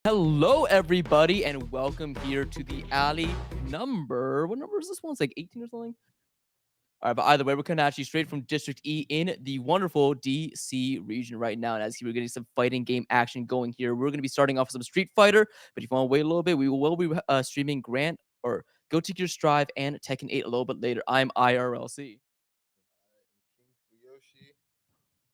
Hello, everybody, and welcome here to the alley number. What number is this one? It's like 18 or something. All right, but either way, we're coming at you straight from District E in the wonderful DC region right now. And as we're getting some fighting game action going here, we're going to be starting off with some Street Fighter. But if you want to wait a little bit, we will be streaming Grant or Go Take Your Strive and Tekken 8 a little bit later. I'm IRLC. King Fuyoshi,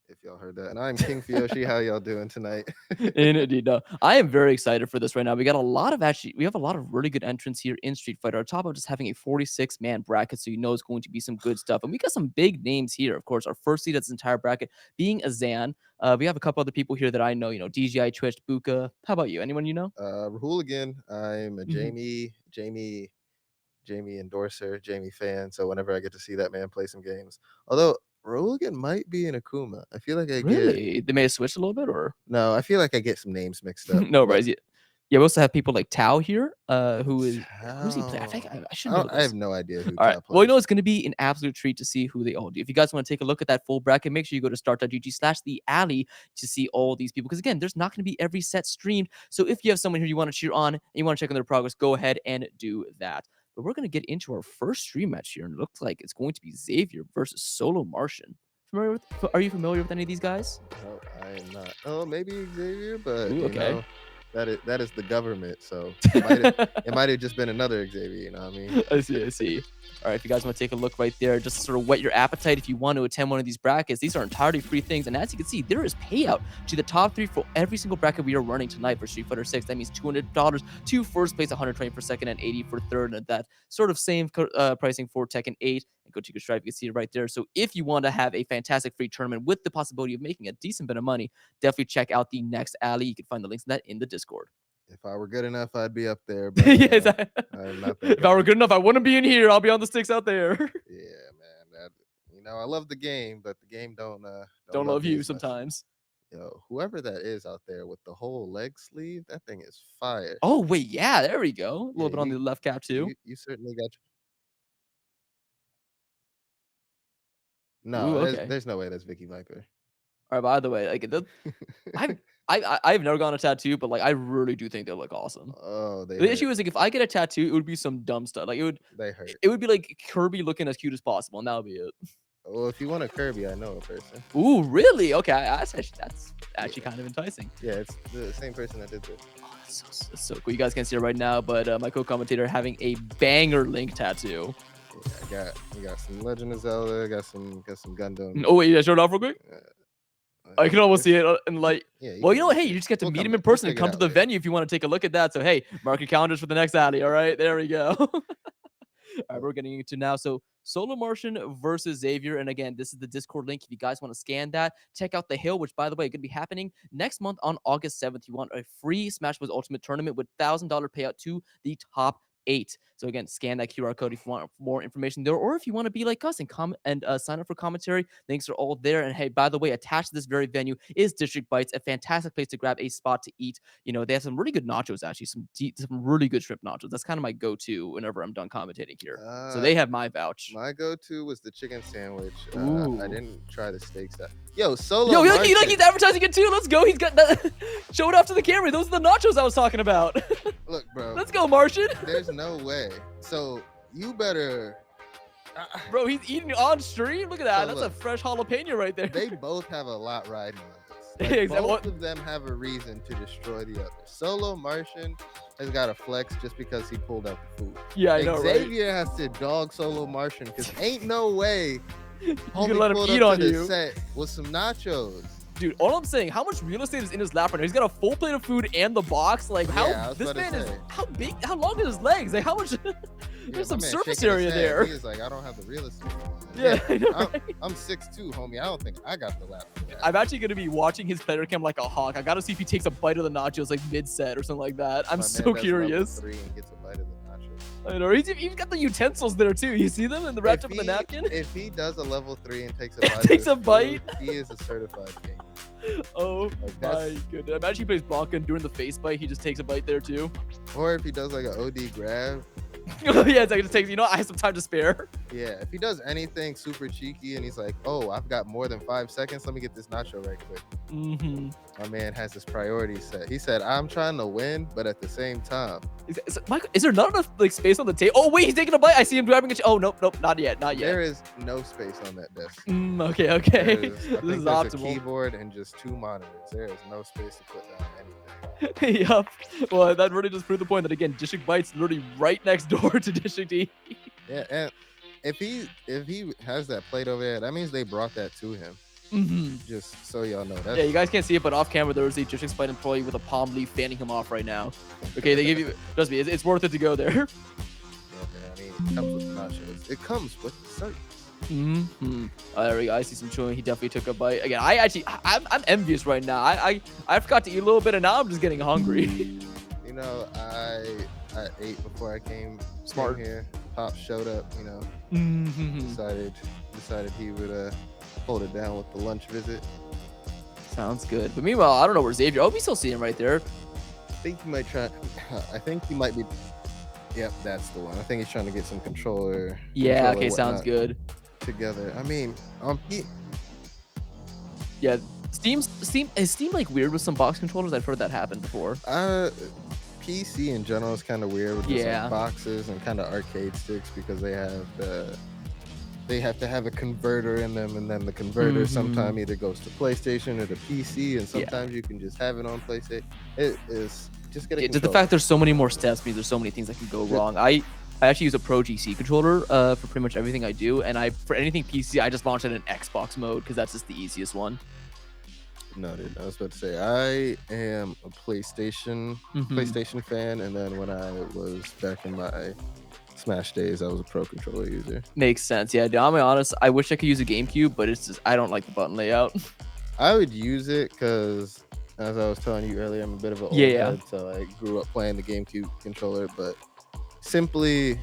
if y'all heard that. And I'm King Fuyoshi. How y'all doing tonight? Indeed, no. I am very excited for this right now. We have a lot of really good entrants here in Street Fighter. On top of just having a 46-man bracket, so you know it's going to be some good stuff. And we got some big names here. Of course, our first seed at this entire bracket being Azan. We have a couple other people here that I know. DGI, Twitch, Buka. How about you? Anyone you know? Rahul again. I'm a Mhm. Jamie endorser, Jamie fan. So whenever I get to see that man play some games, although Rahul again might be in Akuma. I feel like I get Really? They may have switched a little bit, or no. I feel like I get some names mixed up. no, But right? Yeah, we also have people like Tao here. Who's he play? I think Tao, I should know I have this. no idea who All right. Tao Well, plays. it's going to be an absolute treat to see who they all do. If you guys want to take a look at that full bracket, make sure you go to start.gg/the alley to see all these people. Because again, there's not going to be every set streamed. So if you have someone here you want to cheer on and you want to check on their progress, go ahead and do that. But we're going to get into our first stream match here, and it looks like it's going to be Xavier versus Solo Martian. Are you familiar with any of these guys? No, I am not. Oh, maybe Xavier, but Ooh, okay. that is the government. So it might have just been another Xavier. You know what I mean? I see, I see. All right, if you guys want to take a look right there, just to sort of whet your appetite if you want to attend one of these brackets. These are entirely free things, and as you can see, there is payout to the top three for every single bracket we are running tonight for Street Fighter 6. That means $200 to first place, 120 for second, and 80 for third, and that sort of same pricing for Tekken 8. And Go Take Your Strive, you can see it right there. So if you want to have a fantastic free tournament with the possibility of making a decent bit of money, definitely check out the next alley. You can find the links to that in the Discord. If I were good enough, I'd be up there, but Yes, I'm not that if I guy. were good enough, I wouldn't be in here. I'll be on the sticks out there. Yeah, man. I love the game, but the game don't Don't love love me you as much. sometimes. Yo, whoever that is out there with the whole leg sleeve, that thing is fire. Oh, wait, yeah, there we go. A Yeah, little bit on the left cap too. you certainly got. Ooh, No, okay. there's no way that's Vicky Viper. All right, by the way, like I've I've never gotten a tattoo, but like I really do think they look awesome. Oh, they The hurt. issue is like if I get a tattoo, it would be some dumb stuff. Like They hurt. it would be like Kirby looking as cute as possible, and that would be it. Well, if you want a Kirby, I know a person. Ooh, really? Okay, that's actually Yeah, kind of enticing. yeah, it's the same person that did this. Oh, that's so cool. You guys can't see it right now, but my co-commentator having a banger Link tattoo. Yeah, we got some Legend of Zelda, got some Gundam. Oh wait, yeah, show it off real quick. I can almost see it in light. Yeah, Well, you know what? can Hey, see you it. just get to We'll meet come him in back. We'll person and figure it come to out the later. venue if you want to take a look at that. So, hey, mark your calendars for the next alley. All right, there we go. All right, we're getting into now. So, Solo Martian versus Xavier. And again, this is the Discord link. If you guys want to scan that, check out The Hill, which, by the way, could be happening next month on August 7th. You want a free Smash Bros. Ultimate tournament with $1,000 payout to the top 8. So again, scan that QR code if you want more information there, or if you want to be like us and sign up for commentary. Links are all there. And hey, by the way, attached to this very venue is District Bites, a fantastic place to grab a spot to eat. They have some really good nachos, actually, some really good shrimp nachos. That's kind of my go-to whenever I'm done commentating here. So Uh, they have my vouch. my go-to was the chicken sandwich. I Ooh. didn't try the steak stuff. Yo, Solo Yo, Martian. he's advertising it too. Let's go. He's got that. Show it off to the camera. Those are the nachos I was talking about. Look, bro. Let's go, Martian. There's no way. So you better. Bro, he's eating on stream. Look at that. So That's look, a fresh jalapeno right there. they both have a lot riding on this. Like, Exactly. both of them have a reason to destroy the other. Solo Martian has got a flex just because he pulled out the food. Yeah, I know, right? Xavier has to dog Solo Martian because ain't no way You homie can let him pulled eat up on to the you. set with some nachos. Dude, all I'm saying, how much real estate is in his lap right now? He's got a full plate of food and the box. Like, Yeah, I how was this about to man is, say. how big, how long are his legs? Like, how much? Yeah, There's my some man surface shaking his area head. there. He is like, I don't have the real estate. Yeah, I know, I'm, right? I'm 6'2", homie. I don't think I got the lap for that. I'm actually going to be watching his player cam like a hawk. I got to see if he takes a bite of the nachos like mid-set or something like that. I'm My so man does level curious. 3 and gets a bite of the nachos. I know. He's got the utensils there too. You see them in the wrapped up in the napkin? If he does a level 3 and takes a bite, Takes of a bite? food, he is a certified king. Oh Like, my goodness. Imagine he plays Blanca and during the face bite, he just takes a bite there too. Or if he does like an OD grab, Yeah, it's like it takes. You know, I have some time to spare. Yeah, if he does anything super cheeky and he's like, "Oh, I've got more than 5 seconds. Let me get this nacho right quick." Mm-hmm. My man has his priorities set. He said, "I'm trying to win, but at the same time, Michael, is there not enough like space on the table? Oh wait, he's taking a bite. I see him grabbing it. Oh nope, nope, not yet, not yet. there is no space on that desk. Okay, okay. There is, I This is think there's a optimal. keyboard and just 2 monitors. There is no space to put down anything." Yup. Well, that really just proved the point that again, District Bite's literally right next door to District E. Yeah, and if he has that plate over there, that means they brought that to him. Mm-hmm. Just so y'all know. Yeah, you guys can't see it, but off camera there is a District Bite employee with a palm leaf fanning him off right now. Okay, they give you. Trust me, it's worth it to go there. Yeah, man, I mean, it comes with nachos. It comes with dessert. Mm-hmm. There we go. I see some chewing. He definitely took a bite. Again, I'm envious right now. I forgot to eat a little bit, and now I'm just getting hungry. You know, I ate before I came Smart. here. Pop showed up. You know, Mm-hmm. decided he would hold it down with the lunch visit. Sounds good. But meanwhile, I don't know where Xavier. Oh, we still see him right there. I think he might try. I think he might be. Yep, that's the one. I think he's trying to get some controller. Yeah. controller Okay. Sounds whatnot good. Together. I mean, Yeah. Is Steam like weird with some box controllers? I've heard that happen before. PC in general is kind of weird with just Yeah. like boxes and kind of arcade sticks because they have to have a converter in them, and then the converter Mhm. sometime either goes to PlayStation or to PC, and sometimes you can just have it on PlayStation. It is just get a Yeah, just the controller. fact there's so many more steps means there's so many things that can go wrong. I actually use a Pro GC controller for pretty much everything I do, and for anything PC, I just launch it in Xbox mode because that's just the easiest one. No, dude, I was about to say I am a Mhm. PlayStation fan, and then when I was back in my Smash days, I was a Pro controller user. Makes sense. Yeah, to be honest, I wish I could use a GameCube, but it's just I don't like the button layout. I would use it because, as I was telling you earlier, I'm a bit of an old Yeah. head, so I grew up playing the GameCube controller. But simply,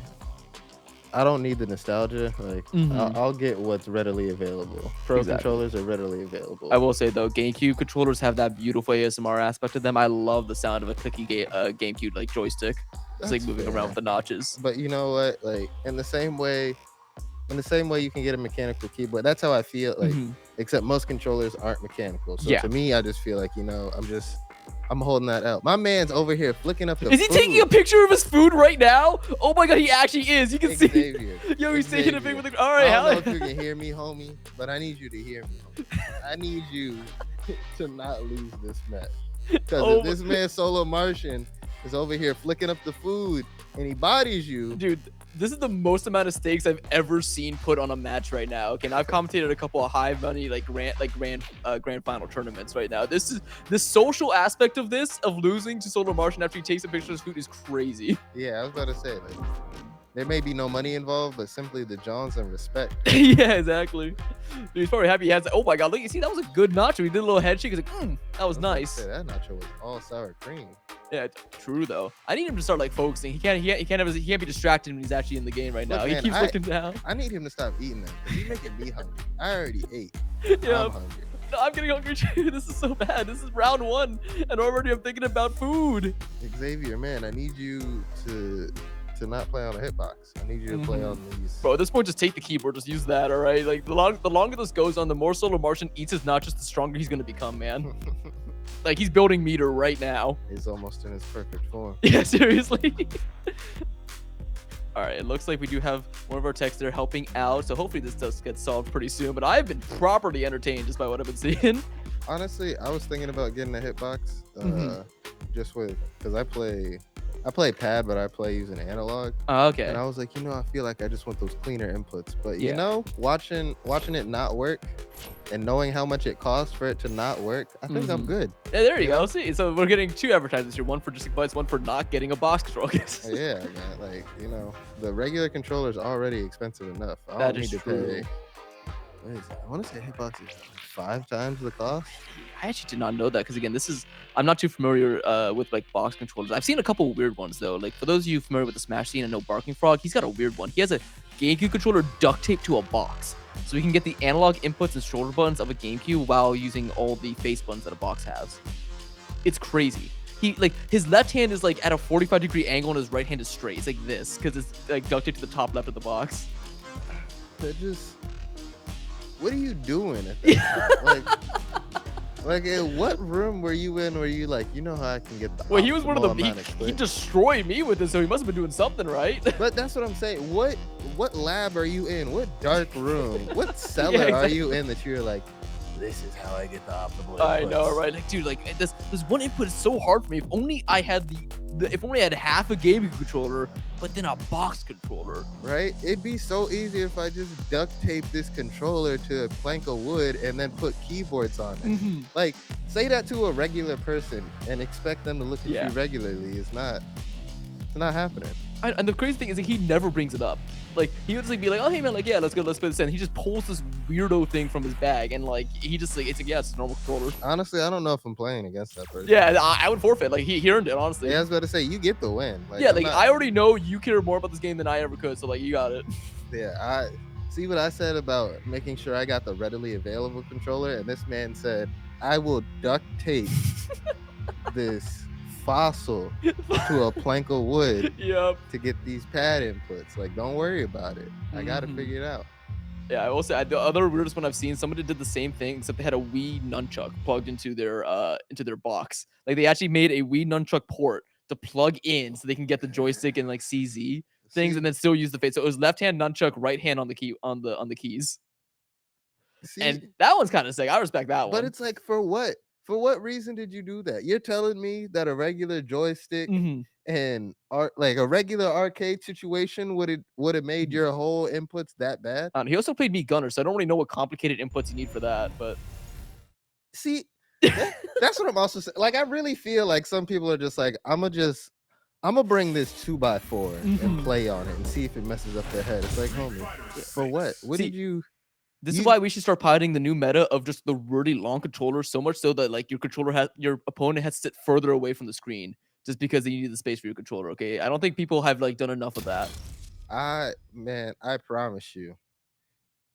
I don't need the nostalgia. Like, Mhm. I'll get what's readily available. Pro Exactly. controllers are readily available. I will say though, GameCube controllers have that beautiful ASMR aspect to them. I love the sound of a clicky GameCube like joystick. It's like That's moving fair. around with the notches. But you know what? Like, in the same way you can get a mechanical keyboard. That's how I feel. Like, Mhm. except most controllers aren't mechanical. So Yeah. to me, I just feel like, I'm holding that out. My man's over here flicking up the Is he taking a food. picture of his food right now? Oh my god, he actually is. You can see. Xavier. Yo, he's taking a Xavier. pic with the. All I right, don't know how? if you can hear me, homie, but I need you to hear me. Homie. I need you to not lose this match. Because Oh if this man Solo Martian is over here flicking up the food and he bodies you, Dude, this is the most amount of stakes I've ever seen put on a match right now. Okay, and I've commentated a couple of high money grand final tournaments right now. The social aspect of this of losing to Solar Martian after he takes a picture of his food is crazy. yeah, I was about to say, like, there may be no money involved, but simply the Johns and respect. Yeah, exactly. Dude, he's probably happy he has. Oh my god, look, you see that was a good nacho. He did a little head shake. He's like, that was I about to nice. say, that nacho was all sour cream. Yeah, true though. I need him to start like focusing. He can't be distracted when he's actually in the game right now. Look, He man, keeps looking down. I need him to stop eating them because he's making me hungry. I already ate. Yeah. I'm hungry. No, I'm getting hungry too. This is so bad. This is round one, and already I'm thinking about food. Xavier, man, I need you to not play on a hitbox. I need you to play on these. Bro, at this point, just take the keyboard. Just use that, all right? Like, the longer this goes on, the more Solar Martian eats his nachos, the stronger he's going to become, man. Like, he's building meter right now. He's almost in his perfect form. Yeah, seriously. All right, it looks like we do have one of our techs there helping out, so hopefully this does get solved pretty soon. But I've been properly entertained just by what I've been seeing. Honestly, I was thinking about getting a hitbox, just because I play pad, but I play using analog. Oh, okay. And I was like, I feel like I just want those cleaner inputs. But Yeah. watching it not work and knowing how much it costs for it to not work, I think I'm good. Yeah, there you go. See, so we're getting 2 advertisements here. One for just bites, one for not getting a box control. Yeah, man. Like, the regular controller is already expensive enough. I That don't is need to true. pay. What is it? I want to say hitbox is 5 times the cost. I actually did not know that because again, I'm not too familiar with like box controllers. I've seen a couple weird ones though. Like for those of you familiar with the Smash scene and know Barking Frog, he's got a weird one. He has a GameCube controller duct taped to a box, so he can get the analog inputs and shoulder buttons of a GameCube while using all the face buttons that a box has. It's crazy. he like his left hand is like at a 45-degree angle and his right hand is straight. It's like this because it's like ducted to the top left of the box. That just, what are you doing at that point? Like, in what room were you in where you like, you know how I can get the Well, he was one of optimal the amount of he clicks? destroyed me with it, so he must have been doing something right. But that's what I'm saying. What lab are you in? What dark room? What cellar Yeah, are exactly. you in that you're like, this is how I get the optimal I know, inputs?" right? Like, dude, like this one input is so hard for me. If only I had if only I had half a gaming controller, but then a box controller. Right? It'd be so easy if I just duct tape this controller to a plank of wood and then put keyboards on it. Like, say that to a regular person and expect them to look at Yeah. you regularly. It's not happening. And the crazy thing is that he never brings it up. Like he would just like be like, "Oh hey man, like yeah, let's play this." And he just pulls this weirdo thing from his bag, and like he just like it's like yeah, it's a normal controller. Honestly, I don't know if I'm playing against that person. Yeah, I would forfeit. Like he earned it, honestly. Yeah, I was about to say, you get the win. Like, Yeah, I'm like not- I already know you care more about this game than I ever could, so like you got it. Yeah, I see what I said about making sure I got the readily available controller, and this man said, I will duct tape this fossil to a plank of wood Yep. to get these pad inputs. Like, don't worry about it. I gotta Mhm. figure it out. Yeah, I will say the other weirdest one I've seen, somebody did the same thing, except they had a Wii nunchuck plugged into their box. Like they actually made a Wii nunchuck port to plug in so they can get the joystick and like CZ things, See, and then still use the face. So it was left hand nunchuck, right hand on the key on the keys. see, And that one's kind of sick. I respect that but one. it's like, for what? For what reason did you do that? You're telling me that a regular joystick Mhm. and like a regular arcade situation would have made Mhm. your whole inputs that bad? He also played Meat Gunner, so I don't really know what complicated inputs you need for that, but See, that's what I'm also saying. Like, I really feel like some people are just like, I'm gonna bring this 2x4 and Mhm. play on it and see if it messes up their head. It's like, homie, for what? What See, did you? this is You- why we should start piloting the new meta of just the really long controller, so much so that like your opponent has to sit further away from the screen just because they need the space for your controller. Okay, I don't think people have like done enough of that. Man, I promise you,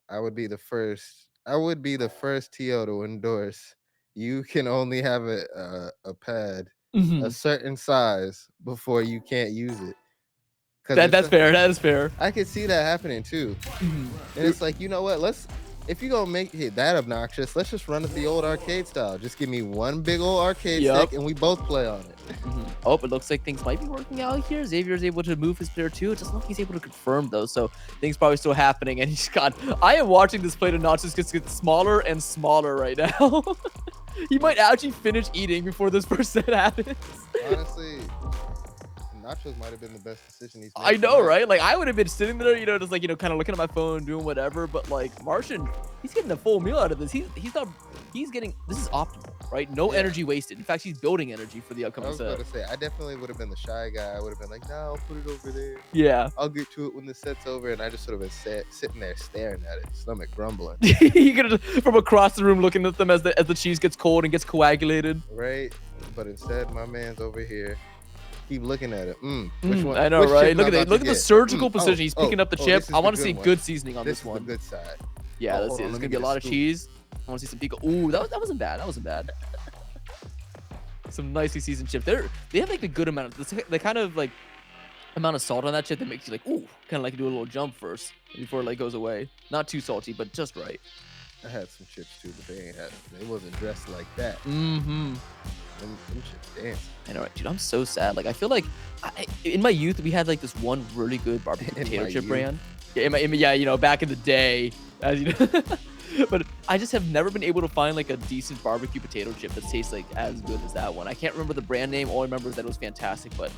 I would be the first. I would be the first TO to endorse. You can only have a pad a Mhm. certain size before you can't use it. That's fair. That is fair. I could see that happening too. Mhm. And it's like, you know what? If you're gonna make it that obnoxious, let's just run it the old arcade style. Just give me one big old arcade Yup. stick and we both play on it. Mhm. Oh, it looks like things might be working out here. Xavier's able to move his player too. It doesn't look like he's able to confirm though, so things probably still happening. And he's got. I am watching this plate of nachos just get smaller and smaller right now. He might actually finish eating before this first set happens. Honestly, nachos might have been the best decision he's made. I know, tonight. right? Like I would have been sitting there, just like kind of looking at my phone, doing whatever. But like Martian, he's getting a full meal out of this. He's getting this is optimal, right? No Yeah. energy wasted. In fact, he's building energy for the I upcoming was set. about to say, I definitely would have been the shy guy. I would have been like, no, I'll put it over there. Yeah. I'll get to it when the set's over. And I just sort of been sitting there staring at it, stomach grumbling. You could have from across the room looking at them as the cheese gets cold and gets coagulated. Right? But instead, my man's over here. Keep looking at it. Which one? I know, which chip right? am Look I at the about to look at the get? surgical precision. He's oh, picking up the oh, chip. this is I the want to good see one. good seasoning on This this is one. the good side. Yeah, Oh, let's hold see. on, There's let gonna me be a get a lot of scoop. cheese. I want to see some pico. Ooh, that wasn't bad. That wasn't bad. Some nicely seasoned chip. They have like a good amount of the kind of like amount of salt on that chip that makes you like ooh, kind of like do a little jump first before it like goes away. Not too salty, but just right. I had some chips too, but they wasn't dressed like that. Mm-hmm. Them chips dancing. I know, right, dude. I'm so sad. Like I feel like in my youth we had like this one really good barbecue In potato my chip youth? brand. Yeah, yeah, back in the day, as you know. But I just have never been able to find like a decent barbecue potato chip that tastes like as good as that one. I can't remember the brand name. All I remember is that it was fantastic. But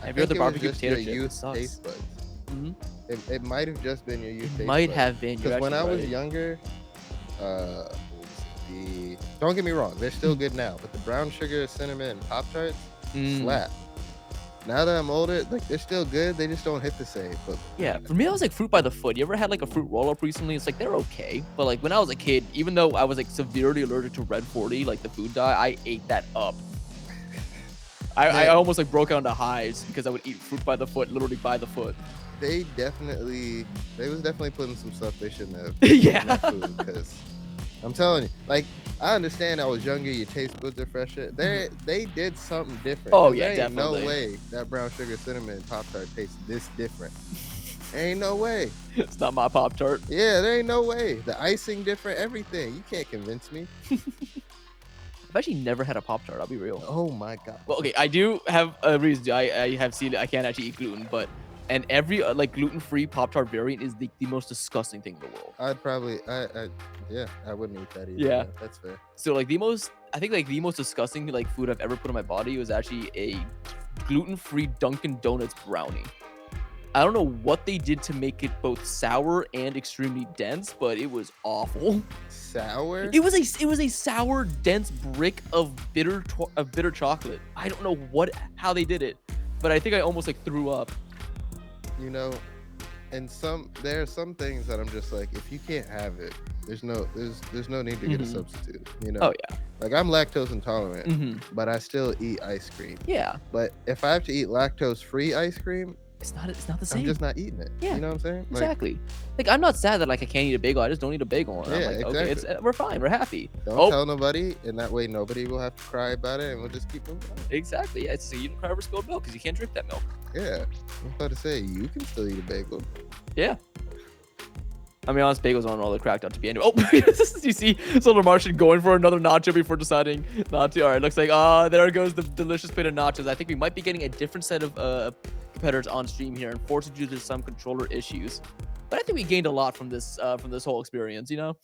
have you had the barbecue potato chip? It Youth sucks. taste buds. Mhm. It might have just been your youth It taste might buds. have been. You're Because when I actually was right. younger, don't get me wrong, they're still Hmm. good now, but the brown sugar, cinnamon, and Pop Tarts Mm. slap. Now that I'm older, like they're still good, they just don't hit the same. But Yeah, for me, I was like fruit by the foot. You ever had like a fruit roll up recently? It's like they're okay, but like when I was a kid, even though I was like severely allergic to Red 40, like the food dye, I ate that up. I Man. almost like broke out into hives because I would eat fruit by the foot, literally by the foot. they was definitely putting some stuff they shouldn't have. Yeah. in that food because I'm telling you, like, I understand I was younger, your taste buds are fresher. Mhm. They did something different Oh because yeah, there ain't no definitely. way that brown sugar cinnamon Pop Tart tastes this different. Ain't no way. It's not my Pop Tart. Yeah, there ain't no way. The icing different, everything. You can't convince me. I've actually never had a Pop Tart. I'll be real. Oh my god. Well, okay, I do have a reason. I have seen it. I can't actually eat gluten, but and every like gluten-free Pop Tart variant is the most disgusting thing in the world. I'd probably I yeah, I wouldn't eat that either. Yeah. Yeah, that's fair. So like I think like the most disgusting like food I've ever put in my body was actually a gluten-free Dunkin' Donuts brownie. I don't know what they did to make it both sour and extremely dense, but it was awful. Sour? It was a sour, dense brick of bitter chocolate. I don't know how they did it, but I think I almost like threw up. You know, and there are some things that I'm just like, if you can't have it, there's no need to get a Mhm. substitute, you Oh know? yeah. Like I'm lactose intolerant, Mhm. but I still eat ice cream. Yeah. But if I have to eat lactose free ice cream, It's not the I'm just same. not eating it. Yeah. You know what I'm saying? Like, Exactly. Like I'm not sad that like I can't eat a bagel. I just don't eat a bagel, and I'm yeah, like, okay, exactly. we're fine. We're happy. Don't Oh, tell nobody, and that way nobody will have to cry about it, and we'll just keep moving on. exactly. Yeah, it's you don't cry over spilled milk because you can't drink that milk. Yeah, I'm about to say you can still eat a bagel. Yeah. I mean, honest, bagels aren't all they're cracked out to be anyway. Oh, you see Solar Martian going for another nacho before deciding not to. All right, looks like, there goes the delicious plate of nachos. I think we might be getting a different set of competitors on stream here, unfortunately due to some controller issues. But I think we gained a lot from this whole experience, you know?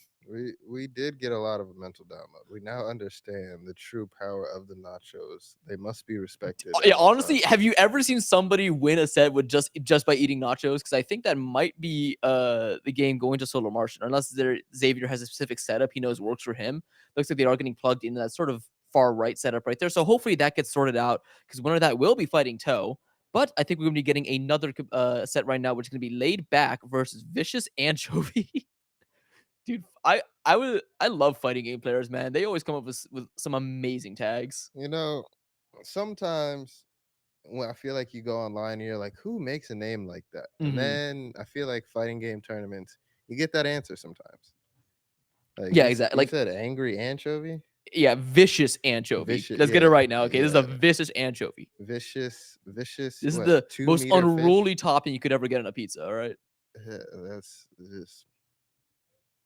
We did get a lot of a mental download. We now understand the true power of the nachos. They must be respected Yeah, at all honestly, times. have you ever seen somebody win a set with just by eating nachos? Because I think that might be the game going to Solar Martian, unless Xavier has a specific setup he knows works for him. Looks like they are getting plugged into that sort of far right setup right there. So hopefully that gets sorted out because winner of that will be fighting Toe. But I think we're going to be getting another set right now, which is going to be Laid Back versus Vicious Anchovy. Dude, I love fighting game players, man. They always come up with some amazing tags. You know, sometimes when I feel like you go online and you're like, who makes a name like that? And Hmm. then I feel like fighting game tournaments, you get that answer sometimes. Like Yeah, exactly. you Like said angry anchovy? yeah, vicious anchovy. Vicious, Let's get it yeah, right now. Okay, this is a yeah. vicious anchovy. Vicious, This is what, the two most meter fish? unruly topping you could ever get on a pizza. All right. Yeah, that's just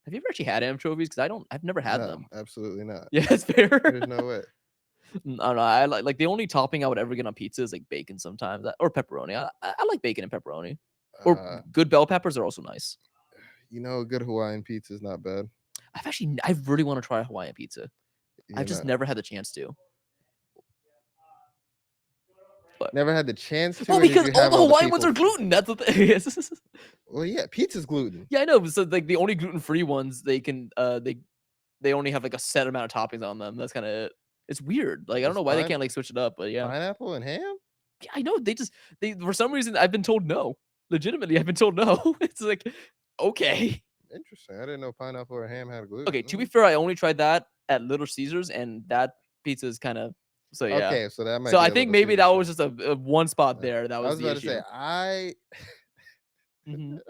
Have you ever actually had anchovies? Because I've never had no, them. absolutely not. Yeah, that's fair. There's no way. I don't know. I like the only topping I would ever get on pizza is like bacon sometimes or pepperoni. I like bacon and pepperoni. Or Uh, good bell peppers are also nice. a good Hawaiian pizza is not bad. I really want to try Hawaiian pizza. You I've just know, never had the chance to. But never had the chance to, well, or did because you all have the all the Hawaiian ones people? are gluten. That's the thing. Well, yeah, pizza's gluten. Yeah, I know. So like the only gluten-free ones they only have like a set amount of toppings on them. That's kind of it. It's weird. Like I don't Is know why they can't like switch it up, but yeah. pineapple and ham? Yeah, I know. They for some reason I've been told no. Legitimately, I've been told no. It's like okay. Interesting. I didn't know pineapple or ham had Okay, gluten. to be fair, I only tried that at Little Caesars and that pizza is kind of so yeah. Okay, so that might So be I a think Little maybe that Caesars was thing. just a one spot Yeah. there that I was was the about to say issue. Mhm.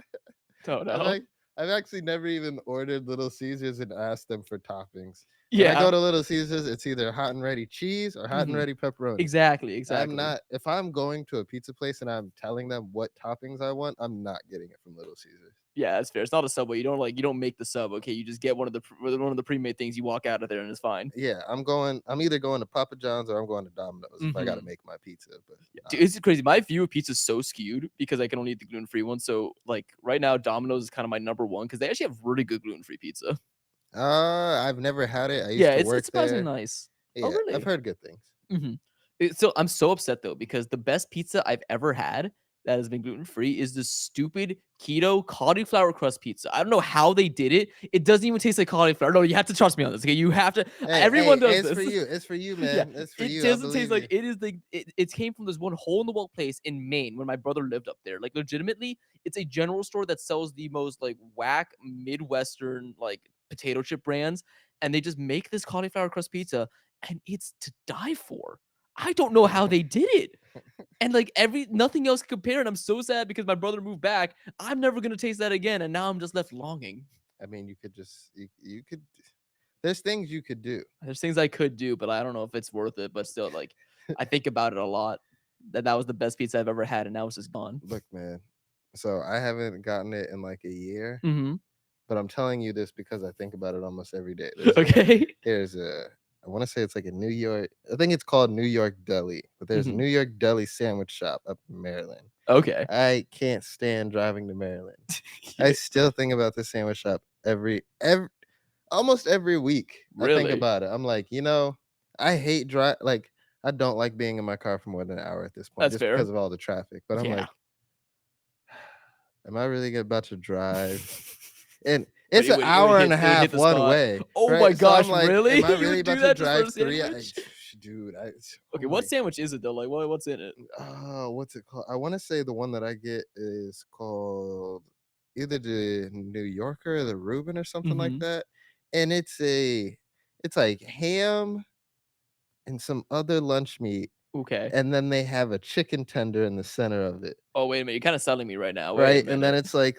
Oh I've no. ac- I've actually never even ordered Little Caesars and asked them for toppings. When I go Yeah. to Little Caesars, it's either hot and ready cheese or hot and Mhm. ready pepperoni. Exactly, I'm exactly. not if I'm going to a pizza place and I'm telling them what toppings I want, I'm not getting it from Little Caesars. Yeah, that's fair. It's not a Subway. You don't make the sub, okay? You just get one of the pre-made things. You walk out of there and it's fine. Yeah, I'm either going to Papa John's or I'm going to Domino's if I got to Mhm. make my pizza. But Yeah, dude, it's crazy. My view of pizza is so skewed because I can only eat the gluten-free one. So, like right now, Domino's is kind of my number one because they actually have really good gluten-free pizza. I've never had it. I used Yeah, to it's work surprisingly there. nice. Oh, Yeah, I've really? heard good things. Mhm. So I'm so upset though because the best pizza I've ever had that has been gluten free is this stupid keto cauliflower crust pizza. I don't know how they did it. It doesn't even taste like cauliflower. No, you have to trust me on this. Okay, you have to. Hey, Everyone does it's for this. you. It's for you, Yeah, man. It's for it you. I doesn't taste believe like you. it is like it came from this one hole in the wall place in Maine when my brother lived up there. Like legitimately, it's a general store that sells the most like whack Midwestern like potato chip brands, and they just make this cauliflower crust pizza, and it's to die for. I don't know how they did it. And like nothing else can compare. And I'm so sad because my brother moved back. I'm never gonna taste that again. And now I'm just left longing. I mean, you could just you could. There's things you could do. There's things I could do, but I don't know if it's worth it. But still, like, I think about it a lot. That was the best pizza I've ever had, and now it's just gone. Look, man. So I haven't gotten it in like a year, Mm-hmm. but I'm telling you this because I think about it almost every day. There's a Okay. there's a I want to say it's like a New York. I think it's called New York Deli, but there's a Mm-hmm. New York Deli sandwich shop up in Maryland. Okay. I can't stand driving to Maryland. I Yeah. still think about the sandwich shop every almost every week. I think Really? about it. I'm like, I hate drive like I don't like being in my car for more than an hour at this point That's just because fair. of all the traffic. But I'm Yeah. like, am I really about to drive? And When it's it an would it would hour and hit a it would hit half the one spot. way, Oh my right? So I'm gosh, like, really? am I You really would do about to that just for a drive three? sandwich? Dude, oh Okay, my, what sandwich is it though? Like, what's in it? what's it called? I want to say the one that I get is called either the New Yorker or the Reuben or something like Mhm. that. And it's like ham and some other lunch meat, Okay. and then they have a chicken tender in the center of it, Oh, wait a minute. You're kinda selling me right now. Wait a right? And then minute. it's like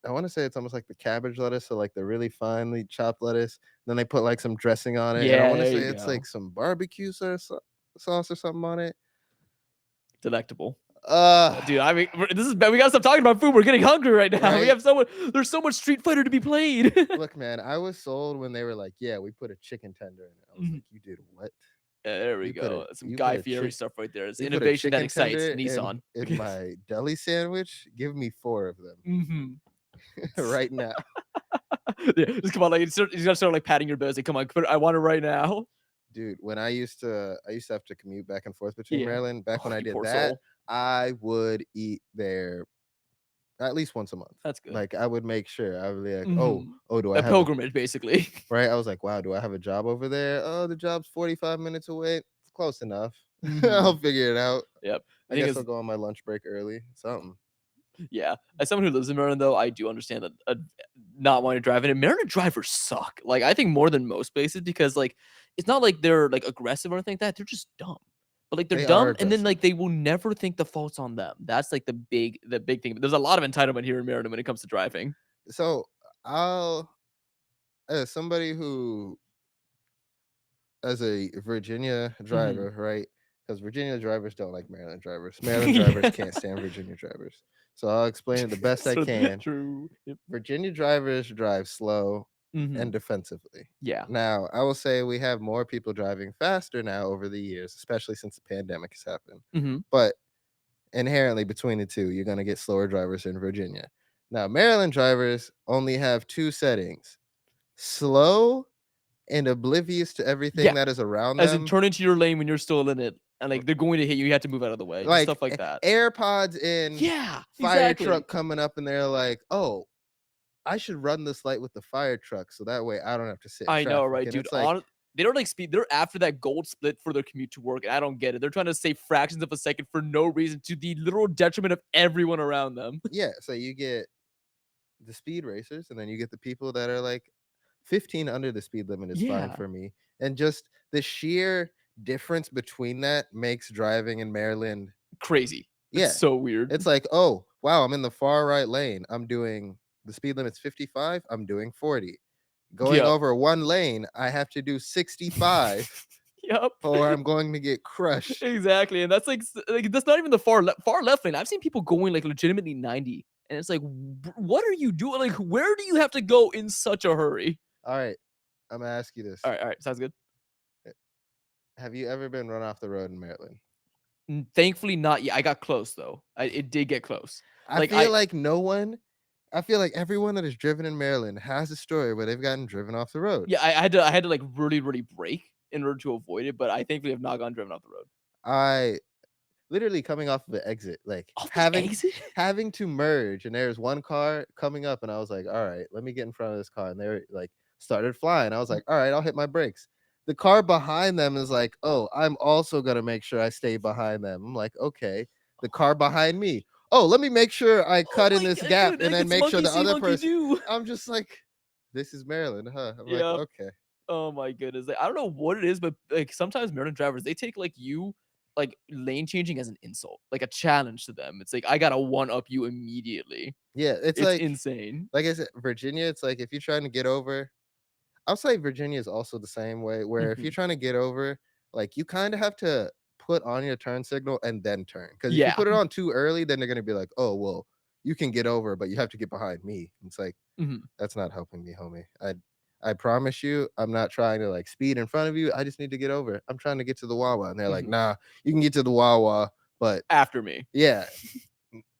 I want to say it's almost like the cabbage lettuce, so like the really finely chopped lettuce. Then they put like some dressing on it, and I Yeah, want to there say you it's like go. some barbecue sauce or something on it. Delectable. Uh Dude, I mean, this is bad. We gotta stop talking about food. We're getting hungry right now. We right. have so much. There's so much Street Fighter to be played. Look, man, I was sold when they were like, "Yeah, we put a chicken tender in it." I was Mhm. like, "You did what? Yeah, there we You put a go. Some you put Guy a Fieri chick stuff right there. It's you put a innovation that chicken excites tender Nissan. in my deli sandwich? Give me 4 of them Mhm. right now." Yeah, just come on, like, you gotta start, like, patting your belly. Come on, I want it right now. Dude, when I used to have to commute back and forth between Yeah. Maryland, back when Oh, I you did poor that, soul. I would eat there at least once a month. That's good. Like, I would make sure. I would be like, "Oh, Mhm. do I A have a" pilgrimage, basically. right? I was like, "Wow, do I have a job over there? Oh, the job's 45 minutes away. It's close enough. I'll Mhm. figure it out. Yep. The I thing guess I'll is, go on my lunch break early. Something." yeah, as someone who lives in Maryland, though, I do understand that not wanting to drive in. And Maryland drivers suck. Like, I think more than most places because, like, it's not like they're like aggressive or anything like that. They're just dumb. But like they're They are dumb, and then aggressive. like they will never think the fault's on them. That's like the big thing. There's a lot of entitlement here in Maryland when it comes to driving. So, I'll as somebody who as a Virginia Hmm. driver, right? Because Virginia drivers don't like Maryland drivers. Maryland drivers Yeah, can't stand Virginia drivers. So I'll explain it the best I so can. true. Yep. Virginia drivers drive slow and Hmm. defensively. Yeah, Now, I will say we have more people driving faster now over the years, especially since the pandemic has happened. hmm, But inherently, between the two, you're going to get slower drivers in Virginia. Now, Maryland drivers only have two settings: slow and oblivious to everything yeah. that is around As in, them. turn into your lane when you're still in it, and like they're going to hit you. You have to move out of the way. Just Like stuff like that. AirPods in, Yeah, fire exactly. truck coming up, and they're like, "Oh, I should run this light with the fire truck so that way I don't have to sit in I know, traffic." right, And dude? it's like, They don't like speed. They're after that gold split for their commute to work, and I don't get it. They're trying to save fractions of a second for no reason, to the literal detriment of everyone around them. yeah, so you get the speed racers, and then you get the people that are like 15 under the speed limit is fine Yeah, for me. And just the sheer difference between that makes driving in Maryland, crazy. It's yeah. so weird. It's like, oh, wow, I'm in the far right lane. I'm doing the speed limit's 55, I'm doing 40. Going Yep. over one lane, I have to do 65 Yep. or I'm going to get crushed. Exactly, and that's like like that's not even the far left lane. I've seen people going like legitimately 90, and it's like, what are you doing? Like, where do you have to go in such a hurry? All right, I'm gonna ask you this. All right, sounds good. Have you ever been run off the road in Maryland? Thankfully, not yet. I got close though. It did get close. I Like feel like no one, I feel like everyone that has driven in Maryland has a story where they've gotten driven off the road. Yeah, I had to, like, really, really brake in order to avoid it, but I thankfully have not gotten driven off the road. I literally coming off of the exit, like Off the having exit? having to merge, and there's one car coming up, and I was like, all right, let me get in front of this car. And they were like started flying. I was like, all right, I'll hit my brakes. The car behind them is like, oh, I'm also gonna make sure I stay behind them. I'm like, okay. The car behind me, oh, let me make sure I Oh cut in my this god, gap dude, and like, then it's make sure monkey the see, other monkey person. do. I'm just like, this is Maryland, huh? I'm like, Yep. okay. Oh my goodness. Like, I don't know what it is, but, like, sometimes Maryland drivers, they take, like, you, like, lane changing as an insult, like a challenge to them. It's like, "I gotta one up you immediately." Yeah, it's It's like insane. like I said, Virginia, it's like if you're trying to get over, I'll say Virginia is also the same way, where if you're Mhm. trying to get over, like, you kinda have to put on your turn signal and then turn. Because if you Yeah. put it on too early, then they're gonna be like, "Oh, well, you can get over, but you have to get behind me." It's like, Mhm. "That's not helping me, homie. I promise you, I'm not trying to, like, speed in front of you, I just need to get over. I'm trying to get to the Wawa." And they're like, Mhm. "Nah, you can get to the Wawa, but" After me. Yeah.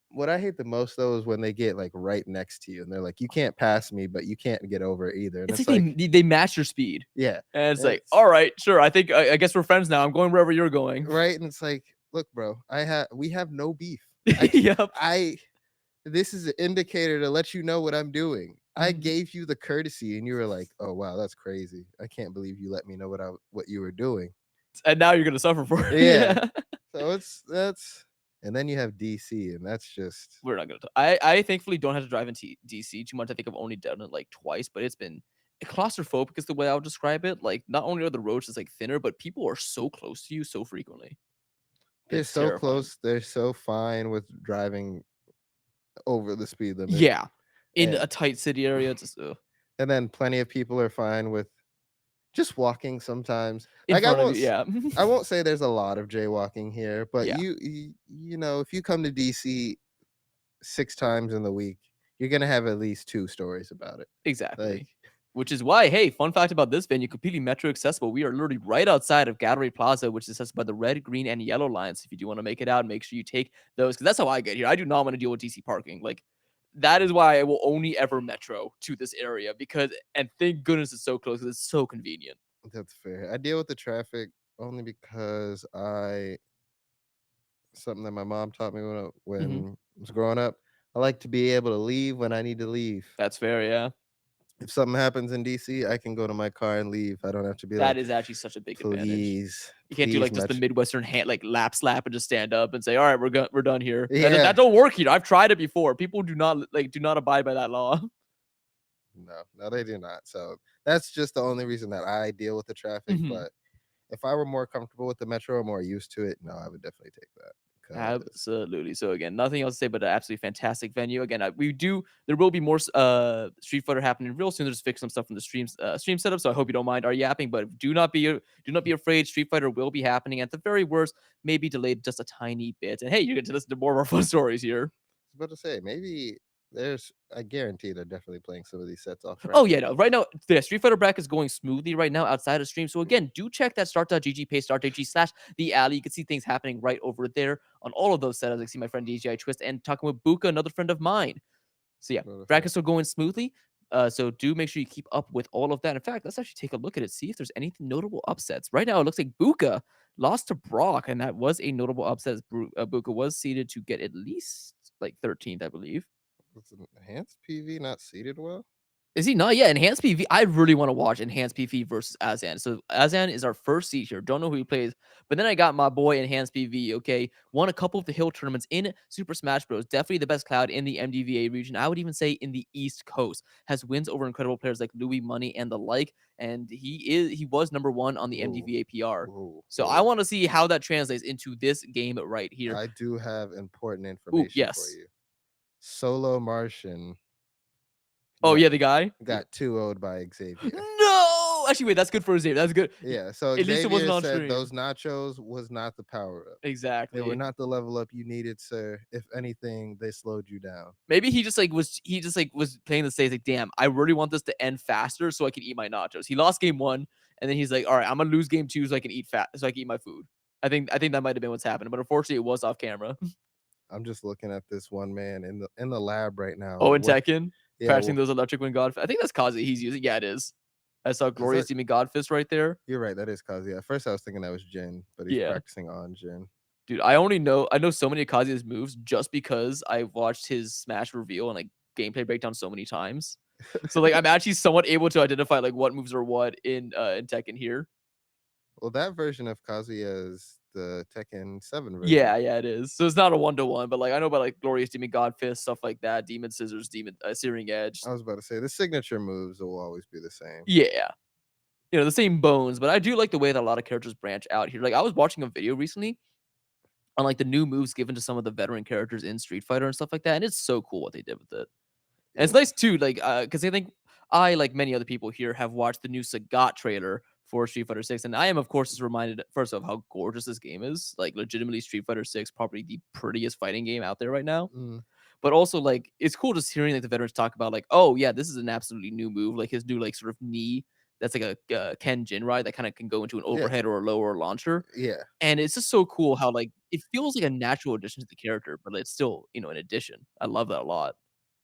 What I hate the most though is when they get like right next to you and they're like, you can't pass me, but you can't get over either. And It's it's like like, they match your speed, yeah, and it's like, it's "Alright, sure, I think I guess we're friends now. I'm going wherever you're going." right. And it's like, look, bro, we have no beef. I, c- Yep. I, this is an indicator to let you know what I'm doing. I Mhm. gave you the courtesy and you were like, oh, wow, that's crazy. I can't believe you let me know what you were doing. And now you're gonna suffer for it. Yeah. Yeah. So and then you have DC and that's just, We're not gonna I thankfully don't have to drive in DC too much. I think I've only done it, like, twice, but it's been claustrophobic is the way I would describe it. Like, not only are the roads just, like, thinner, but people are so close to you so frequently. they're It's so terrifying. close. They're so fine with driving over the speed limit. Yeah. In And a tight city area, just, ugh. and then plenty of people are fine with just walking sometimes. In Like front of you, yeah. I won't say there's a lot of jaywalking here, but Yeah, you know, if you come to DC 6 times in the week, you're gonna have at least 2 stories about it. Like, exactly. Which is why, hey, fun fact about this venue, completely metro accessible. We are literally right outside of Gallery Plaza, which is accessible by the red, green, and yellow lines. If you do want to make it out, make sure you take those because that's how I get here. I do not want to deal with DC parking. Like, that is why I will only ever metro to this area because, and thank goodness it's so close because it's so convenient. that's fair. I deal with the traffic only because I something that my mom taught me Hmm. when I was growing up. I like to be able to leave when I need to leave. That's fair. Yeah. If something happens in DC, I can go to my car and leave. I don't have to be That like, is actually such a big advantage. "Please, You can't do please, like just the much." Midwestern hand like lap slap and just stand up and say, "All right, we're done here." That Yeah. don't work here. I've tried it before. People do not abide by that law. No, no, they do not. So that's just the only reason that I deal with the traffic. Mhm. But if I were more comfortable with the metro or more used to it, no, I would definitely take that. Because Absolutely. So again, nothing else to say but an absolutely fantastic venue. Again, there will be more Street Fighter happening real soon. There's fix some stuff from the stream setup. So I hope you don't mind our yapping, but do not be afraid. Street Fighter will be happening. At the very worst, maybe delayed just a tiny bit. And hey, you get to listen to more of our fun stories here. I was about to say, maybe I guarantee they're definitely playing some of these sets off Oh bracket. yeah, no. Right now, the Street Fighter bracket is going smoothly right now outside of stream. So again, do check that start.gg page, start.gg / the alley. You can see things happening right over there on all of those setups. I see my friend DJI Twist and talking with Buka, another friend of mine. So yeah, What a fact. brackets are going smoothly. So do make sure you keep up with all of that. In fact, let's actually take a look at it, see if there's anything notable upsets. Right now, it looks like Buka lost to Brock, and that was a notable upset. As Buka was seeded to get at least like 13th, I believe. Was an enhanced PV not seated well? Is he not? Yeah, Enhanced PV. I really want to watch Enhanced PV versus Azan. So Azan is our first seed here. Don't know who he plays, but then I got my boy Enhanced PV. Okay, won a couple of the hill tournaments in Super Smash Bros. Definitely the best cloud in the MDVA region. I would even say in the East Coast. Has wins over incredible players like Louis Money and the like. And he was number one on the Whoa, MDVA PR. whoa, So I whoa. want to see how that translates into this game right here. I do have important Ooh, information for yes. you. Solo Martian Oh got yeah, the guy. got 2-0'd by Xavier. No, actually, wait. That's good for Xavier. That's good. Yeah, so At least it wasn't Xavier on said stream. those nachos was not the power up. They were Exactly. not the level up you needed, sir. If anything, they slowed you down. Maybe he just like was playing the stage like, damn, I really want this to end faster so I can eat my nachos. He lost game one, and then he's like, all right, I'm gonna lose game two so I can eat my food. I think that might have been what's happening, but unfortunately it was off camera. I'm just looking at this one man in the lab right now. Oh, and What? Tekken Yeah, practicing those electric wind god. I think that's Kazi he's using. Yeah, it is. I saw is glorious that? demon godfist right there. You're right. That is Kazi. At first, I was thinking that was Jin, but he's Yeah. practicing on Jin. Dude, I know so many of Kazuya's moves just because I watched his Smash reveal and like gameplay breakdown so many times. So like I'm actually somewhat able to identify like what moves are what in Tekken here. Well, that version of Kazuya is the Tekken 7 version. Yeah, yeah, it is. So it's not a 1-to-1, but like I know about like Glorious Demon God Fist, stuff like that, Demon Scissors, Demon Searing Edge. I was about to say the signature moves will always be the same. Yeah. You know, the same bones, but I do like the way that a lot of characters branch out here. Like I was watching a video recently on like the new moves given to some of the veteran characters in Street Fighter and stuff like that, and it's so cool what they did with it. And it's Yeah, nice too, like, because I think I, like many other people here, have watched the new Sagat trailer for Street Fighter 6, and I am, of course, just reminded first of how gorgeous this game is. Like, legitimately, Street Fighter 6, probably the prettiest fighting game out there right now. Mm, But also, like, it's cool just hearing like the veterans talk about like, oh yeah, this is an absolutely new move. Like his new like sort of knee that's like a Ken Jin ride that kind of can go into an yeah, overhead or a lower launcher. yeah, And it's just so cool how like it feels like a natural addition to the character, but it's still, an addition. I love that a lot.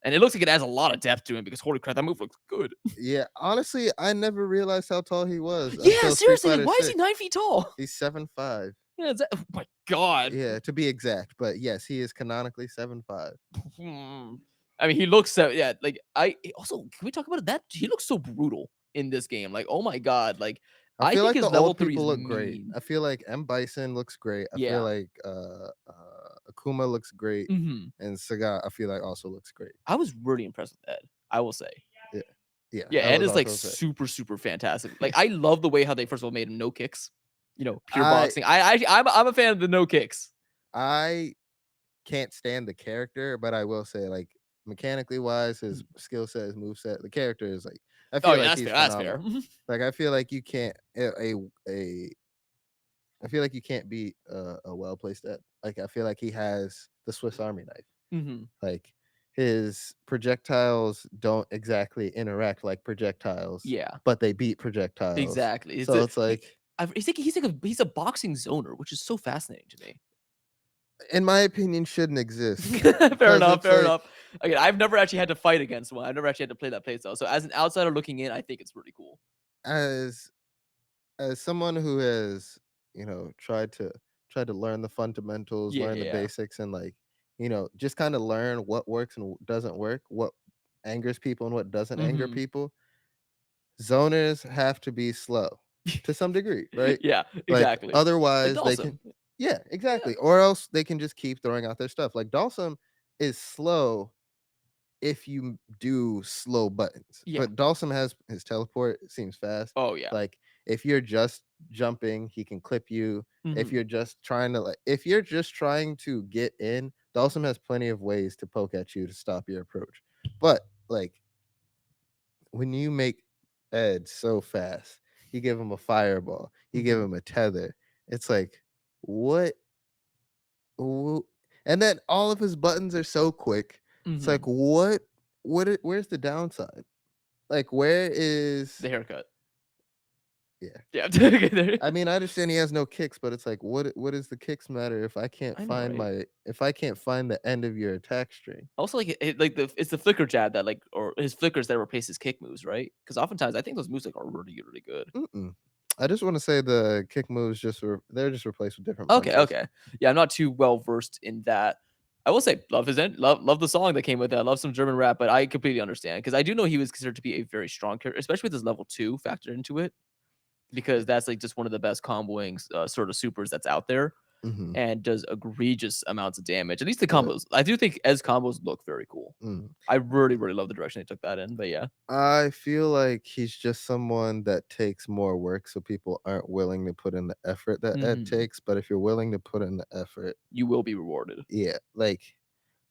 And it looks like it adds a lot of depth to him because holy crap, that move looks good. yeah. Honestly, I never realized how tall he was Yeah, until Street seriously, like Fighter why is he 6. 9 feet tall? He's 7'5". Yeah, oh my god. Yeah, to be exact. But yes, he is canonically 7'5". Hmm. I mean, he looks so yeah, like also can we talk about that? He looks so brutal in this game. Like, oh my god, like I I feel think like the his level old 3 people is look great. mean. I feel like M Bison looks great. I feel Yeah. like Akuma looks great, Mhm. and Sagat I feel like also looks great. I was really impressed with Ed, I will say. Yeah, yeah, Yeah, that Ed was is like also sick. super, super fantastic. Like, I love the way how they first of all made him no kicks. Pure I boxing. I'm a fan of the no kicks. I can't stand the character, but I will say like mechanically wise, his Mhm. skill set, his move set, the character is like I Oh feel yeah, like that's he's fair. That's fair. phenomenal. Like I feel like you can't a I feel like you can't beat a well placed Ed. Like I feel like he has the Swiss Army knife. Mhm. Like his projectiles don't exactly interact like projectiles, Yeah, but they beat projectiles. exactly. It's So a it's like, he's a boxing zoner, which is so fascinating to me. in my opinion, shouldn't exist Fair because enough, it's fair like enough. Again, I've never actually had to fight against one. I've never actually had to play that playstyle. So as an outsider looking in, I think it's really cool. as someone who has tried to learn the fundamentals, Yeah, learn the yeah. basics, and like just kind of learn what works and doesn't work, what angers people and what doesn't anger Mhm. people. Zoners have to be slow to some degree, right? Yeah, Like exactly. Like otherwise they Dawson. can yeah, Yeah. exactly. Or else they can just keep throwing out their stuff. Like Dawson is slow if you do slow buttons. Yeah. But Dawson has his teleport, it seems fast. Oh, yeah. Like if you're just jumping, he can clip you. Mhm. If you're just trying to get in, Dawson has plenty of ways to poke at you to stop your approach. But like when you make Ed so fast, you give him a fireball, you give Mhm. him a tether. It's like, what? wo- And then all of his buttons are so quick. It's like, Mhm. what? Where's the downside? Like, where is? The haircut. Yeah. Yeah. Okay, there I mean, I understand he has no kicks, but it's like, what is the kicks matter if I can't I know, find right? the end of your attack string? Also, like, like, it's the flicker jab that, like or his flickers that replace his kick moves, right? Because oftentimes, I think those moves, like, are really, really good. Mm-mm. I just want to say the kick moves they're just replaced with different Okay, punches. okay. Yeah, I'm not too well versed in that. I will say, love the song that came with that. Love some German rap, but I completely understand because I do know he was considered to be a very strong character, especially with his level 2 factored into it, because that's, like, just one of the best comboing, sort of supers that's out there Hmm. and does egregious amounts of damage. At least the Yeah. combos. I do think Ed's combos look very cool. Mm. I really, really love the direction they took that in, but yeah. I feel like he's just someone that takes more work, so people aren't willing to put in the effort that Ed Mhm. takes. But if you're willing to put in the effort, You will be rewarded. yeah, like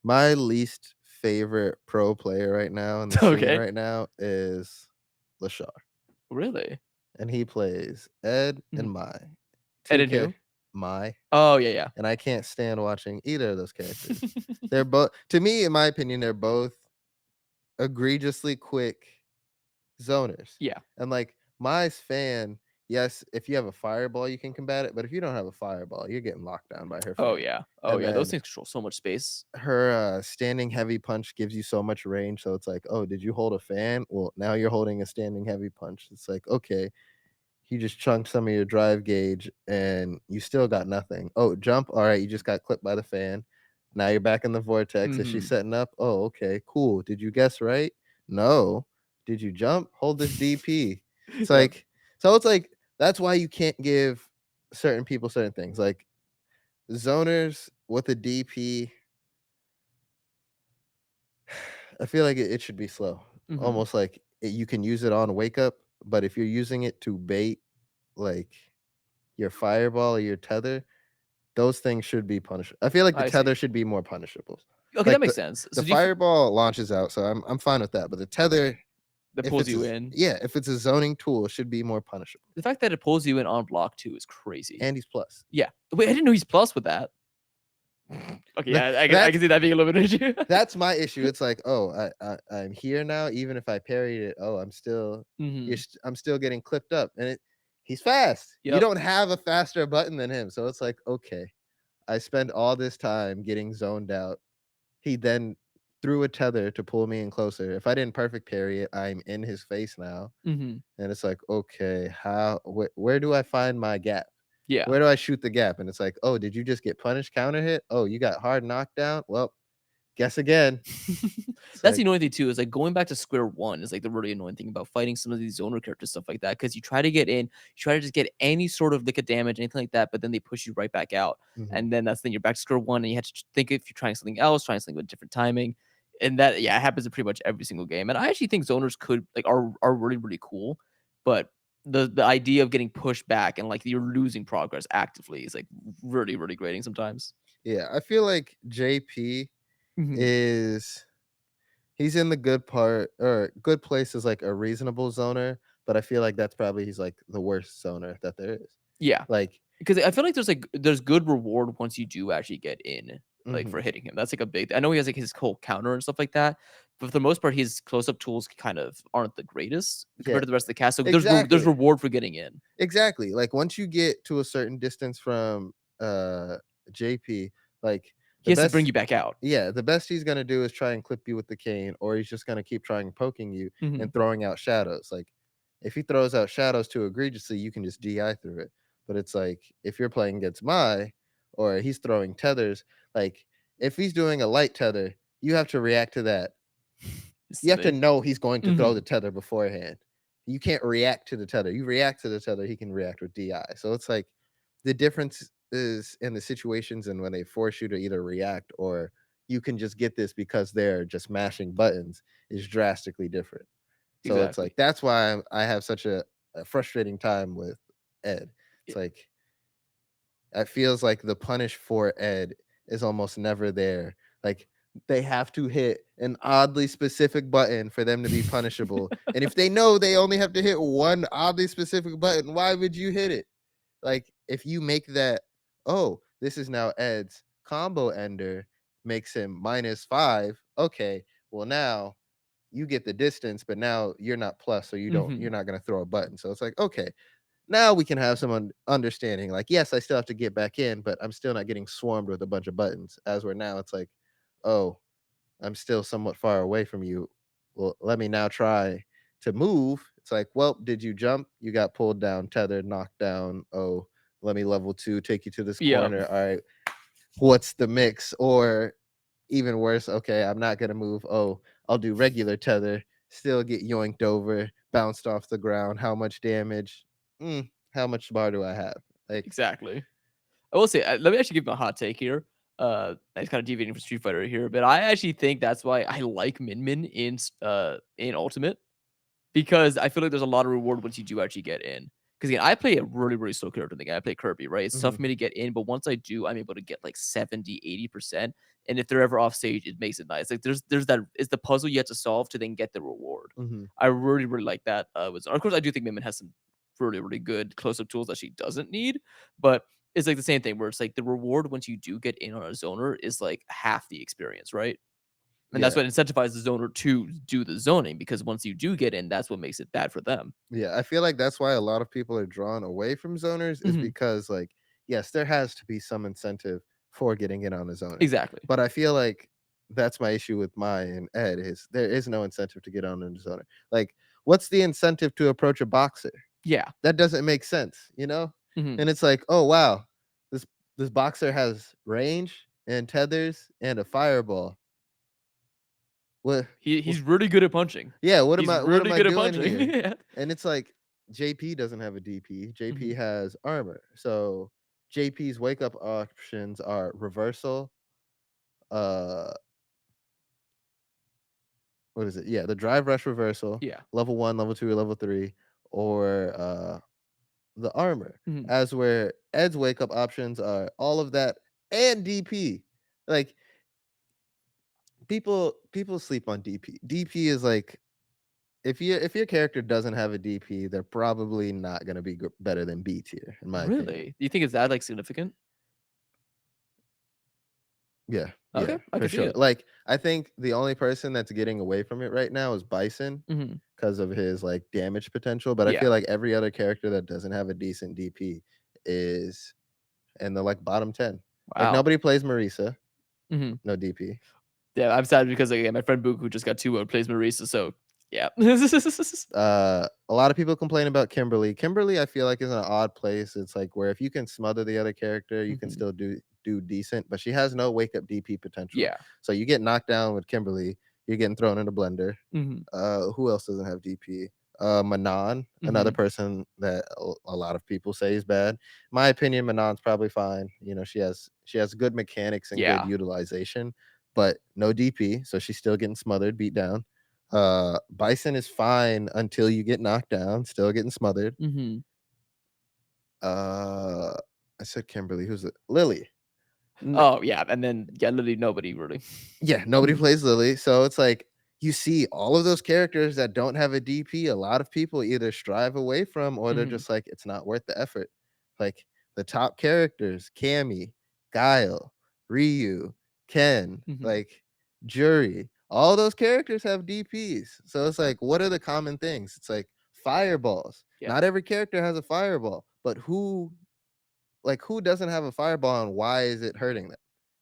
my least favorite pro player right now in the scene Okay. right now is Lashar, Really? and he plays Ed and Mhm. Mai, Ed two and K who? Mai, Oh, yeah, yeah. and I can't stand watching either of those characters. They're both, to me, in my opinion, they're both egregiously quick zoners. Yeah. And like Mai's fan, yes, if you have a fireball, you can combat it, but if you don't have a fireball, you're getting locked down by her Oh, fan. yeah. Oh, And yeah, those then things control so much space. her standing heavy punch gives you so much range. So it's like, oh, did you hold a fan? Well, now you're holding a standing heavy punch. It's like, okay, you just chunked some of your drive gauge and you still got nothing. Oh, jump. All right, you just got clipped by the fan. Now you're back in the vortex. Is she Mhm. setting up? Oh, okay, cool. Did you guess right? No. Did you jump? Hold this DP. It's Yep. like, so it's like, that's why you can't give certain people certain things. Like zoners with a DP, I feel like it should be slow. Mhm. Almost like you can use it on wake up, but if you're using it to bait like your fireball or your tether, those things should be punished. I feel like the I see. tether should be more punishable. Okay, that Like makes sense. the So do you f fireball launches out, so I'm fine with that, but the tether, That If pulls it's a you in. yeah, if it's a zoning tool, it should be more punishable. The fact that it pulls you in on block 2 is crazy. And he's plus. Yeah. Wait, I didn't know he's plus with that. Okay, Th- yeah, I that's can see that being a little bit of an issue. that's my issue. It's like, oh, I'm here now. Even if I parried it, oh, Mhm. I'm still getting clipped up, and he's fast. You Yep. don't have a faster button than him, so it's like, okay, I spend all this time getting zoned out. He then threw a tether to pull me in closer. If I didn't perfect parry it, I'm in his face now, Mhm. and it's like, okay, where do I find my gap? Yeah. Where do I shoot the gap? And it's like, oh, did you just get punished counter hit? Oh, you got hard knockdown. Well, guess again. It's That's the like, annoying thing too, is like going back to square one is like the really annoying thing about fighting some of these zoner characters, stuff like that. Cause you try to get in, you try to just get any sort of lick of damage, anything like that, but then they push you right back out. mhm, And then that's the thing, you're back to square one and you have to think if you're trying something else, trying something with different timing. And that, yeah, it happens in pretty much every single game. And I actually think zoners could like are really, really cool. But the idea of getting pushed back and like you're losing progress actively is like really, really grating sometimes. yeah, I feel like JP Mhm. is he's in the good part or good place as like a reasonable zoner, but I feel like that's probably he's like the worst zoner that there is. Yeah. Like, Because I feel like there's good reward once you do actually get in, like, for mhm, hitting him. That's, like, a big I know he has, like, his whole counter and stuff like that, but for the most part, his close-up tools kind of aren't the greatest yeah, compared to the rest of the cast, so there's exactly. reward for getting in. Exactly. Like once you get to a certain distance from JP, like He the has to bring best you back out. yeah, the best he's gonna do is try and clip you with the cane, or he's just gonna keep trying poking you and Mhm. throwing out shadows. Like if he throws out shadows too egregiously, you can just DI through it. But it's like if you're playing against Mai or he's throwing tethers, like if he's doing a light tether, you have to react to that. You have to Instantly. know he's going to throw the Mhm. tether beforehand. You can't react to the tether. You react to the tether, he can react with DI. So it's like the difference is in the situations and when they force you to either react or you can just get this because they're just mashing buttons is drastically different. So it's like Exactly. that's why I have such a frustrating time with Ed. Y It's like it feels like the punish for Ed is almost never there. Like they have to hit an oddly specific button for them to be punishable. And if they know they only have to hit one oddly specific button, why would you hit it? Like if you make that, oh, this is now Ed's combo ender, makes him -5. Okay, well now you get the distance, but now you're not plus, so you're Mhm. not gonna throw a button. So it's like, okay, now we can have some understanding. Like, yes, I still have to get back in, but I'm still not getting swarmed with a bunch of buttons. As we're now, it's like, oh, I'm still somewhat far away from you. Well, let me now try to move. It's like, well, did you jump? You got pulled down, tethered, knocked down. Oh, let me level 2, take you to this Yep. corner. All right, what's the mix? Or even worse, okay, I'm not gonna move. Oh, I'll do regular tether, still get yoinked over, bounced off the ground. How much damage? How much bar do I have? Like, Exactly. I will say, let me actually give my hot take here. It's kind of deviating from Street Fighter here, but I actually think that's why I like Min Min in Ultimate. Because I feel like there's a lot of reward once you do actually get in. Because again, I play a really, really slow character in the game. I play Kirby, right? It's tough mhm, for me to get in, but once I do, I'm able to get like 70, 80%. And if they're ever off stage, it makes it nice. Like there's that it's the puzzle you have to solve to then get the reward. mhm, I really, really like that. Of course I do think Min has some really, really good close-up tools that she doesn't need, but it's like the same thing where it's like the reward once you do get in on a zoner is like half the experience, right? And that's yeah, what incentivizes the zoner to do the zoning because once you do get in, that's what makes it bad for them. yeah. I feel like that's why a lot of people are drawn away from zoners is Mhm. because, like, yes, there has to be some incentive for getting in on a zoner, Exactly. but I feel like that's my issue with Mai and Ed is there is no incentive to get on a zoner. Like, what's the incentive to approach a boxer? Yeah. That doesn't make sense, you know? Mhm. And it's like, "Oh, wow. This this boxer has range and tethers and a fireball. What wha He's really good at punching. yeah, He's what am really I good at doing punching. here?" Yeah. And it's like, JP doesn't have a DP. JP Mhm. has armor. So, JP's wake up options are reversal, uh, what is it? Yeah, the drive rush reversal, Yeah. level 1, level 2, or level 3, or, the armor, Mhm. as where Ed's wake up options are all of that and DP. Like people sleep on DP. DP is like if your character doesn't have a DP, they're probably not gonna be better than B tier, in my opinion. Really? Do you think it's that, like, significant? Yeah, Okay, yeah, I for can see sure. it. Like, I think the only person that's getting away from it right now is Bison Mhm. because of his like damage potential. But I Yeah. feel like every other character that doesn't have a decent DP is in the like bottom 10. Like Wow. nobody plays Marisa, Mhm. no DP. Yeah, I'm sad because, again, my friend Buku just got 2 plays Marisa, so yeah. A lot of people complain about Kimberly. Kimberly, I feel like is in an odd place. It's like where if you can smother the other character, you can Mhm. still do decent, but she has no wake up DP potential. Yeah. So you get knocked down with Kimberly, you're getting thrown in a blender. Mhm. Who else doesn't have DP? Manon, another Mhm. person that a lot of people say is bad. My opinion, Manon's probably fine. You know, she has good mechanics and good Yeah. utilization, but no DP, so she's still getting smothered, beat down. Bison is fine until you get knocked down, still getting smothered. Mhm. Uh, I said Kimberly. Who's it? Lily. Oh, yeah, and then, yeah, literally nobody really. Yeah, nobody Mhm. plays Lily, so it's like you see all of those characters that don't have a DP, a lot of people either strive away from or they're Mhm. just like, it's not worth the effort. Like the top characters, Cammy, Guile, Ryu, Ken, Mhm. like Jury, all those characters have DPs. So it's like, what are the common things? It's like fireballs. Yeah. Not every character has a fireball, but who doesn't have a fireball and why is it hurting them?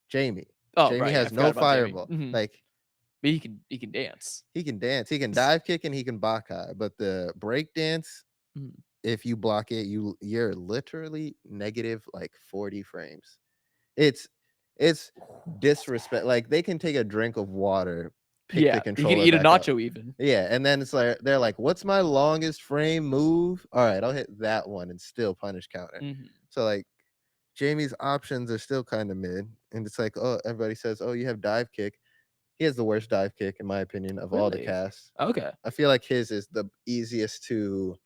Jamie. Oh, Jamie right, yeah, I has forgot no about Jamie. fireball. Mhm. Like But he can dance. he can dance, he can dive kick, and he can Bakai. But the break dance, Mhm. if you block it, you're literally negative like 40 frames. It's it's Ooh, that's disrespect. bad. Like they can take a drink of water, pick the Yeah, you can controller eat a back up. nacho even. Yeah, and then it's like they're like, "What's my longest frame move? All right, I'll hit that one and still punish counter." Mhm. So like Jamie's options are still kind of mid, and it's like, oh, everybody says, "Oh, you have dive kick." He has the worst dive kick, in my opinion, of all the Really? casts. Okay. I feel like his is the easiest to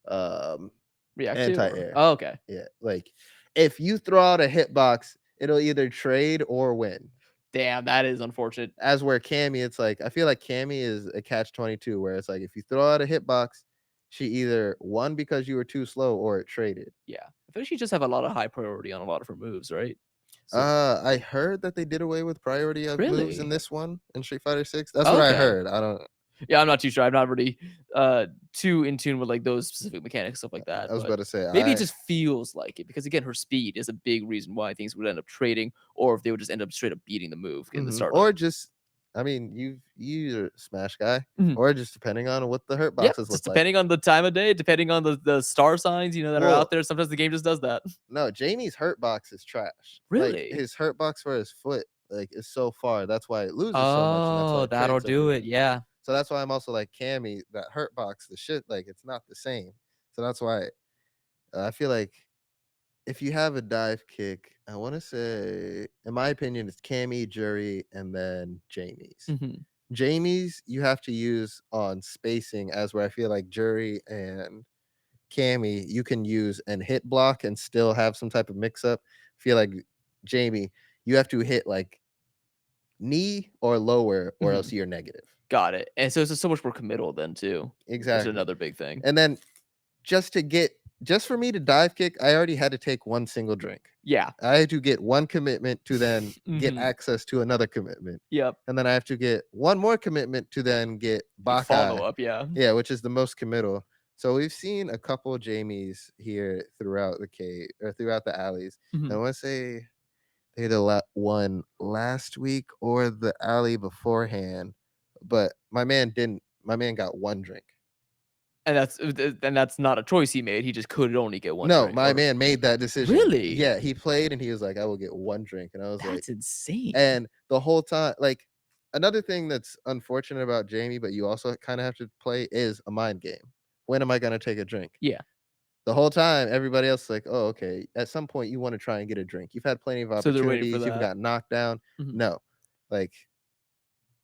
um React to or anti-air. oh, okay. Yeah. Like if you throw out a hitbox, it'll either trade or win. Damn, that is unfortunate. As where Cammy, it's like I feel like Cammy is a catch 22 where it's like if you throw out a hitbox, she either won because you were too slow or it traded. Yeah. I feel like she just have a lot of high priority on a lot of her moves, right? So I heard that they did away with priority of moves in really? this one in Street Fighter 6. That's what I Okay. heard. I don't Yeah, I'm not too sure. I'm not really too in tune with like those specific mechanics, stuff like that. I was But about to say maybe it I just feels like it because again, her speed is a big reason why things would end up trading, or if they would just end up straight up beating the move in the startup. Or just I mean, you're a Smash guy, Mhm. or just depending on what the hurt Yeah, boxes just look like. depending on the time of day, depending on the star signs, that are Well, out there. Sometimes the game just does that. no, Jamie's hurt box is trash. Like Really? his hurt box for his foot, like is so far. That's why it loses so much, and that's why Oh, it that'll trades do everyone. it. Yeah. So that's why I'm also like Cammy, that hurt box, the shit, like it's not the same. So that's why I feel like if you have a dive kick, I want to say, in my opinion, it's Cammy, Jury, and then Jamie's. Mhm. Jamie's you have to use on spacing, as where I feel like Jury and Cammy you can use and hit block and still have some type of mix up. Feel like Jamie, you have to hit like knee or lower, or else Mhm. you're negative. Got it. And so it's just so much more committal then too, which is Exactly. another big thing. And then just to get just for me to dive kick, I already had to take one single drink. Yeah. I had to get one commitment to then get Mhm. access to another commitment. Yep. And then I have to get one more commitment to then get Follow Bakai. up, yeah. Yeah, which is the most committal. So we've seen a couple Jamies here throughout the cave or throughout the alleys. And I Mhm. want to say they had one last week or the alley beforehand, but my man didn't. My man got one drink. And that's not a choice he made. He just could only get one No, drink my or man made that decision. really? Yeah, he played and he was like, "I will get one drink," and I was like, That's insane. and the whole time, like another thing that's unfortunate about Jamie, but you also kind of have to play is a mind game. When am I gonna take a drink? Yeah. The whole time, everybody else is like, "Oh, okay." At some point, you want to try and get a drink. You've had plenty of So they're waiting for opportunities. You've that. got knocked down. Mhm. No, like,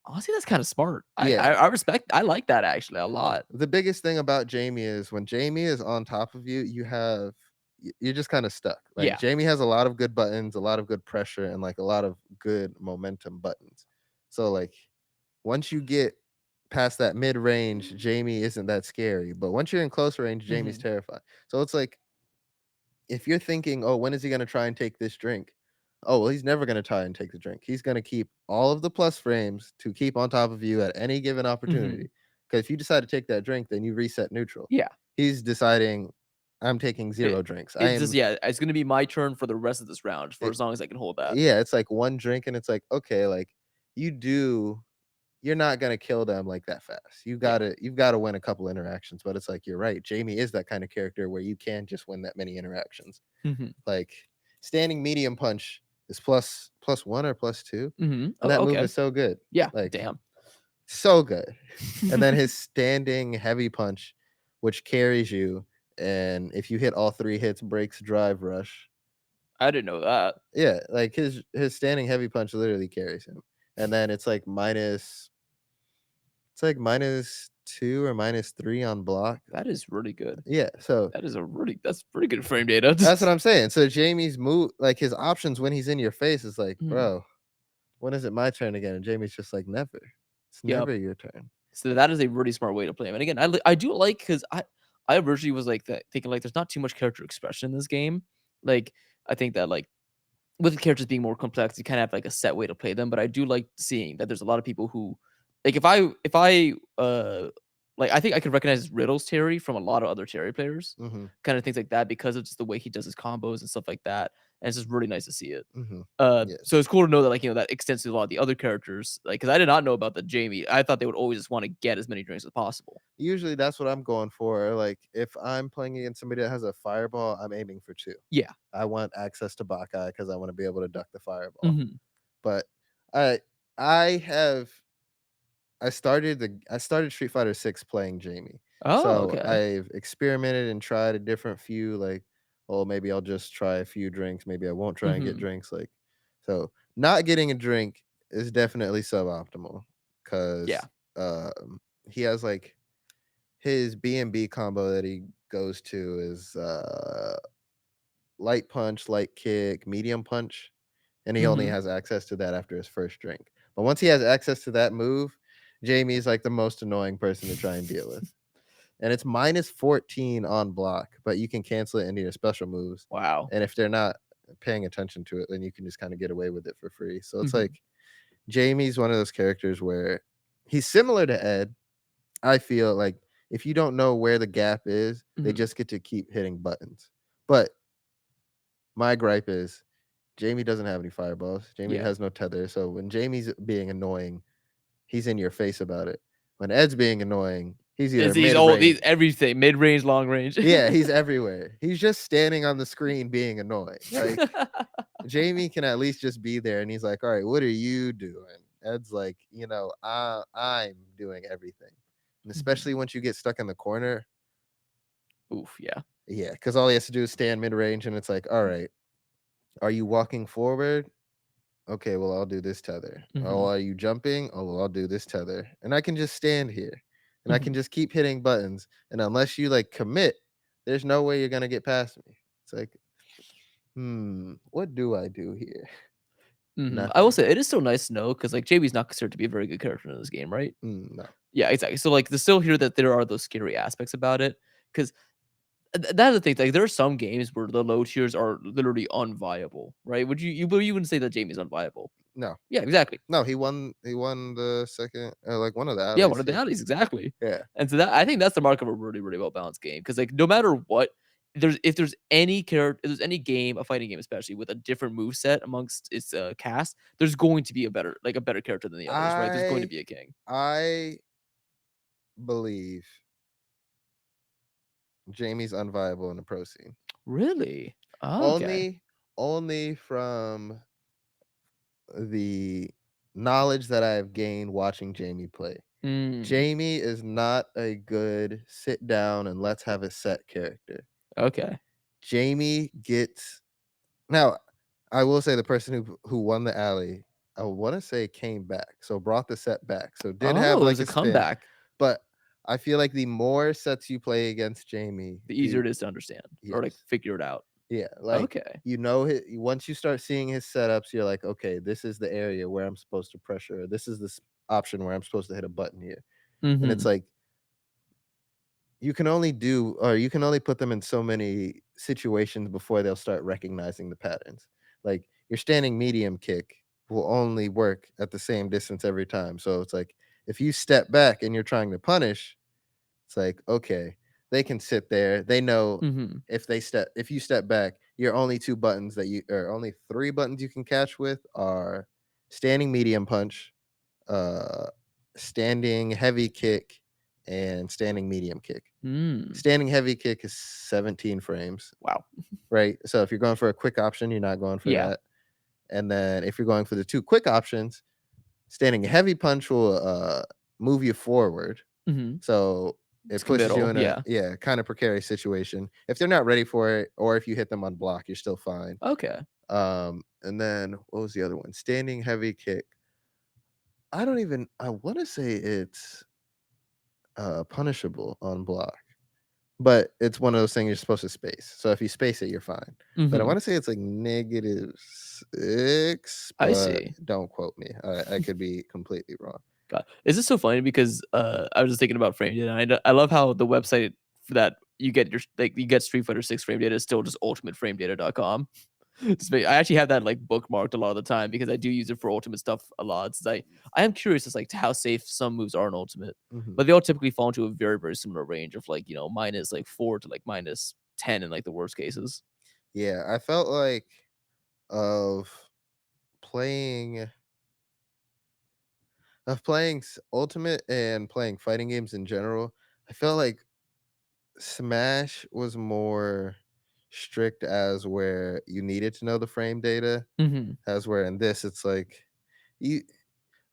Honestly, that's kinda smart. I yeah. I I respect I like that actually a lot. The biggest thing about Jamie is when Jamie is on top of you, you're just kind of stuck. Like Yeah. Jamie has a lot of good buttons, a lot of good pressure, and like a lot of good momentum buttons. So like once you get past that mid range, Jamie isn't that scary. But once you're in close range, Jamie's Mhm. terrifying. So it's like if you're thinking, oh, when is he going to try and take this drink? Oh, well, he's never going to try and take the drink. He's going to keep all of the plus frames to keep on top of you at any given Mhm. opportunity. Because if you decide to take that drink, then you reset neutral. Yeah. He's deciding, I'm taking It 0 drinks. I it's just am, yeah, it's gonna be my turn for the rest of this round for it, as long as I can hold that. yeah, it's like one drink, and it's like, okay, like you do, you're not going to kill them like that fast. Yeah. You've got to win a couple interactions. But it's like, you're right. Jamie is that kind of character where you can just win that many interactions. Mhm. Like standing medium punch is plus 1 or plus 2, Mhm. and Oh, that move okay. is so good. Yeah, Like damn. so good. And then his standing heavy punch, which carries you, and if you hit all 3 hits, breaks drive rush. I didn't know that. Yeah, like his standing heavy punch literally carries him. And then it's like -2 or -3 on block. That is really good. Yeah, so That's pretty good frame data. that's what I'm saying. So Jamie's move, like his options when he's in your face is like, Mhm. bro, when is it my turn again? And Jamie's just like, never. It's Yep. never your turn. So that is a really smart way to play him. And again, I do like because I originally was like that thinking like there's not too much character expression in this game. Like I think that like with the characters being more complex, you kind of have like a set way to play them. But I do like seeing that there's a lot of people who like if I like I think I could recognize Riddles Terry from a lot of other Terry players, Mhm. kind of things like that because of just the way he does his combos and stuff like that. And it's just really nice to see it. Mhm. Yeah. So it's cool to know that, like, that extends to a lot of the other characters, like, because I did not know about the Jamie. I thought they would always just wanna get as many drinks as possible. Usually that's what I'm going for. Like if I'm playing against somebody that has a fireball, I'm aiming for 2. Yeah. I want access to Bacchai because I want to be able to duck the fireball. Mhm. But I I have I started Street Fighter 6 playing Jamie. Oh, So okay. I've experimented and tried a different few, like, oh, maybe I'll just try a few drinks. Maybe I won't try and get Mhm. drinks. Like, so not getting a drink is definitely suboptimal Yeah. because he has like his B&B combo that he goes to is light punch, light kick, medium punch, and he only Mhm. has access to that after his first drink. But once he has access to that move, Jamie's like the most annoying person to try and deal with. And it's -14 on block, but you can cancel it into your special moves. Wow. And if they're not paying attention to it, then you can just kind of get away with it for free. So it's Mhm. like Jamie's one of those characters where he's similar to Ed. I feel like if you don't know where the gap is, they Mhm. just get to keep hitting buttons. But my gripe is Jamie doesn't have any fireballs. Jamie Yeah. has no tether. So when Jamie's being annoying, he's in your face about it. When Ed's being annoying, he's either It's these old mid-range. these everything, mid-range, long range. Yeah, he's everywhere. He's just standing on the screen being annoying. Like Jamie can at least just be there and he's like, "All right, what are you doing?" Ed's like, I'm doing everything. And Mhm. especially once you get stuck in the corner, Oof, yeah. yeah, because all he has to do is stand mid-range and it's like, all right, are you walking forward? Okay, well, I'll do this tether. Oh, Mhm. are you jumping? Oh, well, I'll do this tether. And I can just stand here and I can Mhm. just keep hitting buttons. And unless you like commit, there's no way you're gonna get past me. It's like, what do I do here? Mhm. I will Nothing. say it is still nice to know because like JB's not considered to be a very good character in this game, right? No. Yeah, exactly. So like to still hear that there are those scary aspects about it, because that's the thing. Like there are some games where the low tiers are literally unviable, right? But you wouldn't say that Jamie's unviable. No. Yeah, exactly. No, he won the second like one of the Yeah, one alleys. of the alleys, exactly. Yeah. And so that I think that's the mark of a really, really well balanced game. Because like no matter what, if there's any character, if there's any game, a fighting game especially, with a different move set amongst its cast, there's going to be a better character than the others, right? There's going to I be a king. I believe Jamie's unviable in the pro scene. Really? Oh, okay. Only only from the knowledge that I have gained watching Jamie play. Mm, Jamie is not a good sit down and let's have a set character. okay. Jamie gets now. I will say the person who won the alley, I want to say came back, so brought the set back, so did have Oh, it like was a a spin, comeback. but I feel like the more sets you play against Jamie, The easier the it is to understand or like yes, figure it out. yeah, like Okay. once you start seeing his setups, you're like, okay, this is the area where I'm supposed to pressure. This is this option where I'm supposed to hit a button here. And it's Mhm. like you can only do or you can only put them in so many situations before they'll start recognizing the patterns. Like your standing medium kick will only work at the same distance every time. So it's like if you step back and you're trying to punish, it's like, okay, they can sit there. They know Mhm. if you step back, your only two buttons that you or only three buttons you can catch with are standing medium punch, uh standing heavy kick, and standing medium kick. Mm. Standing heavy kick is 17 frames, Wow. right? So if you're going for a quick option, you're not going for Yeah. that. And then if you're going for the two quick options, standing heavy punch will move you forward. Mhm. So It's it pushes you committal, in a yeah. kind of precarious situation. If they're not ready for it, or if you hit them on block, you're still fine. Okay. And then what was the other one? Standing heavy kick. I want to say it's punishable on block. But it's one of those things you're supposed to space. So if you space it, you're fine. But I Mhm. want to say it's like -6, I but see. don't quote me. I could be completely wrong. God. Is this so funny because, I was just thinking about frame data, and I love how the website for that you get your like, you get Street Fighter 6 frame data is still just ultimateframedata.com. I actually have that, like, bookmarked a lot of the time because I do use it for ultimate stuff a lot, since I am curious as, like, to how safe some moves are in ultimate, Mhm. but they all typically fall into a very, very similar range of, like, minus, like, 4 to, like, minus 10 in, like, the worst cases. Yeah, I felt like of playing ultimate and playing fighting games in general. I felt like Smash was more strict as where you needed to know the frame data, Mhm. as where in this it's like you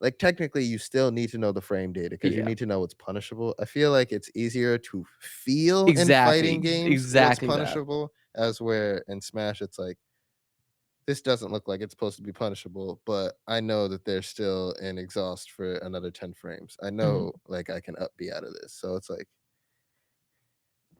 like technically you still need to know the frame data because you Yeah. need to know what's punishable. I feel like it's easier to feel in fighting Exactly. games what's Exactly that. punishable, as where in Smash it's like this doesn't look like it's supposed to be punishable, but I know that there's still an exhaust for another 10 frames. I Mhm. know like I can up B out of this. So it's like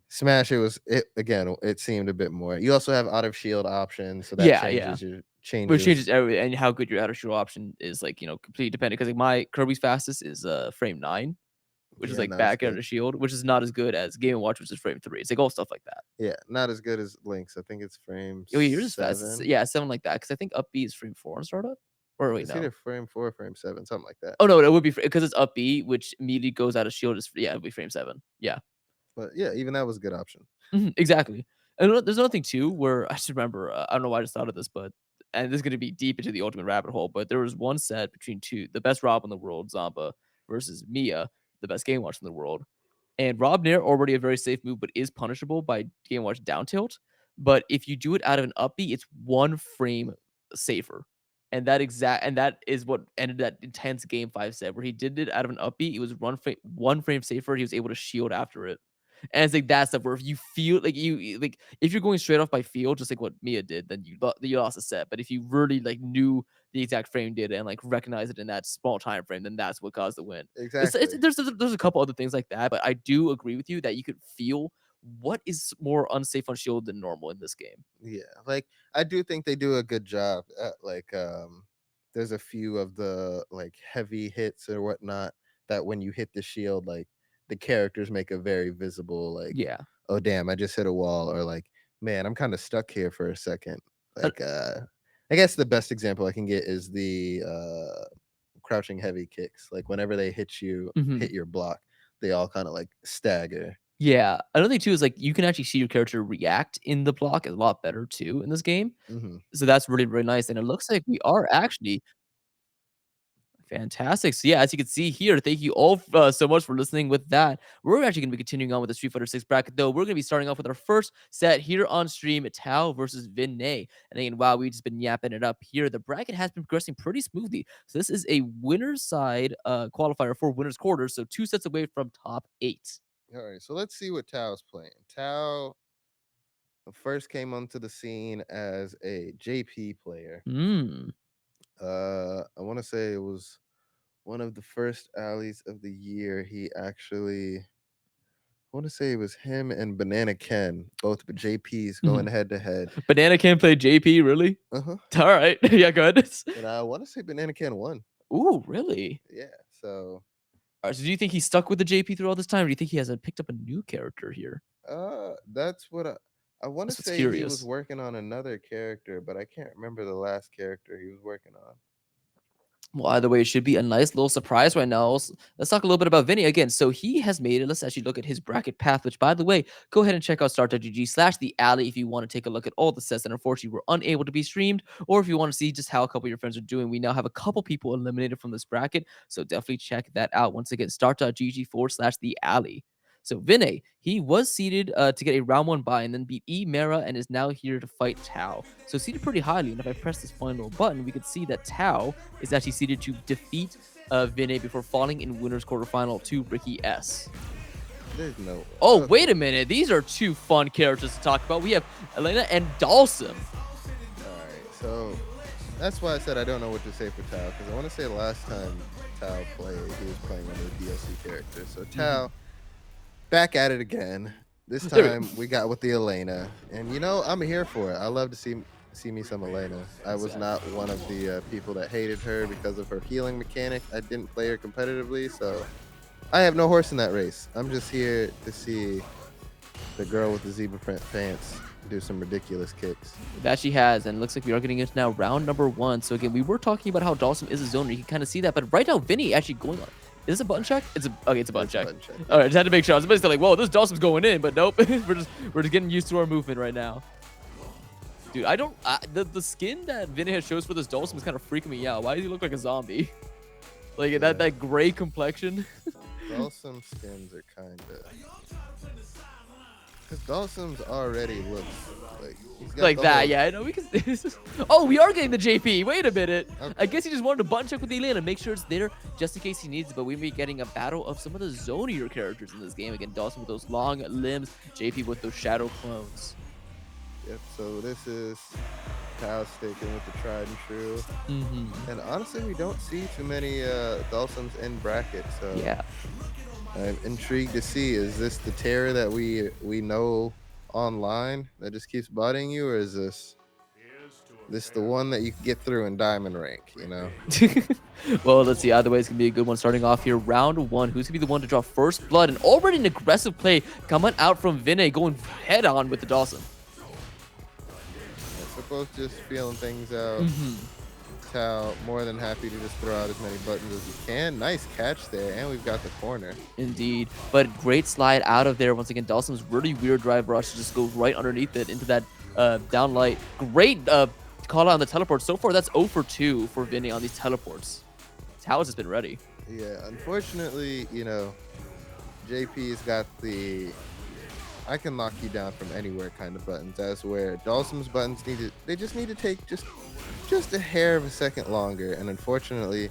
Smash, it again, it seemed a bit more. You also have out of shield options, so that Yeah, yeah. changes your Which changes. changes every and how good your outer shield option is, like, completely dependent. Because like, my Kirby's fastest is, frame 9, which is, Yeah, like, not as back good. outer shield, which is not as good as Game& Watch, which is frame 3. It's, like, all stuff like that. Yeah, not as good as Link's. I think it's frame Oh, yeah, yours is fast. It's 7. yeah, 7 like that. Because I think up B is frame 4 on startup? Or wait, It's either no. frame 4 or frame 7, something like that. Oh, no, it would be because it's up B, which immediately goes out of shield is yeah, it would be frame 7. Yeah. But yeah, even that was a good option. Mhm, exactly. And there's another thing too where I just remember, I don't know why I just thought of this, but and this is gonna be deep into the ultimate rabbit hole, but there was one set between the best Rob in the world, Zamba, versus Mia, the best game watch in the world. And Rob Nair already a very safe move, but is punishable by game watch down tilt. But if you do it out of an up B, it's 1 frame safer. And that is what ended that intense game 5 set where he did it out of an up B. It was 1 frame safer. He was able to shield after it. And it's like that stuff where if you feel like like if you're going straight off by feel, just like what Mia did, then you lost a set. But if you really like knew the exact frame data and like recognize it in that small time frame, then that's what caused the win. Exactly. There's a couple other things like that, but I do agree with you that you could feel what is more unsafe on shield than normal in this game. Yeah, like I do think they do a good job at there's a few of the like heavy hits or whatnot that when you hit the shield, like the characters make a very visible like, Yeah. oh damn, I just hit a wall, or like, man, I'm kind of stuck here for a second. Uh, Like I guess the best example I can get is the crouching heavy kicks. Like whenever they mhm. hit your block, they all kind of like stagger. Yeah. Another thing too is like you can actually see your character react in the block a lot better too in this game. Hmm. So that's really, really nice. And it looks like we are actually fantastic. So yeah, as you can see here, thank you all so much for listening with that. We're actually going to be continuing on with the Street Fighter 6 bracket, though. We're going to be starting off with our first set here on stream, Tao versus Vinay. And again, wow, we've just been yapping it up here. The bracket has been progressing pretty smoothly. So this is a winner's side qualifier for winner's quarters. So 2 sets away from top 8. All right, so let's see what Tao's playing. Tao first came onto the scene as a JP player. Hmm. I want to say it was one of the first alleys of the year. I want to say it was him and Banana Ken, both JPs going Mhm. head to head. Banana can't play JP, really? Uh huh. All right. Yeah, good. And I want to say Banana Ken won. Ooh, really? Yeah. So So do you think he's stuck with the JP through all this time, or do you think he has picked up a new character here? That's what I want to That's what's say he was curious. working on another character, but I can't remember the last character he was working on. Well, either way, it should be a nice little surprise right now. Let's talk a little bit about Vinny again. So he has made it. Let's actually look at his bracket path, which, by the way, go ahead and check out start.gg/the alley if you want to take a look at all the sets that unfortunately were unable to be streamed, or if you want to see just how a couple of your friends are doing. We now have a couple people eliminated from this bracket, so definitely check that out. Once again, start.gg/the alley. So Vinay, he was seeded to get a round 1 bye and then beat E Mara and is now here to fight Tao. So seeded pretty highly, and if I press this final button, we could see that Tao is actually seeded to defeat Vinay before falling in winner's quarterfinal to Ricky S. There's no. Oh, wait a minute. These are two fun characters to talk about. We have Elena and Dalsum. All right, so that's why I said I don't know what to say for Tao, because I want to say last time Tao played, he was playing one of the DLC characters. So Tao, back at it again. This time we got with the Elena, and you know I'm here for it. I love to see me some Elena. I was not one of the people that hated her because of her healing mechanic. I didn't play her competitively, so I have no horse in that race. I'm just here to see the girl with the zebra print pants do some ridiculous kicks. That she has, and it looks like we are getting into now round number 1. So again, we were talking about how Dalsum is a zoner. You can kind of see that, but right now Vinny actually going on. Is this a button check? It's a button check. All right, just had to make sure. I was basically like, whoa, this Dalsum's going in, but nope. we're just getting used to our movement right now. Dude, I don't the skin that Vinny has shows for this Dalsum is kind of freaking me out. Why does he look like a zombie? Like that gray complexion. Dalsum skins are kind of, because Dalsum's already looks like he's got like that. whole... Yeah, I know we can. Oh, we are getting the JP. Wait a minute. Okay. I guess he just wanted to button check with the Elena, make sure it's there just in case he needs it. But we may be getting a battle of some of the zonier characters in this game. Again, Dalsum with those long limbs, JP with those shadow clones. Yep. So this is Tao sticking with the tried and true. And honestly, we don't see too many Dalsums in brackets. So yeah. I'm intrigued to see, is this the terror that we know online that just keeps butting you, or is this the one that you can get through in diamond rank, you know? Well, let's see. Either way, it's going to be a good one starting off here. Round 1. Who's going to be the one to draw first blood? And already an aggressive play coming out from Vinay, going head on with the Dalsum. So both just feeling things out. Tao more than happy to just throw out as many buttons as he can. Nice catch there, and we've got the corner. Indeed, but great slide out of there. Once again, Dalsum's really weird drive rush just goes right underneath it into that down light. Great call out on the teleport. So far, that's 0 for 2 for Vinny on these teleports. Tao has just been ready. Yeah, unfortunately, you know, JP's got the I can knock you down from anywhere kind of buttons, as where Dalsum's buttons they just need to take just a hair of a second longer, and unfortunately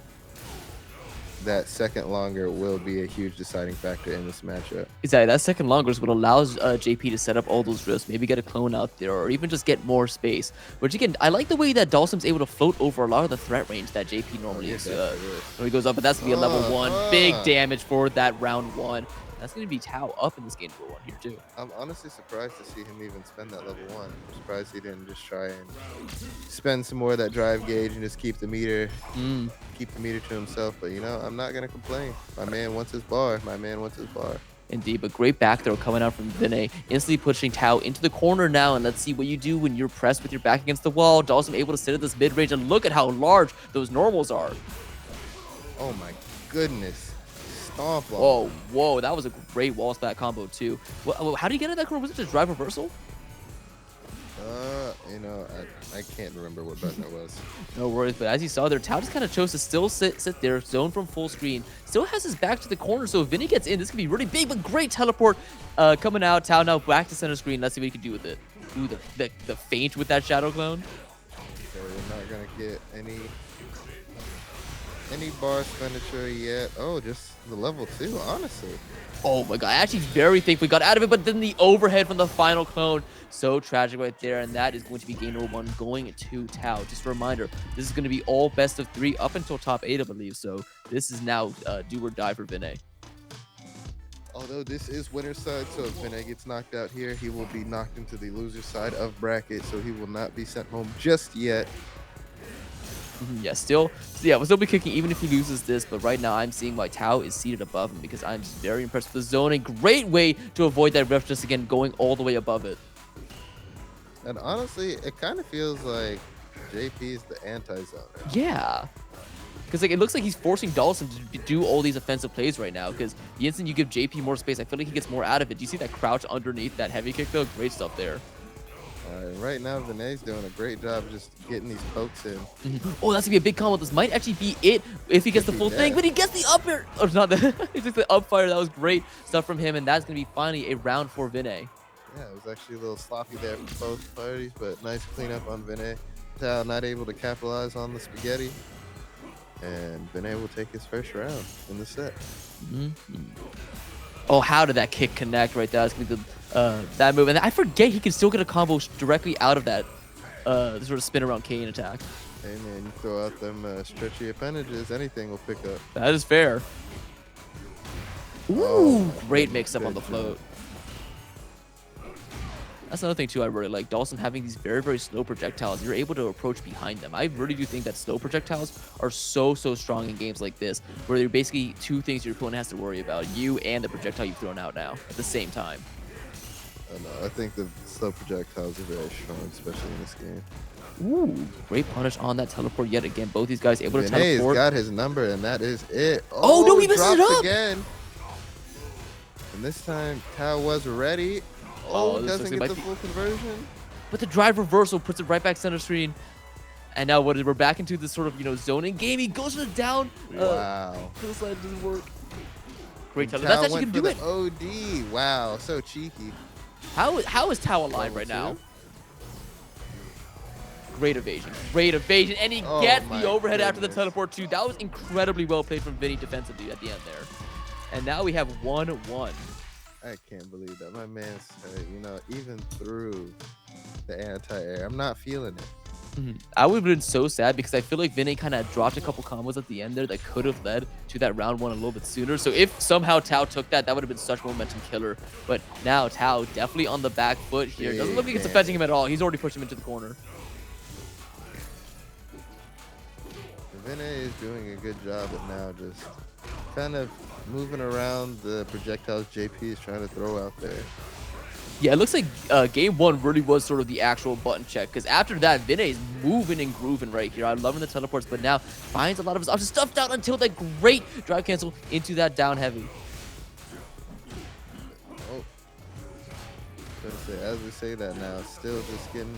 that second longer will be a huge deciding factor in this matchup. Exactly, that second longer is what allows JP to set up all those risks, maybe get a clone out there, or even just get more space. Which again, I like the way that Dalsum's able to float over a lot of the threat range that JP normally is when he goes up, but that's gonna be a level 1. Big damage for that round 1. That's going to be Tao up in this game for 1 here, too. I'm honestly surprised to see him even spend that level 1. I'm surprised he didn't just try and spend some more of that drive gauge and just keep the meter to himself. But, you know, I'm not going to complain. My man wants his bar. Indeed, but great back throw coming out from Vinay, instantly pushing Tao into the corner now, and let's see what you do when you're pressed with your back against the wall. Dalsum able to sit at this mid-range, and look at how large those normals are. Oh, my goodness. Whoa, whoa, that was a great wall splat combo too. How do you get in that corner? Was it just drive reversal? You know, I can't remember what button it was. No worries, but as you saw there, Tao just kind of chose to still sit there, zone from full screen. Still has his back to the corner, so if Vinny gets in, this could be really big, but great teleport coming out. Tao now back to center screen. Let's see what he can do with it. Ooh, the feint with that shadow clone. Okay, we're not gonna get any bar expenditure yet. Oh, just the level 2, honestly. Oh my god, actually very thankful we got out of it, but then the overhead from the final clone. So tragic right there, and that is going to be game number 1 going to Tao. Just a reminder, this is going to be all best of 3 up until top 8, I believe. So this is now do or die for Vinay. Although this is winner's side, so if Vinay gets knocked out here, he will be knocked into the loser side of bracket, so he will not be sent home just yet. Yeah, still, so yeah, we'll still be kicking even if he loses this. But right now, I'm seeing why Tao is seated above him because I'm just very impressed with the zoning. Great way to avoid that ref just again going all the way above it. And honestly, it kind of feels like JP is the anti-zoner. Yeah. Because like it looks like he's forcing Dawson to do all these offensive plays right now. Because the instant you give JP more space, I feel like he gets more out of it. Do you see that crouch underneath that heavy kick though? Great stuff there. Right now, Vinay's doing a great job just getting these pokes in. Oh, that's gonna be a big combo. This might actually be it if he gets the full thing, but he gets the up air. Or not the, he took the up fire. That was great stuff from him, and that's gonna be finally a round for Vinay. Yeah, it was actually a little sloppy there for both parties, but nice cleanup on Vinay. Tao not able to capitalize on the spaghetti, and Vinay will take his first round in the set. Oh, how did that kick connect right there? That's gonna be the, that move, and I forget he can still get a combo directly out of that sort of spin around Kane attack. Hey man, you throw out them stretchy appendages, anything will pick up. That is fair. Ooh, Oh, great mix up on good the float. That's another thing too I really like. Dawson having these very, very slow projectiles. You're able to approach behind them. I really do think that slow projectiles are so strong in games like this, where they're basically two things your opponent has to worry about. You and the projectile you've thrown out now at the same time. I know, I think the slow projectiles are very strong, especially in this game. Ooh, great punish on that teleport yet again. Both these guys able to Vinay's teleport. got his number, and that is it. Oh, no, he messes it dropped up! again. And this time, Tao was ready. Oh, Oh, this doesn't looks get like the full conversion. But the drive reversal puts it right back center screen. And now we're back into this sort of, zoning game. He goes to the down. Wow. To the side doesn't work. Great Tao teleport. That's actually went gonna do for it. the OD. Wow, so cheeky. How is Tao alive Level right now? 2. Great evasion. Great evasion. And he Oh gets my the overhead after the goodness. teleport too. That was incredibly well played from Vinny defensively at the end there. And now we have 1-1. I can't believe that. My man said, even through the anti-air, I'm not feeling it. I would have been so sad because I feel like Vinny kind of dropped a couple combos at the end there that could have led to that round one a little bit sooner. So if somehow Tao took that, that would have been such a momentum killer. But now Tao definitely on the back foot here. Doesn't look like it's affecting him at all. He's already pushed him into the corner. Vinay is doing a good job at now just kind of moving around the projectiles JP is trying to throw out there. Yeah, it looks like game one really was sort of the actual button check, because after that, Vinay is moving and grooving right here. I'm loving the teleports, but now finds a lot of his options stuffed out until that great drive cancel into that down heavy. Oh, as we say that now, still just getting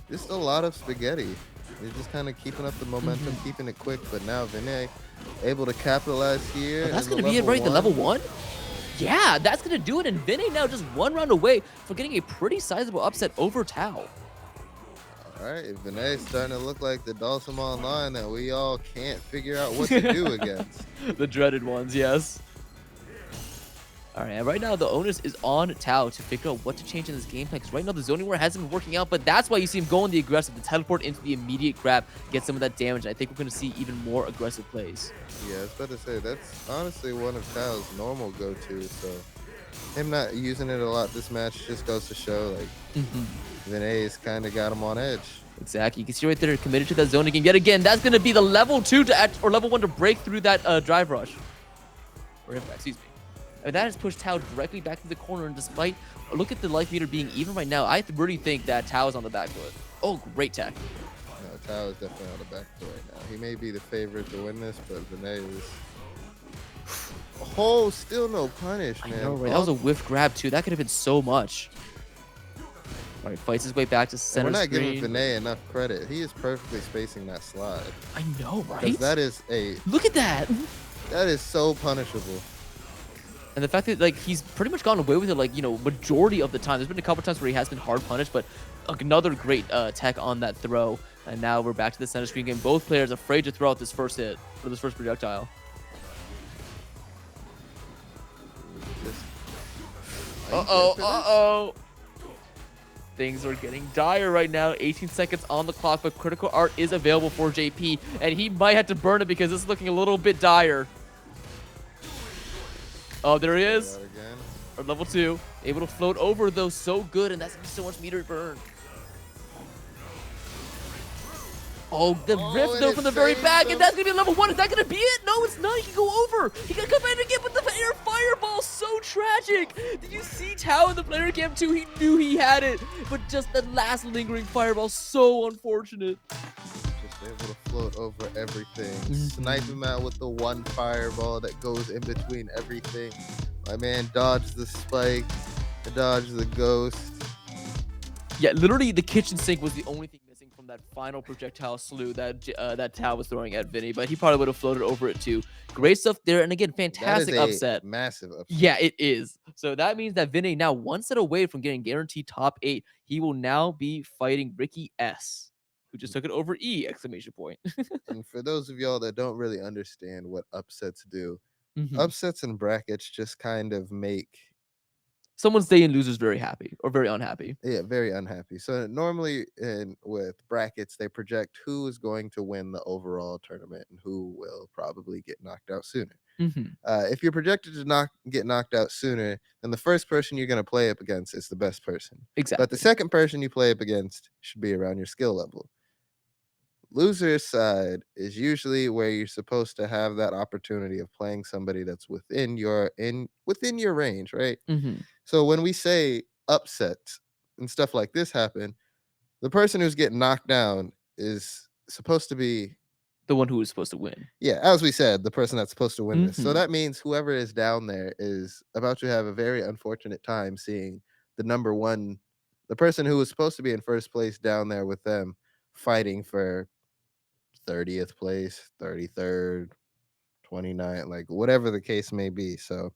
just a lot of spaghetti. He's just kind of keeping up the momentum, keeping it quick, but now Vinay able to capitalize here. Oh, that's going to be it, right? The level one? Yeah, that's going to do it. And Vinay now just one round away from getting a pretty sizable upset over Tao. All right, Vinay's starting to look like the Dawson Online that we all can't figure out what to do against. The dreaded ones, yes. All right, and right now the onus is on Tao to figure out what to change in this gameplay, because right now the zoning war hasn't been working out, but that's why you see him going the aggressive, the teleport into the immediate grab, get some of that damage, and I think we're going to see even more aggressive plays. Yeah, I was about to say, that's honestly one of Tao's normal go-tos, so him not using it a lot this match just goes to show, like, Vinay's kind of got him on edge. Exactly. You can see right there, committed to that zoning game. Yet again, that's going to be the level 2 to or level 1 to break through that drive rush. Or impact, excuse me. And that has pushed Tao directly back into the corner, and despite, look at the life meter being even right now, I really think that Tao is on the back foot. Oh, great tech. No, Tao is definitely on the back foot right now. He may be the favorite to win this, but Vinay is... Oh, still no punish, man. I know, right? That was a whiff grab, too. That could have been so much. All right, fights his way back to center screen. We're not screen. giving Vinay enough credit. He is perfectly spacing that slide. I know, right? Because that is a... Look at that. That is so punishable. And the fact that, like, he's pretty much gone away with it, like, majority of the time. There's been a couple times where he has been hard punished, but another great tech on that throw. And now we're back to the center screen game. Both players afraid to throw out this first hit, or this first projectile. Uh-oh. Things are getting dire right now. 18 seconds on the clock, but Critical Art is available for JP, and he might have to burn it because this is looking a little bit dire. Oh, there he is. Or level 2. Able to float over, though, so good, and that's so much meter burn. Oh, the Oh, rift and though it from the very saves back, and them. that's gonna be level 1. Is that gonna be it? No, it's not. He can go over. He can come in again, but the air fireball, so tragic. Did you see Tao in the player camp too? He knew he had it, but just the last lingering fireball, so unfortunate. Just able to float over everything. Snipe Mhm. him out with the one fireball that goes in between everything. My man dodged the spike, dodged the ghost. Yeah, literally, the kitchen sink was the only thing missing from that final projectile slew that Tao was throwing at Vinny, but he probably would have floated over it too. Great stuff there, and again, That is fantastic a upset. massive upset. Yeah, it is. So that means that Vinny now one set away from getting guaranteed top 8. He will now be fighting Ricky S, who just took it over E! Exclamation point. And for those of y'all that don't really understand what upsets do, Mhm. upsets and brackets just kind of make Someone's staying losers very happy or very unhappy. very unhappy. So normally in with brackets, they project who is going to win the overall tournament and who will probably get knocked out sooner. Mhm. If you're projected to get knocked out sooner, then the first person you're going to play up against is the best person. But the Exactly. second person you play up against should be around your skill level. Loser's side is usually where you're supposed to have that opportunity of playing somebody that's within your range, right? Mhm. So when we say upsets and stuff like this happen, the person who's getting knocked down is supposed to be, The one who was supposed to win. yeah, as we said, the person that's supposed to win this. So Mhm. that means whoever is down there is about to have a very unfortunate time seeing the number one, the person who was supposed to be in first place down there with them fighting for 30th place, 33rd, 29th, like whatever the case may be. So,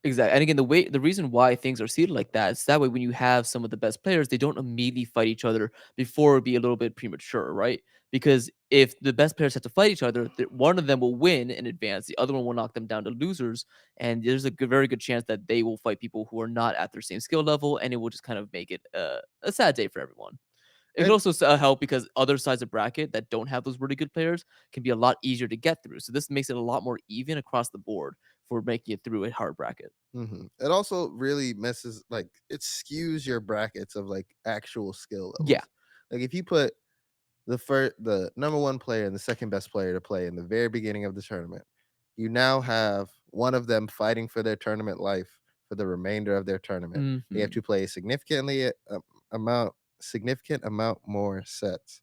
Exactly. And again, the reason why things are seated like that is that way when you have some of the best players, they don't immediately fight each other before it be a little bit premature, right? Because if the best players have to fight each other, one of them will win in advance, the other one will knock them down to losers, and there's a very good chance that they will fight people who are not at their same skill level, and it will just kind of make it a sad day for everyone. It could and also help because other sides of bracket that don't have those really good players can be a lot easier to get through. So this makes it a lot more even across the board for making it through a hard bracket. it also really messes, like, it skews your brackets of like actual skill Yeah. levels. Like if you put the number one player and the second best player to play in the very beginning of the tournament, you now have one of them fighting for their tournament life for the remainder of their tournament. They have Mhm. to play amount significant amount more sets.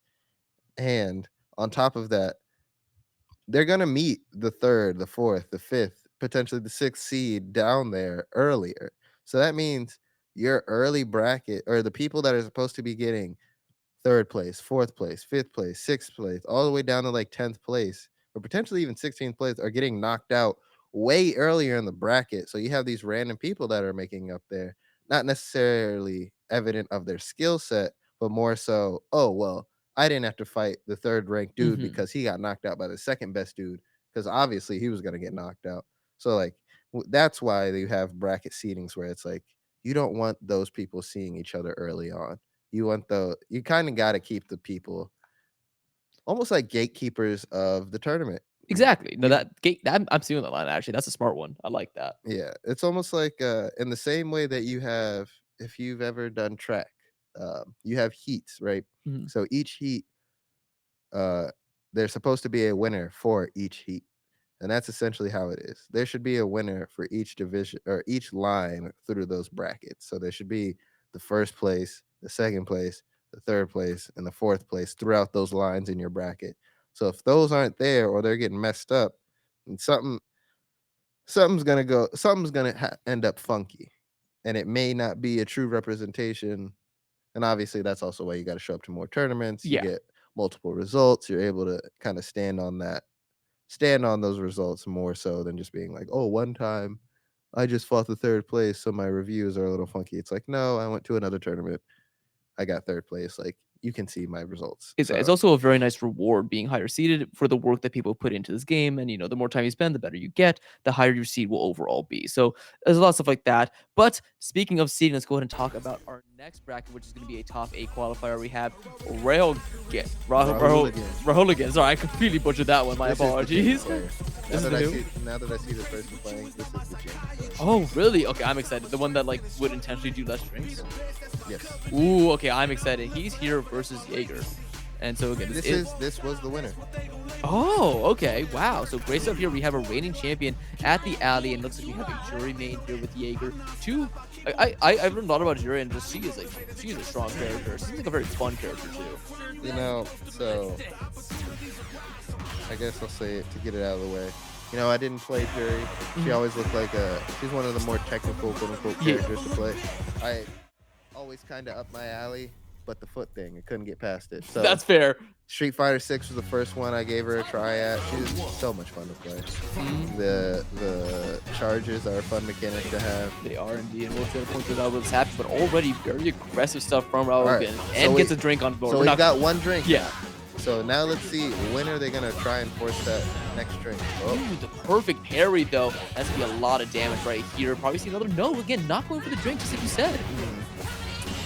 And on top of that, they're gonna meet the third, the fourth, the fifth, potentially the sixth seed down there earlier. So that means your early bracket or the people that are supposed to be getting third place, fourth place, fifth place, sixth place, all the way down to like 10th place, or potentially even 16th place, are getting knocked out way earlier in the bracket. So you have these random people that are making up there, not necessarily evident of their skill set, but more so, oh, well, I didn't have to fight the third ranked dude Mhm. because he got knocked out by the second best dude, because obviously he was going to get knocked out. So, like, that's why you have bracket seedings where it's like, you don't want those people seeing each other early on. You kind of got to keep the people almost like gatekeepers of the tournament. Exactly. No, You that gate. I'm seeing that line actually. That's a smart one. I like that. Yeah, it's almost like in the same way that you have, if you've ever done track, you have heats, right? Mhm. So each heat, uh, there's supposed to be a winner for each heat. And that's essentially how it is. There should be a winner for each division or each line through those brackets. So there should be the first place, the second place, the third place, and the fourth place throughout those lines in your bracket. So if those aren't there or they're getting messed up, and something's gonna end up funky, and it may not be a true representation. And obviously, that's also why you got to show up to more tournaments. You Yeah. get multiple results. You're able to kind of stand on those results more so than just being like, oh, one time I just fought the third place, so my reviews are a little funky. It's like, no, I went to another tournament. I got third place. Like, you can see my results. It's So, also a very nice reward being higher seeded for the work that people put into this game. And, the more time you spend, the better you get, the higher your seed will overall be. So there's a lot of stuff like that. But speaking of seeding, let's go ahead and talk about our next bracket, which is going to be a top 8 qualifier. We have Rail Get. Rahul again. Rahul again. Sorry, I completely butchered that one. My This is the champion apologies. player. This is the who? Now that I see the person playing, this is the champion player. Oh, really? Okay, I'm excited. The one that like would intentionally do less drinks. Yes. Ooh, okay, I'm excited. He's here versus Jaeger. And so again, This was the winner. Oh, okay. Wow. So great stuff here. We have a reigning champion at the alley, and looks like we have a jury main here with Jaeger. Two, I've learned a lot about jury, and just she is a strong character. She seems like a very fun character too. So I guess I'll say it to get it out of the way. I didn't play Jury. She Mhm. always looked like she's one of the more technical, quote unquote, Yeah, characters to play. I always kind of up my alley, but the foot thing, I couldn't get past it. So that's fair. Street Fighter 6 was the first one I gave her a try at. She's so much fun to play. Mhm. The charges are a fun mechanic to have. They are indeed, and we'll get a point to that was happy, but already very aggressive stuff from Raul All right, again, so and we- gets a drink on board. So We're we've not- got one drink. yeah. So now let's see, when are they gonna try and force that next drink? Oh, Ooh, the perfect parry though. That's gonna be a lot of damage right here. Probably see another no again, not going for the drink, just like you said.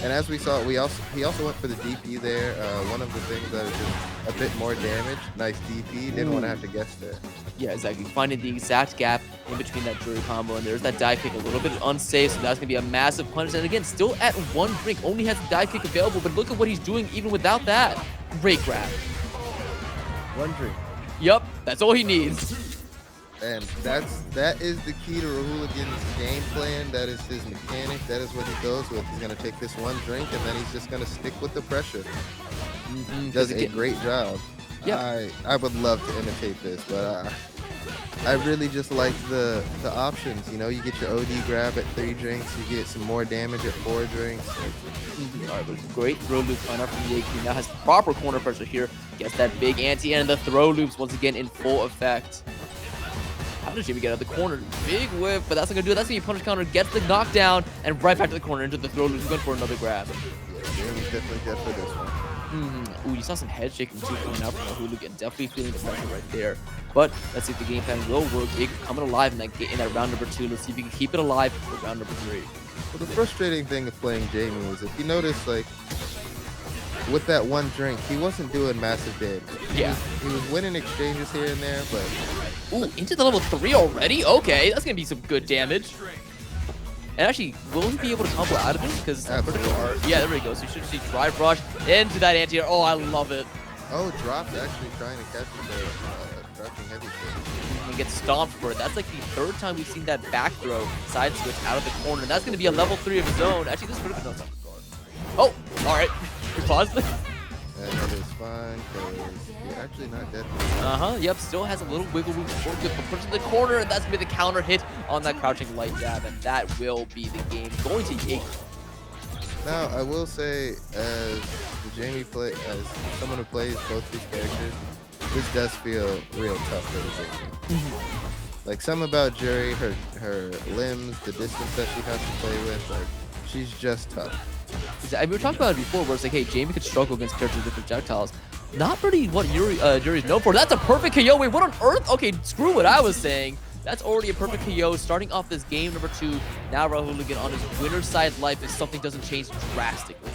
and as we saw, he also went for the DP there. One of the things that is just a bit more damage. Nice DP. Didn't want to have to guess there. Yeah, exactly. Finding the exact gap in between that jury combo, and there's that dive kick a little bit unsafe, so that's gonna be a massive punish. And again, still at one drink, only has the dive kick available, but look at what he's doing even without that. Great grab. One drink. Yup, that's all he needs. And that is the key to Rahuligan's game plan. That is his mechanic. That is what he goes with. He's gonna take this one drink and then he's just gonna stick with the pressure. Does a great job. Yeah. I would love to imitate this, but I really just like the options. You get your OD grab at 3 drinks, you get some more damage at 4 drinks. All right, but it's a great throw loop coming up from Yaku. Now has proper corner pressure here. Gets that big anti, and the throw loops once again in full effect. How does Jimmy get out of the corner? Big whip, but that's not gonna do it. That's gonna be punish counter. Gets the knockdown, and right back to the corner into the throw loops. Going for another grab. Yeah, Jamie's definitely good for this one. Ooh, you saw some head shaking too coming out from the hooligan. Definitely feeling the pressure right there. But let's see if the game plan will work. Jaeger coming alive in that round number 2. Let's see if he can keep it alive for round number 3. Well, the frustrating thing of playing Jamie is if you notice, like, with that one drink, he wasn't doing massive damage. Yeah. He was winning exchanges here and there, but Ooh, into the level 3 already? Okay, that's gonna be some good damage. And actually, will he be able to combo out of this? Because Absolutely. yeah, there we go. So you should see drive rush into that anti-air. Oh, I love it. dropped actually trying to catch the crouching heavy kick. And get stomped for it. That's like the 3rd time we've seen that back throw side switch out of the corner. And that's going to be a level 3 of his own. Actually, this could have been no time. Oh, all right. Pause. And that is fine because you're actually not dead. Yep, still has a little wiggle room before he gets pushed in the corner, and that's gonna be the counter hit on that crouching light jab, and that will be the game going to Jaeger. Now, I will say, as as someone who plays both these characters, this does feel real tough for the Jamie. Like, something about Jury, her limbs, the distance that she has to play with, like, she's just tough. We were talking about it before, where it's like, hey, Jamie could struggle against characters with projectiles. Not pretty what Yuri's known for. That's a perfect KO. Wait, what on earth? Okay, screw what I was saying. That's already a perfect KO. Starting off this game number 2. Now Rahuligan on his winner's side life if something doesn't change drastically.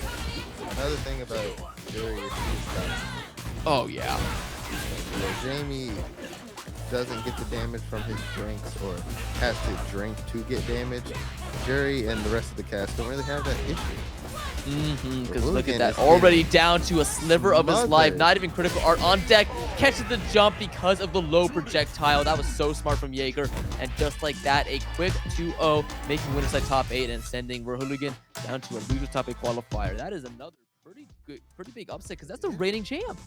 Another thing about Jury is she's tough. Oh, yeah. Jamie doesn't get the damage from his drinks or has to drink to get damage. Jury and the rest of the cast don't really have that issue. Because look at that, already down to a sliver of his life. Not even critical art on deck. Catches the jump because of the low projectile. That was so smart from Jaeger. And just like that, a quick 2-0, making winner side top 8 and sending Rahuligan down to a loser's top 8 qualifier. That is another pretty big upset because that's the reigning champ.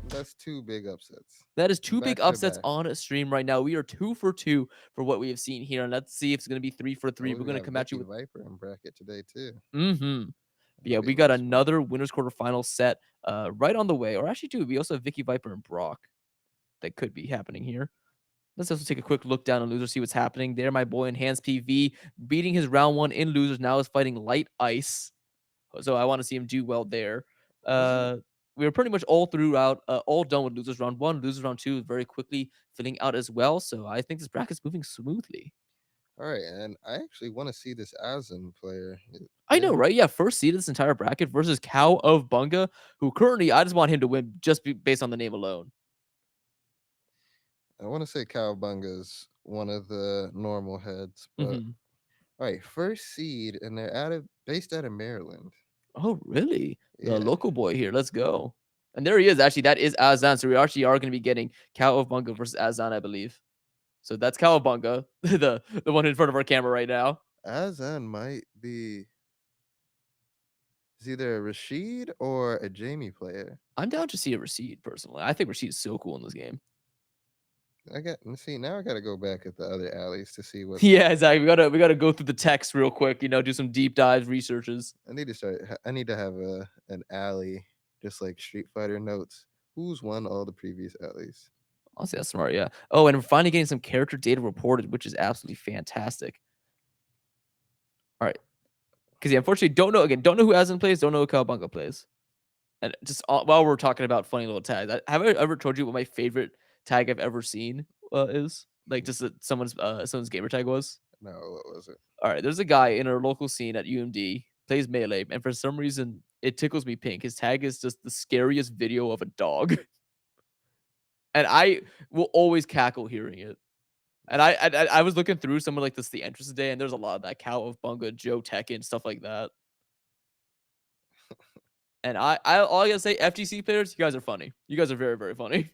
That's 2 big upsets. That is 2 big Back to upsets back. on stream right now. We are 2 for 2 for what we have seen here. And let's see if it's going to be 3 for 3. Oh, We're we going to got come at you Vicky with... Viper in bracket today too. Yeah, we got another winners quarterfinal set right on the way. Or actually, we also have Vicky Viper and Brock. That could be happening here. Let's also take a quick look down on losers, see what's happening there. My boy Enhanced PV beating his round 1 in losers. Now is fighting Light Ice. So I want to see him do well there. We were pretty much all throughout, all done with losers round 1. Losers round 2 is very quickly filling out as well. So I think this bracket's moving smoothly. All right, and I actually want to see this Azim player. I know, right? Yeah, first seed of this entire bracket versus Cow of Bunga, who currently I just want him to win just based on the name alone. I want to say Cowabunga's one of the normal heads, but all right, first seed, and they're based out of Maryland. Oh, really? The Yeah, local boy here. Let's go. And there he is. Actually, that is Azan. So we actually are going to be getting Cowabunga versus Azan, I believe. So that's Cowabunga, the one in front of our camera right now. Azan might be. Is either a Rashid or a Jamie player. I'm down to see a Rashid personally. I think Rashid is so cool in this game. I got. Let's see. Now I got to go back at the other alleys to see what. Yeah, exactly. We gotta go through the text real quick. Do some deep dive researches. I need to start. I need to have an alley, just like Street Fighter notes. Who's won all the previous alleys? Honestly, that's smart. Yeah. Oh, and we're finally getting some character data reported, which is absolutely fantastic. All right, because yeah, unfortunately, don't know who Azan plays, don't know who Cowabunga plays. And just while we're talking about funny little tags, have I ever told you what my favorite tag I've ever seen is? Like just that someone's gamer tag was. No, what was it? All right, there's a guy in our local scene at UMD plays melee, and for some reason it tickles me pink. His tag is just the scariest video of a dog, and I will always cackle hearing it. And I was looking through some of like the entrances today, and there's a lot of that Cow of Bunga, Joe Tekken, stuff like that. And I all I gotta say, FGC players, you guys are funny. You guys are very, very funny.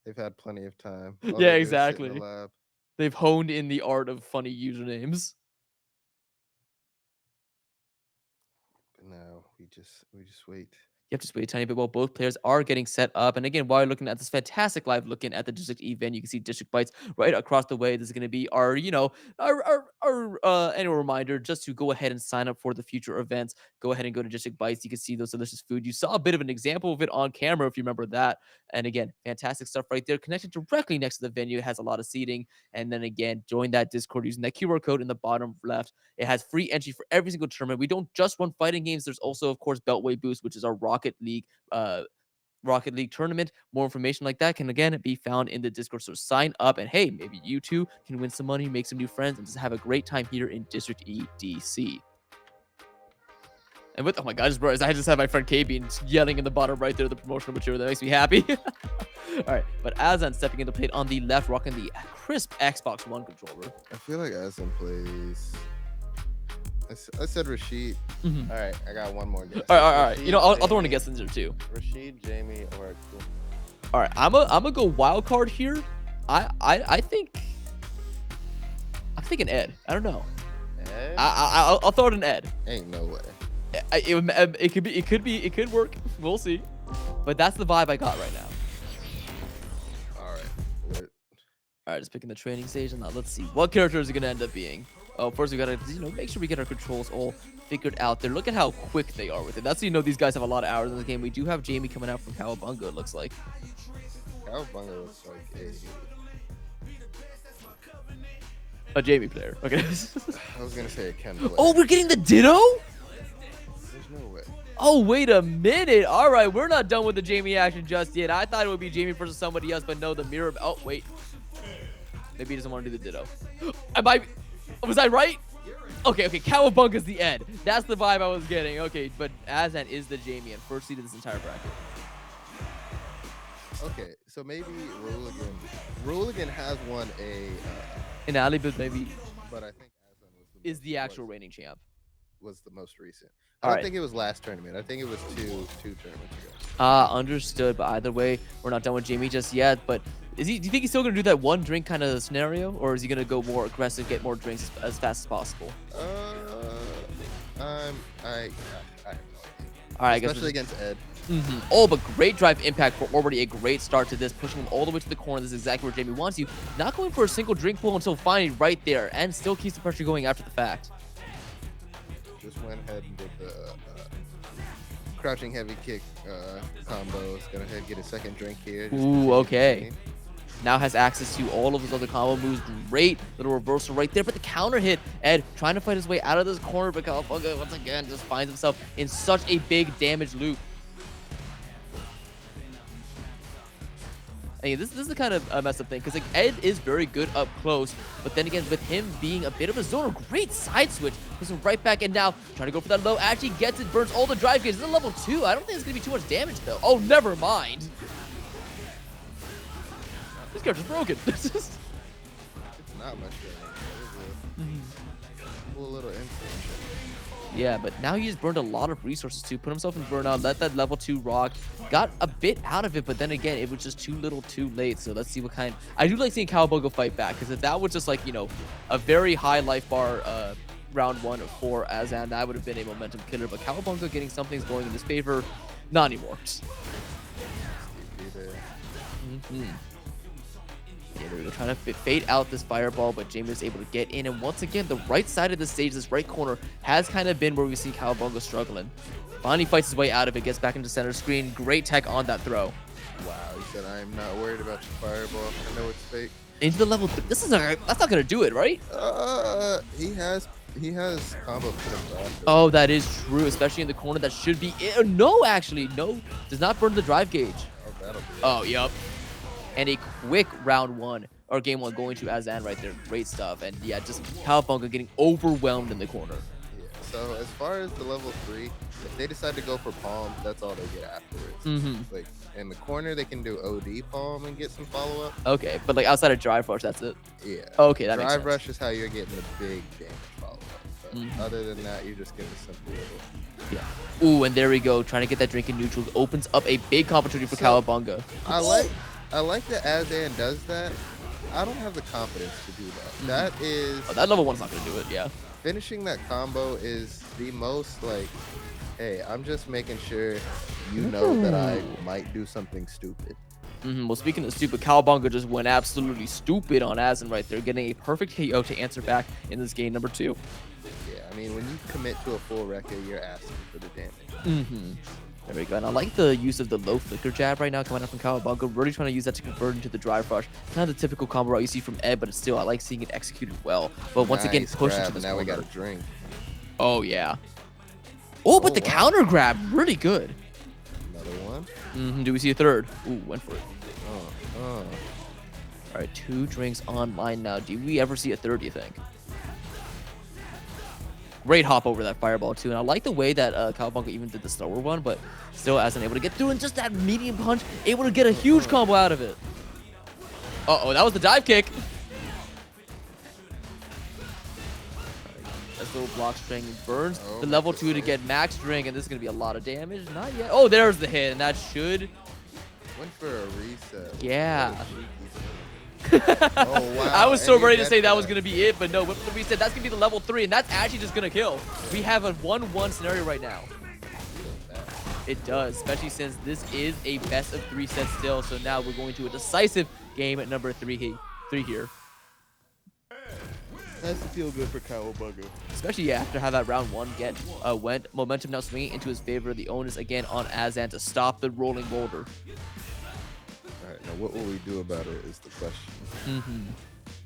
They've had plenty of time. All Yeah, they do is sit in the exactly. lab. They've honed in the art of funny usernames. But now we just wait. You have to just wait a tiny bit while both players are getting set up. And again, while you're looking at this fantastic live looking at the District event, you can see District Bites right across the way. This is going to be our, our annual reminder just to go ahead and sign up for the future events. Go ahead and go to District Bites. You can see those delicious food. You saw a bit of an example of it on camera if you remember that. And again, fantastic stuff right there. Connected directly next to the venue. It has a lot of seating. And then again, join that Discord using that QR code in the bottom left. It has free entry for every single tournament. We don't just run fighting games. There's also, of course, Beltway Boost, which is our Rocket League tournament. More information like that can again be found in the Discord. So sign up, and hey, maybe you too can win some money, make some new friends, and just have a great time here in District EDC. And with, oh my god, I just realized I just had my friend KB yelling in the bottom right there, the promotional material. That makes me happy. All right, but Azan stepping into plate on the left, rocking the crisp Xbox One controller. I feel like Azan plays. I said Rashid. Mhm. All right, I got one more guess. All right. Rashid, I'll throw in a Jamie- guess in there too. Rashid, Jamie, or Akil. All right, I'm gonna go wild card here. I think I'm thinking Ed. I don't know. Ed? I'll throw it in Ed. Ain't no way. It could work. We'll see. But that's the vibe I got right now. All right. What? All right, just picking the training stage, and now let's see what characters are gonna end up being. Oh, first we gotta make sure we get our controls all figured out there. Look at how quick they are with it. That's these guys have a lot of hours in the game. We do have Jamie coming out from Cowabunga. It looks like. Cowabunga looks like A Jamie player. Okay. I was gonna say a Ken player. Oh, we're getting the Ditto? There's no way. Oh, wait a minute. All right, we're not done with the Jamie action just yet. I thought it would be Jamie versus somebody else, but no, the mirror. Oh, wait. Maybe he doesn't want to do the Ditto. Was I right? Okay. Cowabunga's the Ed. That's the vibe I was getting. Okay, but Azan is the Jamie and first seed of this entire bracket. Okay, so maybe Ruligan has won In Ali, but maybe but I think Azan is the actual reigning champ. was the most recent. All I don't right. think it was last tournament. I think it was two tournaments ago. Understood. But either way, we're not done with Jamie just yet. But do you think he's still gonna do that one drink kind of scenario, or is he gonna go more aggressive, get more drinks as fast as possible? I have no idea. All right, I guess. Especially against Ed. Oh, but great drive impact for already a great start to this, pushing him all the way to the corner. This is exactly where Jamie wants you. Not going for a single drink pull until finally right there, and still keeps the pressure going after the fact. Just went ahead and did the crouching heavy kick combo. Is gonna get a second drink here. just to Ooh, see okay. if Now has access to all of those other combo moves. Great little reversal right there, but the counter hit. Ed trying to fight his way out of this corner, but Cowabunga once again just finds himself in such a big damage loop. I mean, this is the kind of messed up thing, because like Ed is very good up close, but then again, with him being a bit of a zoner, great side switch, puts him right back in now, trying to go for that low, actually gets it, burns all the drive gates. This is a level 2. I don't think it's going to be too much damage, though. Oh, never mind. This character's broken. It's not much damage. That was a cool little instant. Yeah, but now he just burned a lot of resources to put himself in burnout, let that level 2 rock, got a bit out of it, but then again, it was just too little too late. So let's see what kind. I do like seeing Cowabunga fight back, because if that was just like, a very high life bar round 1 for Azan, that would have been a momentum killer. But Cowabunga getting some things going in his favor, not anymore. Mhm. Yeah, there we go, trying to fade out this fireball, but Jamie is able to get in. And once again, the right side of the stage, this right corner, has kind of been where we see Cowabunga struggling. Finally fights his way out of it, gets back into center screen. Great tech on that throw. Wow, he said, I'm not worried about your fireball. I know it's fake. Into the level. That's not gonna do it, right? He has combo put him back. Oh, that is true, especially in the corner. That should be it. No, actually, no. Does not burn the drive gauge. Oh, that'll be it. Oh, yep. And a quick round 1 or game 1 going to Azan right there. Great stuff. And yeah, just Cowabunga getting overwhelmed in the corner. Yeah. So as far as the level 3, if they decide to go for palm, that's all they get afterwards. Like in the corner, they can do OD palm and get some follow up. Okay, but like outside of drive rush, that's it. Yeah. Okay, that makes drive sense. rush is how you're getting the big damage follow up. But other than that, you're just getting a simple little. Yeah. Ooh, and there we go. Trying to get that drink in neutral opens up a big opportunity for Cowabunga. I like that Azan does that. I don't have the confidence to do that. That is. Oh, that level 1's not gonna do it. Yeah. Finishing that combo is the most like, hey, I'm just making sure you know that I might do something stupid. Well, speaking of stupid, Cowabunga just went absolutely stupid on Azan right there, getting a perfect KO to answer back in this game number 2. Yeah, I mean, when you commit to a full record, you're asking for the damage. There we go. And I like the use of the low flicker jab right now coming out from Cowabunga. Really trying to use that to convert into the drive rush. Kind of the typical combo route you see from Ed, but it's still, I like seeing it executed well. But once again, push into this now corner. we got a drink. Oh, yeah. Oh, but the counter grab, really good. Another one. Do we see a third? Ooh, went for it. All right, 2 drinks online now. Do we ever see a third, do you think? Great hop over that fireball, too. And I like the way that Cowabunga even did the slower one, but still hasn't able to get through. And just that medium punch, able to get a huge combo out of it. Uh-oh, that was the dive kick. This little block string burns the level 2 to get max drink, and this is going to be a lot of damage. Not yet. Oh, there's the hit, and that should... Went for a reset. Yeah. Oh, wow. I was so ready to say that was going to be it, but no, with the reset, that's going to be the level 3, and that's actually just going to kill. We have a 1-1 scenario right now. It does, especially since this is a best of 3 set still, so now we're going to a decisive game at number 3 here. Has to feel good for Cowabunga. Especially after how that round 1 went. Momentum now swinging into his favor. The onus again on Azan to stop the rolling boulder. Alright, now what will we do about it is the question.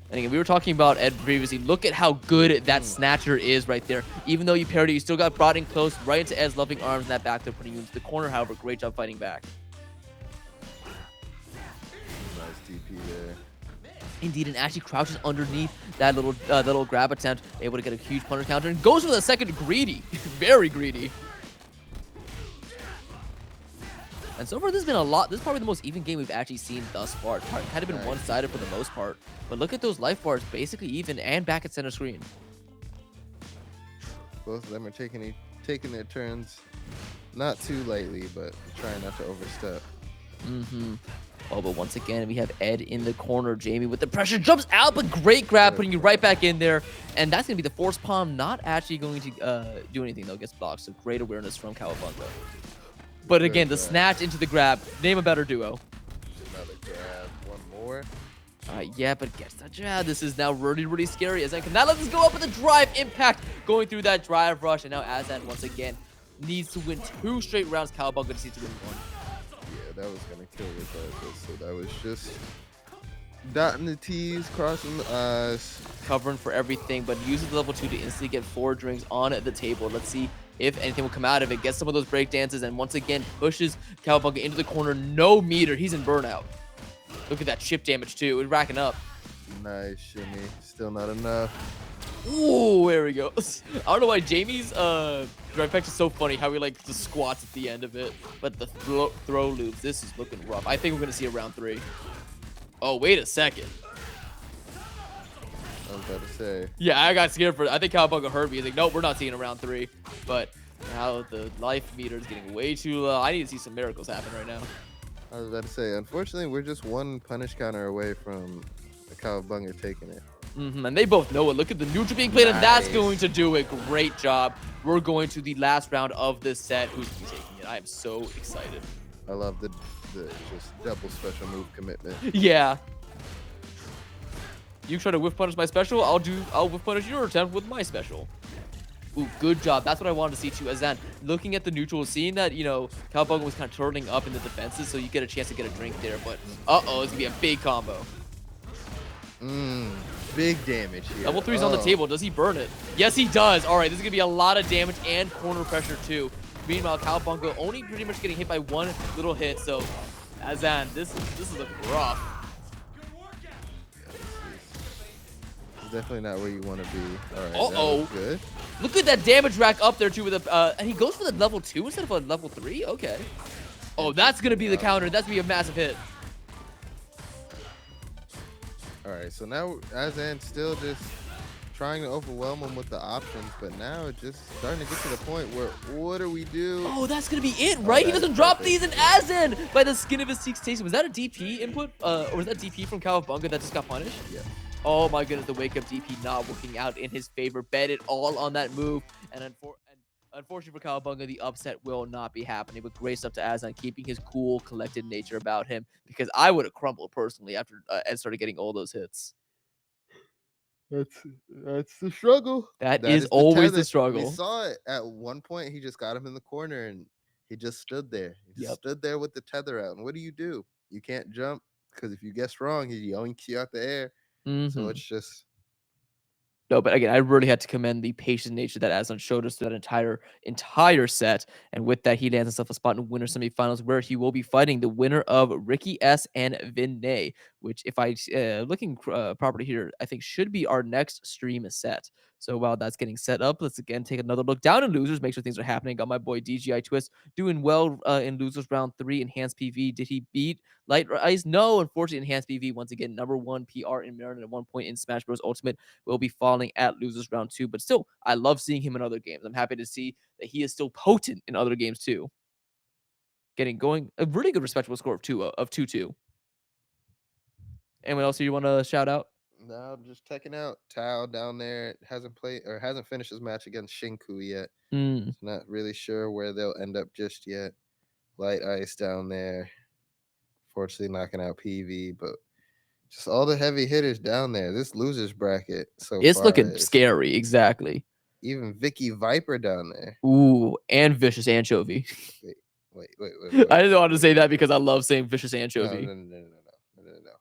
And again, we were talking about Ed previously. Look at how good that snatcher is right there. Even though you parried it, you still got brought in close right into Ed's loving arms in that back there, putting you into the corner. However, great job fighting back. Nice TP there. Indeed, and actually crouches underneath that little grab attempt, able to get a huge punish counter, and goes for the second greedy. Very greedy. And so far, this has been a lot. This is probably the most even game we've actually seen thus far. It's kind of been one-sided for the most part. But look at those life bars, basically even and back at center screen. Both of them are taking their turns, not too lightly, but trying not to overstep. Oh, but once again, we have Ed in the corner. Jamie with the pressure jumps out, but great grab, putting you right back in there. And that's going to be the force palm, not actually going to do anything, though. Gets blocked, so great awareness from Cowabunga. But again, the snatch into the grab. Name a better duo. Another grab. One more. Yeah, but gets the jab. This is now really, really scary. Azan cannot let this go up with a drive impact going through that drive rush. And now Azan, once again, needs to win 2 straight rounds. Cowabunga just needs to win 1. Yeah, that was going to kill regardless. So that was just dotting the T's, crossing the I's. Covering for everything, but uses level 2 to instantly get 4 drinks on the table. Let's see if anything will come out of it. Gets some of those break dances, and once again pushes Cowabunga into the corner. No meter. He's in burnout. Look at that chip damage too. It's racking up. Nice shimmy. Still not enough. Ooh, there we go. I don't know why Jamie's drive effect is so funny. How he like the squats at the end of it, but the throw loops. This is looking rough. I think we're gonna see a round 3. Oh, wait a second. was about to say. Yeah, I got scared for. I think Cowabunga heard me. He's like, nope, we're not seeing a round 3. But now the life meter is getting way too low. I need to see some miracles happen right now. I was about to say. Unfortunately, we're just one punish counter away from the Cowabunga taking it. And they both know it. Look at the neutral being played, and that's Nice. going to do it. Great job. We're going to the last round of this set. Who's going to be taking it? I am so excited. I love the just double special move commitment. Yeah. You try to whiff punish my special, I'll whiff punish your attempt with my special. Ooh, good job. That's what I wanted to see too. Azan, looking at the neutral, seeing that, Cowabunga was kind of turning up in the defenses, so you get a chance to get a drink there. But, uh-oh, it's going to be a big combo. Big damage here. Level 3's on the table. Does he burn it? Yes, he does. All right, this is going to be a lot of damage and corner pressure too. Meanwhile, Cowabunga only pretty much getting hit by one little hit. So, Azan, this is looking rough. It's definitely not where you want to be. All right, Uh-oh. good. Look at that damage rack up there, too, with a, and he goes for the level 2 instead of a level 3? Okay. Oh, that's going to be the counter. That's going to be a massive hit. All right, so now Azan still just trying to overwhelm him with the options, but now it's just starting to get to the point where, what do we do? Oh, that's going to be it, right? He doesn't drop these, and Azan, by the skin of his cheeks, tasting. Was that a DP input? Or was that DP from Cowabunga that just got punished? Yeah. Oh my goodness, the wake up DP not working out in his favor. Bet it all on that move. And unfortunately for Cowabunga, the upset will not be happening. But great stuff to Azan, keeping his cool, collected nature about him. Because I would have crumbled personally after Ed started getting all those hits. That's the struggle. That That is the always tether. the struggle. We saw it at one point. He just got him in the corner and he just stood there. He just Yep. stood there with the tether out. And what do? You can't jump because if you guess wrong, he yoinks you out the air. So it's just. No, but again, I really had to commend the patient nature that Aslan showed us through that entire set. And with that, he lands himself a spot in winner semifinals where he will be fighting the winner of Ricky S and Vinay, which, if I looking properly here, I think should be our next stream set. So while that's getting set up, let's again take another look down in losers, make sure things are happening. Got my boy DGI Twist doing well in losers round 3. Enhanced PV. Did he beat Light Ice? No, unfortunately, Enhanced PV once again #1 PR in Marin at 1 point in Smash Bros. Ultimate. Will be falling at losers round 2, but still, I love seeing him in other games. I'm happy to see that he is still potent in other games too. Getting going, a really good respectable score of 2-2. Anyone else you want to shout out? No, just checking out Tao down there. Hasn't played or hasn't finished his match against Shinku yet. Not really sure where they'll end up just yet. Light Ice down there. Fortunately, knocking out PV, but just all the heavy hitters down there. This losers bracket so It's far looking is scary, exactly. even Vicky Viper down there. Ooh, and Vicious Anchovy. Wait. I didn't want to say that because I love saying Vicious Anchovy. No.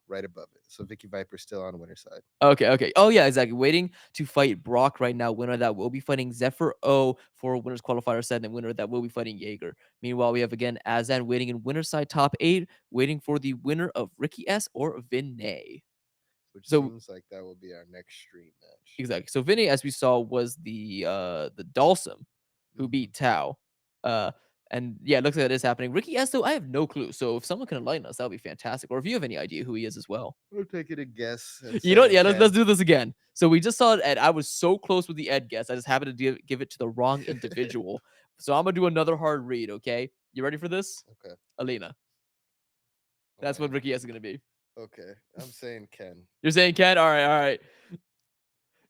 Right above it. So Vicky Viper's still on winner side. Okay. Oh, yeah, exactly. Waiting to fight Brock right now. Winner that will be fighting Zephyr O for winners qualifier set, and winner that will be fighting Jaeger. Meanwhile, we have again Azan waiting in winner side top 8, waiting for the winner of Ricky S or Vinay. Which seems like that will be our next stream match. Exactly. So Vinay, as we saw, was the Dalsum who beat Tao. And yeah, it looks like that is happening. Ricky S, though, I have no clue. So if someone can enlighten us, that would be fantastic. Or if you have any idea who he is as well. We'll take it a guess. You know what? Yeah, let's do this again. So we just saw Ed. I was so close with the Ed guess. I just happened to give it to the wrong individual. So I'm gonna do another hard read. Okay, you ready for this? Okay. Alina. That's what Ricky S is gonna be. Okay, I'm saying Ken. You're saying Ken? All right.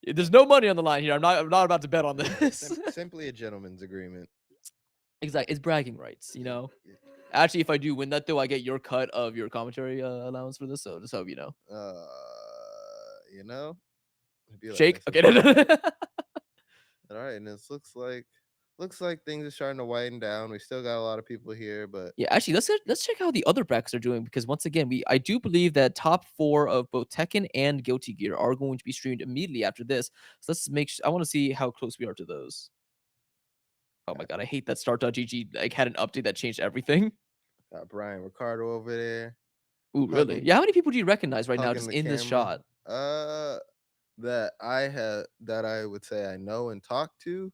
There's no money on the line here. I'm not about to bet on this. Simply a gentleman's agreement. Exactly. It's bragging rights, Actually, if I do win that, though, I get your cut of your commentary allowance for this. So just hope you know. Shake. Okay. All right, and this looks like things are starting to wind down. We still got a lot of people here, but yeah, actually, let's check how the other brackets are doing, because once again, I do believe that top 4 of both Tekken and Guilty Gear are going to be streamed immediately after this. So let's I want to see how close we are to those. Oh my god, I hate that Start.gg had an update that changed everything. Got Brian Ricardo over there. Ooh, really? Yeah, how many people do you recognize right now just in this shot? That I would say I know and talk to,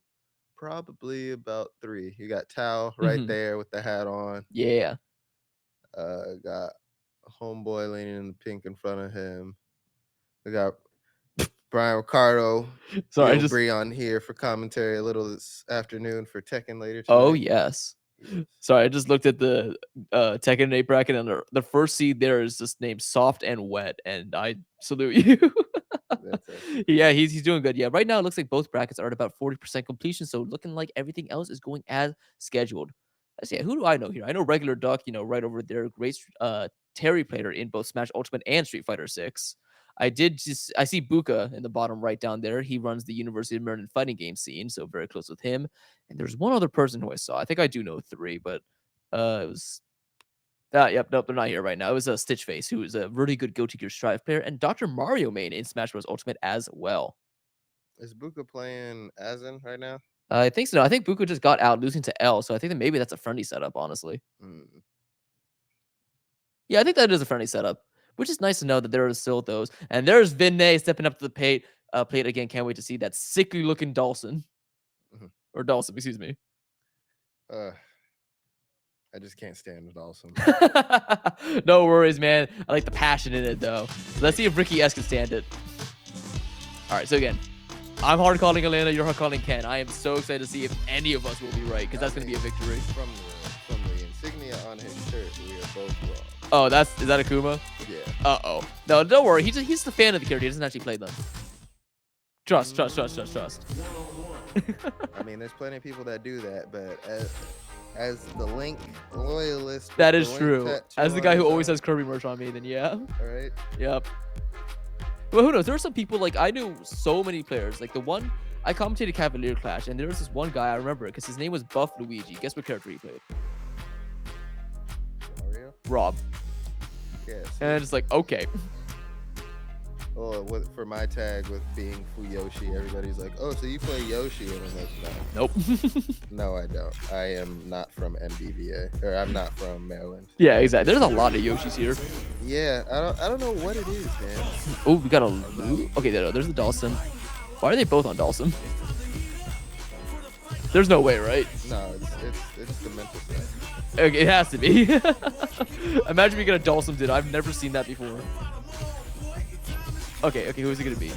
probably about 3. You got Tao right there with the hat on. Yeah. Got Homeboy leaning in the pink in front of him. We got Brian Ricardo, Sorry, I Yo just. Bree on here for commentary a little this afternoon for Tekken later Oh tonight. yes. Yes. Sorry, I just looked at the Tekken 8 bracket, and the first seed there is just named Soft and Wet, and I salute you. That's actually pretty Yeah, good. he's doing good. Yeah, right now it looks like both brackets are at about 40% completion, so looking like everything else is going as scheduled. Let's see, who do I know here? I know regular Duck, right over there. Great Terry player in both Smash Ultimate and Street Fighter 6. I see Buka in the bottom right down there. He runs the University of Maryland fighting game scene, so very close with him. And there's one other person who I saw. I think I do know three, but it was yep, nope, they're not here right now. It was a Stitch Face, who is a really good Guilty Gear Strive player, and Dr. Mario main in Smash Bros. Ultimate as well. Is Buka playing Azen right now? I think so. I think Buko just got out losing to L, so I think that maybe that's a friendly setup, honestly. Mm. Yeah, I think that is a friendly setup, which is nice to know that there are still those. And there's Vinay stepping up to the plate again. Can't wait to see that sickly looking Dawson. Mhm. Or Dawson, excuse me. I just can't stand Dawson. No worries, man. I like the passion in it, though. Let's see if Ricky S can stand it. All right, so again, I'm hard calling Atlanta, you're hard calling Ken. I am so excited to see if any of us will be right, because that's going to be a victory. From the insignia on his shirt, we are both wrong. Oh, is that Akuma? Yeah. Uh-oh. No, don't worry. He's the fan of the character. He doesn't actually play them. Trust. I mean, there's plenty of people that do that, but as the Link loyalist, That with is the Link true. tattoo As the on guy who his always arm, has Kirby merch on me, then yeah. all right. Yep. Well, who knows? There are some people, like, I knew so many players. Like, the one, I commentated Cavalier Clash, and there was this one guy, I remember it, because his name was Buff Luigi. Guess what character he played? Mario. Rob. Yes. And it's like, okay. Oh, for my tag with being Fuyoshi, everybody's like, "Oh, so you play Yoshi?" And I'm like, "No, Nope. no, I don't. I am not from MBVA, or I'm not from Maryland." Yeah, exactly. There's a lot of Yoshis here. Yeah, I don't know what it is, man. Oh, we got a loot. Okay, there's the Dawson. Why are they both on Dawson? There's no way, right? No, it's the mental stuff. Okay, it has to be. Imagine we get a Dawson did. I've never seen that before. Okay, who is it gonna be?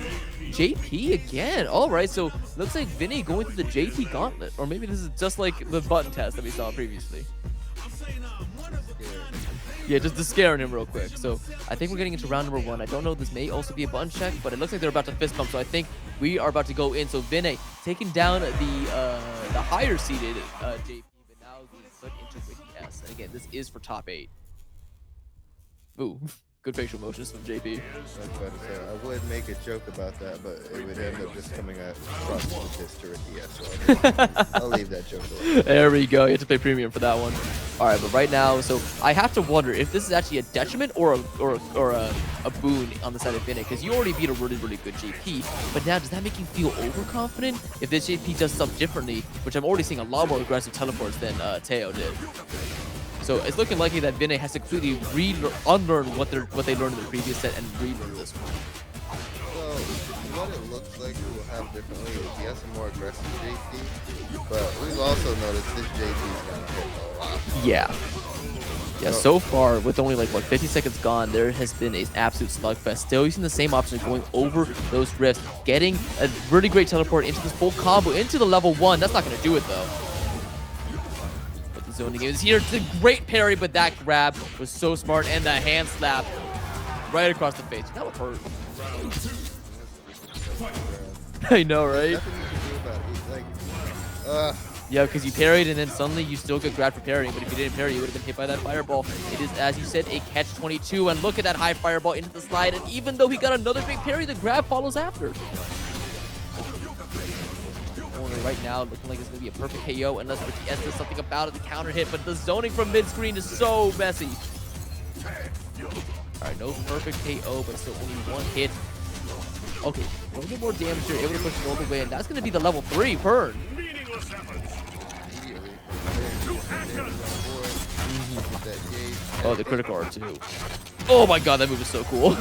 JP again. All right, so looks like Vinny going through the JP gauntlet, or maybe this is just like the button test that we saw previously. Yeah, just to scare him real quick. So I think we're getting into round number 1. I don't know. This may also be a button check, but it looks like they're about to fist pump. So I think we are about to go in. So Vinny taking down the higher seeded JP, but now being put into Ricky S. And again, this is for top 8. Ooh. Good facial motions from JP. I would make a joke about that, but it would end up just coming across as a diss to Ricky S. So I'll leave that joke alone. There we go. You have to pay premium for that one. All right, but right now, so I have to wonder if this is actually a detriment or a boon on the side of Vinny, because you already beat a really, really good JP. But now, does that make you feel overconfident if this JP does stuff differently, which I'm already seeing a lot more aggressive teleports than Teo did? So it's looking likely that Vinay has to completely unlearn what they learned in the previous set and relearn this one. So what it looks like we'll have differently is he has a more aggressive JP, but we've also noticed this JP's gonna hit a lot harder. Yeah, so far, with only like, 50 seconds gone, there has been an absolute slugfest. Still using the same option, going over those rifts, getting a really great teleport into this full combo, into the level 1. That's not going to do it, though. Zoning is here. It's a great parry, but that grab was so smart, and the hand slap right across the face. That would hurt. I know, right? Yeah, because you parried, and then suddenly you still get grabbed for parrying, but if you didn't parry, you would have been hit by that fireball. It is, as you said, a catch-22, and look at that high fireball into the slide, and even though he got another big parry, the grab follows after. Right now, looking like it's going to be a perfect KO unless Ricky S does something about it, the counter hit, but the zoning from mid-screen is so messy. Alright, no perfect KO, but still only one hit. Okay, a little bit more damage here, able to push it all the way, and that's going to be the level 3 burn. Oh, the critical R2. Oh my god, that move is so cool.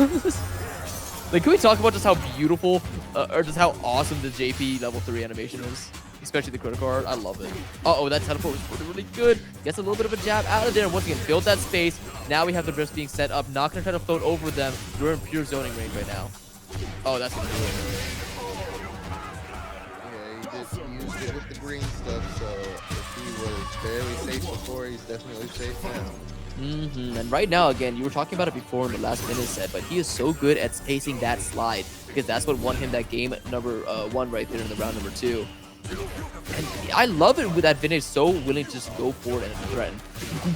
Like, can we talk about just how beautiful, or just how awesome the JP level 3 animation is? Especially the critical art. I love it. Uh-oh, that teleport was really, really good. Gets a little bit of a jab out of there. And once again, build that space. Now we have the rift being set up. Not going to try to float over them. We're in pure zoning range right now. Oh, that's gonna do it. Yeah, he used it with the green stuff, so if he was barely safe before, he's definitely safe now. And right now, again, you were talking about it before in the last minute set, but he is so good at spacing that slide because that's what won him that game at number one right there in the round number two. And I love it with that Vinay is so willing to just go for it and threaten.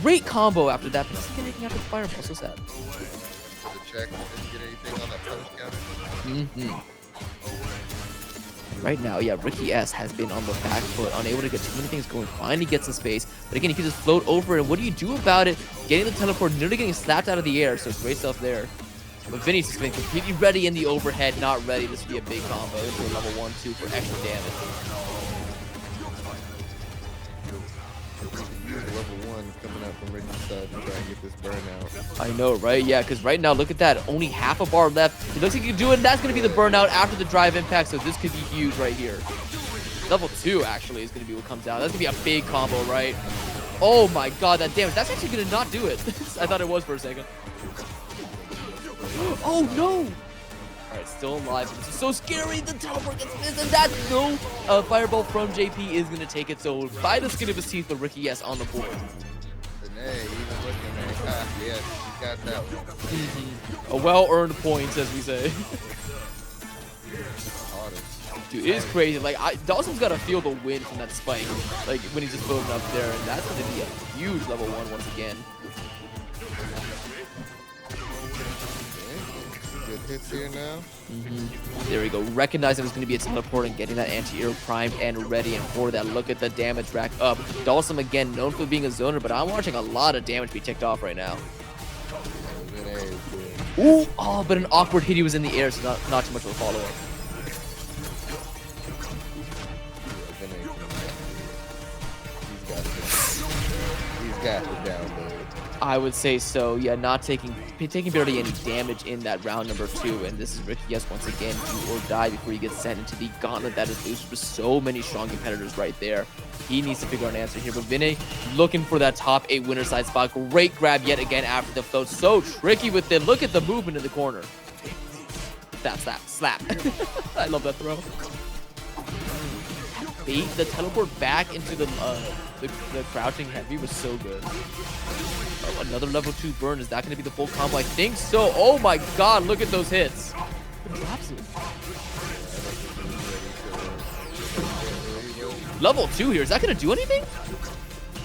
Great combo after that, but he's getting anything after the fireball. So sad. For the check, didn't get anything on that punish counter. And right now, yeah, Ricky S has been on the back foot, unable to get too many things going. Finally gets the space, but again, he can just float over it. And what do you do about it? Getting the teleport, nearly getting slapped out of the air. So great stuff there. But Vinny's just been completely ready in the overhead, not ready. This would be a big combo into a level 1-2 for extra damage. Use level 1 coming out from Ricky's side to try and get this burnout. I know, right? Yeah, because right now, look at that. Only half a bar left. It looks like he can do it, and that's going to be the burnout after the drive impact, so this could be huge right here. Level 2, actually, is going to be what comes out. That's going to be a big combo, right? Oh my god, that damage. That's actually going to not do it. I thought it was for a second. Oh, no! Alright, still alive. This is so scary. The teleport gets missed, and that's no fireball from JP is going to take it. So, by the skin of his teeth, but Ricky S on the board. Hey, even looking at yes, you got that one. A well-earned point, as we say. Dude, it is crazy. Like, Dawson's got to feel the wind from that spike, like, when he's just floating up there, and that's going to be a huge level 1 once again. Good hits here now. There we go. Recognizing it was going to be a teleport and getting that anti-air primed and ready. And for that, look at the damage rack up. Dawson, again, known for being a zoner, but I'm watching a lot of damage be ticked off right now. Ooh, oh, but an awkward hit. He was in the air, so not too much of a follow-up. He's got the download. I would say so. Yeah, not taking barely any damage in that round number 2. And this is Ricky S once again, do or die before he gets sent into the gauntlet that is loose for so many strong competitors right there. He needs to figure out an answer here. But Vinay looking for that top 8 winner side spot. Great grab yet again after the float. So tricky with it. Look at the movement in the corner. That's that slap. I love that throw. Bait the teleport back into the crouching heavy was so good. Oh, another level 2 burn. Is that going to be the full combo? I think so. Oh my god, look at those hits. Level 2 here. Is that going to do anything?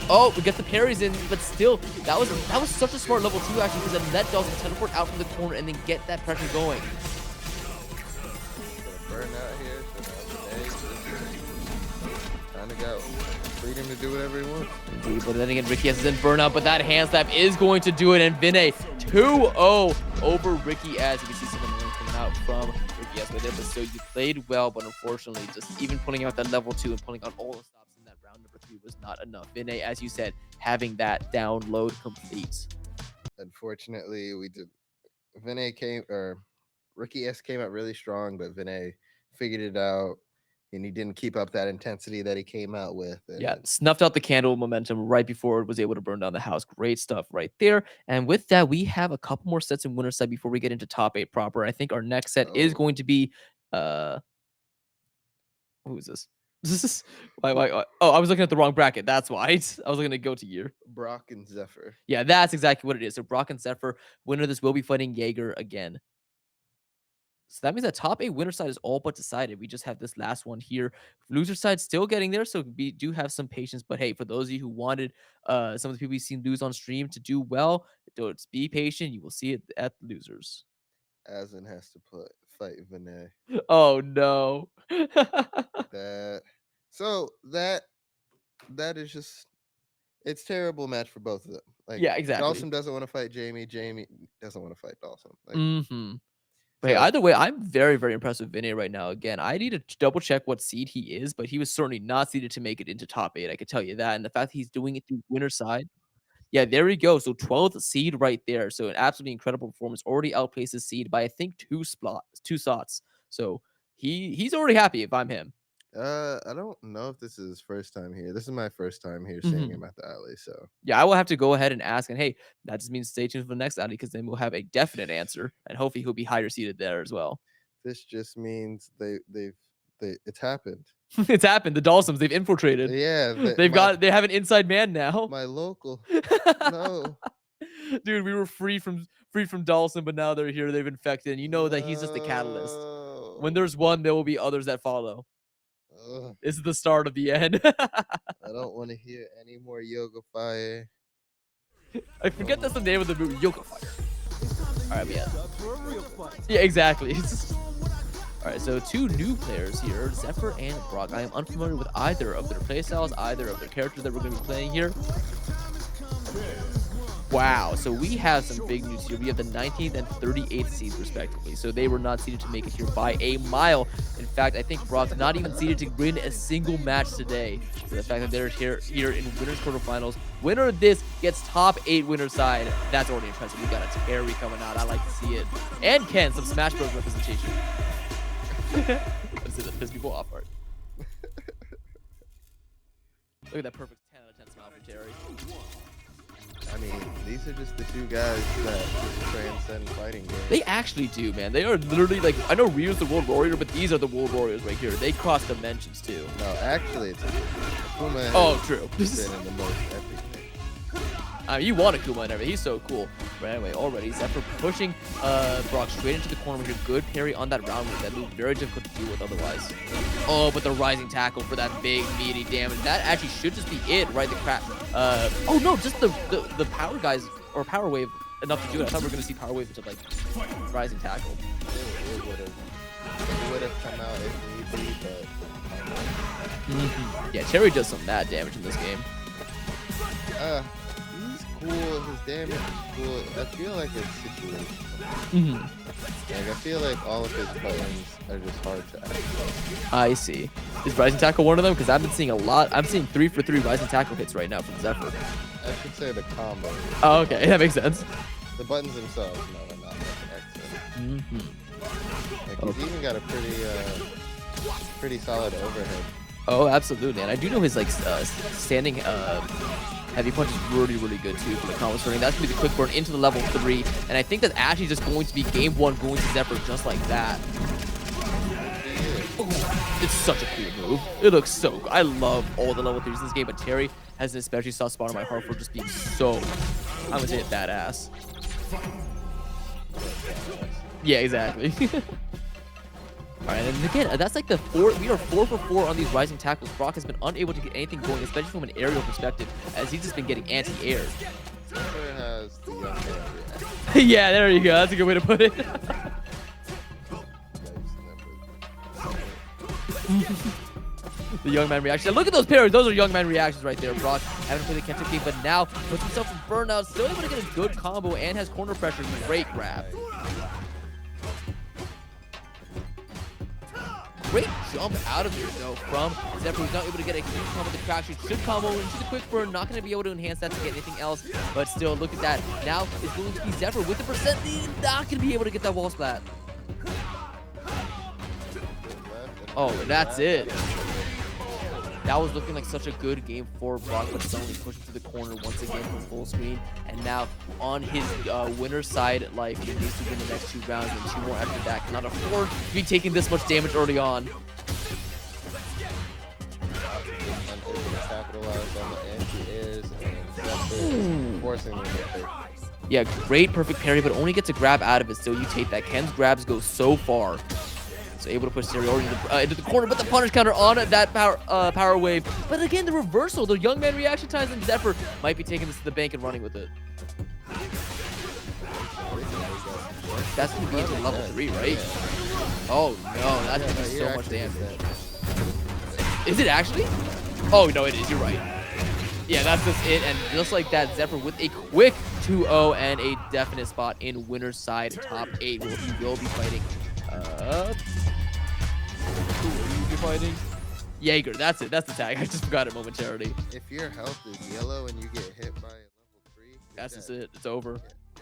Oh, we get the parries in, but still, that was such a smart level 2 action because it let Dawson teleport out from the corner and then get that pressure going. Burn out here. Time to go. Freedom to do whatever he wants. Indeed, but then again, Ricky S is in burnout, but that hand slap is going to do it, and Vinay 2-0 over Ricky S. You can see some of the names coming out from Ricky S with it, but so you played well, but unfortunately, just even pulling out that level 2 and pulling out all the stops in that round number 3 was not enough. Vinay, as you said, having that download complete. Unfortunately, Ricky S came out really strong, but Vinay figured it out. And he didn't keep up that intensity that he came out with. Yeah, snuffed out the candle momentum right before it was able to burn down the house. Great stuff right there. And with that, we have a couple more sets in winner side before we get into top 8 proper. I think our next set is going to be who is this? This is why oh, I was looking at the wrong bracket. That's why. I was looking to go to year. Brock and Zephyr. Yeah, that's exactly what it is. So Brock and Zephyr, winner of this will be fighting Jaeger again. So that means that top 8 winner side is all but decided. We just have this last one here. Loser side still getting there, so we do have some patience. But hey, for those of you who wanted some of the people we've seen lose on stream to do well, don't be patient. You will see it at losers. Asin has to fight Vinay. Oh no. That is just it's terrible match for both of them. Like yeah, exactly. Dawson doesn't want to fight Jamie. Jamie doesn't want to fight Dawson. Like, but hey, either way, I'm very, very impressed with Vinay right now. Again, I need to double check what seed he is, but he was certainly not seeded to make it into top 8. I can tell you that. And the fact that he's doing it through winner side. Yeah, there we go. So 12th seed right there. So an absolutely incredible performance. Already outpaced his seed by I think 2 slots. So he's already happy if I'm him. I don't know if this is his first time here. This is my first time here seeing him at the alley. So yeah, I will have to go ahead and ask. And hey, that just means stay tuned for the next alley because then we'll have a definite answer. And hopefully he'll be higher seated there as well. This just means it's happened. It's happened. The Dalsums, they've infiltrated. Yeah, They have an inside man now. my local. No, Dude, we were free from Dawson, but now they're here. They've infected, and you know that he's just the catalyst. When no. there's one, there will be others that follow. Ugh, This is the start of the end. I don't want to hear any more yoga fire. I forget that's the name of the movie. Yoga Fire. All right, but yeah, exactly. All right, so two new players here, Zephyr and Brock. I am unfamiliar with either of their playstyles, either of their characters that we're going to be playing here. Wow, so we have some big news here. We have the 19th and 38th seeds, respectively. So they were not seeded to make it here by a mile. In fact, I think Brock's not even seeded to win a single match today. So the fact that they're here in winners quarterfinals, winner of this gets top 8 winner side. That's already impressive. We got a Terry coming out. I like to see it. And Ken, some Smash Bros. Representation. Let's see that piss people off, Art. Look at that perfect 10 out of 10 smile for Terry. I mean, these are just the two guys that just transcend fighting games. They actually do, man. They are literally like, I know Ryu's the World Warrior, but these are the World Warriors right here. They cross dimensions too. No, actually, it's Akuma. Oh, true. Has been in the most epic thing. I mean, you want Akuma and everything. He's so cool. But anyway, already Zephyr pushing Brock straight into the corner with a good parry on that round move. That move very difficult to deal with otherwise. Oh, but the rising tackle for that big meaty damage. That actually should just be it, right? The crap. Oh no, just the power guys or power wave enough to do it. I thought we were gonna see power wave into like rising tackle. It would have come out if need be, but Yeah, Terry does some mad damage in this game. he's cool. His damage is cool. I feel like it's situational. Like I feel like all of his buttons are just hard to activate. I see. Is rising tackle one of them? Because I've been seeing a lot. I'm seeing 3 for 3 rising tackle hits right now from Zephyr. I should say the combo. Oh, okay, that makes sense. The buttons themselves, no, they're not excellent. Like he's even got a pretty solid overhead. Oh, absolutely. And I do know his like standing heavy punch is really, really good too for the combo starting. That's gonna be the quick burn into the level 3. And I think that's actually just going to be game 1 going to Zephyr just like that. It's such a cool move. It looks so good. I love all the level 3s in this game, but Terry has an especially soft spot in my heart for just being so, I'm gonna say it, badass. Yeah, exactly. All right, and again, that's like we are 4 for 4 on these rising tackles. Brock has been unable to get anything going, especially from an aerial perspective, as he's just been getting anti-air. Zephyr has the young man reaction. Yeah, there you go. That's a good way to put it. The young man reaction. Look at those parries. Those are young man reactions right there. Brock having played the catch-up game, but now puts himself in burnout. Still able to get a good combo and has corner pressure. Great grab. Great jump out of here, though, from Zephyr. Who's not able to get a huge combo. The crash should combo into the quick burn. Not going to be able to enhance that to get anything else. But still, look at that. Now it's going to be Zephyr with the percent lead. Not going to be able to get that wall splat. Oh, that's it. That was looking like such a good game for Brock, but suddenly pushing to the corner once again from full screen. And now on his winner's side, like he needs to win the next 2 rounds and 2 more after that. Cannot afford to be taking this much damage early on. Yeah, great perfect parry, but only gets a grab out of it. So you take that. Ken's grabs go so far. So able to push Stereo into the corner, but the punish counter on that power wave. But again, the reversal, the young man reaction times, and Zephyr might be taking this to the bank and running with it. That's going to be into level 3, right? Oh no, that's going to be so much damage. Is it actually? Oh no, it is. You're right. Yeah, that's just it. And just like that, Zephyr with a quick 2-0 and a definite spot in winner's side top 8. He will be fighting. Who will you be fighting? Jaeger, that's it. That's the tag. I just forgot it momentarily. If your health is yellow and you get hit by a level 3, That's just it. It's over.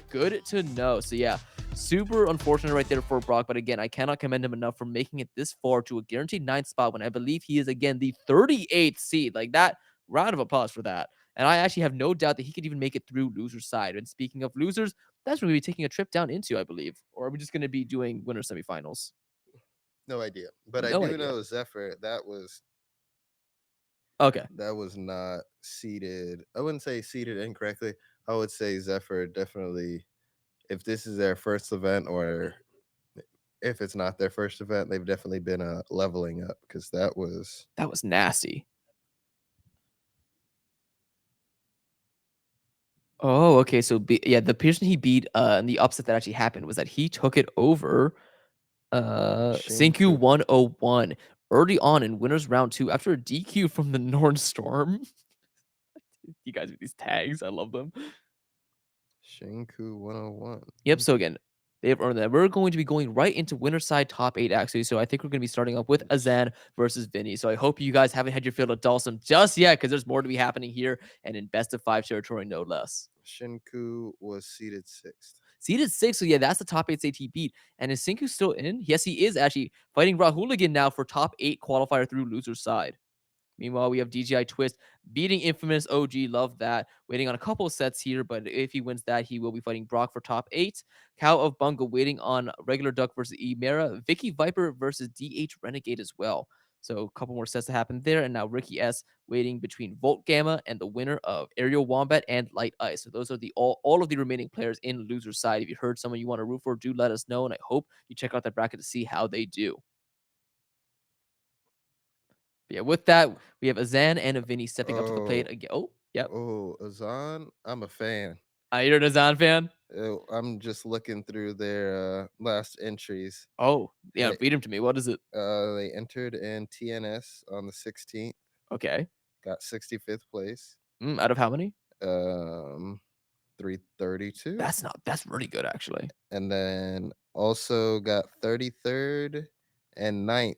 Good to know. So yeah, super unfortunate right there for Brock. But again, I cannot commend him enough for making it this far to a guaranteed 9th spot when I believe he is again the 38th seed. Like that, round of applause for that. And I actually have no doubt that he could even make it through loser's side. And speaking of losers, that's what we'll be taking a trip down into, I believe. Or are we just going to be doing winner semifinals? No idea. But I No do idea. know Zephyr, Okay. that was not seated. I wouldn't say seated incorrectly. I would say Zephyr definitely, if this is their first event, or if it's not their first event, they've definitely been leveling up, because that was That was nasty. Oh, okay. So yeah, the person he beat in the upset that actually happened was that he took it over Senku Shinku 101 early on in winners round 2 after a DQ from the Norn Storm. You guys with these tags, I love them. Shinku 101. Yep, so again, they have earned that. We're going to be going right into winner side top 8 actually. So I think we're going to be starting up with Azan versus Vinny. So I hope you guys haven't had your fill of Dalsum just yet because there's more to be happening here and in best of 5 territory no less. Shinku was seated 6th. Seeded 6, so yeah, that's the top 8 state he beat. And is Senku still in? Yes, he is actually fighting Rahul again now for top 8 qualifier through loser's side. Meanwhile, we have DGI Twist beating Infamous OG. Love that. Waiting on a couple of sets here, but if he wins that, he will be fighting Brock for top 8. Cow of Bunga waiting on Regular Duck versus Emera. Vicky Viper versus DH Renegade as well. So a couple more sets to happen there. And now Ricky S waiting between Volt Gamma and the winner of Aerial Wombat and Light Ice. So those are the all of the remaining players in loser side. If you heard someone you want to root for, do let us know. And I hope you check out that bracket to see how they do. But yeah, with that, we have Azan and a Vinny stepping up to the plate Oh, again. Oh, yep. Azan, I'm a fan. You're an Azan fan? I'm just looking through their last entries. Oh, yeah. They Read him to me. What is it? they entered in TNS on the 16th, Okay. got 65th place. Out of how many? 332. That's really good, actually. And then also got 33rd and 9th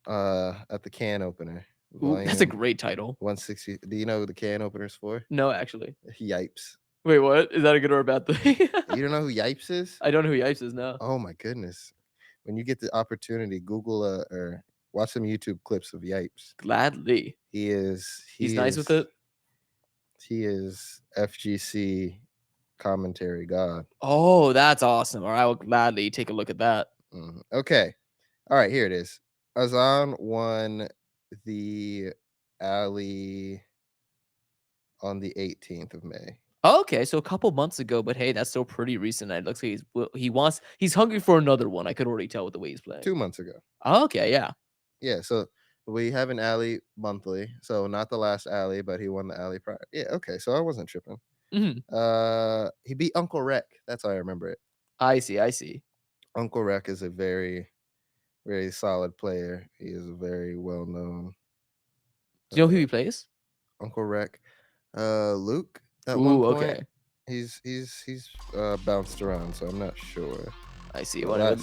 at the can opener. Ooh, that's a Volume great title. 160. Do you know what the can opener's for? No, actually. Yipes. Wait, what? Is that a good or a bad thing? You don't know who Yipes is? I don't know who Yipes is now. Oh my goodness. When you get the opportunity, Google or watch some YouTube clips of Yipes. Gladly. He's nice with it. He is FGC commentary god. Oh, that's awesome. All right, I will gladly take a look at that. Okay. All right, here it is. Azan won the alley on the 18th of May. Okay, so a couple months ago, but hey, that's still pretty recent. It looks like he's hungry for another one. I could already tell with the way he's playing. 2 months ago. Okay, yeah. Yeah, so we have an alley monthly. So not the last alley, but he won the alley prior. Yeah, okay. So I wasn't tripping. He beat Uncle Rec. That's how I remember it. I see. Uncle Rec is a very, very solid player. He is a very well known. Do you know who he plays? Uncle Rec. Luke at one Ooh, point. okay. He's bounced around, so I'm not sure. I see. But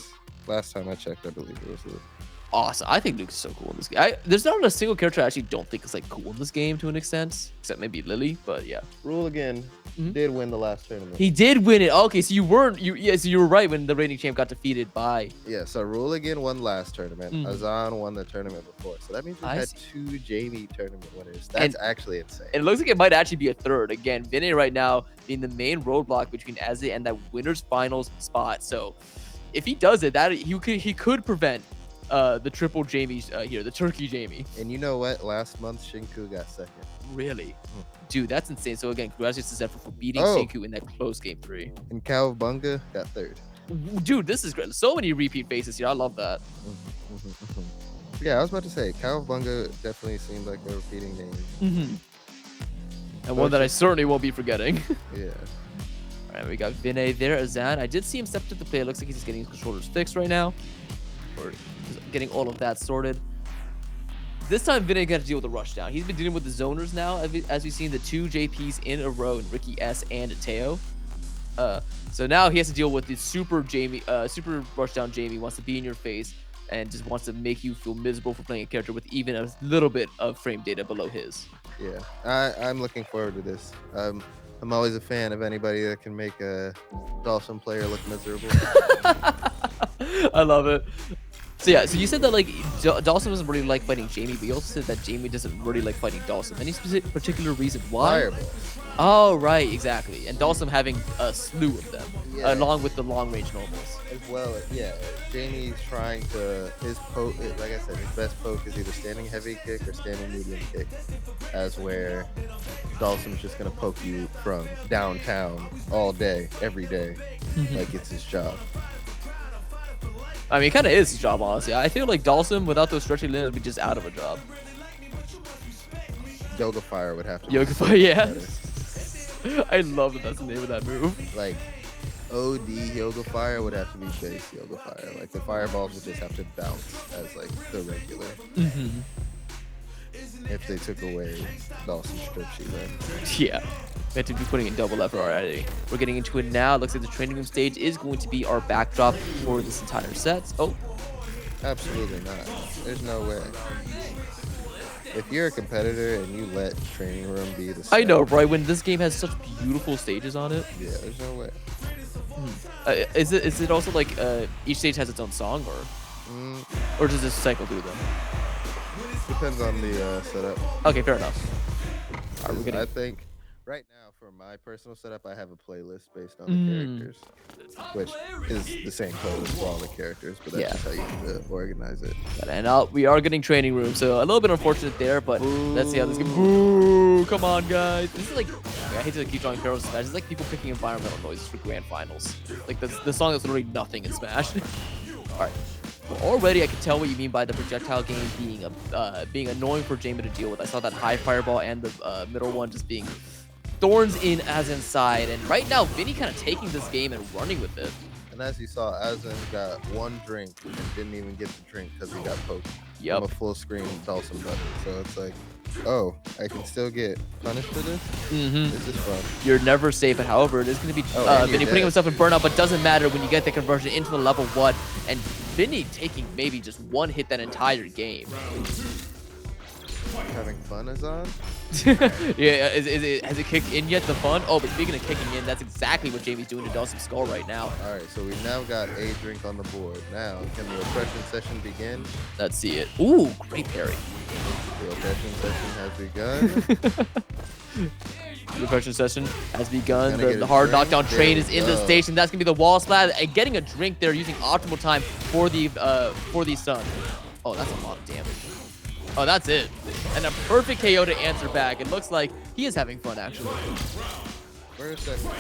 last time I checked, I believe it was Luke. Awesome. I think Luke is so cool in this game. There's not a single character I actually don't think is like cool in this game to an extent, except maybe Lily. But yeah, Rule again did win the last tournament. he did win it. Okay, so you were right when the reigning champ got defeated by. Yeah, so Rule again won last tournament. Azan won the tournament before, so that means we had 2 Jamie tournament winners. That's actually insane. And it looks like it might actually be a third. Again, Vinny right now being the main roadblock between Azzy and that winners finals spot. So if he does it, that he could prevent the triple Jamies here, the turkey Jamie. And you know what? Last month Shinku got second. Really? Dude, that's insane. So again, congratulations to Zephyr for beating Shinku in that close game 3. And Cowabunga got 3rd. Dude, this is great. So many repeat faces here. I love that. Yeah, I was about to say Cowabunga definitely seemed like a repeating name. And one that I certainly won't be forgetting. Yeah. All right, we got Vinay there. Azan, I did see him step to the play. It looks like he's just getting his controllers fixed right now. Or getting all of that sorted. This time, Vinay got to deal with the rush down. He's been dealing with the zoners now, as we've seen the 2 JPs in a row, in Ricky S and Teo. So now he has to deal with the super rush down Jamie, wants to be in your face and just wants to make you feel miserable for playing a character with even a little bit of frame data below his. Yeah, I'm looking forward to this. I'm always a fan of anybody that can make a Dawson player look miserable. I love it. So yeah, so you said that like Dawson doesn't really like fighting Jamie, but you also said that Jamie doesn't really like fighting Dawson. Any specific particular reason why? Fireball. Oh, right, exactly. And Dawson having a slew of them, Yeah. along with the long range normals. As well, yeah. Jamie's trying to his poke. Like I said, his best poke is either standing heavy kick or standing medium kick. As where Dawson's just gonna poke you from downtown all day, every day, like it's his job. I mean, it kind of is his job, honestly. I feel like Dawson, without those stretchy limbs, would be just out of a job. Yoga Fire would have to. Yoga Fire, yeah. I love that that's the name of that move. Like OD Yoga Fire would have to be base Yoga Fire. Like the fireballs would just have to bounce as like the regular. If they took away Dawson's stretchy limbs. Yeah. We have to be putting in double F already. We're getting into it now. It looks like the training room stage is going to be our backdrop for this entire set. Oh. Absolutely not. There's no way. If you're a competitor and you let training room be the set, I know, right? When this game has such beautiful stages on it. Yeah, there's no way. Is it also like each stage has its own song, or does this cycle through them? Depends on the setup. Okay, fair enough. I think right now for my personal setup, I have a playlist based on the characters, which is the same playlist for all the characters, but that's just how you have to organize it. And we are getting training room, so a little bit unfortunate there, but let's see how this goes. Boo! Come on, guys. This is like, I hate to keep drawing parallels to Smash. It's like people picking environmental noises for grand finals. Like the song that's literally nothing in Smash. All right. Well, already I can tell what you mean by the projectile game being annoying for Jamie to deal with. I saw that high fireball and the middle one just being thorns in as inside. And right now, Vinny kind of taking this game and running with it. And as you saw, Azen got one drink and didn't even get the drink because he got poked. Yep. From a full screen Dawson button. So it's like, oh, I can still get punished for this? This is fun. You're never safe, but however, it is going to be Vinny putting himself in burnout, but doesn't matter when you get the conversion into the level 1. And Vinny taking maybe just one hit that entire game. Having fun, Azan? Yeah, has it kicked in yet, the fun? Oh, but speaking of kicking in, that's exactly what Jamie's doing to Dawson's skull right now. All right, so we've now got a drink on the board. Now, can the oppression session begin? Let's see it. Ooh, great parry. The oppression session has begun. The oppression session has begun. The hard knockdown train is in the station. That's going to be the wall splat. And getting a drink there using optimal time for the sun. Oh, that's a lot of damage. Oh, that's it. And a perfect KO to answer back. It looks like he is having fun, actually. For a second.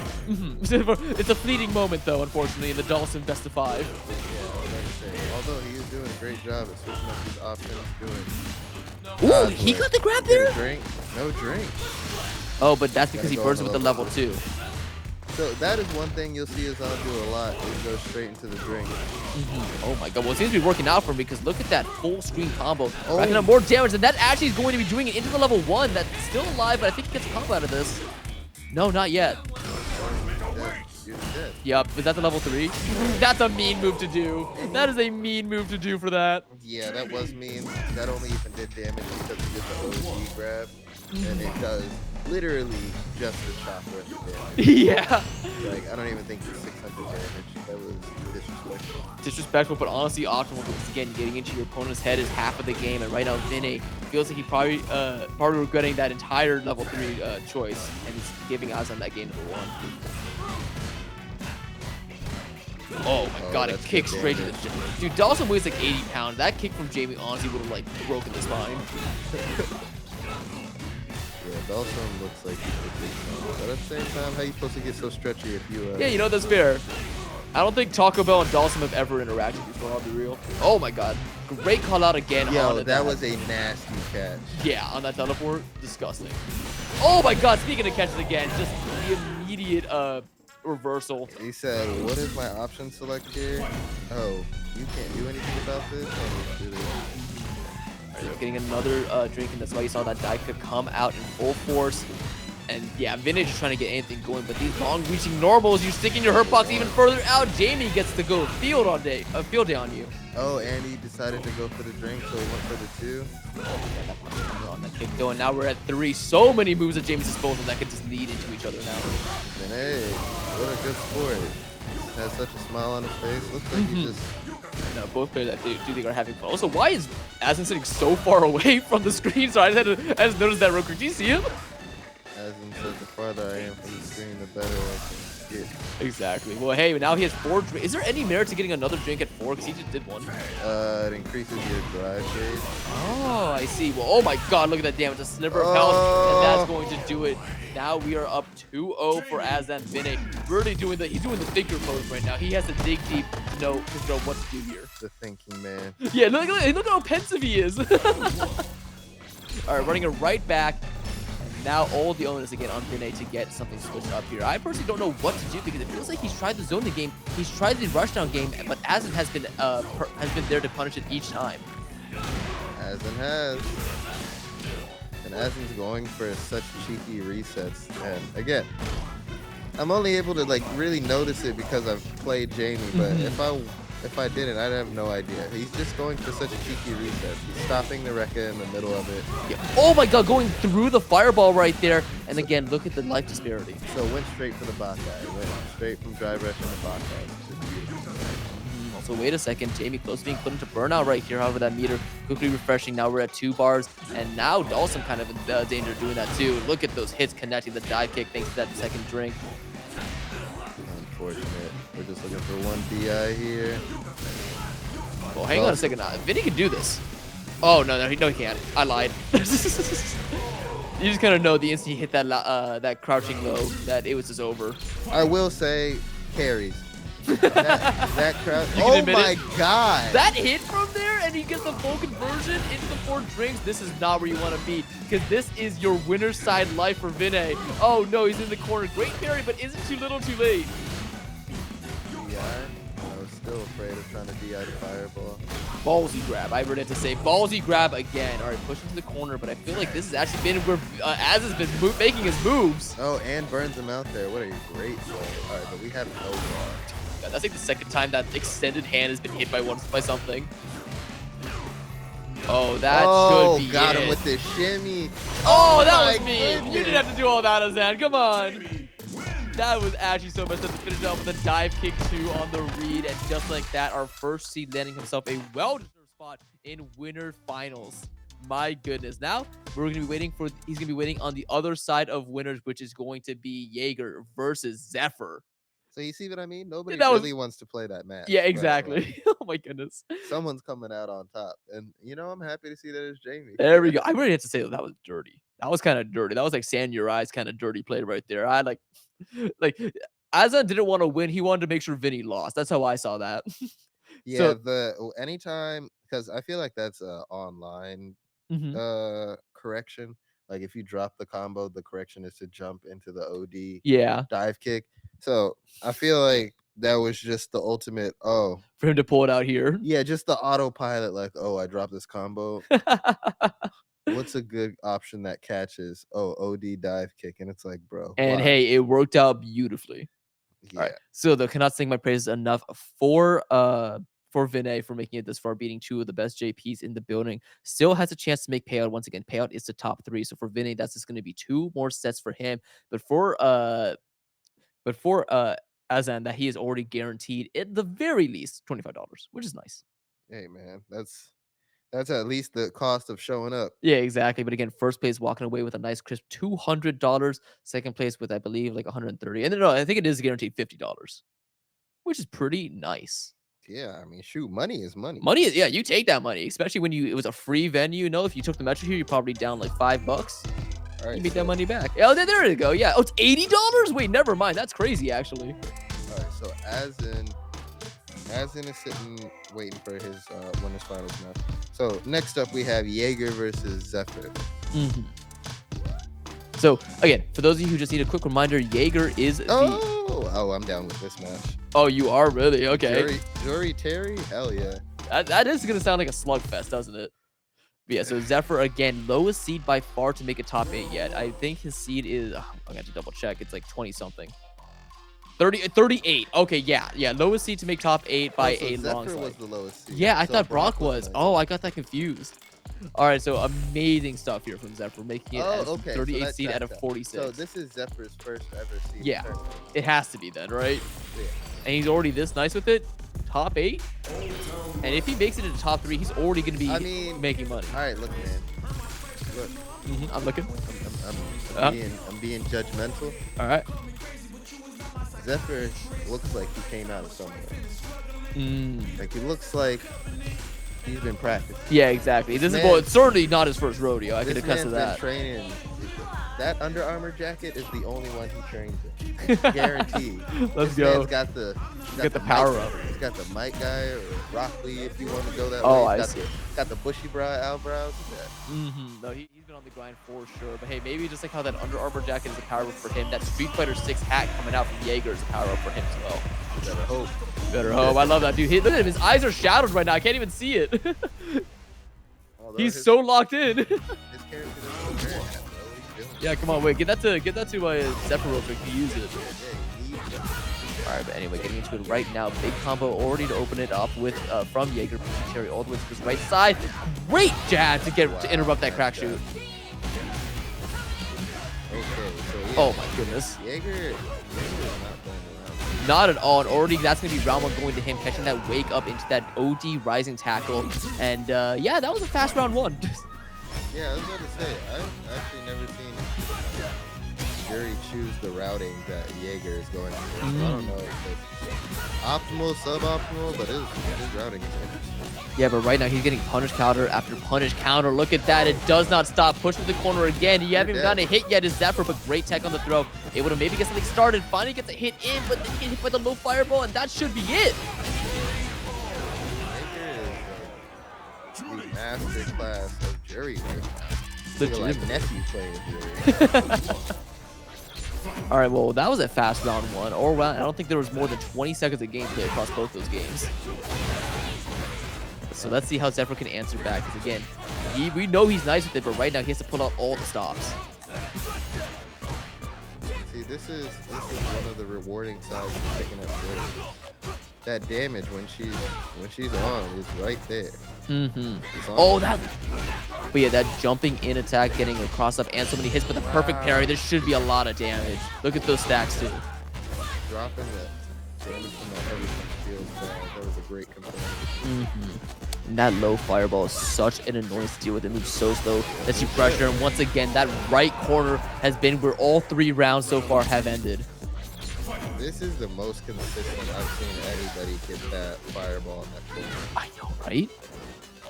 It's a fleeting moment, though, unfortunately, in the Dawson best of 5. Yeah, although he is doing a great job at switching up his options, Ooh, he got the grab there? Drink. No drink. Oh, but that's because he burns with the level 2. So that is one thing you'll see Azan do a lot. He goes straight into the drink. Oh my god, well, it seems to be working out for him because look at that full screen combo. Racking up more damage, and that actually is going to be doing it into the level 1. That's still alive, but I think he gets a combo out of this. No, not yet. Yep, is that the level 3? That's a mean move to do. That is a mean move to do for that. Yeah, that was mean. That only even did damage because he did the OG grab. And it does literally just the chop worth of damage. Yeah. Like, I don't even think it's 600 damage. That was disrespectful. Disrespectful, but honestly optimal because, again, getting into your opponent's head is half of the game. And right now, Vinny feels like he probably regretting that entire level 3 choice. And he's giving Azan that game number 1. Oh my god, it kicked straight to the chin. Dude, Dawson weighs like 80 pounds. That kick from Jamie honestly would have like broken the spine. Yeah, Dawson looks like he's a big man. But at the same time, how you supposed to get so stretchy if you... Yeah, you know, that's fair. I don't think Taco Bell and Dawson have ever interacted before, I'll be real. Oh my god. Great call out again. Yo, that was a nasty catch. Yeah, on that teleport. Disgusting. Oh my god, speaking of catches again, just the immediate reversal. He said, what is my option select here? Oh, you can't do anything about this? Oh, do this. Right, getting another drink, and that's why you saw that dive kick come out in full force. And yeah, Vintage is trying to get anything going, but these long-reaching normals, you sticking your hurt box even further out. Jamie gets to go field day on you. Oh, and he decided to go for the drink, so he went for the 2. On that kick though, and now we're at 3. So many moves at Jamie's disposal that could just lead into each other now. And hey, what a good sport. Has such a smile on his face. Looks like he just... No, both players that do think are having fun. Also, why is Azen sitting so far away from the screen? So I just noticed that real quick. Do you see him? Azen says The farther I am from the screen, the better I can get. Exactly. Well, hey, now he has 4 drinks. Is there any merit to getting another drink at 4? Because he just did one. It increases your drive rate. Oh, I see. Well, oh my god, look at that damage. A sliver of health, and that's going to do it. Now we are up 2-0 for Azan Vinay. Really doing he's doing the thinker pose right now. He has to dig deep to know what to do here. The thinking man. Yeah, look how pensive he is. All right, running it right back. And now all the onus again on Vinay to get something switched up here. I personally don't know what to do because it feels like he's tried the zoning game, he's tried the rushdown game, but Azan has been there to punish it each time. Azan has. And Azan's going for such cheeky resets. And again, I'm only able to like really notice it because I've played Jamie, but if I didn't, I'd have no idea. He's just going for such cheeky resets. He's stopping the Rekka in the middle of it. Yeah. Oh my god, going through the fireball right there. And again, look at the life disparity. So went straight for the Bakai. Went straight from drive rush into Bakai. Also, wait a second. Jamie close to being put into burnout right here. However, that meter quickly refreshing. Now we're at 2 bars. And now Dawson kind of in danger of doing that too. Look at those hits connecting the dive kick thanks to that second drink. Unfortunate. We're just looking for 1 DI here. Well, hang on a second. Vinny can do this. Oh, no, he can't. I lied. You just kind of know the instant he hit that crouching low that it was just over. I will say, carries. that crouch. Oh my god. That hit from there and he gets the full conversion into the 4 drinks. This is not where you want to be because this is your winner's side life for Vinay. Oh no, he's in the corner. Great parry, but isn't too little too late. I was still afraid of trying to DI the fireball. Ballsy grab. I heard it to say ballsy grab again. All right, push into the corner, but I feel like this has actually been where Az has been making his moves. Oh, and burns him out there. What a great play. All right, but we have no bar. God, that's like the second time that extended hand has been hit by something. Oh, that should be got it. him with this shimmy. Oh, that was mean. You didn't have to do all that, Azan. Come on. That was actually so messed up to finish off with a dive kick 2 on the read. And just like that, our first seed landing himself a well-deserved spot in winner finals. My goodness. Now, he's going to be waiting on the other side of winners, which is going to be Jaeger versus Zephyr. So you see what I mean? Nobody really wants to play that match. Yeah, exactly. Oh my goodness. Someone's coming out on top. And, you know, I'm happy to see that it's Jamie. There we go. I really have to say that was dirty. That was kind of dirty. That was like sand your eyes kind of dirty play right there. I like Azan didn't want to win. He wanted to make sure Vinny lost. That's how I saw that. Yeah, anytime, because I feel like that's a online correction. Like if you drop the combo, the correction is to jump into the OD dive kick. So I feel like that was just the ultimate for him to pull it out here. Yeah, just the autopilot, like, I dropped this combo. What's a good option that catches? OD dive kick. And it's like, bro. And hey, it worked out beautifully. Yeah. All right. So the cannot sing my praises enough for Vinay for making it this far, beating 2 of the best JPs in the building. Still has a chance to make payout once again. Payout is the top 3. So for Vinay, that's just going to be 2 more sets for him. But for Azan, that he is already guaranteed at the very least $25, which is nice. Hey man, that's at least the cost of showing up. Yeah, exactly. But again, first place walking away with a nice crisp $200. Second place with, I believe, like $130. And no, I think it is guaranteed $50, which is pretty nice. Yeah, I mean, shoot, money is money. Money is, you take that money, especially when it was a free venue. You know, if you took the Metro here, you're probably down like $5. All right, you make that money back. Oh, there you go. Yeah. Oh, it's $80? Wait, never mind. That's crazy, actually. All right, so Azan is sitting waiting for his winners finals match. So next up we have Jaeger versus Zephyr. So again, for those of you who just need a quick reminder, Jaeger is I'm down with this match. Oh, you are really? Okay. Jory Terry? Hell yeah. That is gonna sound like a slugfest, doesn't it? But yeah, so Zephyr again, lowest seed by far to make a top 8 yet. I think his seed is I'm gonna have to double check. It's like 20 something. 38. Okay, yeah. Lowest seed to make top 8 by a long Zephyr slide. was the lowest seed. Yeah, I thought Brock was. Oh, I got that confused. All right, so amazing stuff here from Zephyr, making it as 38 seed out of 46. So this is Zephyr's first ever seed. Yeah, it has to be then, right? Yeah. And he's already this nice with it. Top 8. And if he makes it into top 3, he's already going to be making money. All right, look, man. Look, I'm looking. I'm being judgmental. All right. Zephyr looks like he came out of somewhere. Mm. Like he looks like he's been practicing. Yeah, exactly. This is man- it's certainly not his first rodeo. I can This attest to man's been that. training. That Under Armour jacket is the only one he trains in. Guaranteed. Let's this go. Man's got the Get the power mic, up. He's got the mic guy or Rock Lee if you want to go that Oh, way. I He's see. got the bushy eyebrows. No, he's been on the grind for sure. But hey, maybe just like how that Under Armour jacket is a power up for him, that Street Fighter 6 hat coming out from Jaeger is a power up for him as well. Better hope. Better hope. I love that dude. Look at him. His eyes are shadowed right now. I can't even see it. Although He's so locked in. his character doesn't wear a hat, bro. What are you doing? Yeah, come on, wait. Get that to Zephyr real quick. You use it. Yeah, you need that. All right, but anyway, getting into it right now. Big combo already to open it up with from Jaeger, pushing Terry all the way to his right side. Great jab to interrupt that crack shoot. Okay, so yeah. Oh my goodness. Jaeger is not playing around. Not at all. And already that's going to be round one going to him, catching that wake up into that OD rising tackle. And yeah, that was a fast round one. Yeah, I was about to say, I've actually never seen Jury choose the routing that Jaeger is going through. I don't know if it's optimal, suboptimal, but his routing is interesting. Yeah, but right now he's getting punish counter after punish counter. Look at that. It does not stop. Push to the corner again. You haven't even gotten a hit yet. Is Zephyr, but great tech on the throw. Able to maybe get something started. Finally gets a hit in, but then get hit by the low fireball, and that should be it. Jaeger is the master class of Jury right now. Feel like Legit. nephew playing Jury. All right, well, that was a fast round one. Or I don't think there was more than 20 seconds of gameplay across both those games. So let's see how Zephyr can answer back. Because again, we know he's nice with it, but right now he has to pull out all the stops. See, this is one of the rewarding sides of picking up Jury. That damage when she's on is right there. Oh, that. But yeah, that jumping in attack, getting a cross up, and so many hits, but the perfect parry. There should be a lot of damage. Look at those stacks too. Dropping that damage from that everything feels bad. That was a great comparison. And that low fireball is such an annoyance to deal with. It moves so slow that you pressure. And once again, that right corner has been where all 3 rounds so far have ended. This is the most consistent I've seen anybody get that fireball in that corner. I know, right?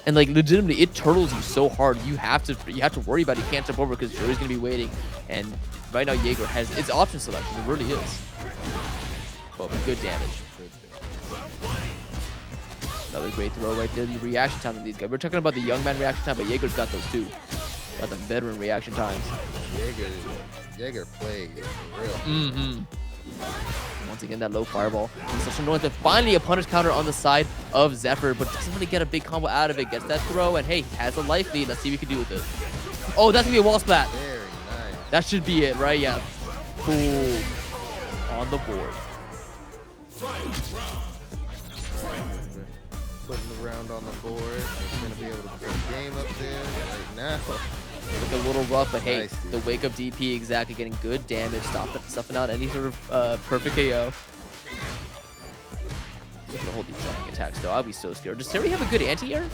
And like legitimately, it turtles you so hard. You have to worry about it. You can't jump over because Jury's gonna be waiting. And right now, Jaeger has its option selection. It really is. Oh, but good damage. Another great throw right there. The reaction time of these guys. We're talking about the young man reaction time, but Jaeger's got those too. Got the veteran reaction times. Jaeger played real. Once again, that low fireball. He's such an annoyance. And finally, a punish counter on the side of Zephyr, but doesn't really get a big combo out of it. Gets that throw, and hey, has a life lead. Let's see what we can do with this. Oh, that's gonna be a wall splat. Very nice. That should be it, right? Yeah. Cool. On the board. Putting the round on the board. He's gonna be able to put a game up there right now. Look a little rough, but hey, Nice, dude. the wake up DP exactly getting good damage, stuffing out any sort of perfect KO. Look at all these jumping attacks though. I'll be so scared. Does Terry have a good anti-air?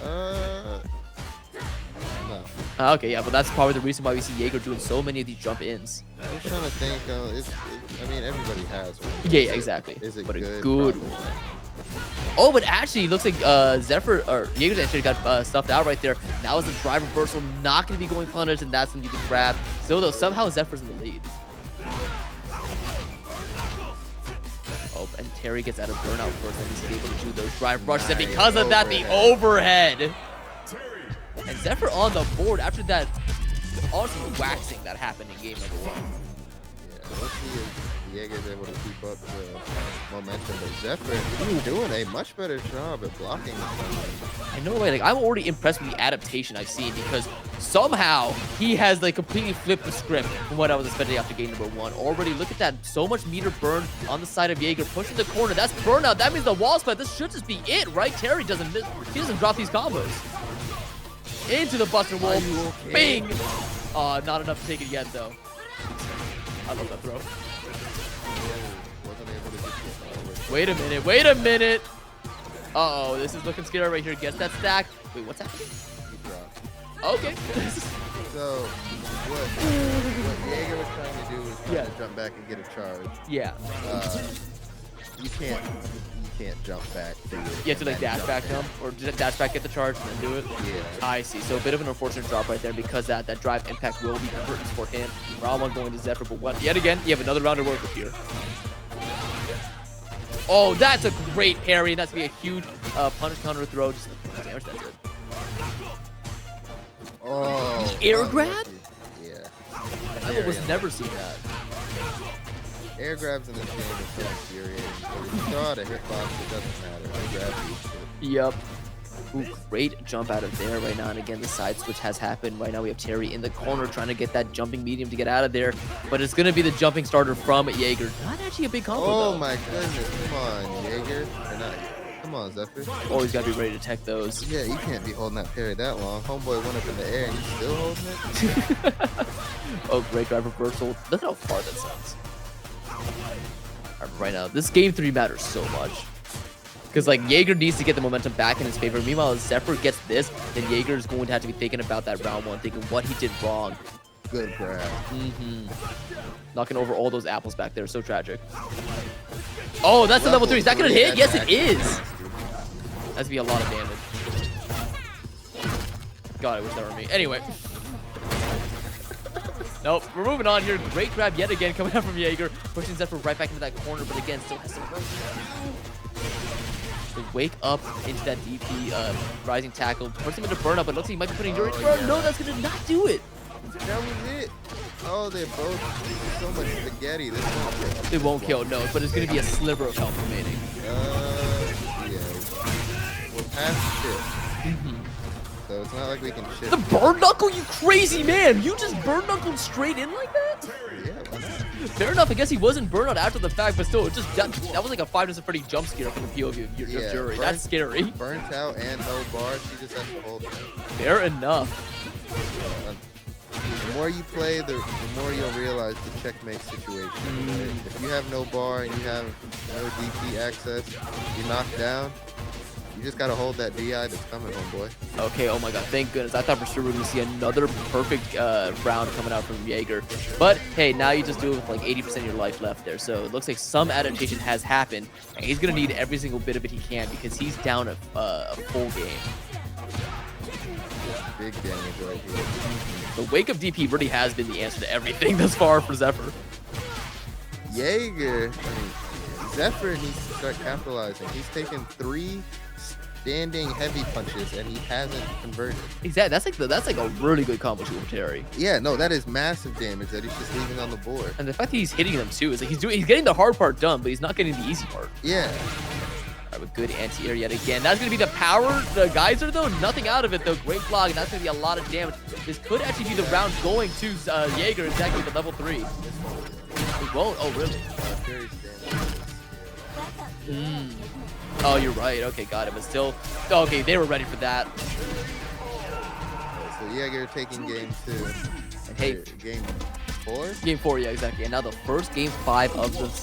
No. Okay, yeah, but that's probably the reason why we see Jaeger doing so many of these jump ins. I'm just trying to think. I mean, everybody has one. Yeah, exactly. Is it but good? a good Probably. one. Oh, but actually, it looks like Zephyr or Jaeger's actually got stuffed out right there. Now is the drive reversal not going to be going punished, and that's when you can grab. Still, though, somehow Zephyr's in the lead. Oh, and Terry gets out of burnout first, and he's able to do those drive rushes, and because of that, the overhead. And Zephyr on the board after that awesome waxing that happened in game number 1. Yeah, let's see if Jaeger's able to keep up the momentum. But Zephyr is doing a much better job at blocking. I know, right? Like, I'm already impressed with the adaptation I've seen because somehow he has like completely flipped the script from what I was expecting after game number 1. Already, look at that. So much meter burn on the side of Jaeger. Pushing the corner. That's burnout. That means the wall split. This should just be it, right? Terry doesn't miss. He doesn't drop these combos. Into the Buster Wolf. Bing! Not enough to take it yet, though. I love that throw. Wait a minute. Wait a minute. Uh-oh. This is looking scary right here. Gets that stack. Wait, what's happening? Okay. So what Jaeger was trying to do was trying to jump back and get a charge. Yeah. You can't jump back. You have to like dash back jump, or just dash back, get the charge, and then do it. Yeah. I see. So a bit of an unfortunate drop right there because that drive impact will be curtains for him. Round 1 going to Zephyr, but what? Yet again, you have another round to work with here. Oh, that's a great parry. That's gonna be a huge punish counter throw. Just damage. That's it. Oh. Air grab? Yeah. I was never seen that. Air grabs in this game are so infuriating. If you throw out a hitbox, it doesn't matter. Air grabs you. Yep. Ooh, great jump out of there right now. And again, the side switch has happened. Right now we have Terry in the corner trying to get that jumping medium to get out of there. But it's going to be the jumping starter from Jaeger. Not actually a big combo, Oh though. my goodness. Come on, Jaeger. Or not. Come on, Zephyr. Always got to be ready to tech those. Yeah, you can't be holding that parry that long. Homeboy went up in the air and you still holding it? Oh, great drive reversal. Look how far that sends. Right now, this game 3 matters so much. Because, like, Jaeger needs to get the momentum back in his favor. Meanwhile, if Zephyr gets this, then Jaeger is going to have to be thinking about that round 1, thinking what he did wrong. Good grab. Knocking over all those apples back there. So tragic. Oh, that's the level 3. Is that going to hit? Yes, it is. That's going to be a lot of damage. God, I wish that were me. Anyway. Nope, we're moving on here. Great grab yet again coming out from Jaeger. Pushing Zephyr right back into that corner, but again, still has some room. To wake up into that DP rising tackle. Puts him into burnout, but it looks like he might be putting Yuri. Yeah. No, that's going to not do it. That was it. Oh, they're both so much spaghetti. This won't kill. It won't kill, no, but it's going to be a sliver of health remaining. Yeah. We're past shit. So it's not like we can shift. The burn knuckle, you crazy man! You just burn knuckled straight in like that? Yeah, why not? Fair enough. I guess he wasn't burned out after the fact, but still, it just that was like a 5 Nights at Freddy's jump scare from the POV of your jury. That's scary. Burnt out and no bar. She just has to hold it. Fair enough. The more you play, the more you'll realize the checkmate situation. Right? If you have no bar and you have no DP access, you knock down. You just gotta hold that DI that's coming, homeboy. Okay, oh my god, thank goodness. I thought for sure we were going to see another perfect round coming out from Jaeger. But, hey, now you just do it with like 80% of your life left there. So it looks like some adaptation has happened. And he's going to need every single bit of it he can because he's down a full game. Big damage right here. The Wake Up DP really has been the answer to everything thus far for Zephyr. Jaeger, Zephyr needs to start capitalizing. He's taken 3 standing heavy punches and he hasn't converted. Exactly. That's like a really good combo shoot with Terry. Yeah, no, that is massive damage that he's just leaving on the board. And the fact that he's hitting them too is like he's getting the hard part done, but he's not getting the easy part. Yeah. All right, with good anti-air yet again. That's going to be the power, the geyser though. Nothing out of it though. Great block, and that's going to be a lot of damage. This could actually be the round going to Jaeger, exactly the level 3. It won't. Oh, really? Oh, you're right. Okay, got it. But still, okay, they were ready for that. So Jaeger taking game 2. And hey, game 4? Game 4, yeah, exactly. And now the first game 5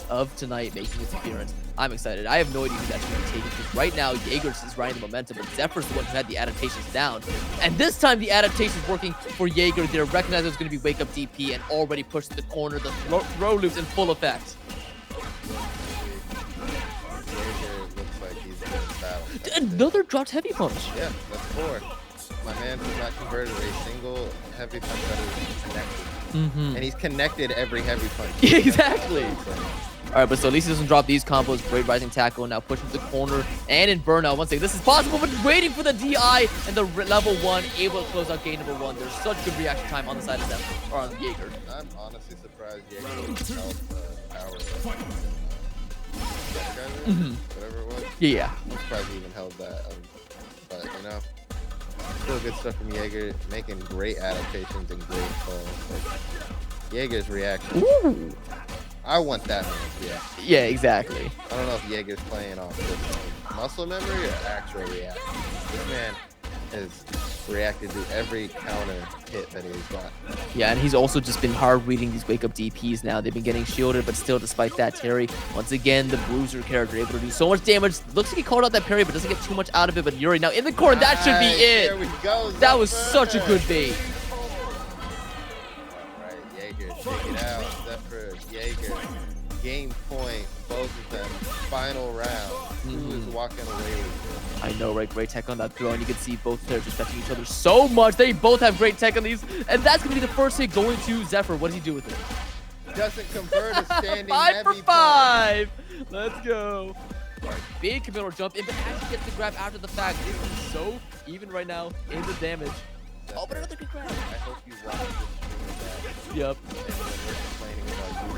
of tonight making its appearance. I'm excited. I have no idea who that's going to be taking because right now Jaeger is riding the momentum, but Zephyr's the one who had the adaptations down. And this time the adaptation's working for Jaeger. They're recognizing it's going to be Wake Up DP and already pushed to the corner. The throw loops in full effect. Another dropped heavy punch. Yeah, that's 4. My man has not converted a single heavy punch that is connected. And he's connected every heavy punch. Yeah, exactly. All right, but so at least he doesn't drop these combos. Great rising tackle, now pushing to the corner and in burnout. Once again, this is possible, but waiting for the DI and the level 1, able to close out game number 1. There's such good reaction time on the side of them, or on Jaeger. I'm honestly surprised Jaeger held power. Whatever it was. Yeah. I'm surprised he even held that. But you know, still good stuff from Jaeger, making great adaptations and great calls. Like, Jaeger's reaction. Ooh. I want that man's reaction. Yeah, exactly. I don't know if Jaeger's playing off this muscle memory or actual reaction. This man has reacted to every counter hit that he's got. Yeah, and he's also just been hard reading these Wake Up DPs now. They've been getting shielded, but still, despite that, Terry, once again, the Bruiser character, able to do so much damage. Looks like he called out that parry, but doesn't get too much out of it. But Yuri now in the corner, that should be it. There we go. That was such a good bait. Check it out. Zephyr, Jaeger, game point, both of them. Final round. Who is walking away with I know, right? Great tech on that throw, and you can see both players respecting each other so much. They both have great tech on these, and that's going to be the first hit going to Zephyr. What does he do with it? it? Doesn't convert a standing 5 for heavy 5. Let's go. All right, big committal jump in, but actually gets the grab after the fact. This is so even right now in the damage. Oh, but another good grab. I hope you watch this stream Yep. and when we're complaining about you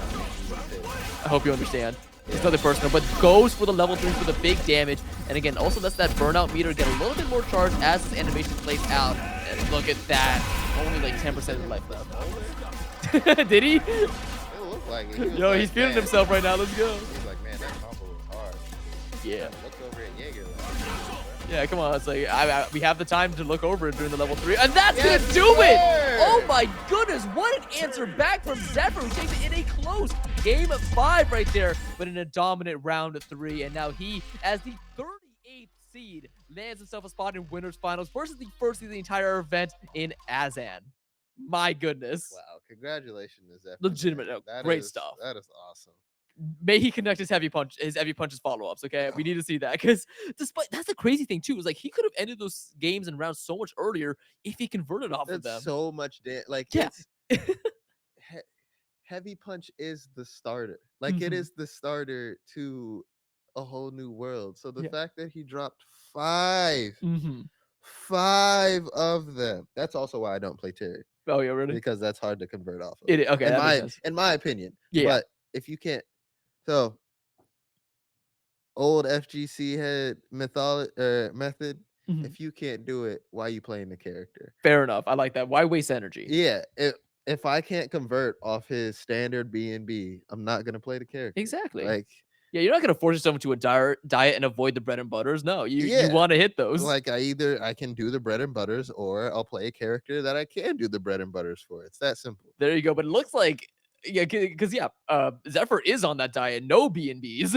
not making these hits. I hope you understand. It's nothing personal, but goes for the level 3 for the big damage. And again, also lets that burnout meter get a little bit more charged as this animation plays out. And look at that. Only like 10% of life left. Did he? It looked like it. He was Yo, like, he's feeling man. himself right now. Let's go. He's like, man, that combo was hard. Yeah. Look over at Jaeger. Yeah, come on. It's like we have the time to look over it during the level 3, and that's Yes, gonna do it. sir! Oh my goodness, what an answer back from Zephyr, who takes it in a close game 5 right there, but in a dominant round 3. And now he, as the 38th seed, lands himself a spot in winners finals versus the first seed of the entire event in Azan. My goodness. Wow, congratulations, Zephyr. Legitimate, man. That great is- stuff. That is awesome. May he connect his heavy punches follow-ups, okay? We need to see that, because despite that's the crazy thing too, is like he could have ended those games and rounds so much earlier if he converted off of them. That's so much like Yeah. it's heavy punch is the starter. Like it Mhm. is the starter to a whole new world. So the Yeah. fact that he dropped 5 Mm-hmm. 5 of them. That's also why I don't play Terry, Oh yeah, really? because that's hard to convert off of. Okay, in that my makes sense. in my opinion. Yeah. But if you can't, so old FGC had method. Mhm. If you can't do it, why you playing the character? Fair enough. I like that. Why waste energy? Yeah, if I can't convert off his standard B&B, I'm not gonna play the character. Exactly. Like, Yeah, you're not gonna force yourself into a diet and avoid the bread and butters. No, you Yeah. want to hit those. like I can do the bread and butters, or I'll play a character that I can do the bread and butters for. It's that simple. There you go. But it looks like because Zephyr is on that diet. No B&Bs.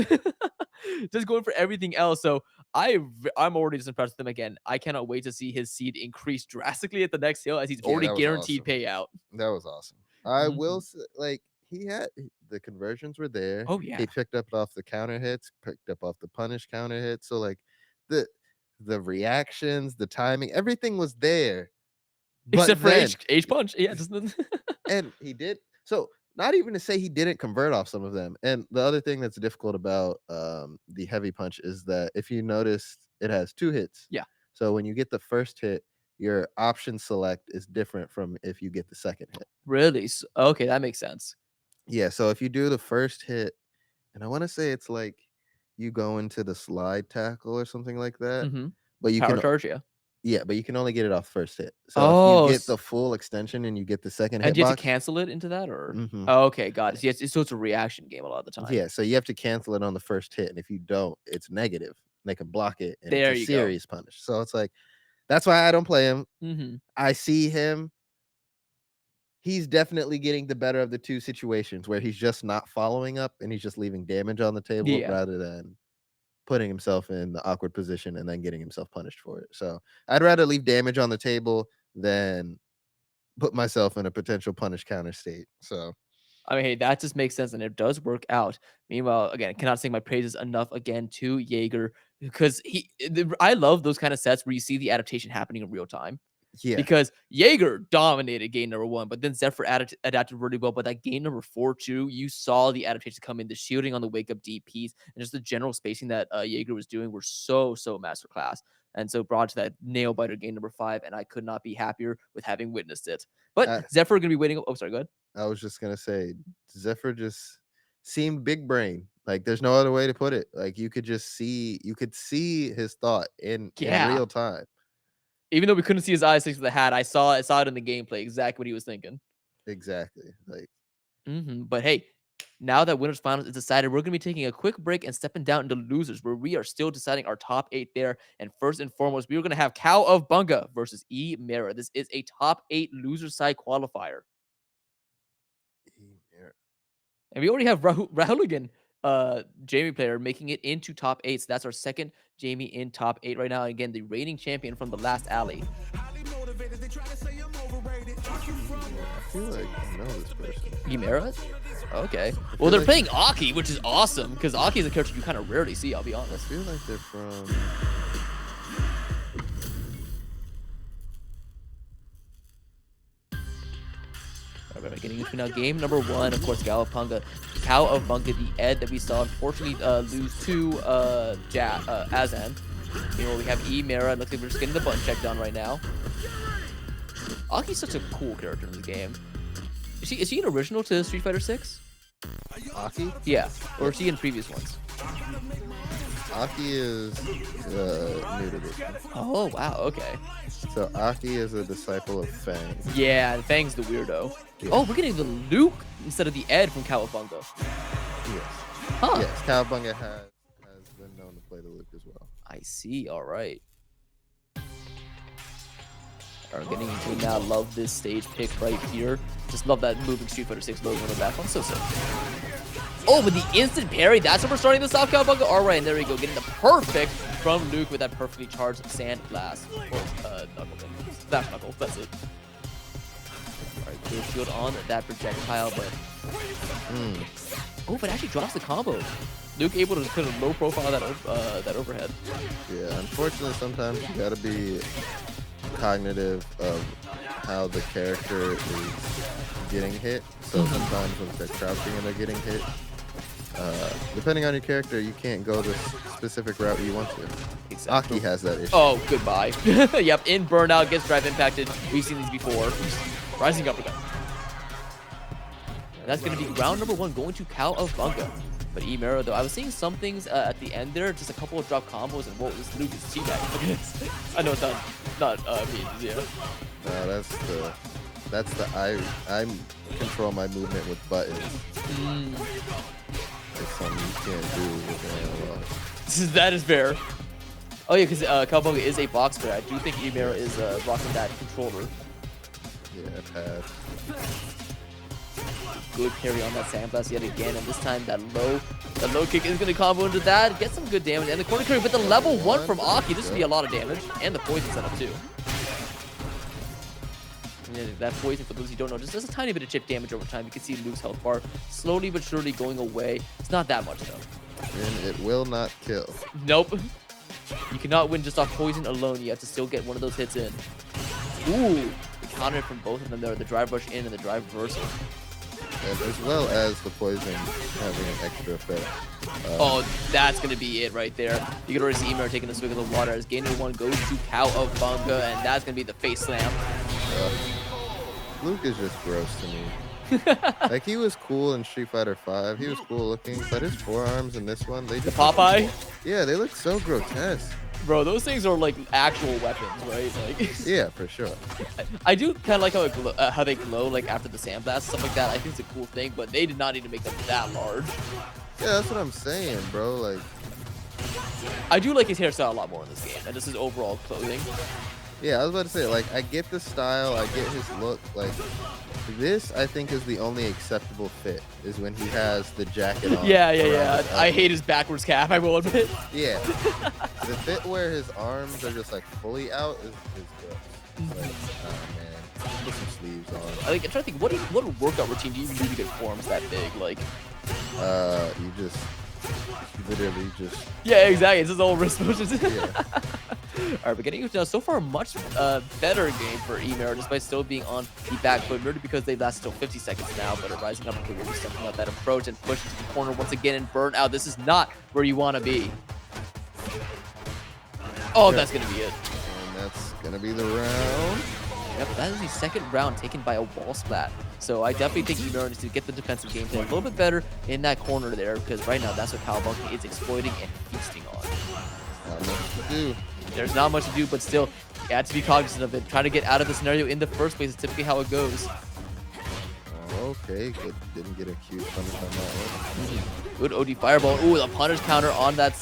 Just going for everything else. So I'm already just impressed with him again. I cannot wait to see his seed increase drastically at the next hill, as he's Yeah, already that was guaranteed awesome. payout. That was awesome. I Mhm. will say, like he had the conversions were there. Oh yeah. He picked up off the counter hits, picked up off the punish counter hits. So like the reactions, the timing, everything was there. But Except for then, H punch. Yeah, just and he did so. Not even to say he didn't convert off some of them. And the other thing that's difficult about the heavy punch is that if you notice, it has 2 hits. Yeah. So when you get the first hit, your option select is different from if you get the second hit. Really? Okay, that makes sense. Yeah. So if you do the first hit, and I want to say it's like you go into the slide tackle or something like that, Mm-hmm. but you Power can charge, yeah. yeah, but you can only get it off first hit. So Oh, if you get the full extension and you get the second and do you have hitbox, to cancel it into that, or? Mhm. Oh, okay, got it. Yes, so it's a reaction game a lot of the time. yeah, so you have to cancel it on the first hit, and if you don't, it's negative. They can block it, and There it's a you go. serious punish. So it's like that's why I don't play him. Mm-hmm. I see him. He's definitely getting the better of the 2 situations where he's just not following up and he's just leaving damage on the table Yeah. rather than putting himself in the awkward position and then getting himself punished for it. So I'd rather leave damage on the table than put myself in a potential punish counter state. So I mean, hey, that just makes sense, and it does work out. Meanwhile, again, I cannot sing my praises enough again to Jaeger, because I love those kind of sets where you see the adaptation happening in real time. yeah, Because Jaeger dominated game number 1, but then Zephyr adapted really well. But that game number 4 too, you saw the adaptation come in, the shielding on the wake up DPs, and just the general spacing that Jaeger was doing were so masterclass. And so brought to that nail biter game number 5, and I could not be happier with having witnessed it. But I, Zephyr gonna be waiting. Oh, sorry, go ahead. I was just gonna say Zephyr just seemed big brain. Like there's no other way to put it. Like you could see his thought in Yeah. real time. Even though we couldn't see his eyes next to the hat, I saw it in the gameplay exactly what he was thinking. Exactly. Like But hey, now that winners finals is decided, we're gonna be taking a quick break and stepping down into losers, where we are still deciding our top 8 there. And first and foremost, we are gonna have Cow of Bunga versus E Mera. This is a top 8 loser side qualifier, and we already have Rahuligan, Jamie player, making it into top 8. So that's our second Jamie in top 8 right now. Again, the reigning champion from the last alley. feel like I know this person. Chimera? Okay. I Well, feel they're like playing Aki, which is awesome because Aki is a character you kind of rarely see. I'll be I honest. feel like they're from. All right, getting into now game number 1. Of course, Cowabunga, the Ed that we saw unfortunately lose to Azan. Meanwhile, we have Mara. Looks like we're just getting the button check done right now. Aki's such a cool character in the game. Is he an original to Street Fighter 6? Aki? Yeah, or is he in previous ones? Aki is new to this one. Oh wow, okay. So Aki is a disciple of Fang. Yeah, Fang's the weirdo. Yeah. Oh, we're getting the Luke instead of the Ed from Cowabunga. Yes. Huh. Yes, Cowabunga has been known to play the Luke as well. I see. All right. Alright, getting into it now. Love this stage pick right here. Just love that moving Street Fighter 6 logo on the back. So sick. Oh, with the instant parry. That's how we're starting this off, Cowabunga. All right, and there we go. Getting the perfect from Luke with that perfectly charged sand blast. Or knuckle thing. Flash knuckle. That's it. Alright, good shield on that projectile, but oh, but actually drops the combo. Luke able to put a low profile that overhead. Yeah, unfortunately, sometimes you gotta be cognitive of how the character is getting hit. So sometimes when they're crouching and they're getting hit, depending on your character, you can't go the specific route you want to. Exactly. Aki has that issue. Oh, goodbye. Yep, in burnout, gets drive impacted. We've seen these before. Rising uppercut. And that's going to be round number 1 going to Cowabunga. But Mara, though, I was seeing some things at the end there, just a couple of drop combos, and whoa, this Luke is teabagging. Look at this. I know it's not me, yeah. No, that's the I control my movement with buttons. It's something you can't do with analog. That is fair. Oh yeah, because Cowabunga is a boxer. I do think Mara is rocking that controller. Yeah, pad. Good parry on that sandblast yet again, and this time that low kick is going to combo into that, get some good damage, and the corner carry with the level 1 from Aki. This would be a lot of damage, and the poison setup too. And then that poison, for those who don't know, just does a tiny bit of chip damage over time. You can see Luke's health bar slowly but surely going away. It's not that much though. And it will not kill. Nope. You cannot win just off poison alone. You have to still get one of those hits in. Ooh, the counter from both of them there, the drive rush in and the drive reversal. And as well as the poison having an extra effect. Oh, that's going to be it right there. You can already see Mara taking the swig of the water as game number 1 goes to Cowabunga, and that's going to be the face slam. Luke is just gross to me. Like, he was cool in Street Fighter 5. He was cool looking, but his forearms in this one, they just... The Popeye? Yeah, they look so grotesque. Bro, those things are like actual weapons, right? Like, Yeah, for sure. I do kind of like how they glow like after the sandblast, stuff like that. I think it's a cool thing, but they did not need to make them that large. Yeah, that's what I'm saying, bro. Like, I do like his hairstyle a lot more in this game, and just his overall clothing. yeah, I was about to say, like, I get the style, I get his look. Like, this, I think, is the only acceptable fit, is when he has the jacket on. Yeah. I hate his backwards cap, I will admit. Yeah. The fit where his arms are just, like, fully out is gross. Like, oh, man. Put some sleeves on. I'm trying to think, what workout routine do you even do to get forms that big? Like, You literally just... yeah, exactly. It's his old wrist motions. Yeah. Alright, but getting into now, so far a much better game for Mara, despite still being on the back foot, merely because they last still 50 seconds now, but a rising up will be stepping out that approach and push into the corner once again and burn out. This is not where you want to be. Oh, that's going to be it. And that's going to be the round. Yep, that is the second round taken by a wall splat. So I definitely think Mara needs to get the defensive gameplay a little bit better in that corner there, because right now that's what Cowabunga is exploiting and feasting on. Not much to do. There's not much to do, but still, you have to be cognizant of it. Trying to get out of the scenario in the first place is typically how it goes. Okay, good. Didn't get a huge punish on that one. Good OD fireball. Ooh, the punish counter on that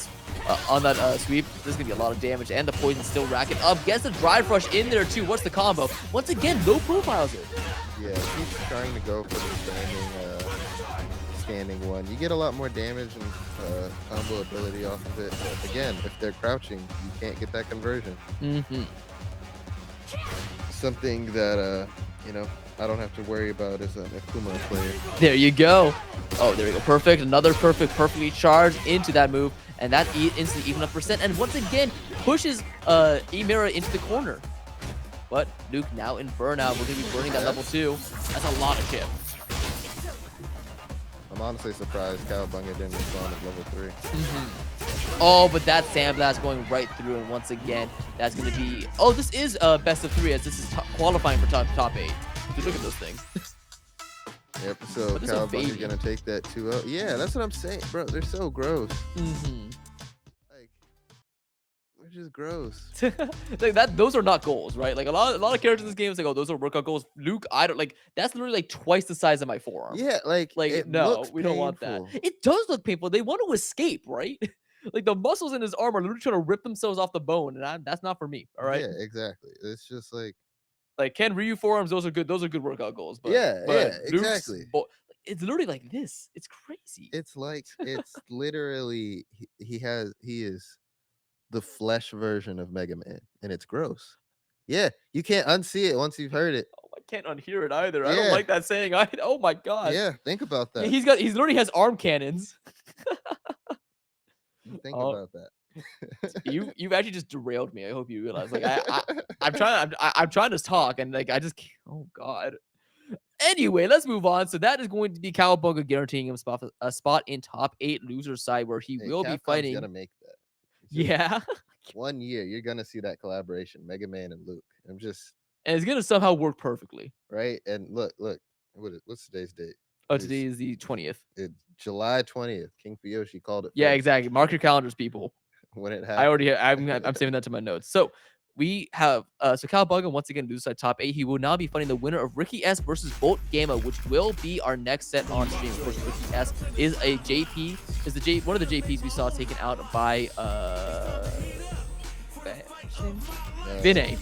sweep. This is gonna be a lot of damage, and the poison still racking up. Gets the drive rush in there too. What's the combo? Once again, no profiles it. Yeah, keep trying to go for the standing one. You get a lot more damage and combo ability off of it. But again, if they're crouching, you can't get that conversion. Something that you know, I don't have to worry about as an Akuma player. There you go. Oh, there we go. Perfect. Another perfectly charged into that move. And that instantly even up percent. And once again, pushes Emira into the corner. But Luke now in burnout. We're going to be burning that level 2. That's a lot of chip. I'm honestly surprised Cowabunga didn't respond at level 3. Oh, but that Sandblast going right through. And once again, that's going to be... Oh, this is best of 3 as this is qualifying for top 8. Dude, look at those things. Yep, so Cowabunga gonna take that 2-0. Yeah, that's what I'm saying, bro. They're so gross. Like, they're just gross. Like that, those are not goals, right? Like a lot of characters in this game is like, oh, those are workout goals. Luke, I don't like. That's literally like twice the size of my forearm. Yeah, like it no, we painful. don't want that. It does look painful. They want to escape, right? Like the muscles in his arm are literally trying to rip themselves off the bone, and that's not for me. All right. Yeah, exactly. It's just like Ken Ryu forearms. Those are good. Those are good workout goals. But yeah, exactly. It's literally like this. It's crazy. It's like it's literally he is the flesh version of Mega Man, and it's gross. Yeah, you can't unsee it once you've heard it. Oh, I can't unhear it either. I don't like that saying. Oh my god. Yeah, think about that. He literally has arm cannons. Think about that. You've actually just derailed me. I hope you realize. Like I'm trying to talk, and like I just can't. Oh god. Anyway, let's move on. So that is going to be Cowabunga guaranteeing him a spot in top 8 loser side where he will be fighting. Gonna make that. Yeah. 1 year, you're gonna see that collaboration, Mega Man and Luke. And it's gonna somehow work perfectly. Right? And look, what's today's date? Oh, today is the 20th. It's July 20th. King Fuyoshi called it. Yeah, exactly. Mark your calendars, people. When it happens. I'm saving that to my notes. So we have so Cowabunga once again loses top 8. He will now be fighting the winner of Ricky S versus Bolt Gamma, which will be our next set on stream. Of course, Ricky S is a JP, one of the JPs we saw taken out by Vinay.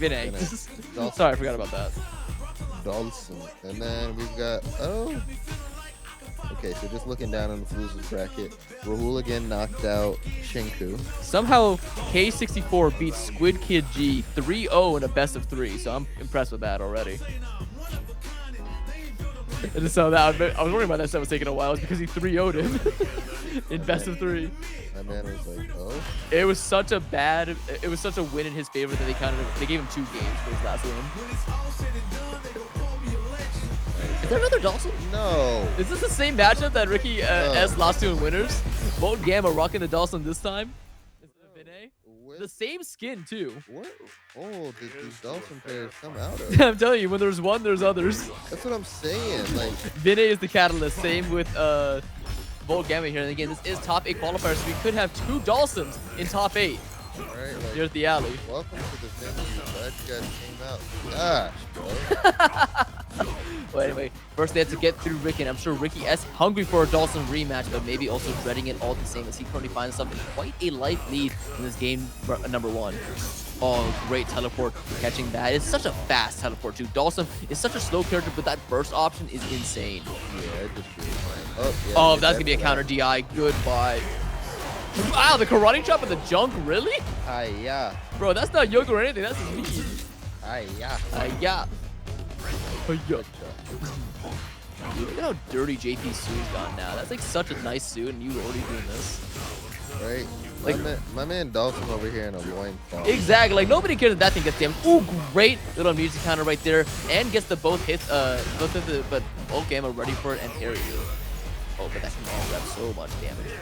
Sorry, I forgot about that. Dawson. And then we've got okay, so just looking down on the losers bracket, Rahul again knocked out Shinku. Somehow K64 beats Squid Kid G 3-0 in a best of 3, so I'm impressed with that already. And so I was wondering why that set was taking a while. It's because he 3-0'd him in best of 3. That man was like, oh. It was such a win in his favor that they gave him 2 games for his last win. Is there another Dawson? No. Is this the same matchup that Ricky S lost to in winners? Bolt Gamma rocking the Dawson this time? The same skin too. What? Oh, did these Dawson pairs come out of? I'm telling you, when there's one, there's others. That's what I'm saying. Like Vinay is the catalyst. Same with Bolt Gamma here. And again, this is top 8 qualifiers, so we could have 2 Dawsons in top 8. Right, like, here's the alley. Welcome to the venue. Glad you guys came out. Gosh, bro. Well, anyway, first they have to get through Ricky, and I'm sure Ricky S hungry for a Dawson rematch, but maybe also dreading it all the same as he currently finds himself in quite a life lead in this game number 1. Oh, great teleport, catching that. It's such a fast teleport too. Dawson is such a slow character, but that burst option is insane. Yeah, it just oh, that's gonna be a counter DI. Goodbye. Wow, the karate chop of the junk, really? Yeah. Bro, that's not yoga or anything. That's his speed. Yeah. Yeah. Dude, look at how dirty JP's suit's gone now. That's like such a nice suit, and you were already doing this. Right? Like my man Dawson over here in a loincloth. Exactly. Like nobody cares if that thing gets damaged. Ooh, great little music counter right there, and gets the both hits. But Bolt Gamma ready for it and parry you. Oh, but that can all grab so much damage.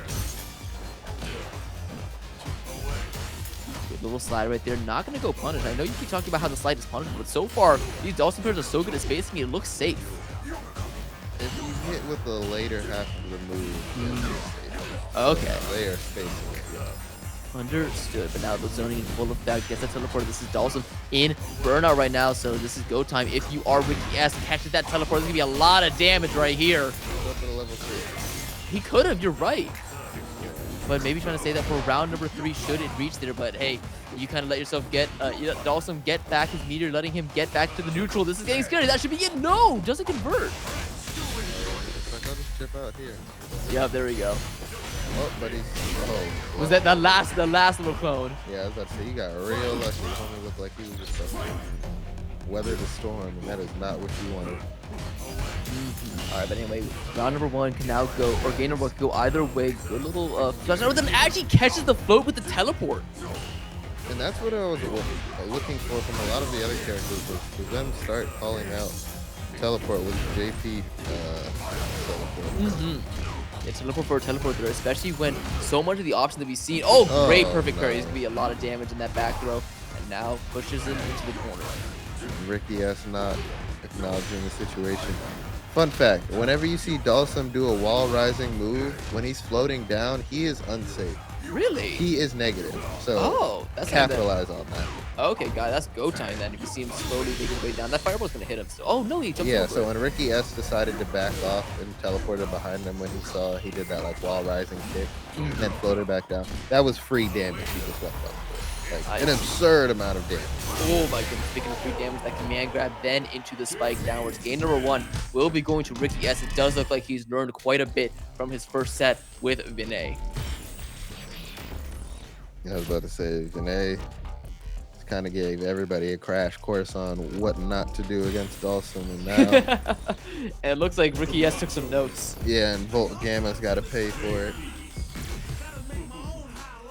Good little slide right there. Not gonna go punish. I know you keep talking about how the slide is punished, but so far these Dawson pairs are so good at spacing. It looks safe. If you hit with the later half of the move, okay. They are spacing it well. Understood, but now the zoning in full effect. Gets that teleport. This is Dawson in burnout right now, so this is go time. If you are Ricky S, catches that teleport, there's gonna be a lot of damage right here. Go for the level 3. He could have, you're right. But maybe trying to say that for round number 3 should it reach there, but hey, you kind of let yourself get, Dawson get back his meter, letting him get back to the neutral. This is getting scary. That should be it. No, doesn't convert. I'll just chip out here. Yep, there we go. Oh, but he's. Oh. Was that the last little clone? Yeah, I was about to say, you got real lucky. It only looked like he was just suffering. weather the storm, and that is not what you wanted. All right, but anyway, round number 1 can now go, or game number 1 can go either way. Good little flush. But then actually catches the float with the teleport. And that's what I was looking for from a lot of the other characters, was for them start calling out teleport with JP teleport. Yeah, teleport for a teleport there, especially when so much of the options that we've seen. Oh, great perfect parry. There's going to be a lot of damage in that back throw. And now pushes him into the corner. Ricky S not acknowledging the situation. Fun fact, whenever you see Dalsum do a wall rising move, when he's floating down, he is unsafe. Really? He is negative. So that's capitalize on that. Okay, guy, that's go time then. If you see him slowly making his way down, that fireball's gonna hit him. So, oh no, he jumped over. So when Ricky S decided to back off and teleported behind him when he saw he did that like wall rising kick and then floated back down, that was free damage he just left up. Like an absurd amount of damage. Oh my goodness, speaking of free damage, that command grab then into the spike downwards. Game number 1 will be going to Ricky S. It does look like he's learned quite a bit from his first set with Vinay. I was about to say, Vinay kind of gave everybody a crash course on what not to do against Dalsum, and now... and it looks like Ricky S took some notes. Yeah, and Volt Gamma's got to pay for it.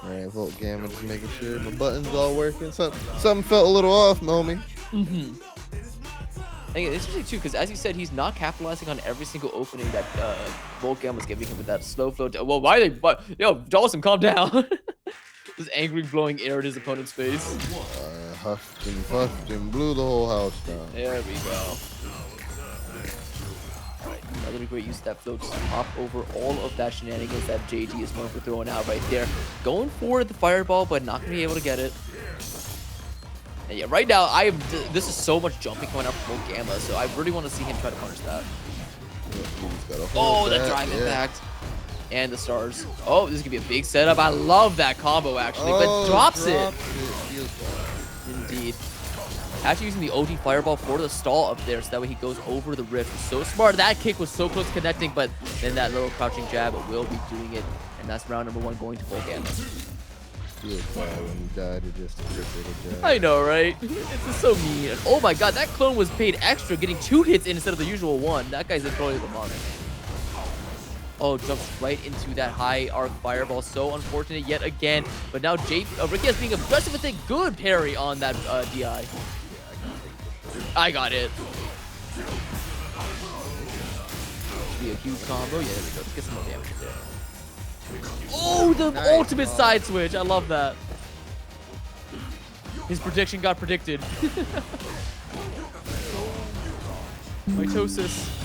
Alright, Volt Gamma just making sure my buttons all working. Something felt a little off, Momi. I think it's interesting too, because as you said, he's not capitalizing on every single opening that Volt Gamma's giving him with that slow flow. Well, why are they... Yo, Dalsum, calm down. Just angry blowing air at his opponent's face. Huffed and puffed and blew the whole house down. There we go. Alright, another great use of that float to hop over all of that shenanigans that JD is known for throwing out right there. Going for the fireball, but not going to be able to get it. And yeah, right now, this is so much jumping coming out from Volt Gamma, so I really want to see him try to punish that. Oh, that drive impact. And the stars. Oh, this is gonna be a big setup. I love that combo actually, but drops it. Indeed. Actually using the OG fireball for the stall up there, so that way he goes over the rift. So smart. That kick was so close to connecting, but then that little crouching jab will be doing it, and that's round number 1 going to Volt Gamma. When he died, it just a jab. I know, right? It's just so mean. And oh my god, that clone was paid extra, getting 2 hits instead of the usual 1. That guy's literally the monster. Oh, jumps right into that high arc fireball. So unfortunate yet again. But now Ricky is being aggressive with a good parry on that DI. I got it. Should be a huge combo. Yeah, there we go. Let's get some more damage in there. Oh, the ultimate side switch. I love that. His prediction got predicted. Mitosis.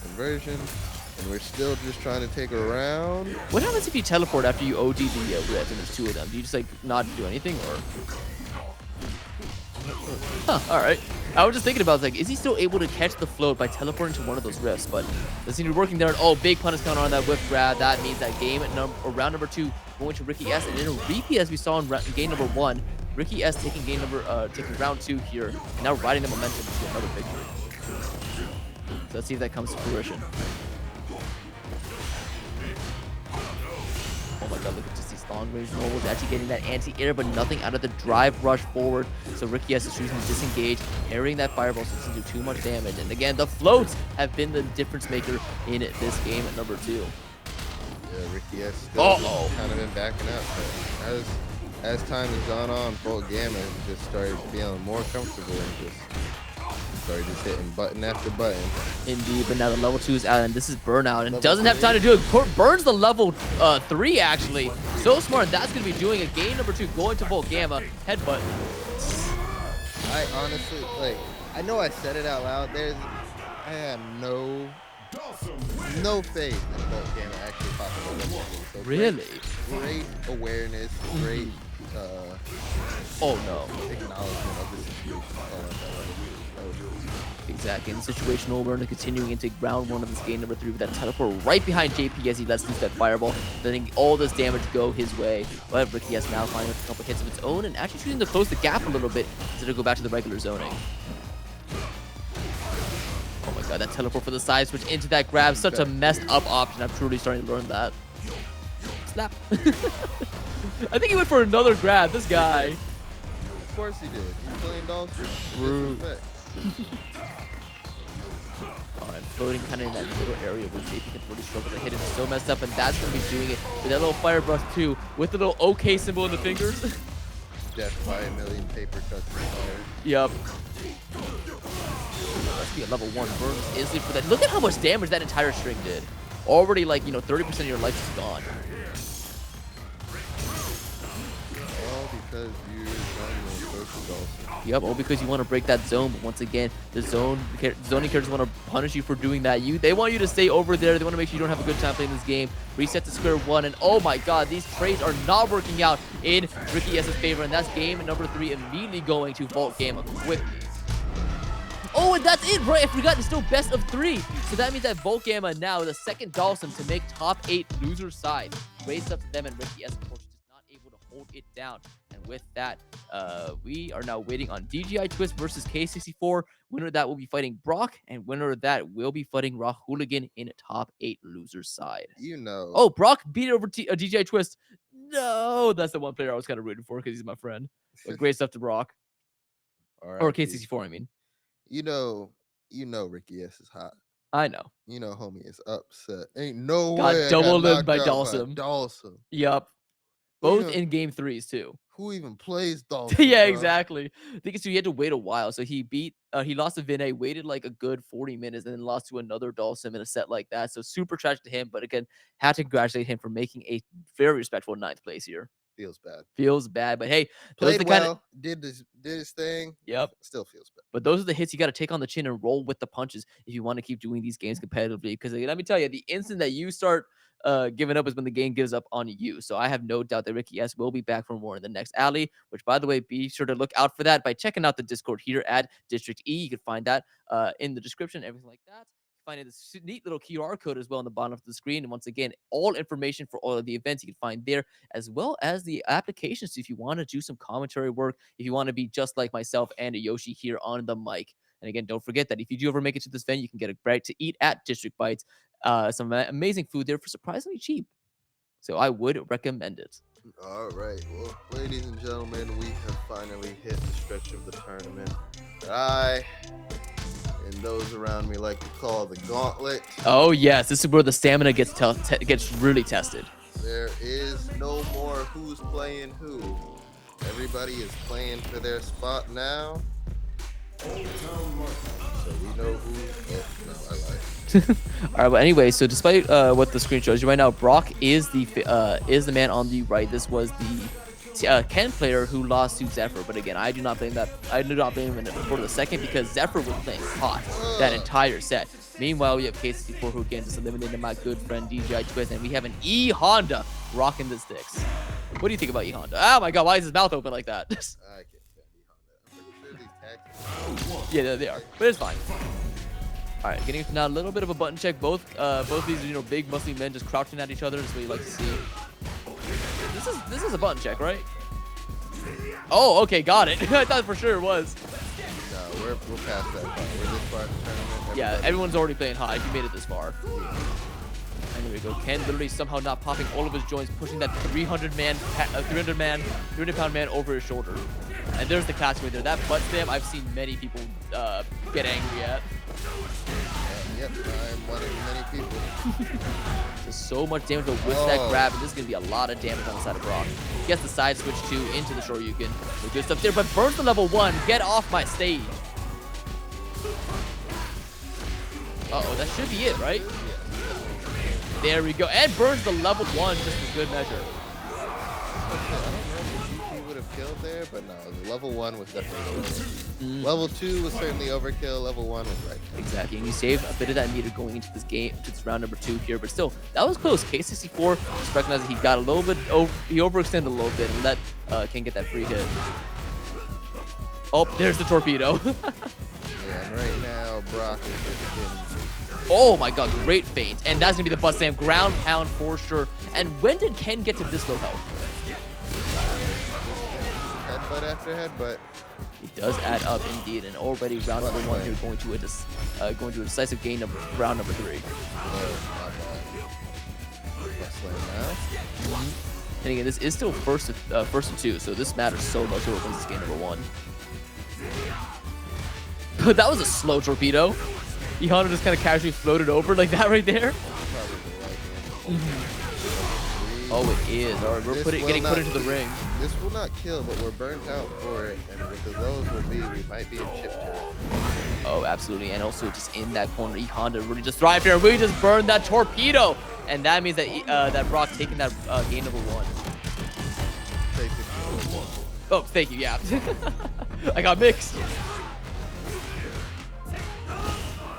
Conversion, and we're still just trying to take a round. What happens if you teleport after you OD the rift and there's 2 of them? Do you just like not do anything, or? Huh, alright. I was just thinking about, like, is he still able to catch the float by teleporting to one of those rifts? But doesn't seem to be working there. Oh, big punish counter on that whiff grab. That means that round number 2 going to Ricky S. And in a repeat as we saw in game number 1, Ricky S taking round 2 here, and now riding the momentum to another victory. So let's see if that comes to fruition. Oh my god, look at just these long range normals actually getting that anti-air, but nothing out of the drive rush forward. So Ricky S is choosing to disengage, parrying that fireball so it doesn't do too much damage. And again, the floats have been the difference maker in this game at number 2. Yeah, Ricky S still kind of been backing up. But as time has gone on, Volt Gamma just started feeling more comfortable and just started just hitting button after button. Indeed, but now the level 2 is out, and this is Burnout, and doesn't have time to do it. Burns the level 3, actually. So smart. That's going to be doing a game number 2, going to Volt Gamma. Headbutt. I honestly, like, I know I said it out loud. I have no faith in Volt Gamma actually popping up. So really? Great awareness, great oh no. acknowledgement of the situation. Exactly. And situational awareness continuing into round 1 of this game number 3 with that teleport right behind JP as he lets loose that fireball, letting all this damage go his way. But Ricky S now finding a couple hits of its own and actually choosing to close the gap a little bit instead of go back to the regular zoning. Oh my god, that teleport for the side switch into that grab. Such a messed up option. I'm truly starting to learn that. Snap. I think he went for another grab, this guy. course he did. He's playing Dawson. True. Disrespect. Alright, floating kind of in that middle area where JP can really struggle to hit him. So messed up, and that's going to be doing it with that little fire brush too, with the little OK symbol in the fingers. Death by a million paper cuts per fire. Yep. Let's be a level 1 burns instantly for that. Look at how much damage that entire string did. Already, like, 30% of your life is gone. All because you're trying to approach Dawson. Yep, all because you want to break that zone. But once again, the zoning characters want to punish you for doing that. They want you to stay over there. They want to make sure you don't have a good time playing this game. Reset to square one, and oh my god, these trades are not working out in Ricky S's favor, and that's game number 3 immediately going to Vault Game quickly. Oh, and that's it, right? I forgot it's still best of 3. So that means that Volt Gamma now, the second Dawson to make top 8 loser side. Raised up to them, and Ricky S, of course, just not able to hold it down. And with that, we are now waiting on DGI Twist versus K64. Winner of that will be fighting Brock, and winner of that will be fighting Raw Hooligan in a top 8 loser side. Oh, Brock beat over DGI Twist. No, that's the one player I was kind of rooting for because he's my friend. But great stuff to Brock. Or K64, I mean. You know Ricky S is hot. I know. You know homie is upset. Ain't no got way doubled I got in by Dawson. Yep. Both in game 3s too. Who even plays Dawson? Yeah, bro? exactly. I think so he had to wait a while. So he lost to Vinay, waited like a good 40 minutes, and then lost to another Dawson in a set like that. So super tragic to him, but again, had to congratulate him for making a very respectful 9th place here. Feels bad, but hey, played well, did his thing. Yep, still feels bad. But those are the hits you got to take on the chin and roll with the punches if you want to keep doing these games competitively. Because let me tell you, the instant that you start giving up is when the game gives up on you. So I have no doubt that Ricky S will be back for more in the next alley. Which, by the way, be sure to look out for that by checking out the Discord here at District E. You can find that in the description, everything like that. Find this neat little QR code as well on the bottom of the screen. And once again, all information for all of the events you can find there, as well as the applications if you want to do some commentary work, if you want to be just like myself and Yoshi here on the mic. And again, don't forget that if you do ever make it to this venue, you can get a bite to eat at District Bites. Some amazing food there for surprisingly cheap. So I would recommend it. All right. Well, ladies and gentlemen, we have finally hit the stretch of the tournament that and those around me like to call the gauntlet. Oh yes, this is where the stamina gets really tested. There is no more who's playing who. Everybody is playing for their spot now. So we know who. Oh, no, I lied. All right, but anyway, so despite what the screen shows you right now, Brock is the man on the right. This was the Ken player who lost to Zephyr, but again, I do not blame that. I do not blame him for the second because Zephyr was playing hot that entire set. Meanwhile, we have K64 who again just eliminated my good friend DJI Twist, and we have an E Honda rocking the sticks. What do you think about E Honda? Oh my god, why is his mouth open like that? I can't stand E Honda. I'm pretty sure these tags. Yeah, they are, but it's fine. All right, getting now a little bit of a button check. Both these big muscly men just crouching at each other is what you like to see. This is a button check, right? Oh, okay, got it. I thought for sure it was. No, we're past that part. We're this far in the tournament. Yeah, everyone's already playing high. If you made it this far. And there we go. Ken literally somehow not popping all of his joints, pushing that 300-pound man over his shoulder. And there's the catch right there. That butt slam I've seen many people get angry at. Yep, I'm one of many people. There's so much damage with that grab, and this is going to be a lot of damage on the side of Brock. He gets the side switch too into the Shoryuken. So good stuff there, but burns the level 1. Get off my stage. Uh-oh, that should be it, right? There we go. And burns the level 1 just for good measure. Would have killed there, but no, the level 1 was definitely overkill. Level 2 was certainly overkill. Level 1 was right. Exactly, and you save a bit of that meter going into this game, to this round number 2 here, but still, that was close. K64 just recognized that he got a little bit he overextended a little bit and let Ken get that free hit. Oh, there's the torpedo. Yeah, and right now Brock is just oh my god, great feint, and that's gonna be the butt slam, ground pound for sure. And when did Ken get to this low health? Headbutt after headbutt. It does add up indeed, and already round number 1 here going to a decisive gain of round number 3. And again, this is still first to two, so this matters so much who wins this game number one. But that was a slow torpedo. E Honda just kind of casually floated over like that right there. Oh, it is. All right, we're getting put into the ring. This will not kill, but we're burnt out for it, and with the lows we might be in chip territory. Oh, absolutely. And also just in that corner, E Honda really just thrived here. We just burned that torpedo. And that means that that Brock taking that game number one. Oh, thank you. Yeah. I got mixed.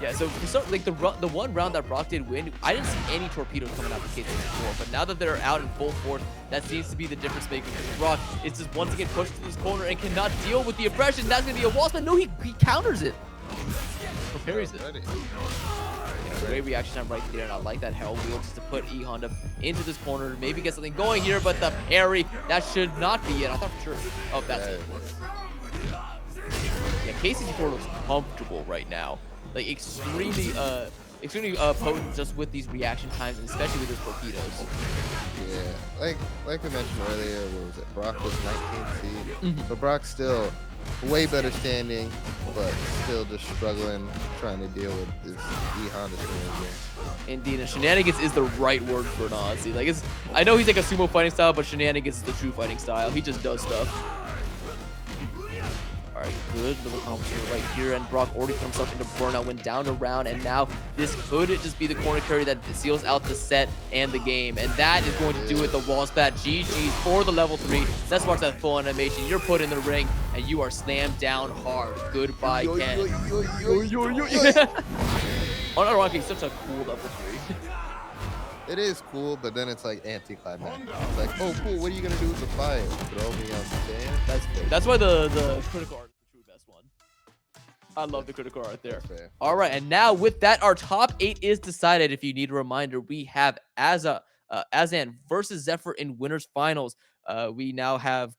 Yeah, so like the one round that Brock did win, I didn't see any torpedoes coming out of the K64, but now that they're out in full force, that seems to be the difference maker. Brock is just once again pushed to this corner and cannot deal with the aggression. That's gonna be a wall spin. No, he counters it. Or parries it. Yeah, great reaction time right there, and I like that Herald wheel just to put E Honda into this corner, maybe get something going here, but the parry, that should not be it. I thought for sure. Oh, that's it. Yeah, K64 looks comfortable right now. Like extremely potent just with these reaction times, and especially with those torpedoes. Yeah, like we mentioned earlier, what was it? Brock was 19th seed, but Brock's still way better standing, but still just struggling trying to deal with this E Honda here. Indeed, and shenanigans is the right word for it, honestly. Like I know he's like a sumo fighting style, but shenanigans is the true fighting style. He just does stuff. All right, good little competition right here, and Brock already put himself into burnout, went down to round, and now this could just be the corner carry that seals out the set and the game, and that is going to do it. The wall spat, GG's for the level 3. Let's watch that full animation. You're put in the ring, and you are slammed down hard. Goodbye, Ken. Unironically, such a cool level 3. It is cool, but then it's like anticlimactic. It's like, oh, cool. What are you gonna do with the fire? Throw me on the stand? That's why the critical art is the true best one. I love the critical art there. All right, and now with that, our top 8 is decided. If you need a reminder, we have Azan versus Zephyr in winners finals. We now have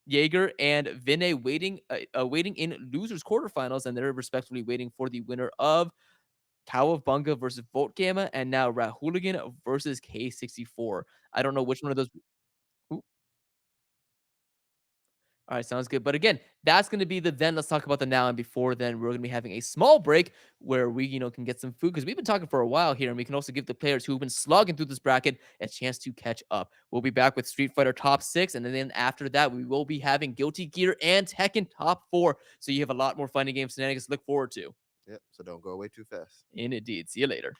Jaeger and Vinay waiting in losers quarterfinals, and they're respectively waiting for the winner of Cowabunga versus Volt Gamma, and now Rahooligan versus K64. I don't know which one of those. Ooh. All right, sounds good. But again, that's going to be the then. Let's talk about the now. And before then, we're going to be having a small break where we, can get some food, because we've been talking for a while here, and we can also give the players who've been slugging through this bracket a chance to catch up. We'll be back with Street Fighter Top 6, and then after that, we will be having Guilty Gear and Tekken Top 4. So you have a lot more fighting game shenanigans to look forward to. Yep, so don't go away too fast. Indeed. See you later.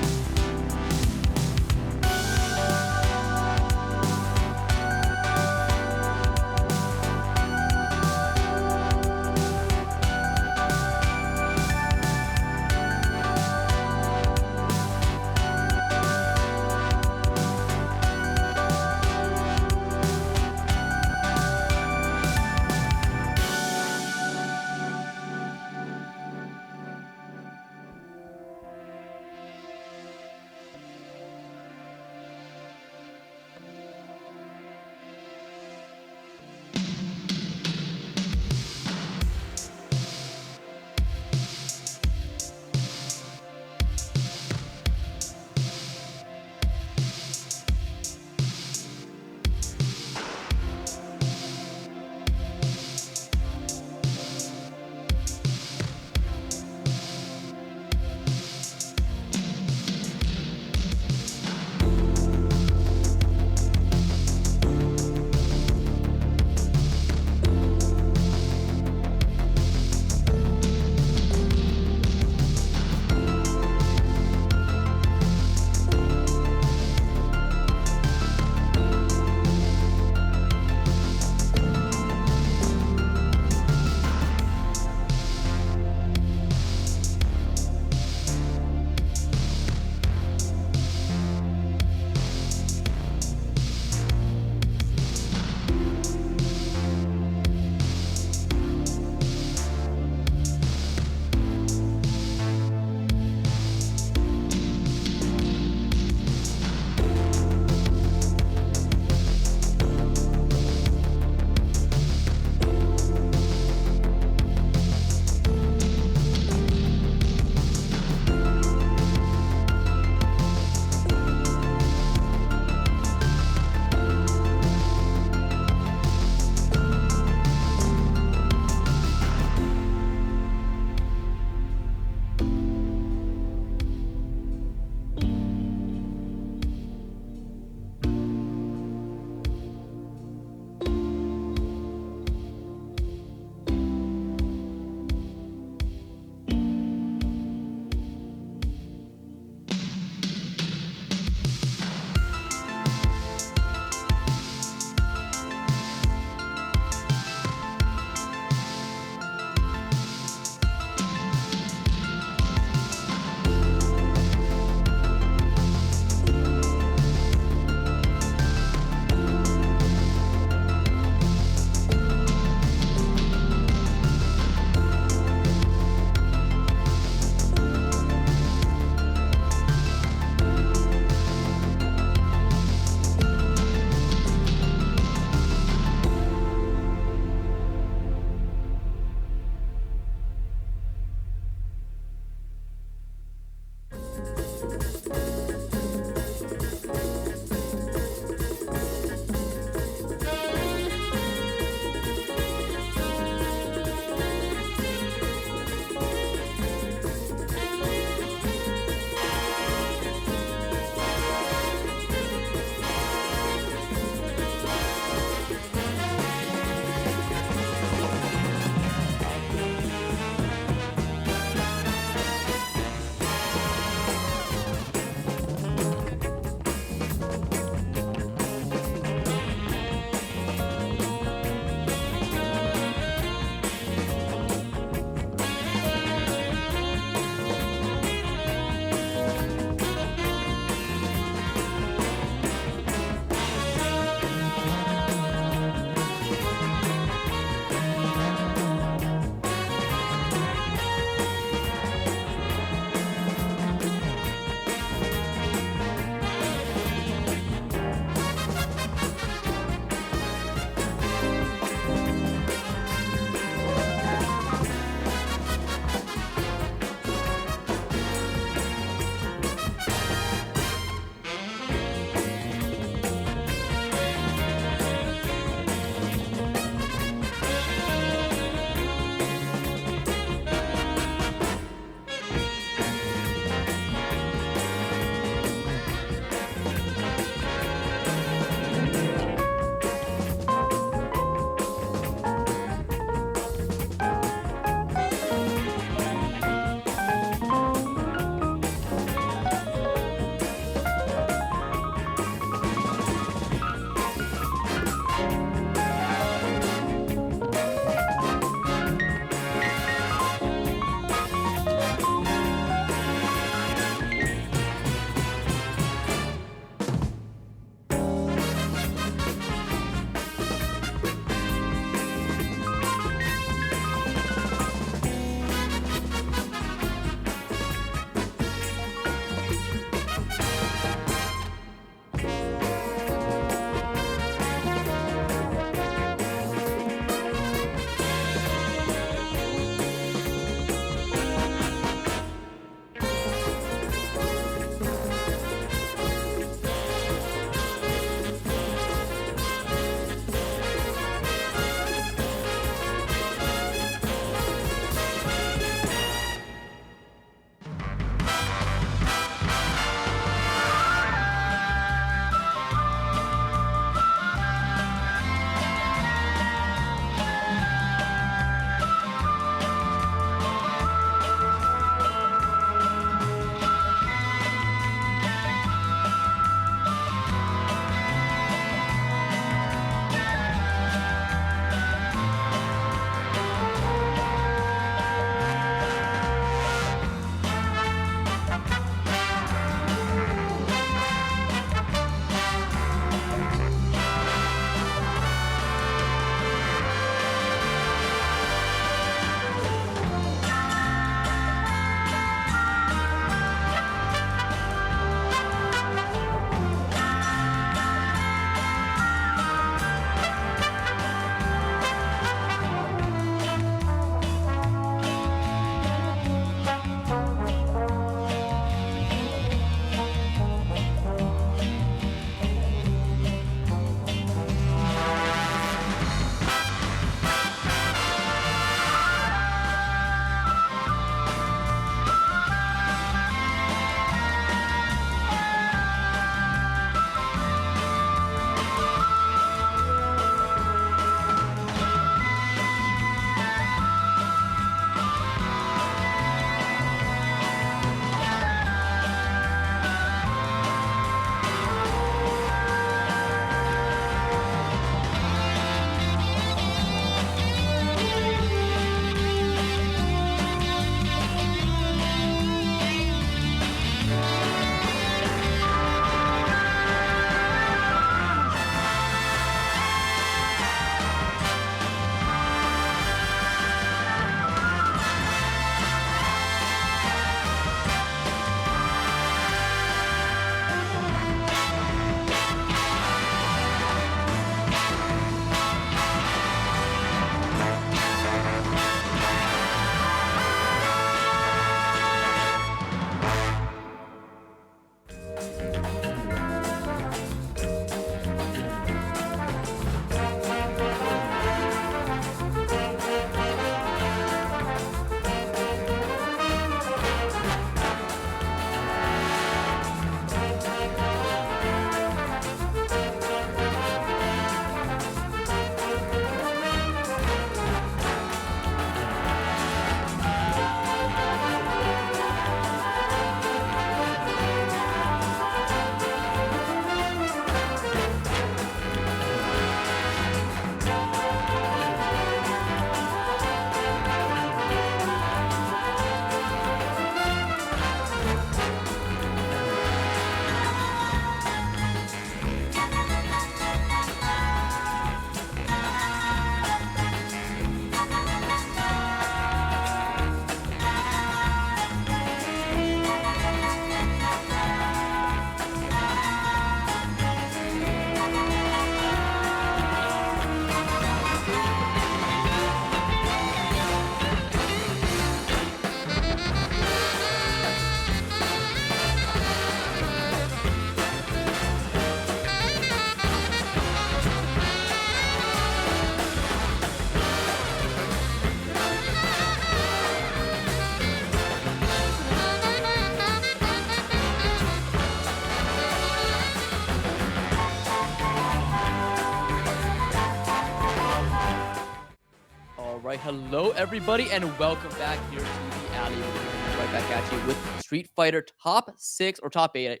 right, hello everybody, and welcome back here to the alley. We're coming right back at you with Street Fighter top 6 or top 8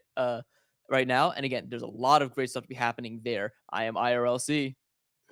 right now. And again, there's a lot of great stuff to be happening there. I am IRLC.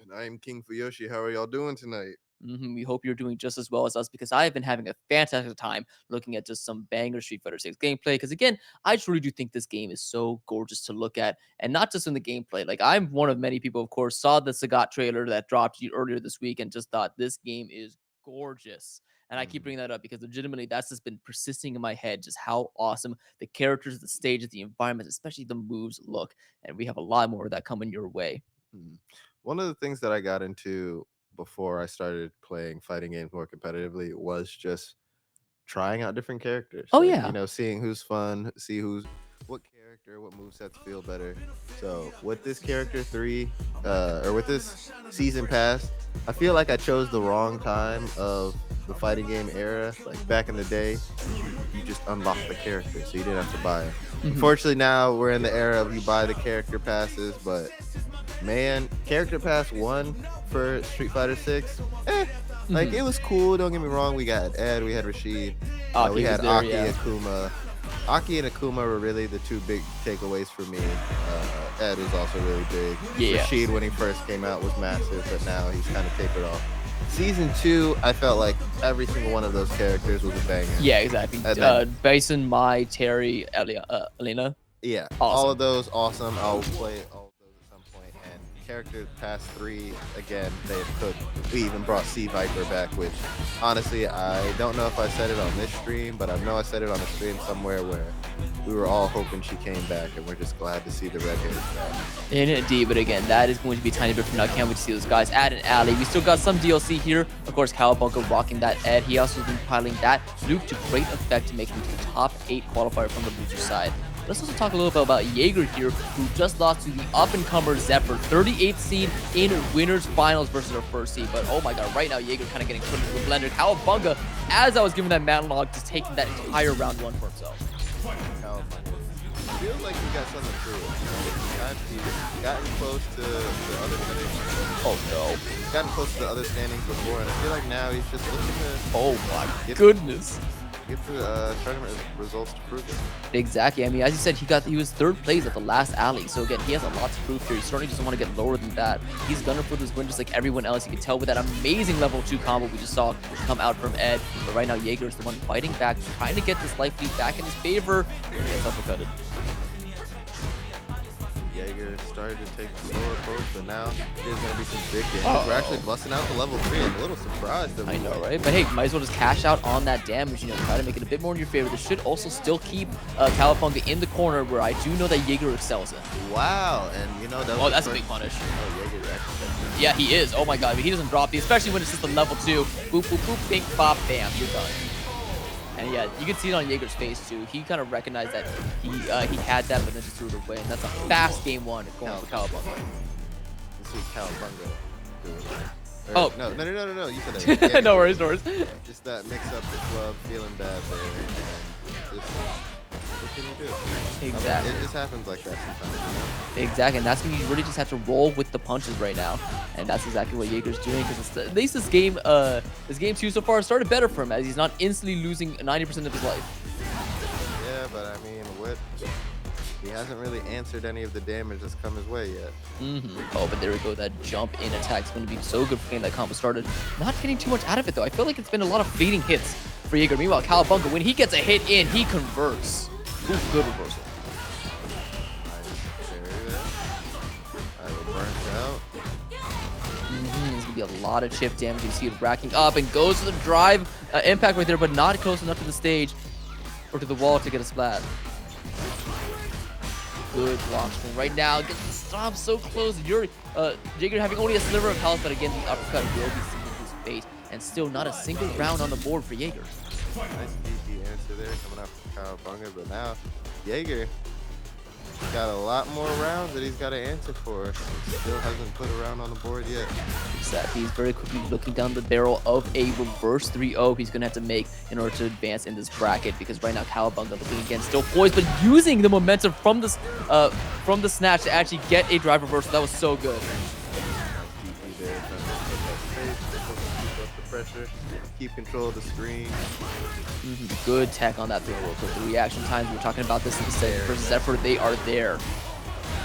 And I am King Fuyoshi. How are y'all doing tonight? We hope you're doing just as well as us because I have been having a fantastic time looking at just some banger Street Fighter 6 gameplay. Because again, I truly do think this game is so gorgeous to look at, and not just in the gameplay. Like, I'm one of many people, of course, saw the Sagat trailer that dropped earlier this week and just thought this game is gorgeous. And I keep bringing that up because legitimately that's just been persisting in my head, just how awesome the characters, the stages, the environment, especially the moves look. And we have a lot more of that coming your way. One of the things that I got into before I started playing fighting games more competitively was just trying out different characters. Oh, Like, yeah. seeing who's fun, see what character, what movesets feel better. So with this character 3, or with this season pass, I feel like I chose the wrong time of the fighting game era. Like back in the day, you just unlock the character, so you didn't have to buy it. Unfortunately, now we're in the era of you buy the character passes, but man, character pass 1 for Street Fighter 6, like it was cool. Don't get me wrong. We got Ed, we had Rashid, we had Aki, Akuma. Aki and Akuma were really the two big takeaways for me. Ed was also really big. Yeah. Rashid, when he first came out, was massive, but now he's kind of tapered off. Season 2, I felt like every single one of those characters was a banger. Yeah, exactly. Basin, Mai, Terry, Elena. Yeah, awesome. All of those awesome. I'll play all of those at some point. And character past 3, again, they could. We even brought Sea Viper back, which honestly, I don't know if I said it on this stream, but I know I said it on a stream somewhere where we were all hoping she came back, and we're just glad to see the red hairs back. Indeed, but again, that is going to be a tiny bit from now. Can't wait to see those guys at an alley. We still got some DLC here. Of course, Cowabunga rocking that Ed. He also has been piling that Luke to great effect to make him to the top 8 qualifier from the loser side. Let's also talk a little bit about Jaeger here, who just lost to the up-and-comer Zephyr, 38th seed in winners finals versus her first seed. But oh my god, right now Jaeger kind of getting put into the blender. Cowabunga, as I was giving that monologue, just taking that entire round 1 for himself. Feels like he got something through it. He's gotten close to the other standings. Oh no. He's gotten close to the other standings before, and I feel like now he's just looking to. Oh my goodness. Get the tournament results to prove it. Exactly. I mean, as you said, he was 3rd place at the last alley. So again, he has a lot to prove here. He certainly doesn't want to get lower than that. He's gunning for this win just like everyone else. You can tell with that amazing level 2 combo we just saw come out from Ed. But right now, Jaeger is the one fighting back, trying to get this life lead back in his favor. He gets uppercutted. Jaeger started to take the lower approach, but now there's going to be some big damage. We're actually busting out the level 3. I'm a little surprised. I know, right? But hey, might as well just cash out on that damage, try to make it a bit more in your favor. This should also still keep Cowabunga in the corner, where I do know that Jaeger excels in. Wow, and that that's a big punish. Oh, Jaeger actually. Yeah, he is. Oh my god, he doesn't drop the, especially when it's just a level 2. Boop, boop, boop, bing, bop, bam, you're done. And yeah, you can see it on Jaeger's face too. He kind of recognized that he had that, but then just threw it away. And that's a fast game 1 going for Cowabunga. You see Cowabunga do it. Oh. No. You said that. Yeah, no worries. Just that mix up the club, feeling bad there. And just, what can you do? Exactly. It just happens like that sometimes. Exactly, and that's when you really just have to roll with the punches right now, and that's exactly what Jaeger's doing. Because at least this game 2 so far started better for him, as he's not instantly losing 90% of his life. Yeah, but I mean, he hasn't really answered any of the damage that's come his way yet. Oh, but there we go. That jump in attack is going to be so good for getting that combo started. Not getting too much out of it though. I feel like it's been a lot of fading hits for Jaeger. Meanwhile, Cowabunga, when he gets a hit in, he converts. Ooh, good reversal. There's gonna be a lot of chip damage. You see it racking up and goes to the drive impact right there, but not close enough to the stage or to the wall to get a splat. Good block string right now. Gets the stop so close. Jaeger having only a sliver of health, but again, the uppercut will be seeing his fate, and still not a single round on the board for Jaeger. Nice easy answer there coming out from Cowabunga, but now Jaeger got a lot more rounds that he's got to answer for. He still hasn't put a round on the board yet. Exactly. He's very quickly looking down the barrel of a reverse 3-0 he's going to have to make in order to advance in this bracket, because right now Cowabunga looking again still poised, but using the momentum from this from the snatch to actually get a drive reversal. That was so good. pressure, keep control of the screen. Good tech on that throw real quick. The reaction times, we were talking about this in the set versus effort, they are there.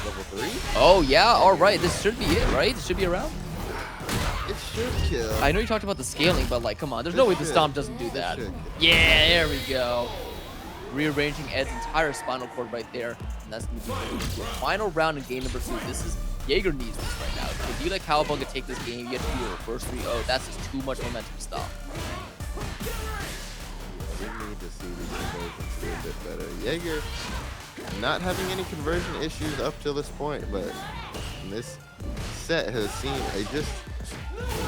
Level 3? Oh, yeah, all right. This should be it, right? This should be around. It should kill. I know you talked about the scaling, but, like, come on. There's no way the Stomp doesn't do that. Yeah, there we go. Rearranging Ed's entire spinal cord right there. And that's going to be the final round in game number 2. This is Jaeger needs this right now. If you let Cowabunga take this game, you have to do a reverse 3-0. That's just too much momentum to stop. We need to see these conversions do a bit better. Jaeger not having any conversion issues up till this point, but this set has seen a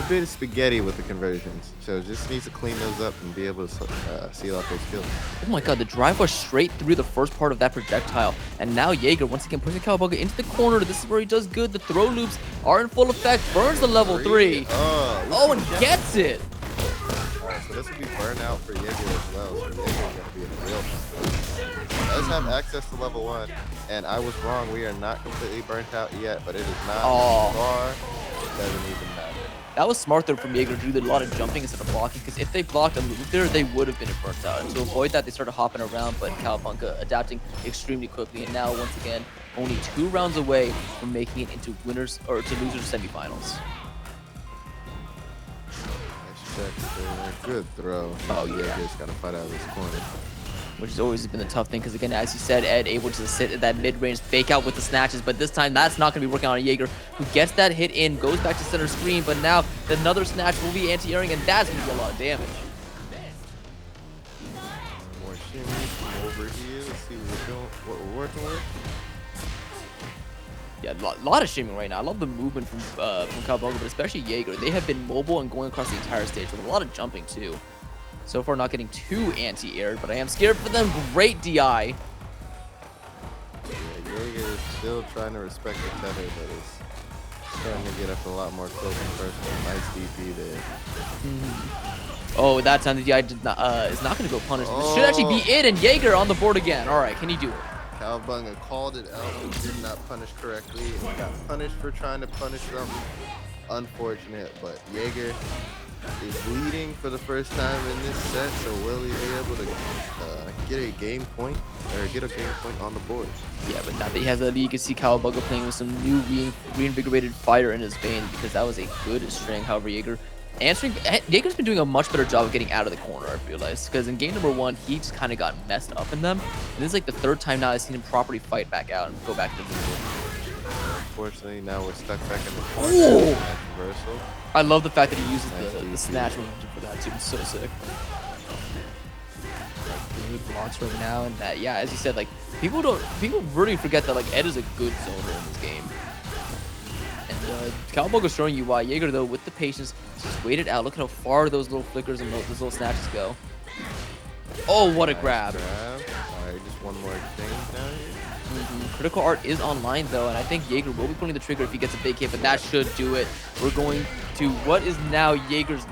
bit of spaghetti with the conversions. So just needs to clean those up and be able to seal out those kills. Oh my god, the drive was straight through the first part of that projectile. And now Jaeger, once again, pushing Cowabunga into the corner. This is where he does good. The throw loops are in full effect. Burns the level 3. Oh, and gets it. Alright, so this will be burnout for Jaeger as well. So Jaeger's going to be in real trouble. Does have access to level 1, and I was wrong. We are not completely burnt out yet, but it is not far. It doesn't even matter. That was smart though from Jaeger to do a lot of jumping instead of blocking, because if they blocked a move there, they would have been burnt out. And to avoid that, they started hopping around, but Cowabunga adapting extremely quickly. And now, once again, only 2 rounds away from making it into winners or to losers semifinals. Nice check there. Good throw. Oh yeah. Just gotta fight out of this corner. Which has always been the tough thing, because again, as you said, Ed able to sit at that mid-range, fake out with the snatches, but this time that's not going to be working on Jaeger, who gets that hit in, goes back to center screen, but now another snatch will be anti-airing, and that's going to do a lot of damage. More shimmy from over here. Let's see what we're working with. Yeah, a lot of shimming right now. I love the movement from Cowabunga, but especially Jaeger. They have been mobile and going across the entire stage with a lot of jumping too. So far, not getting too anti-aired, but I am scared for them. Great DI. Yeah, Jaeger is still trying to respect the tether, but is starting to get up a lot more close and personal. Nice DP there. Oh, that time the DI is not going to go punish. This should actually be it, and Jaeger on the board again. All right, can he do it? Cowabunga called it out, but did not punish correctly. And got punished for trying to punish something. Unfortunate, but Jaeger is leading for the first time in this set, so will he be able to get a game point on the board? Yeah, but now that he has a lead, you can see Cowabunga playing with some new reinvigorated fire in his veins, because that was a good string. However, Jaeger's been doing a much better job of getting out of the corner, I realized, because in game number 1, he just kind of got messed up in them. And this is like the 3rd time now I've seen him properly fight back out and go back to the board. Unfortunately, now we're stuck back in the corner. Ooh. Reversal. I love the fact that he uses the snatch momentum for that too. It's so sick. Good blocks right now, and that, yeah, as you said, like people really forget that like Ed is a good zoner in this game. And Cowabunga's showing you why. Jaeger though, with the patience, just waited out. Look at how far those little flickers and those little snatches go. Oh, what a grab! Alright, just one more exchange down here. Critical Art is online though, and I think Jaeger will be pulling the trigger if he gets a big hit, but that should do it. We're going to what is now Jaeger's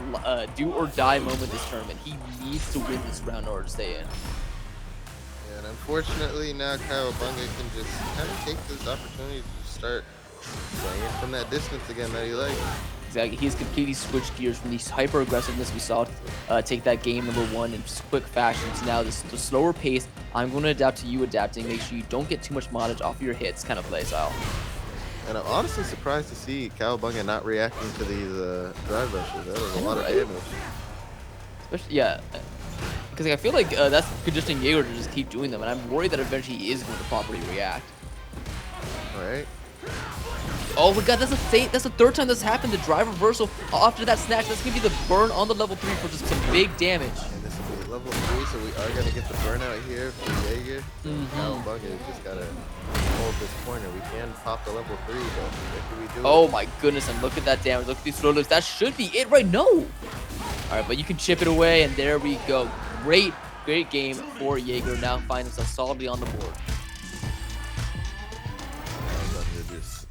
do or die moment this tournament. He needs to win this round in order to stay in. Yeah, and unfortunately now Cowabunga can just kind of take this opportunity to start playing from that distance again that he likes. Exactly. He's completely switched gears from the hyper aggressiveness we saw take that game number 1 in just quick fashion to now the slower pace. I'm going to adapt to you adapting. Make sure you don't get too much mileage off your hits kind of play style. And I'm honestly surprised to see Cowabunga not reacting to these drive rushes. That was a lot of damage. Especially, yeah. Because like, I feel like that's conditioning Jaeger to just keep doing them, and I'm worried that eventually he is going to properly react. All right. Oh my god, that's the 3rd time this happened. The drive reversal after that snatch. That's gonna be the burn on the level 3 for just some big damage. And this will be level 3, so we are gonna get the burnout here from Jaeger. Cowabunga just gotta hold this corner. We can pop the level 3, but what can we do? Oh my goodness, and look at that damage. Look at these throw lifts. That should be it, right? No. All right, but you can chip it away, and there we go. Great game for Jaeger. Now find himself solidly on the board.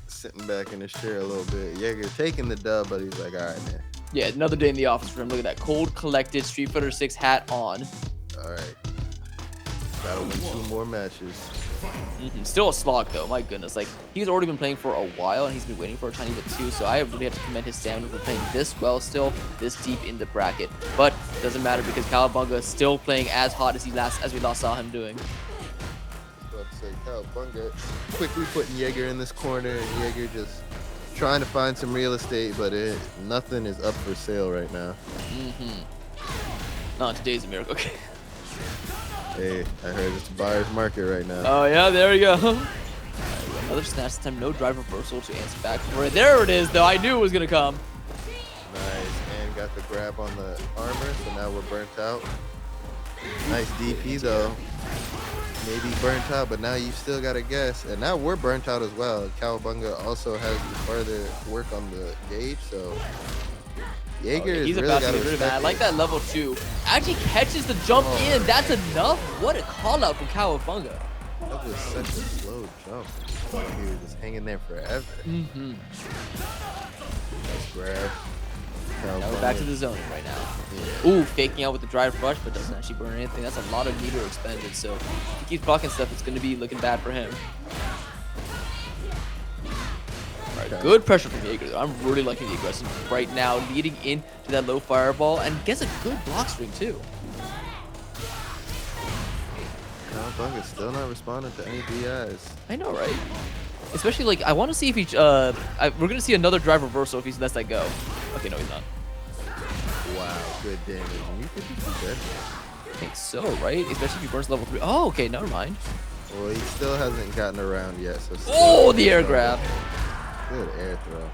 Sitting back in his chair a little bit. Jaeger taking the dub, but he's like, all right, man. Yeah, another day in the office for him. Look at that cold, collected Street Fighter 6 hat on. All right. Gotta win 2 more matches. Still a slog though, my goodness. Like, he's already been playing for a while and he's been waiting for a tiny bit too. So I really have to commend his stamina for playing this well still, this deep in the bracket. But it doesn't matter because Cowabunga is still playing as hot as we last saw him doing. About to say Cowabunga quickly putting Jaeger in this corner, and Jaeger just trying to find some real estate, but nothing is up for sale right now. Not today's a miracle. Okay. Hey, I heard it's a buyer's market right now. Oh yeah, there we go. Another snatch this time, no drive reversal to answer back for it. There it is though, I knew it was gonna come. Nice, and got the grab on the armor, so now we're burnt out. Nice DP though. Maybe burnt out, but now you still gotta guess. And now we're burnt out as well. Cowabunga also has to further work on the gauge, so Jaeger is he's really about to gotta get rid of respect that. I like it. that level 2. Actually catches the jump in. That's enough. What a call out from Cowabunga. That was such a slow jump. He was just hanging there forever. Nice grab. Now we're back to the zoning right now. Ooh, faking out with the drive rush, but doesn't actually burn anything. That's a lot of meter expended, so if he keeps blocking stuff, it's going to be looking bad for him. Alright, good pressure from Jaeger, though. I'm really liking the aggression right now, leading into that low fireball, and gets a good block string, too. Cowabunga's still not responding to any DIs. I know, right? Especially, like, I want to see if he, we're going to see another drive reversal if he lets that go. Okay, no, he's not. Wow, good damage. And you think he's dead? I think so, right? Especially if he burns level 3. Oh, okay, never mind. Well, he still hasn't gotten around yet, so... Oh, the air grab. Good air throw.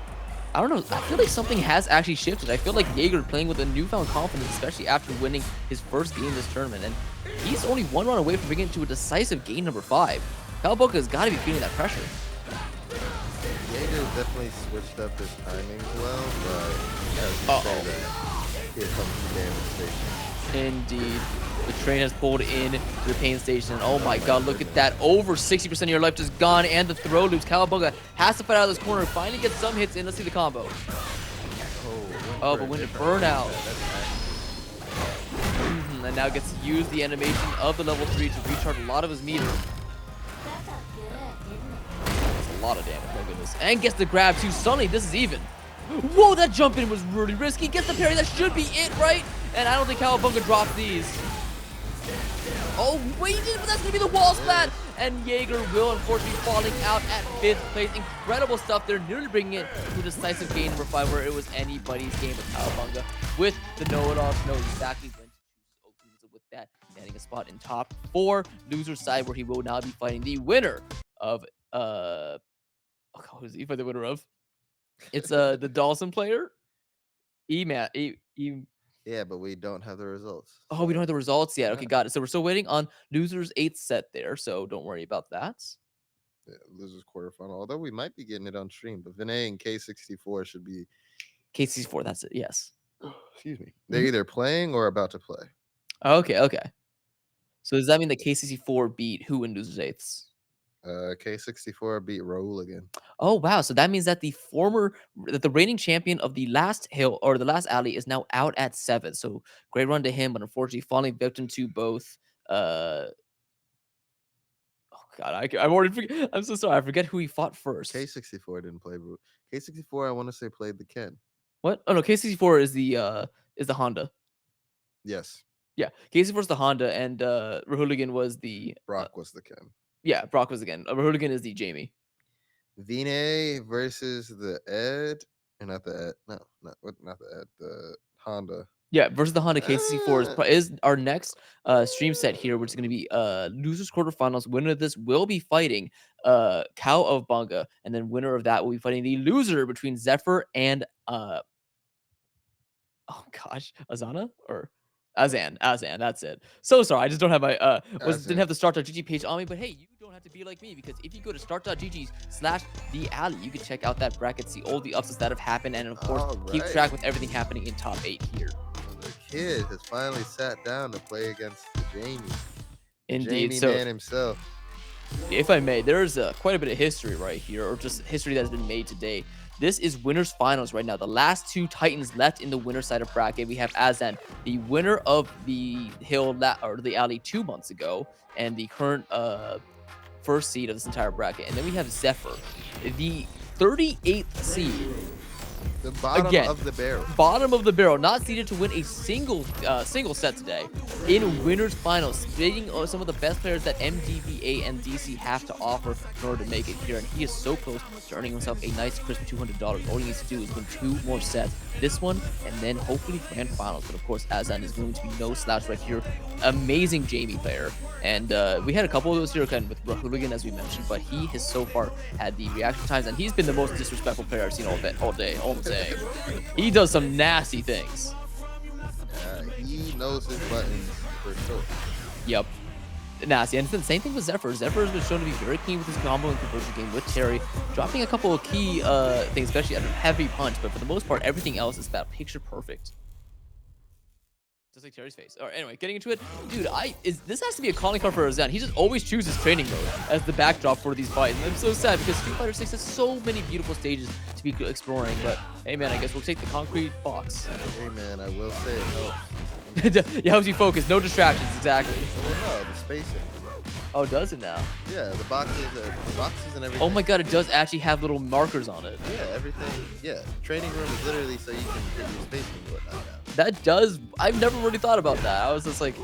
I don't know. I feel like something has actually shifted. I feel like Jaeger playing with a newfound confidence, especially after winning his first game this tournament. And he's only one run away from bringing it to a decisive game number 5. Cowabunga has got to be feeling that pressure. Jaeger's definitely switched up his timings well, but as you say that, here comes the damage station. Indeed. The train has pulled in to the pain station. Oh my god, look at that. Over 60% of your life just gone, and the throw loops. Cowabunga has to fight out of this corner. Finally get some hits in. Let's see the combo. Oh, but when to burn out. And now gets to use the animation of the level 3 to recharge a lot of his meter. That's a lot of damage, my goodness. And gets the grab too. Suddenly, this is even. Whoa, that jump in was really risky. Gets the parry. That should be it, right? And I don't think Cowabunga dropped these. Oh, wait, but that's going to be the wall splat. And Jaeger will, unfortunately, falling out at 5th place. Incredible stuff. They're nearly bringing it to a decisive game number 5, where it was anybody's game with Cowabunga. With the know-it-all to know exactly when to choose openings with that. Getting a spot in top 4. Loser side, where he will now be fighting the winner of, who's he for the winner of? It's the Dawson player. Yeah, but we don't have the results. Oh, we don't have the results yet. Okay, Yeah. got it. So we're still waiting on loser's 8th set there, so don't worry about that. Yeah, losers quarterfinal. Although we might be getting it on stream, but Vinay and K64 should be. KC4, that's it. Yes. Excuse me. They're either playing or about to play. Okay, okay. So does that mean that KCC4 beat who in loser's 8ths? K64 beat Raul again. Oh wow! So that means that the reigning champion of the last hill or the last alley is now out at 7. So great run to him, but unfortunately falling victim to both. Oh god, I'm already. I'm so sorry. I forget who he fought first. K64 didn't play. K64, I want to say played the Ken. What? Oh no, KCC4 is the Honda. Yes. Yeah, KC4 is the Honda, and Rahuligan was the Brock was the Ken. Yeah, Brock was again. Rahuligan is the Jamie. Vinay versus the Ed, and not the Ed. No, not the Ed. The Honda. Yeah, versus the Honda. KCC4 is our next stream set here, which is going to be losers quarterfinals. Winner of this will be fighting Cowabunga, and then winner of that will be fighting the loser between Zephyr and oh gosh, Azana or Azan, that's it. So sorry, I just don't have my didn't have the start.gg page on me, but hey, you don't have to be like me, because if you go to start.gg/the alley, you can check out that bracket, see all the upsets that have happened, and of course keep track with everything happening in top 8 here. The kid has finally sat down to play against the Jamie. Indeed. Jamie So man himself. if I may, there's quite a bit of history right here, or just history that has been made today. This is winners finals right now. The last 2 Titans left in the winner side of bracket. We have Azan, the winner of the hill or the alley 2 months ago, and the current first seed of this entire bracket. And then we have Zephyr, the 38th seed. The bottom Again, of the barrel. Bottom of the barrel, not seeded to win a single set today. In winners finals, spitting some of the best players that MDVA and DC have to offer in order to make it here. And he is so close to earning himself a nice crisp $200. All he needs to do is win 2 more sets. This one, and then hopefully grand finals. But of course, Azan is going to be no slouch right here. Amazing Jamie player. And we had a couple of those here kind of with Hooligan, as we mentioned, but he has so far had the reaction times, and he's been the most disrespectful player I've seen all day. He does some nasty things. He knows his buttons for sure. Yep. Nasty. And it's the same thing with Zephyr. Zephyr has been shown to be very keen with his combo and conversion game with Terry, dropping a couple of key things, especially at a heavy punch, but for the most part, everything else is about picture perfect. Just like Terry's face. All right, anyway, getting into it. Dude, this has to be a calling card for Azan. He just always chooses training mode as the backdrop for these fights. And I'm so sad because Street Fighter 6 has so many beautiful stages to be exploring. But, hey, man, I guess we'll take the concrete box. Hey, man, I will say it helps. It helps you focus. No distractions, exactly. Well, no, the spacing. Oh, does it now? Yeah, the boxes and everything. Oh my god, it does actually have little markers on it. Yeah, everything. Yeah, training room is literally so you can get your spacing and whatnot now. That does. I've never really thought about that. I was just like,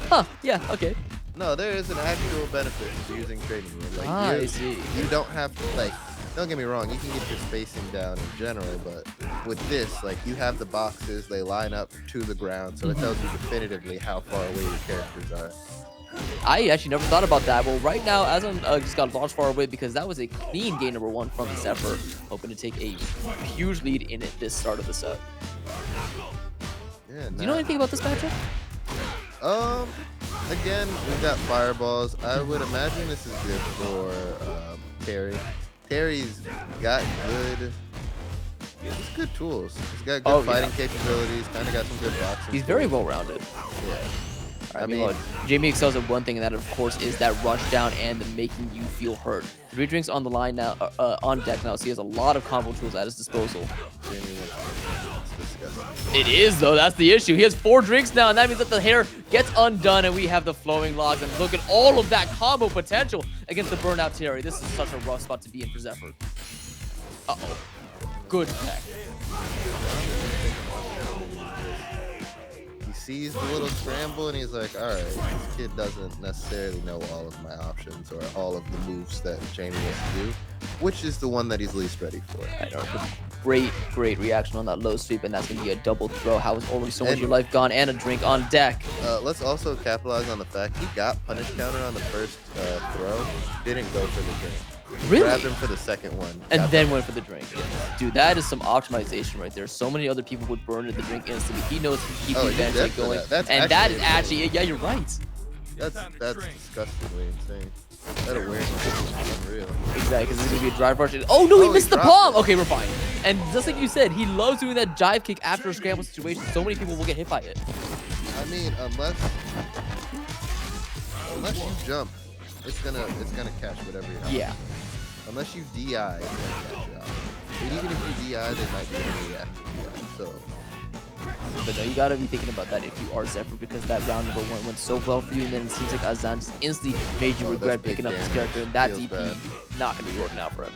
huh, yeah, okay. No, there is an actual benefit to using training room. Like, I see. You don't have to, like, don't get me wrong, you can get your spacing down in general, but with this, like, you have the boxes, they line up to the ground, so it tells you definitively how far away your characters are. I actually never thought about that. Well, right now, Azan just got launched far away because that was a clean game number 1 from Zephyr, hoping to take a huge lead in it this start of the set. Yeah, Do you know anything about this matchup? Again, we've got fireballs. I would imagine this is good for Terry. Terry's got good tools. He's got good fighting capabilities, kind of got some good boxing. He's very well-rounded. Yeah. I mean, Jamie excels at one thing, and that, of course, is that rush down and the making you feel hurt. 3 drinks on the line now, on deck now, so he has a lot of combo tools at his disposal. It is, though. That's the issue. He has 4 drinks now, and that means that the hair gets undone, and we have the flowing locks. And look at all of that combo potential against the burnout Terry. This is such a rough spot to be in for Zephyr. Uh-oh. Good tech. Sees the little scramble and he's like, all right, this kid doesn't necessarily know all of my options or all of the moves that Jamie wants to do, which is the one that he's least ready for. I know. Great reaction on that low sweep, and that's going to be a double throw. How is already so much of your life gone, and a drink on deck. Let's also capitalize on the fact he got punish counter on the first throw, didn't go for the drink. Really? Grabbed him for the second one. And then went for the drink. Dude, that is some optimization right there. So many other people would burn at the drink instantly. He knows he can keep the advantage going. And that is actually, yeah, you're right. That's disgustingly insane. That awareness is unreal. Exactly, because it's going to be a drive rush. Oh, no, he missed the palm. Okay, we're fine. And just like you said, he loves doing that jive kick after a scramble situation. So many people will get hit by it. I mean, unless you jump, it's gonna catch whatever you're on. Yeah. Unless you DI, it's gonna catch you out. But even if you DI, they might be able to react to DI. So. But no, you gotta be thinking about that if you are Zephyr, because that round number 1 went so well for you, and then it seems like Azan just instantly made you regret picking up this character, and that DP not gonna be working out for him.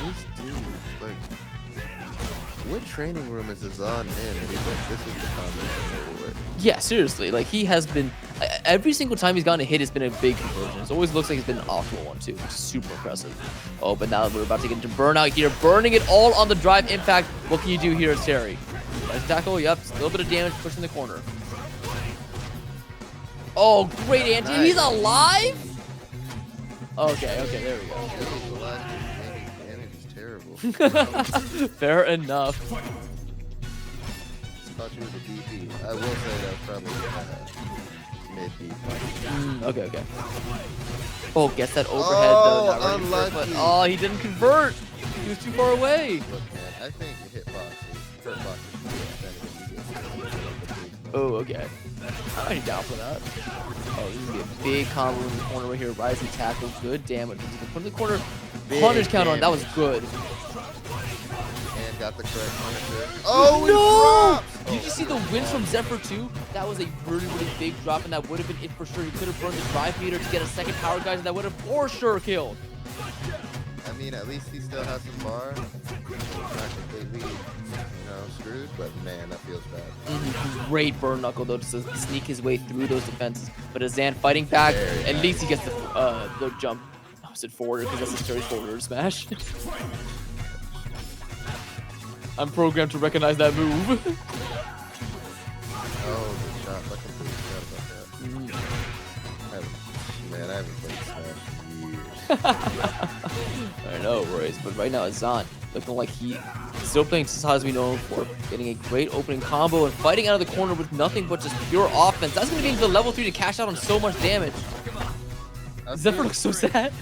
This dude, like, what training room is Azan in? And he's like, this is the combination that will work. Yeah, seriously, like he has been every single time he's gotten a hit, it's been a big conversion. It always looks like it's been an optimal one too, which is super impressive. Oh, but now we're about to get into burnout here, burning it all on the drive impact. What can you do here, Terry? Nice tackle, yep, a little bit of damage, pushing the corner. Oh, great anti, nice. He's alive? Okay, there we go. Damage is terrible. Fair enough. Thought you was a DP. I will say that's probably mid DP. Okay. Oh, gets that overhead though. Not unlucky. Oh, he didn't convert. He was too far away. Look, man, I think hurt boxes. Oh, okay. I'm down for that. Oh, this is gonna be a big combo in the corner right here. Rising tackle, good damage. Put in the corner. Punish count on. That was good. And got the correct punisher. Oh, no! He drops! Did you see the wins from Zephyr too? That was a really, really big drop, and that would have been it for sure. He could have burned the drive meter to get a second power guys, and that would have for sure killed. I mean, at least he still has some bar. He's not completely, screwed, but man, that feels bad. Great burn knuckle though to sneak his way through those defenses. But Azan fighting back, at least he gets the jump. I said forward because that's his carry forward smash. I'm programmed to recognize that move. Oh, good shot. I completely forgot about that. I haven't played Smash in years. I know, Royce, but right now Azan looking like he's still playing as we know him for, getting a great opening combo and fighting out of the corner with nothing but just pure offense. That's going to be the level 3 to cash out on so much damage. Zephyr looks so sad.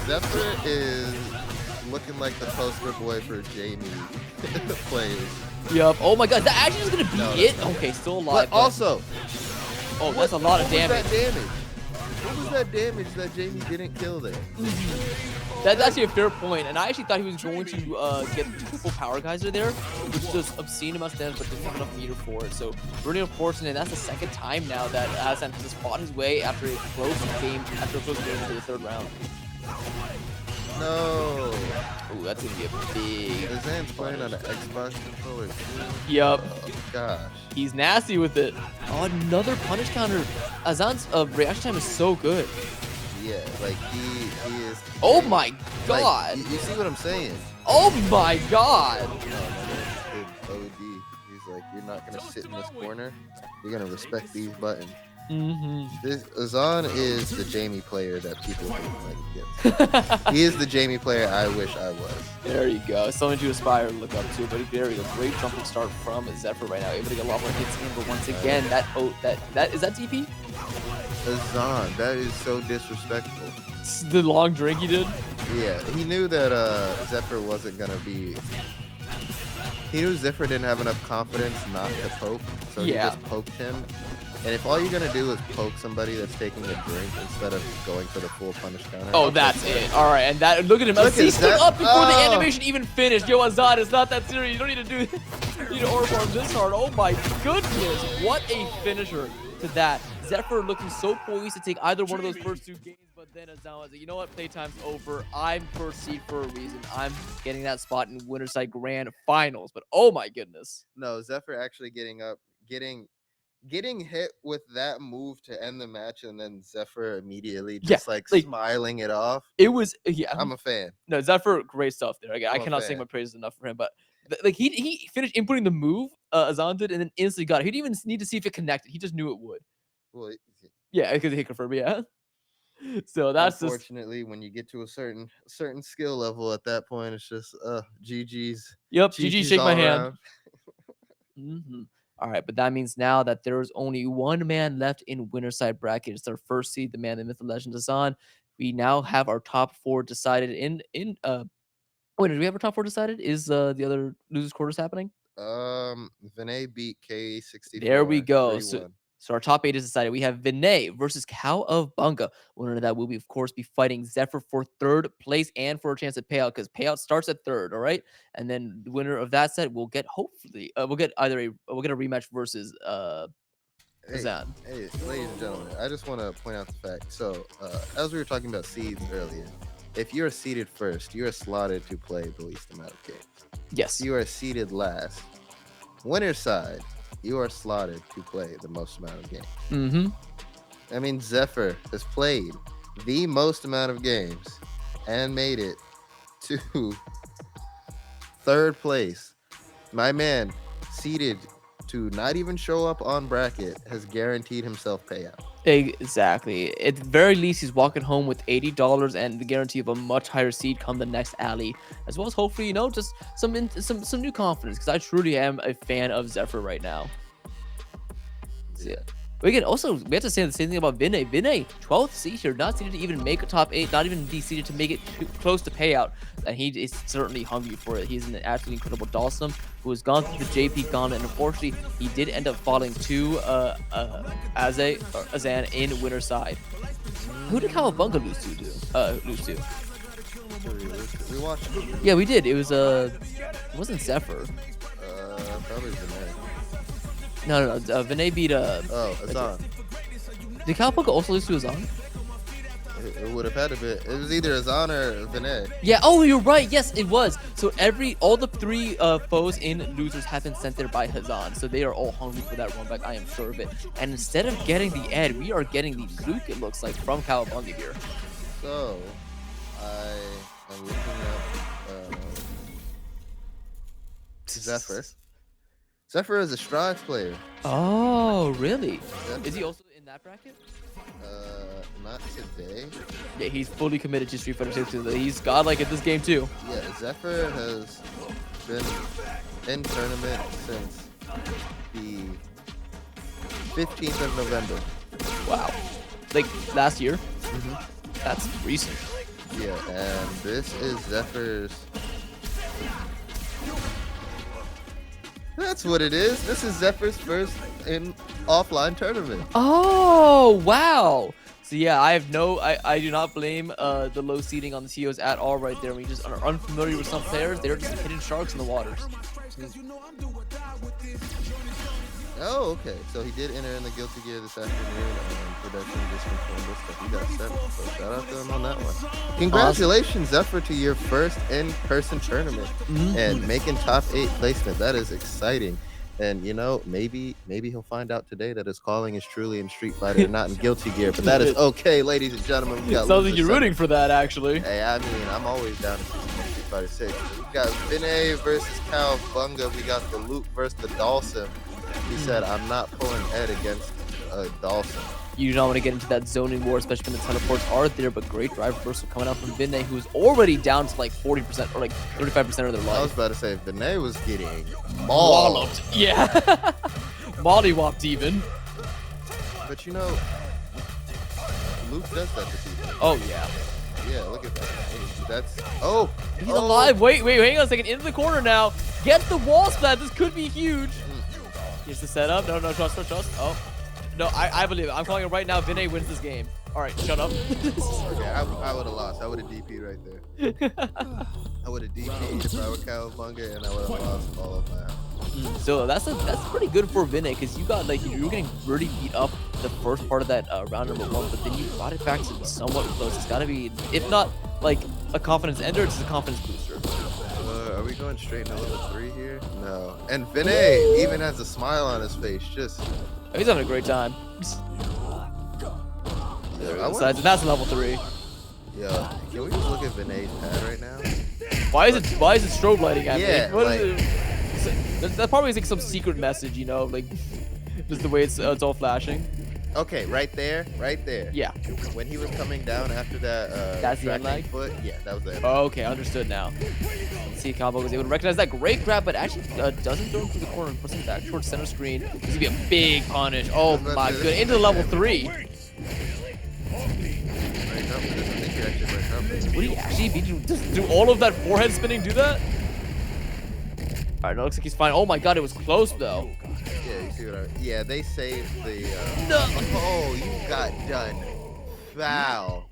Zephyr is looking like the poster boy for Jamie plays. Yup. Oh my god, that actually is going to be it? Okay, still alive. But also, that's a lot of damage. What was that damage that Jamie didn't kill there? That's actually a fair point, and I actually thought he was going to get triple power geyser there, which is just obscene amounts of damage, but didn't have enough meter for it. So really unfortunate. And that's the second time now that Azan has fought his way after a close game into the third round. No. Ooh, that's gonna be a big. Azan's playing on an Xbox controller. Yup. Oh, gosh. He's nasty with it. Oh, another punish counter. Azan's reaction time is so good. Yeah, like he is. Oh my god. Like, you see what I'm saying? Oh my god. OD. He's like, you're not gonna sit in this corner. You're gonna respect these buttons. Azan is the Jamie player that people hate like against. He is the Jamie player I wish I was. There you go. Something to aspire to look up to. But there you go. Great jumping start from Zephyr right now. Able to get a lot more hits in. But once again, that is that TP? Azan, that is so disrespectful. The long drink he did? Yeah, he knew that Zephyr wasn't gonna be. He knew Zephyr didn't have enough confidence not to poke, so he just poked him. And if all you're gonna do is poke somebody that's taking a drink instead of going for the full punish counter. Oh, that's it. All right, and that look at him. He stood up before the animation even finished. Yo, Azan, it's not that serious. You don't need to do this. You need to orb farm this hard. Oh my goodness, what a finisher to that. Zephyr looking so poised to take either one of those first two games, but then Azan was like, you know what, playtime's over. I'm first seed for a reason. I'm getting that spot in Winterside Grand Finals. But oh my goodness. No, Zephyr actually getting hit with that move to end the match, and then Zephyr immediately just like smiling it off. It was I'm a fan. No, Zephyr, great stuff there. I cannot say my praises enough for him, but like he finished inputting the move, Azan did, and then instantly got it. He didn't even need to see if it connected. He just knew it would. Well, yeah, because he confirmed, yeah. So that's unfortunately when you get to a certain skill level at that point, it's just GG's. Yep, GG, shake my hand. All right, but that means now that there is only one man left in Winterside bracket. It's our first seed, the man, the myth, the legend, Azan. We now have our top 4 decided in wait, did we have our top 4 decided? Is the other losers quarters happening? Vinay beat K64. There we go. 3-1. So our top 8 is decided. We have Vinay versus Cow of Bunga. Winner of that will be, of course, be fighting Zephyr for 3rd place and for a chance at payout, because payout starts at 3rd, all right? And then the winner of that set will get, hopefully, we'll get a rematch versus Azan. Hey, ladies and gentlemen, I just want to point out the fact. So, as we were talking about seeds earlier, if you're seeded first, you are slotted to play the least amount of games. Yes. If you are seeded last, winner's side, you are slotted to play the most amount of games. I mean, Zephyr has played the most amount of games and made it to 3rd place. My man, seeded to not even show up on bracket, has guaranteed himself payout. Exactly. At the very least, he's walking home with $80 and the guarantee of a much higher seed come the next alley, as well as hopefully, just some new confidence, because I truly am a fan of Zephyr right now. So, yeah. We have to say the same thing about Vinay. Vinay, 12th seed here, not seeded to even make a top 8, not even be seeded to make it close to payout. And he is certainly hungry for it. He's an absolutely incredible Dawson who has gone through the JP gauntlet, and unfortunately, he did end up falling to Azan in Winterside. Who did Cowabunga lose to? We watched it. Yeah, we did. It was it wasn't Zephyr. Probably Vinay. No. Vinay beat Oh, Azan. Did Cowabunga also lose to Azan? It would have had to be. It was either Azan or Vinay. Yeah. Oh, you're right. Yes, it was. So all the 3 foes in losers have been sent there by Hazan. So they are all hungry for that run back. I am sure of it. And instead of getting the Ed, we are getting the Luke. It looks like from Cowabunga here. So, I am looking up Zephyr. Zephyr is a Strive player. Oh, really? Zephyr. Is he also in that bracket? Not today. Yeah, he's fully committed to Street Fighter 6. He's godlike at this game too. Yeah, Zephyr has been in tournament since the 15th of November. Wow. Like last year? Mm-hmm. That's recent. Yeah, and this is Zephyr's. That's what it is. This is Zephyr's first in offline tournament. Oh, wow. So yeah, I do not blame the low seeding on the CEOs at all right there. We just are unfamiliar with some players. They're just hitting sharks in the waters. Oh, okay. So he did enter in the Guilty Gear this afternoon. Production just confirmed this, but he got 7. So shout out to him on that one. Congratulations, Zephyr, to your first in-person tournament and making top 8 placement. That is exciting. And you know, maybe he'll find out today that his calling is truly in Street Fighter and not in Guilty Gear. But that is okay, ladies and gentlemen. We got sounds like you're rooting for that, actually. Hey, I mean, I'm always down to see some Street Fighter 6. We got Vinay versus Cowabunga. We got the Luke versus the Dawson. He said, I'm not pulling Ed against Dawson. You do not want to get into that zoning war, especially when the teleports are there, but great drive reversal coming out from Vinay, who's already down to like 40% or like 35% of their life. I was about to say, Vinay was getting walloped. Yeah. Mollywopped even. But you know, Luke does that to people. Oh, yeah. Yeah, look at that. That's... Oh! He's alive. Wait, hang on a second. Into the corner now. Gets the wall splat. This could be huge. Here's the setup. No, trust. Oh. No, I believe it. I'm calling it right now. Vinay wins this game. All right, shut up. Okay, I would have lost. I would have DP'd right there. I would have DP'd if I were Cowabunga, and I would have lost all of my house. So that's pretty good for Vinay, because you got like you were getting really beat up the first part of that round number 1, but then you brought it back to be somewhat close. It's got to be, if not like a confidence ender, it's a confidence booster. Are we going straight into level 3 here? No. And Vinay even has a smile on his face. Just he's having a great time. Besides, that's level 3. Yeah. Can we just look at Vinay's pad right now? Why is it strobe lighting at me? What like, is it? That probably is like some secret message, you know, like just the way it's all flashing. Okay, right there. Yeah. When he was coming down after that, that's the end lag foot. Yeah, that was the end. Okay, understood now. Let's see if Cowabunga was able to recognize that great grab, but actually doesn't throw him through the corner and puts him back towards center screen. This is gonna be a big punish. Oh my god, into the level 3. Would he actually do all of that forehead spinning? Do that? All right, it looks like he's fine. Oh my god, it was close though. Yeah, you see what I... Yeah, they saved the... No. Oh, you got done. Foul.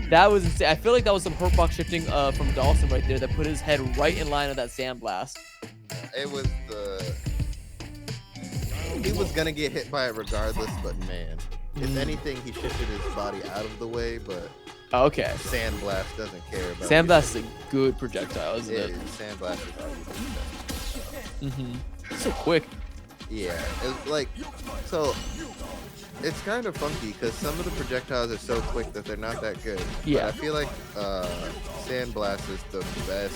That was insane. I feel like that was some hurt box shifting from Dawson right there that put his head right in line of that sandblast. It was the... He was going to get hit by it regardless, but man. If anything, he shifted his body out of the way, but... Okay. Sandblast doesn't care about Sandblast is a good projectile, isn't it? Sandblast is arguably so quick. Yeah, it's like, so it's kind of funky because some of the projectiles are so quick that they're not that good. Yeah. But I feel like Sandblast is the best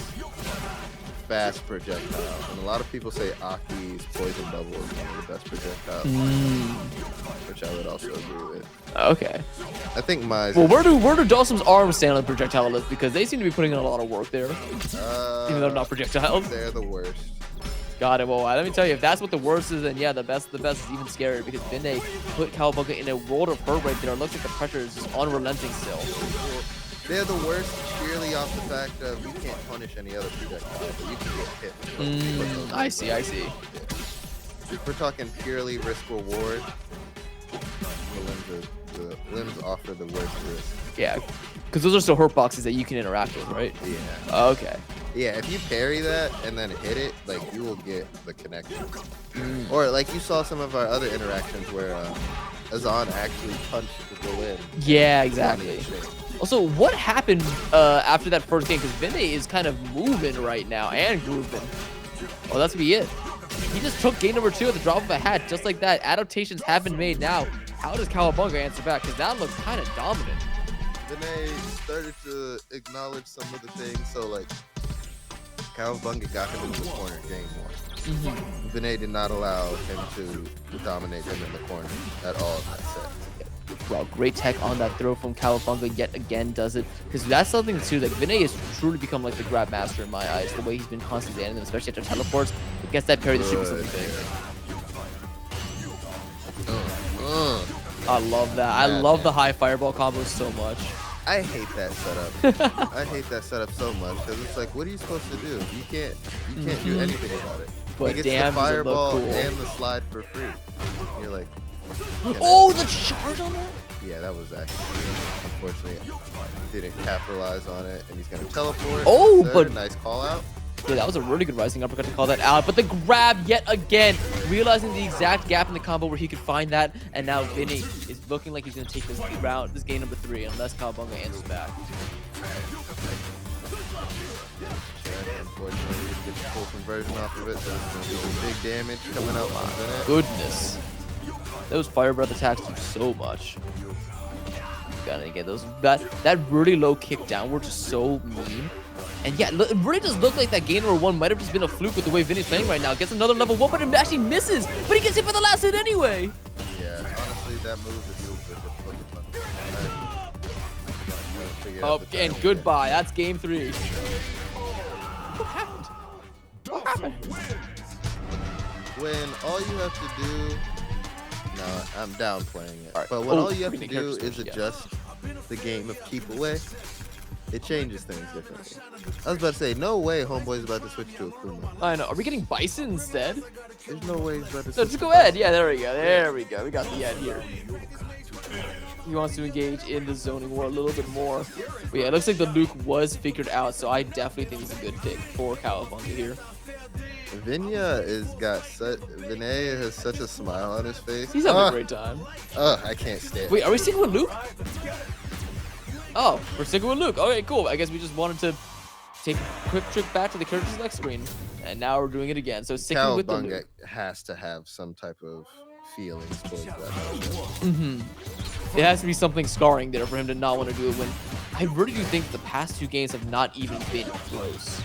fast projectile. And a lot of people say Aki's Poison Bubble is one of the best projectiles. Which I would also agree with. Okay. I think my... Well, where do Dawson's arms stand on the projectile list? Because they seem to be putting in a lot of work there. Even though they're not projectiles. They're the worst. Got it. Well, let me tell you, if that's what the worst is, then yeah, the best is even scarier, because Vinay put Cowabunga in a world of hurt right there. It looks like the pressure is just unrelenting still. Well, they're the worst purely off the fact of you can't punish any other projectile, but you can get hit. I see. Yeah. If we're talking purely risk reward, the limbs offer the worst risk. Yeah, because those are still hurt boxes that you can interact with, right? Yeah. Okay. Yeah, if you parry that and then hit it, like you will get the connection. Mm. Or like you saw some of our other interactions where Azan actually punched the limb. Yeah, and exactly. Bonnie shake. Also, what happened after that first game? Because Vinay is kind of moving right now and grooving. Oh, that's gonna be it. He just took game number 2 at the drop of a hat, just like that. Adaptations have been made now. How does Cowabunga answer back? Because that looks kind of dominant. Vinay started to acknowledge some of the things. So like, Cowabunga got him into the corner game 1. Vinay did not allow him to dominate him in the corner at all in that set. Wow, great tech on that throw from Cowabunga yet again does it. Because that's something too, like Vinay has truly become like the grab master in my eyes. The way he's been constantly landing them, especially after teleports. It gets that parry, that should be something big. I love that. I love the high fireball combos so much. I hate that setup. I hate that setup so much because it's like, what are you supposed to do? You can't do anything about it. But He gets damn, the does it look fireball cool. and the slide for free. And you're like, Oh, the charge on that? yeah, that was actually unfortunately didn't capitalize on it, and he's gonna teleport. Oh, Third, but nice call out. yeah, that was a really good rising uppercut to call that out. But the grab yet again, realizing the exact gap in the combo where he could find that, and now Vinny is looking like he's gonna take this round, this game number 3, unless Cowabunga answers back. Unfortunately, he didn't get the full conversion off of it, so it's gonna be some big damage coming out on Vinny. Goodness, those fire breath attacks do so much. Gotta get those. That really low kick downwards is so mean. And yeah, it really does look like that game number 1 might have just been a fluke with the way Vinny's playing right now. Gets another level 1, but it actually misses. But he gets hit for the last hit anyway. Yeah, honestly, that move is super. Oh, and goodbye. That's game 3. What happened? What happened? When all you have to do, no, I'm downplaying it. Right. But when Oh, all you have to breathing do character is switch, yeah. adjust the game of keep away, it changes things differently. I was about to say, no way Homeboy's about to switch to Akuma. I know. Are we getting Bison instead? There's no way he's about to No, switch just to go ahead. Yeah, there we go. There we go. We got the Ed here. He wants to engage in the zoning war a little bit more. But yeah, it looks like the Luke was figured out, so I definitely think it's a good pick for Cowabunga here. Vinay has such a smile on his face. He's having a great time. I can't stand Wait, are we sticking with Luke? Oh, we're sticking with Luke. Okay, cool. I guess we just wanted to take a quick trip back to the character select screen, and now we're doing it again. So sticking with the Cowabunga Luke. has to have some type of feelings towards that. It has to be something scarring there for him to not want to do it when I really do think the past 2 games have not even been close.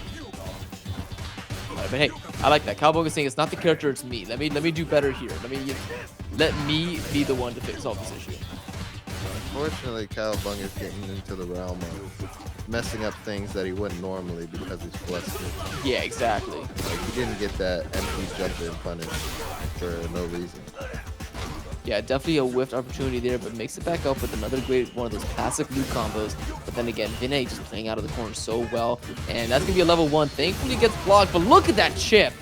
But hey, I like that. Cowabunga saying it's not the character, it's me. Let me do better here. Let me be the one to solve this issue. Unfortunately, Cowabunga is getting into the realm of messing up things that he wouldn't normally because he's flustered. Yeah, exactly. Like, he didn't get that empty jumper and punish for no reason. Yeah, definitely a whiffed opportunity there, but makes it back up with another great one of those classic loot combos. But then again, Vinay just playing out of the corner so well, and that's gonna be a level 1. Thankfully, gets blocked, but look at that chip.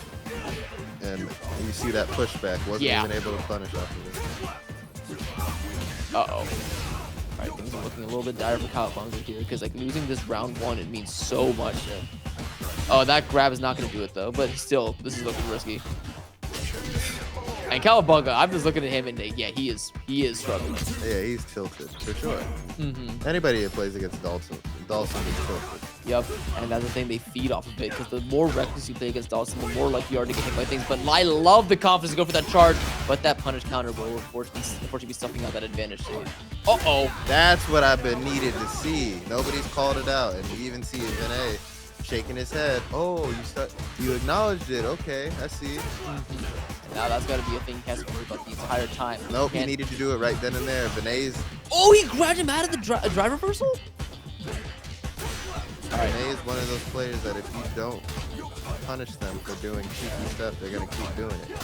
And you see that pushback, wasn't even able to punish off of it. Uh-oh. Alright, things are looking a little bit dire for Cowabunga here, because like losing this round 1, it means so much. Oh, that grab is not gonna do it though, but still, this is looking risky. And Cowabunga, I'm just looking at him and yeah, he is struggling. Yeah, he's tilted for sure. Anybody that plays against Dawson is tilted. Yep, and that's the thing, they feed off of it, because the more reckless you play against Dawson, the more likely you are to get hit by things. But I love the confidence to go for that charge, but that punish counter will unfortunately be stuffing out that advantage. Uh-oh. That's what I've been needed to see. Nobody's called it out, and you even see Vinay shaking his head. Oh, you acknowledged it. Okay, I see. Now that's got to be a thing he has to worry about the entire time. Nope, he needed to do it right then and there. Vinay's... Oh, he grabbed him out of the drive reversal? Vinay is one of those players that if you don't punish them for doing cheeky stuff, they're going to keep doing it.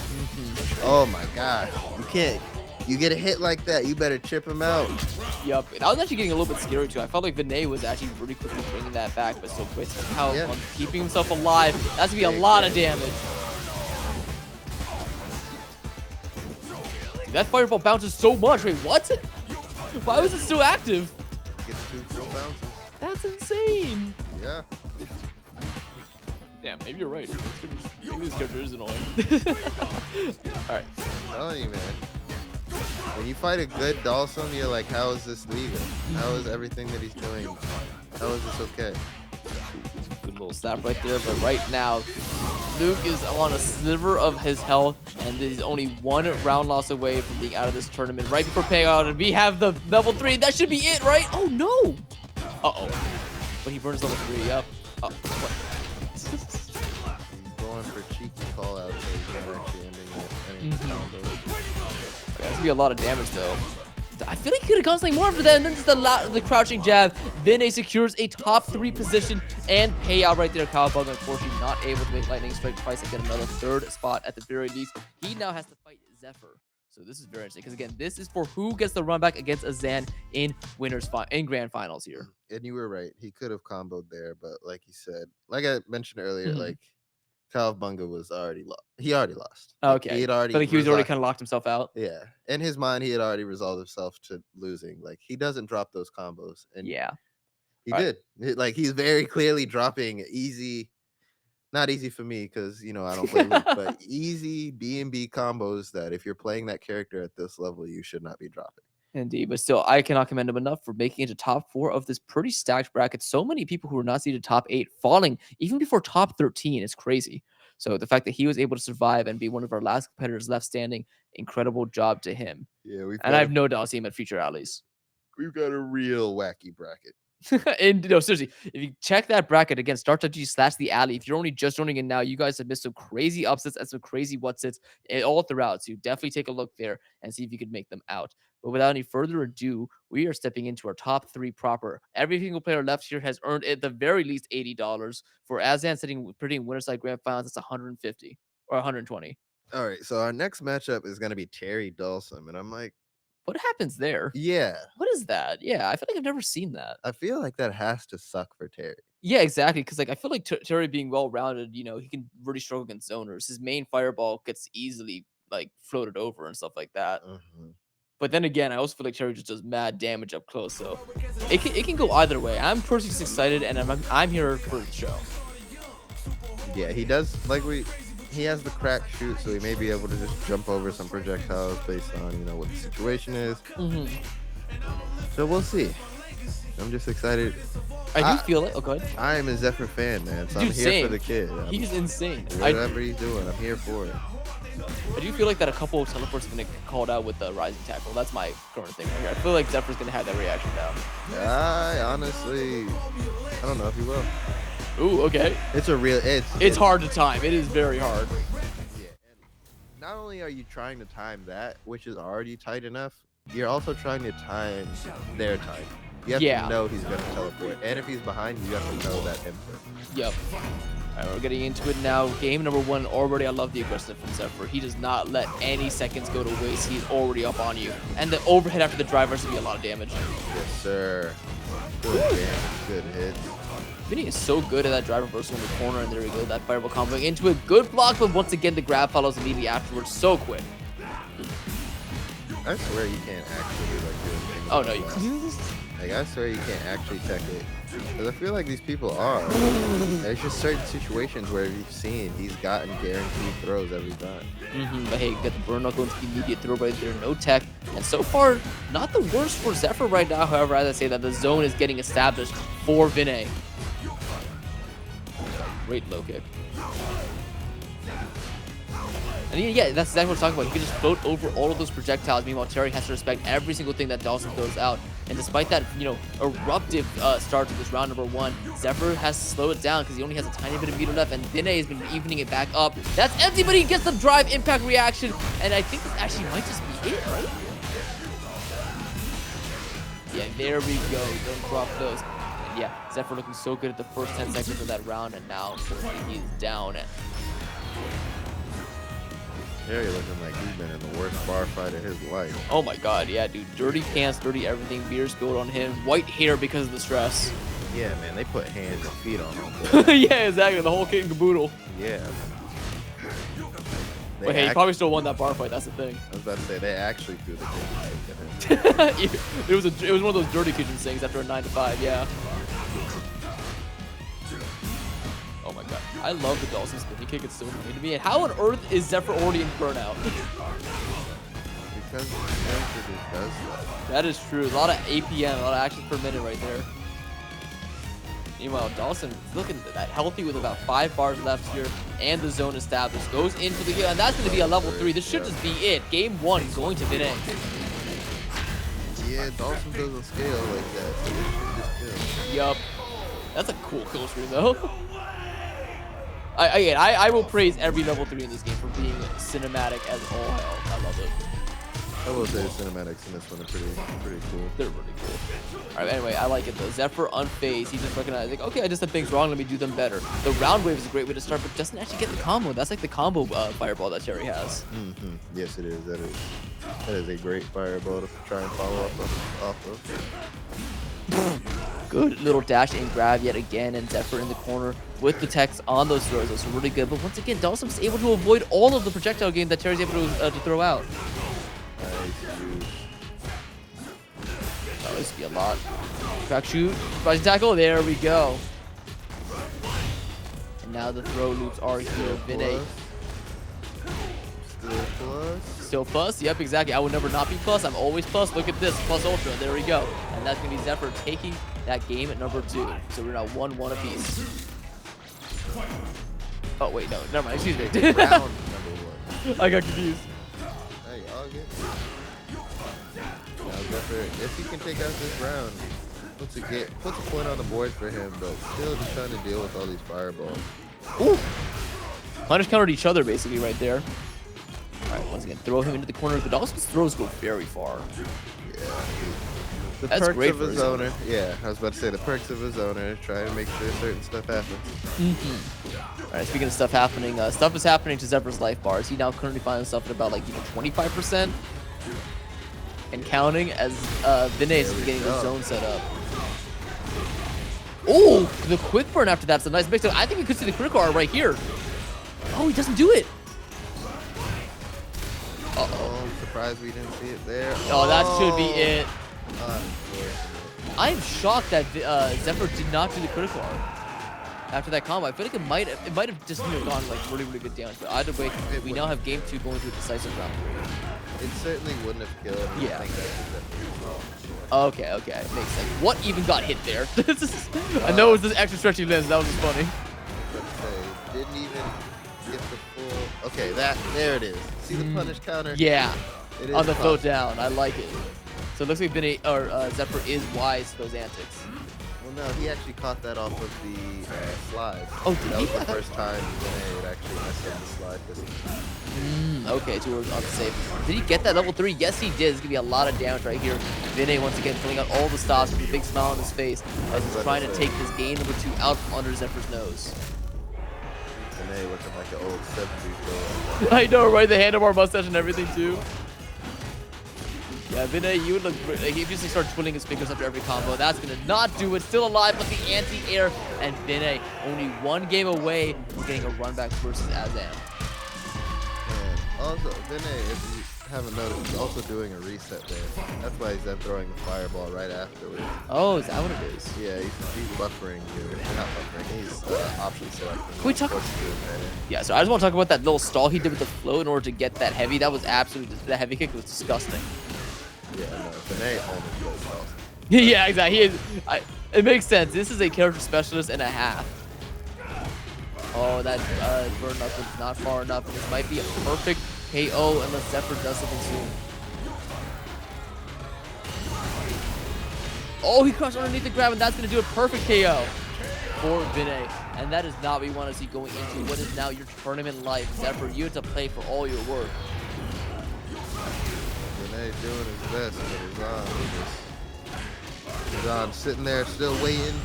Oh my god. You can't... You get a hit like that, you better chip him out. Yep, that was actually getting a little bit scary too. I felt like Vinay was actually really quickly bringing that back, but so quick. How keeping himself alive, that's gonna be a lot of damage. Dude, that fireball bounces so much. Wait, what? Why was it still active? Gets 2 full bounces. That's insane. Yeah. Damn, maybe you're right. Maybe this character is annoying. Alright. I'm telling you, man. When you fight a good Dalsum, you're like, how is this legal? How is everything that he's doing? How is this okay? Good little snap right there, but right now, Luke is on a sliver of his health, and he's only 1 round loss away from being out of this tournament. Right before payout, and we have the level 3. That should be it, right? Oh, no. Uh-oh. But he burns level 3. Yep. What? He's going for cheeky call out, so he's not actually ending it. Okay, that's gonna be a lot of damage, though. I feel like he could have gone something more after that, and then just the crouching jab. Vinay secures a top 3 position and payout right there. Cowabunga, unfortunately, not able to make lightning strike twice and get another 3rd spot at the very least. He now has to fight Zephyr. So this is very interesting because, again, this is for who gets the run back against Azan in grand finals here. And you were right. He could have comboed there, but like you said, like I mentioned earlier, like Cowabunga was already lost. He already lost. Okay. He had already. But like, he was already kind of locked himself out. Yeah. In his mind, he had already resolved himself to losing. Like, he doesn't drop those combos. And yeah. He did. Like, he's very clearly dropping easy. Not easy for me because, you know, I don't play Luke, but easy B&B combos that if you're playing that character at this level, you should not be dropping. Indeed, but still, I cannot commend him enough for making it to top 4 of this pretty stacked bracket. So many people who were not seeded top 8 falling even before top 13 is crazy. So the fact that he was able to survive and be one of our last competitors left standing, incredible job to him. Yeah, and I have no doubt I'll see him at future alleys. We've got a real wacky bracket. And no, seriously, if you check that bracket again, start.g/the alley. If you're only just joining in now, you guys have missed some crazy upsets and some crazy whatsits all throughout. So definitely take a look there and see if you could make them out. But without any further ado, we are stepping into our top 3 proper. Every single player left here has earned at the very least $80. For Azan sitting pretty in winner side grand finals, it's 150 or 120. All right, so our next matchup is going to be Terry Dalsum, and I'm like, what happens there? Yeah. What is that? Yeah, I feel like I've never seen that. I feel like that has to suck for Terry. Yeah, exactly. Because like I feel like Terry being well-rounded, you know, he can really struggle against zoners. His main fireball gets easily like floated over and stuff like that. But then again, I also feel like Terry just does mad damage up close, so it can go either way. I'm personally just excited, and I'm here for the show. Yeah, he does he has the crack shoot, so he may be able to just jump over some projectiles based on, you know, what the situation is. So we'll see. I'm just excited. I do feel it. Oh, go ahead. I am a Zephyr fan, man, so I'm here for the kid. He's insane. Whatever he's doing, I'm here for it. I do feel like that a couple of teleports are going to get called out with the rising tackle. That's my current thing right here. I feel like Zephyr's going to have that reaction down. I honestly, I don't know if he will. Ooh, okay. It's hard to time. It is very hard. Yeah, and not only are you trying to time that, which is already tight enough, you're also trying to time their time. You have to know he's going to teleport, and if he's behind, you have to know that input. Yep. All right, we're getting into it now. Game number 1 already. I love the aggressive from Zephyr. He does not let any seconds go to waste. He's already up on you, and the overhead after the driver is going to be a lot of damage. Yes, sir. Good damage. Good hits. Vinny is so good at that drive reversal in the corner, and there we go. That fireball combo into a good block, but once again, the grab follows immediately afterwards. So quick. I swear you can't actually do things. Oh, no, you can't. Like, I swear you can't actually tech it. Because I feel like these people are. There's just certain situations where you've seen he's gotten guaranteed throws every time. But hey, get the burn knuckle into the immediate throw right there. No tech. And so far, not the worst for Zephyr right now. However, as I say that, the zone is getting established for Vinay. Great low kick. And yeah, that's exactly what I'm talking about. He can just float over all of those projectiles. Meanwhile, Terry has to respect every single thing that Dalsum throws out. And despite that, you know, eruptive start to this round number 1, Zephyr has to slow it down because he only has a tiny bit of meter left. And Vinay has been evening it back up. That's empty, but he gets the drive impact reaction. And I think this actually might just be it, right? Yeah, there we go. Don't drop those. And yeah, Zephyr looking so good at the first 10 seconds of that round. And now, unfortunately, he's down. Terry looking like he's been in the worst bar fight of his life. Oh my god, yeah, dude. Dirty pants, dirty everything. Beer spilled on him. White hair because of the stress. Yeah, man, they put hands and feet on him. Yeah, exactly. The whole kit and caboodle. Yeah. But hey, he probably still won that bar fight. That's the thing. I was about to say they actually threw the game at him. it was one of those dirty kitchen things after a 9 to 5. Yeah. Oh my god, I love the Dawson spinning kick. It's so funny to me. And how on earth is Zephyr already in burnout? Because the character just does that. That is true. A lot of APM, a lot of actions per minute right there. Meanwhile, Dawson looking healthy with about 5 bars left here, and the zone established. Goes into the kill, and that's going to be a level 3. This should just be it. Game 1 going to Vinay. Yeah, Dawson doesn't scale like that, so this should just kill. Yup. That's a cool kill stream, though. I will praise every level 3 in this game for being cinematic as all hell. I love it. I will say the cinematics in this one are pretty cool. They're really cool. All right, anyway, I like it though. Zephyr unfazed. He just recognized, like, okay, I just did things wrong. Let me do them better. The round wave is a great way to start, but doesn't actually get the combo. That's like the combo fireball that Terry has. Yes, it is. That is a great fireball to try and follow up off of. Good little dash and grab yet again, and Zephyr in the corner with the text on those throws. Those are really good. But once again, Dawson's able to avoid all of the projectile game that Terry's able to throw out. That used to be a lot. Crack shoot, rising tackle, there we go. And now the throw loops are here. Vinay. Still plus. Still plus? Yep, exactly. I would never not be plus. I'm always plus. Look at this, plus ultra. There we go. And that's going to be Zephyr taking that game at number 2. So we're now 1-1 apiece. Oh, wait, no. Never mind. Excuse me. Round number 1. I got confused. Hey, all good. Now Zephyr, if he can take out this round, puts a point on the board for him, but still just trying to deal with all these fireballs. Ooh. Punish countered each other basically right there. All right, once again, throw him into the corner. But Dawson's throws go very far. Yeah. The That's perks great of for his owner. Yeah, I was about to say the perks of his owner. Try to make sure certain stuff happens. All right, speaking of stuff happening, stuff is happening to Zephyr's life bars. He now currently finds himself at about like 25%. And counting as Vinay is getting the zone set up. Oh, the quick burn after that's a nice mix. I think we could see the critical art right here. Oh, he doesn't do it. Uh-oh, I'm surprised we didn't see it there. Oh, that should be it. Unfortunate. I am shocked that Zephyr did not do the critical art after that combo. I feel like it might have just gone like really good damage. But either way, we now have game 2 going to a decisive round 3. It certainly wouldn't have killed. Yeah. Okay, makes sense. What even got hit there? I know it was this extra stretchy lens. That was just funny. Didn't even get the full. Okay, there it is. See the punish counter? Yeah, it is on the possible. float down. I like it. So it looks like Zephyr is wise to those antics. Well, no, he actually caught that off of the slide. Oh, did that he? was the first time Vinay had actually messed up the slide. Okay, 2 on the save. Did he get that level 3? Yes, he did. There's gonna be a lot of damage right here. Vinay once again filling out all the stops with a big smile on his face as he's trying to take this game number 2 out from under Zephyr's nose. Vinay looking like an old 70s girl. I know, right? The handlebar mustache and everything too. Yeah, Vinay, you would look great. Like, he just starts twiddling his fingers after every combo. That's gonna not do it. Still alive, but the anti-air, and Vinay only 1 game away from getting a run back versus Azam. And also, Vinay, if you haven't noticed, is also doing a reset there. That's why he's then throwing the fireball right afterwards. Oh, is that what it is? Yeah, he's buffering here. Not buffering, he's option selecting. Can we talk? Yeah, so I just want to talk about that little stall he did with the flow in order to get that heavy. That was absolutely, that heavy kick was disgusting. Yeah, no, Vinay almost goes off. Yeah, exactly. It makes sense. This is a character specialist and a half. Oh, that burn up was not far enough. And this might be a perfect KO unless Zephyr does something soon. Oh, he crushed underneath the grab, and that's going to do a perfect KO for Vinay. And that is not what you want to see going into what is now your tournament life. Zephyr, you have to play for all your worth. Vinay doing his best, but he's on sitting there still waiting.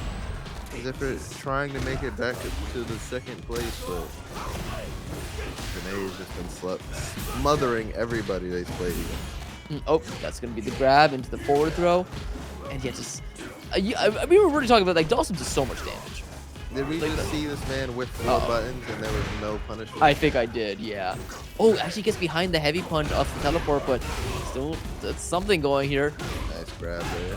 Zephyr trying to make it back to the 2nd place, but Vinay has just been smothering everybody they've played against. Oh, that's going to be the grab into the forward throw. And yeah, just... we were really talking about, like, Dawson does so much damage. Did we Like just the- see this man with 4 buttons and there was no punishment? I think I did, yeah. Oh, actually gets behind the heavy punch off the teleport, but still, that's something going here. Nice grab there.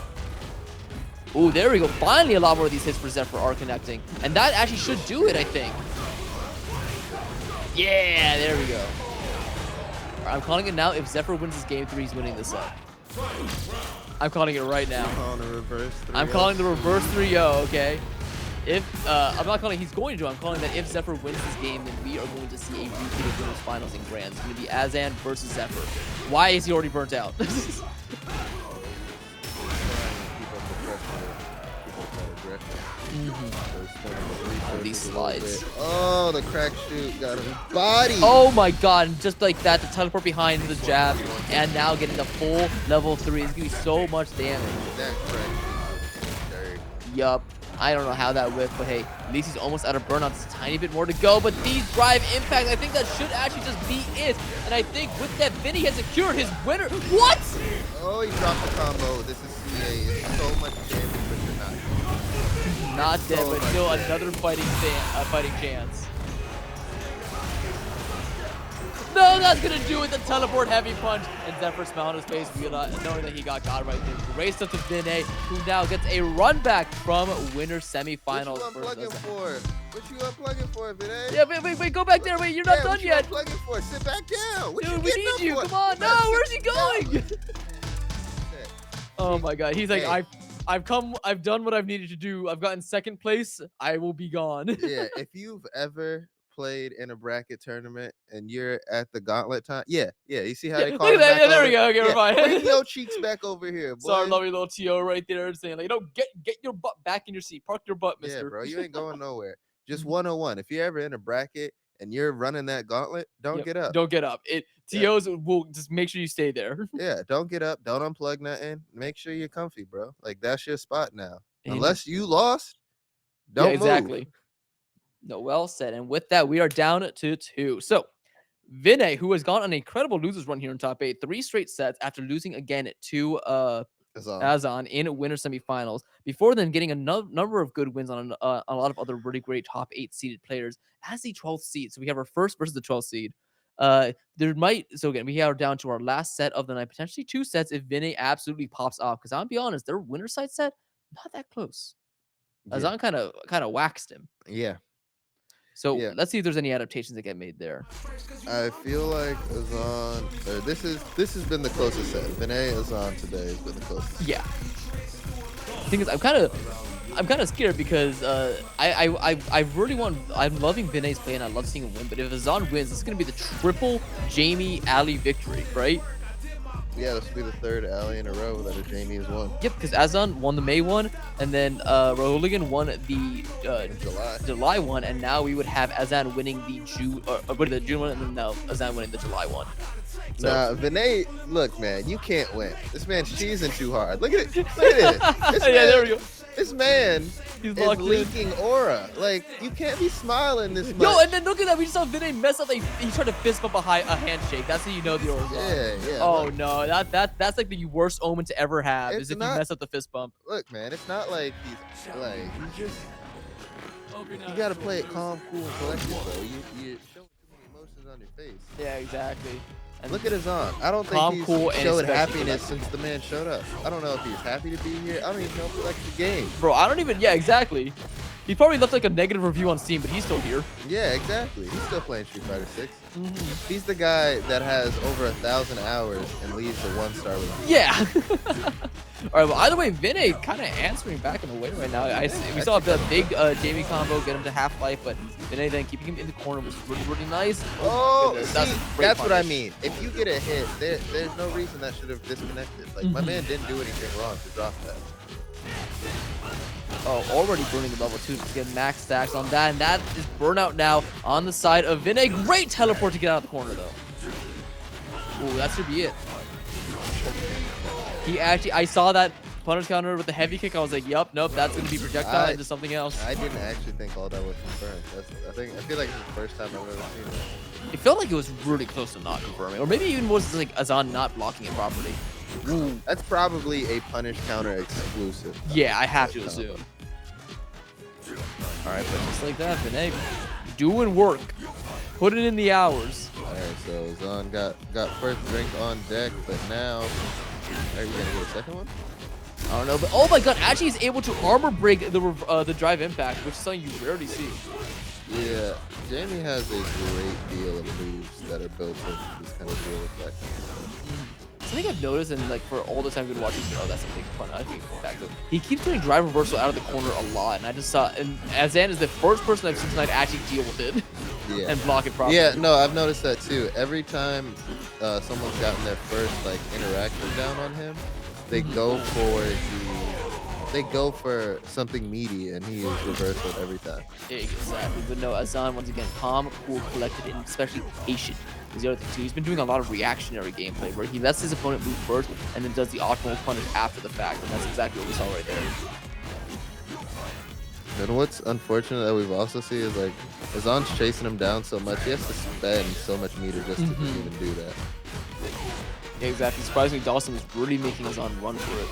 Oh, there we go. Finally, a lot more of these hits for Zephyr are connecting. And that actually should do it, I think. Yeah, there we go. All right, I'm calling it now. If Zephyr wins this game 3, he's winning this set. I'm calling it right now. Calling the reverse 3-0. I'm calling the reverse 3-0, okay? If, I'm not calling he's going to. I'm calling that if Zephyr wins this game, then we are going to see a repeat of winners finals in Grand. It's going to be Azan versus Zephyr. Why is he already burnt out? These slides. Oh, the crack shoot got him body. Oh my god, and just like that, the teleport behind the jab, and now getting the full level 3 is gonna be so much damage. That crack shoot was dirty. Yup. I don't know how that whiffed, but hey, at least he's almost out of burnout. Just a tiny bit more to go, but these drive impact, I think that should actually just be it. And I think with that, Vinny has secured his winner. What? Oh, he dropped the combo. This is CA. It's so much damage, but you're not. Not dead, So but much still damage. another fighting chance. No, that's gonna do it. The teleport heavy punch, and Zephyr smile on his face, knowing that he got right there. Great stuff to Vinay, who now gets a run back from winner semifinals. What you unplugging for? What you unplugging for, Vinay? Yeah, wait, go back there. Wait, you're not done what yet. What you unplugging for? Sit back down. What Dude, we getting need up you. for? Come on. No, where's he going? Oh my god. He's like, I've done what I've needed to do. I've gotten second place. I will be gone. Yeah, if you've ever played in a bracket tournament and you're at the gauntlet time, you see how they Yeah, call look at it that. back Yeah, there over? we go. Okay, we're fine. Bring your cheeks back over here, boy. Sorry, lovely little TO right there saying, like, get your butt back in your seat. Park your butt, mister. Yeah, bro, you ain't going nowhere. Just Mhm. 101. If you're ever in a bracket and you're running that gauntlet, don't Yep, get up. Don't get up. TOs will just make sure you stay there. Yeah, don't get up. Don't unplug nothing. Make sure you're comfy, bro. Like, that's your spot now. And- Unless you lost, don't yeah, exactly. move. No, well said. And with that, we are down to 2. So, Vinay, who has gone on an incredible losers run here in top 8, 3 straight sets after losing again to That's all. Azan in winter semifinals. Before then, getting a number of good wins on a lot of other really great top 8 seeded players as the 12th seed. So we have our first versus the 12th seed. So again, we are down to our last set of the night, potentially 2 sets if Vinay absolutely pops off. Because I'll be honest, their winner side set not that close. Yeah. Azan kind of waxed him. Yeah. So Yeah. let's see if there's any adaptations that get made there. I feel like Azan, or this has been the closest set. Vinay Azan today has been the closest. Yeah. The thing is, I'm kind of scared because I'm loving Vinay's play and I love seeing him win. But if Azan wins, it's gonna be the triple Jamie Ali victory, right? Yeah, this will be the 3rd alley in a row that a Jamie has won. Yep, because Azan won the May one, and then Roligan won the July one, and now we would have Azan winning the June one, and then now Azan winning the July one. So, Nah, Vinay, look, man, you can't win. This man's cheesing too hard. Look at it. Look at it. yeah, there we go. This man He's is locked in. leaking aura. Like, you can't be smiling this much. Yo, and then look at that. We just saw Vinay mess up. He tried to fist bump a handshake. That's how you know the aura's on. Yeah. Oh look, no, that's like the worst omen to ever have. It's Is if not- you mess up the fist bump. look, man, it's not like he's just. You gotta play it calm, cool, and collected, bro. You showing too many emotions on your face. Yeah, exactly. And Look at his on. I don't think Calm, he's cool, and showed especially happiness since the man showed up. I don't know if he's happy to be here. I don't even know if he likes the game. bro, I don't even. Yeah, exactly. He probably left like a negative review on Steam, but he's still here. Yeah, exactly. He's still playing Street Fighter 6. Mm-hmm. He's the guy that has over 1,000 hours and leaves a 1-star with Yeah. All right. Well, either way, Vinay kind of answering back in a way right now. We saw a big Jamie combo get him to Half-Life, but Vinay then keeping him in the corner was really nice. Oh, goodness, see, great that's what I punish. mean. If you get a hit, there's no reason that should have disconnected. Like, my Mhm. man didn't do anything wrong to drop that. Oh, already burning the level 2. Just getting max stacks on that, and that is burnout now on the side of Vinay. Great teleport to get out of the corner, though. Ooh, that should be it. I saw that punish counter with the heavy kick. I was like, yup, nope, that's gonna be projectile into something else. I didn't actually think all that was confirmed. I feel like it's the first time I've ever seen that. It felt like it was really close to not confirming, or maybe even was like Azan not blocking it properly. Ooh. That's probably a punish counter exclusive. Yeah, I have to assume. All right, but just like that, Vinay, doing work, putting in the hours. All right, so Zahn got first drink on deck, but now are you gonna get a second one? I don't know, but oh my god, actually he's able to armor break the drive impact, which is something you rarely see. Yeah, Jamie has a great deal of moves that are built into this kind of dual effect. Something I've noticed, and like for all the time I've been watching, oh, that's a big fun. I think back though. He keeps doing drive reversal out of the corner a lot, and I just saw, and Azan is the first person I've seen tonight actually deal with it and block it properly. Yeah, no, I've noticed that too. Every time someone's gotten their first like interaction down on him, they go for something meaty, and he is reversal every time. Exactly, but no, Azan once again calm, cool, collected, and especially patient. Is the other thing too. He's been doing a lot of reactionary gameplay where he lets his opponent move first and then does the optimal punish after the fact, and that's exactly what we saw right there. And what's unfortunate that we've also seen is like Azan's chasing him down so much, he has to spend so much meter just to even do that. Yeah, exactly. Surprisingly, Dawson was really making Azan run for it.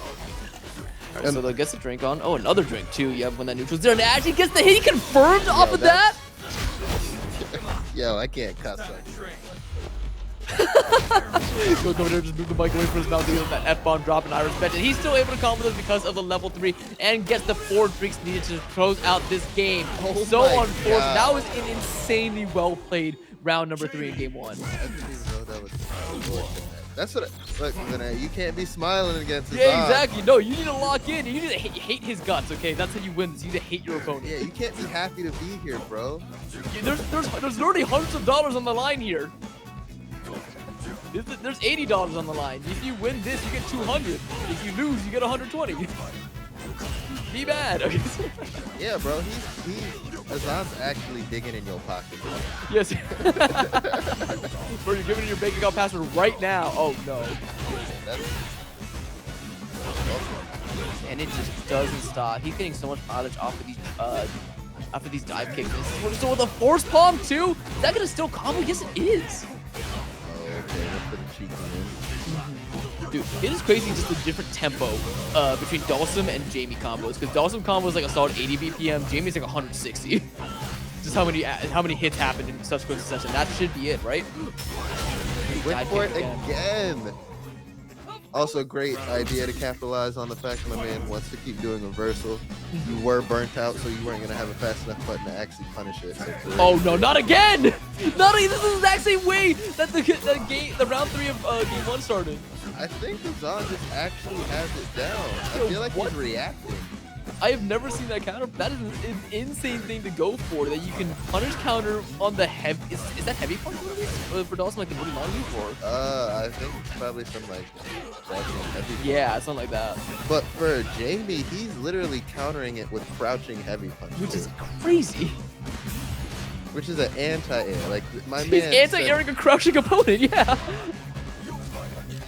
Alright, so that gets the drink on. Oh, another drink too. Yeah, when that neutral's there, and actually gets the hit. He confirmed off of that. Yo, I can't cuss that. Go over there, just move the mic away from his mouth to get that F-bomb drop and Iris bench, and he's still able to combo this because of the level 3 and gets the 4 drinks needed to close out this game. So unfortunate. That was an insanely well played round number 3 in game 1. I didn't even know that was that's what look, you can't be smiling against his Yeah, exactly. No, you need to lock in. You need to hate his guts, okay? That's how you win this. You need to hate your opponent. Yeah, you can't be happy to be here, bro. There's already hundreds of dollars on the line here. There's $80 on the line. If you win this, you get 200. If you lose, you get 120. Be bad. Okay. Yeah, bro. Azan's actually digging in your pocket, bro. Yes. Bro, you're giving your bank account password right now. Oh no. And it just doesn't stop. He's getting so much mileage off of these dive kicks. So with a force palm too, is that gonna still combo? Yes, it is. Okay, let's put the cheek in. Dude, it is crazy just the different tempo between Dawson and Jamie combos. Because Dawson combo is like a solid 80 BPM, Jamie's like 160. Just how many hits happened in such quick succession. That should be it, right? Went for it again. Also, great idea to capitalize on the fact that my man wants to keep doing reversal. You were burnt out, so you weren't going to have a fast enough button to actually punish it. So oh no, not again! Not again! This is the exact same way that the round 3 of game 1 started. I think Azan just actually has it down. I feel like he's reacting. I have never seen that counter. That is an insane thing to go for. That you can punish counter on the heavy. Is that heavy punch for Dawson, like the really long move, or? I think it's probably some like heavy. Yeah, something like that. But for Jamie, he's literally countering it with crouching heavy punch, which is crazy. Which is an anti-air. Like my man. He's anti-airing a crouching opponent. Yeah.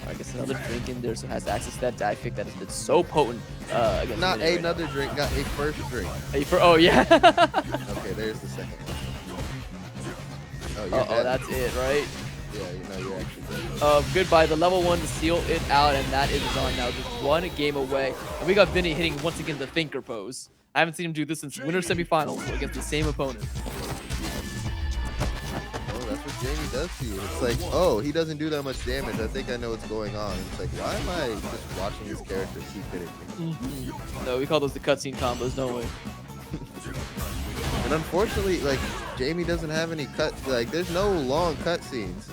I guess another drink in there, so has access to that dive kick that has been so potent. Against not another drink, got a first drink. Oh yeah. Okay, there's the second one. Oh, that's it, right? Yeah, you know you're actually good. Goodbye. The level 1 to seal it out, and that is on now. Just one game away, and we got Vinny hitting once again the thinker pose. I haven't seen him do this since winter semifinals against the same opponent. That's what Jamie does to you. It's like, oh, he doesn't do that much damage. I think I know what's going on. It's like, why am I just watching this character keep hitting me? No, we call those the cutscene combos, don't we? And unfortunately, like, Jamie doesn't have any there's no long cutscenes.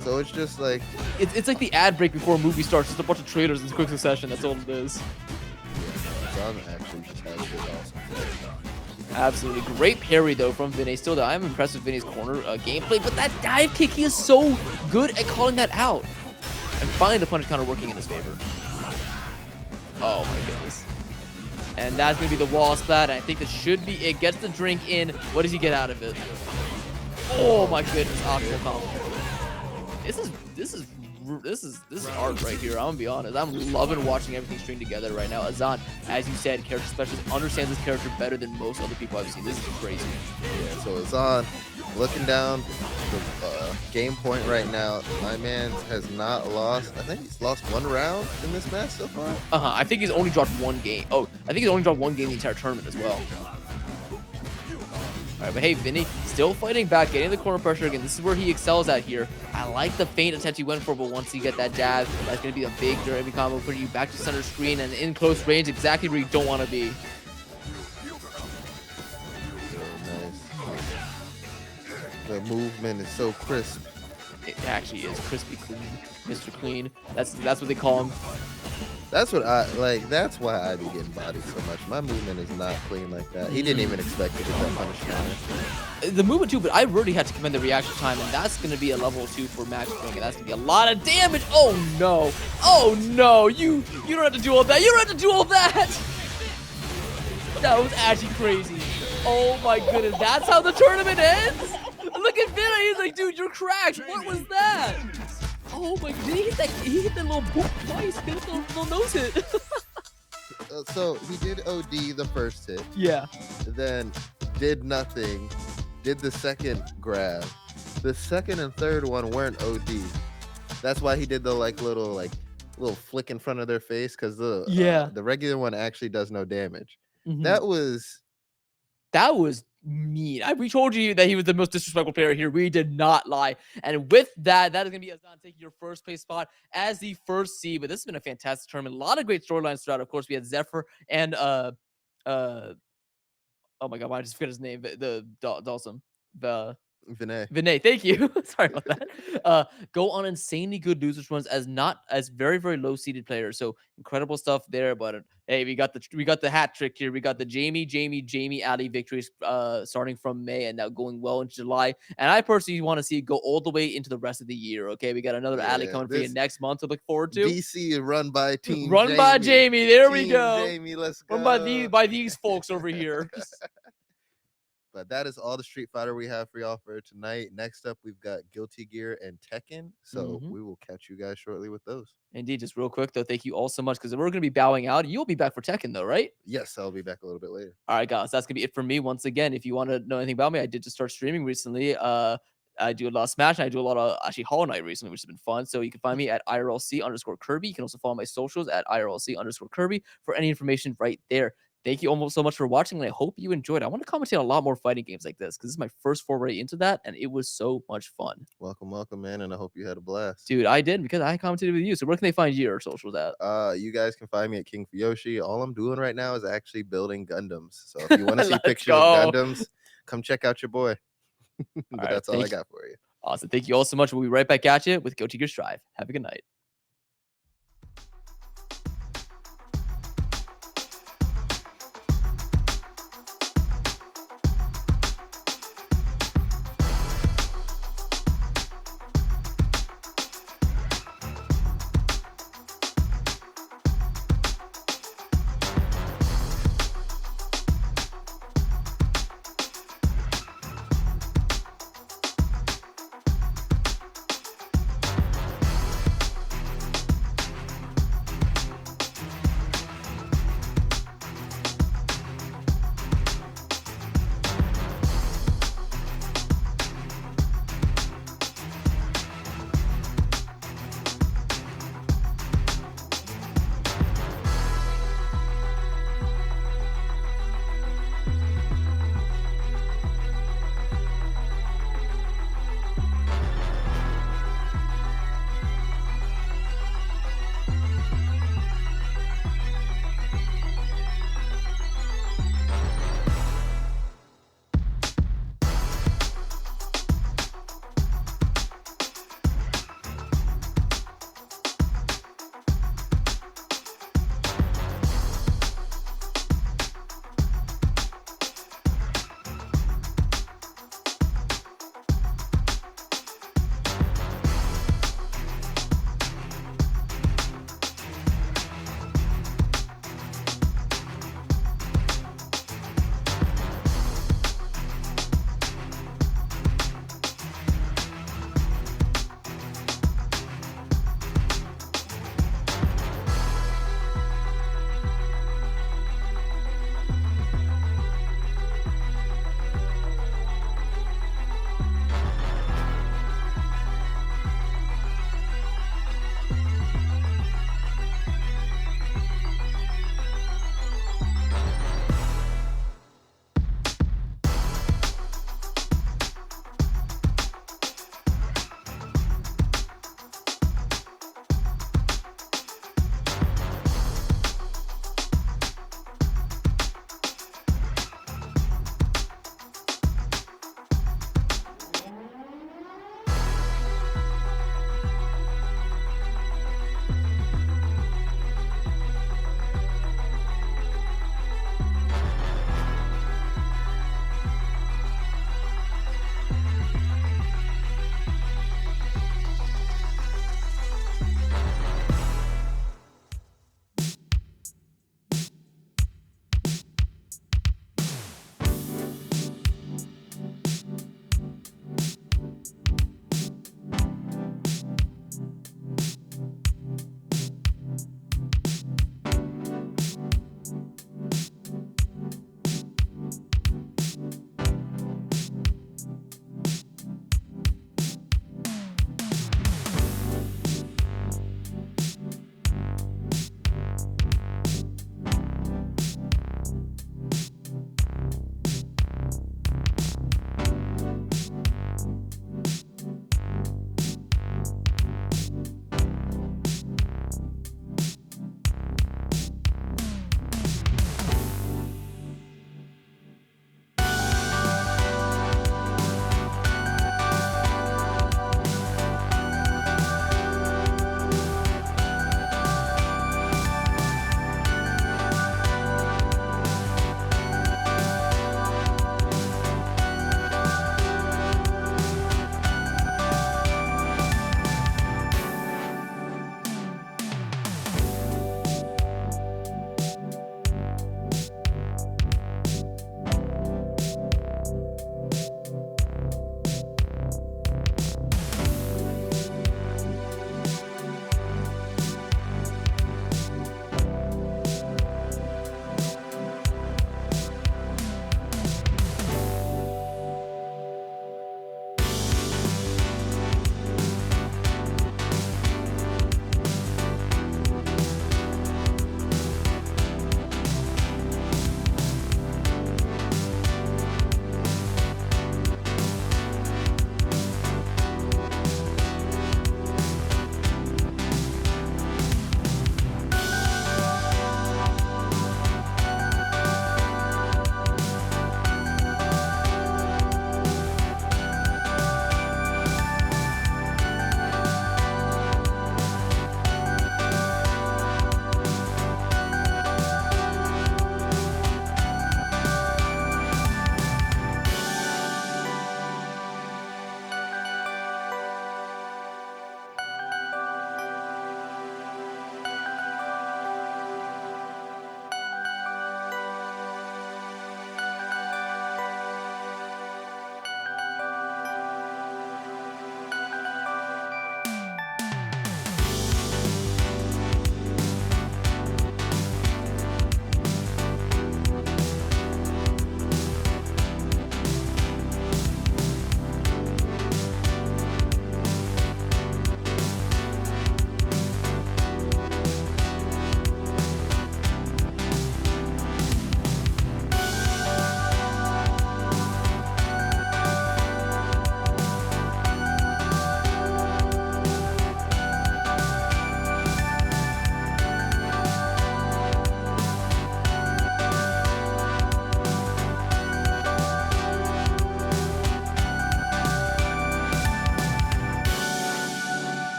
So it's just like... It's like the ad break before a movie starts. Just a bunch of trailers in quick succession. That's all it is. Yeah, John actually just has good awesome play. Absolutely. Great parry, though, from Vinny. Still, though, I'm impressed with Vinny's corner gameplay, but that dive kick, he is so good at calling that out. And finally, the punish counter working in his favor. Oh, my goodness. And that's going to be the wall splat. And I think this should be it. Gets the drink in. What does he get out of it? Oh, my goodness. Optimal combo. This is art right here. I'm gonna be honest. I'm loving watching everything string together right now. Azan, as you said, character specialist, understands this character better than most other people I've seen. This is crazy. Yeah, so Azan, looking down the game point right now, my man has not lost. I think he's lost 1 round in this match so far. I think he's only dropped 1 game. Oh, I think he's only dropped 1 game the entire tournament as well. All right, but hey, Vinny still fighting back, getting the corner pressure again. This is where he excels at here. I like the feint attempt he went for, but once you get that jab, that's going to be a big derby combo, putting you back to center screen and in close range, exactly where you don't want to be. Nice. The movement is so crisp. It actually is crispy clean, Mr. Clean. That's what they call him. That's what I like. That's why I be getting bodied so much. My movement is not clean like that. He didn't even expect to get that punishment. The movement too, but I really had to commend the reaction time, and that's going to be a level 2 for matchmaking, and that's going to be a lot of damage. Oh no! Oh no! You don't have to do all that. You don't have to do all that. That was actually crazy. Oh my goodness! That's how the tournament ends. Look at Vinny. He's like, dude, you're cracked. What was that? Oh my! Did he hit that? He hit that little boop twice. He hit the little nose hit. So he did OD the first hit. Yeah. Then did nothing. Did the second grab. The second and third one weren't OD. That's why he did the little flick in front of their face, because the regular one actually does no damage. Mm-hmm. That was mean. We told you that he was the most disrespectful player here. We did not lie. And with that, that is going to be Azan taking your first place spot as the first seed. But this has been a fantastic tournament. A lot of great storylines throughout. Of course, we had Zephyr and oh my god, I just forget his name. The Dalsum. Vinay, thank you. Sorry about that. Go on insanely good losers runs as very, very low seeded players. So incredible stuff there. But hey, we got the hat trick here. We got the Jamie Ali victories starting from May and now going well into July. And I personally want to see it go all the way into the rest of the year. Okay, we got another Ali coming for you next month to look forward to. DC run by team. By Jamie. There we go. Jamie, let's go. Run by these folks over here. But that is all the Street Fighter we have for y'all for tonight. Next up, we've got Guilty Gear and Tekken. So we will catch you guys shortly with those. Indeed. Just real quick, though, thank you all so much, because we're going to be bowing out. You'll be back for Tekken, though, right? Yes, I'll be back a little bit later. All right, guys. That's going to be it for me. Once again, if you want to know anything about me, I did just start streaming recently. I do a lot of Smash, and I do a lot of actually Hollow Knight recently, which has been fun. So you can find me at IRLC_Kirby. You can also follow my socials at IRLC_Kirby for any information right there. Thank you almost so much for watching, and I hope you enjoyed. I want to commentate on a lot more fighting games like this, because this is my first foray into that, and it was so much fun. Welcome, man, and I hope you had a blast. Dude, I did, because I commentated with you. So where can they find your socials at? You guys can find me at King Fuyoshi. All I'm doing right now is actually building Gundams. So if you want to see pictures of Gundams, come check out your boy. But that's all I got for you. Awesome. Thank you all so much. We'll be right back at you with Guilty Gear Strive. Have a good night.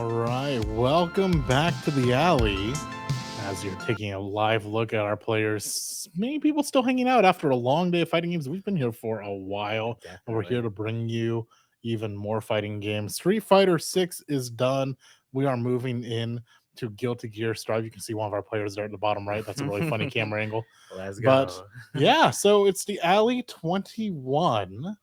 right, welcome back to the alley. As you're taking a live look at our players, many people still hanging out after a long day of fighting games. We've been here for a while, and we're here to bring you even more fighting games. Street Fighter 6 is done. We are moving in to Guilty Gear Strive. You can see one of our players there at the bottom right. That's a really funny camera angle. Let's But go. yeah, so it's the Alley 21.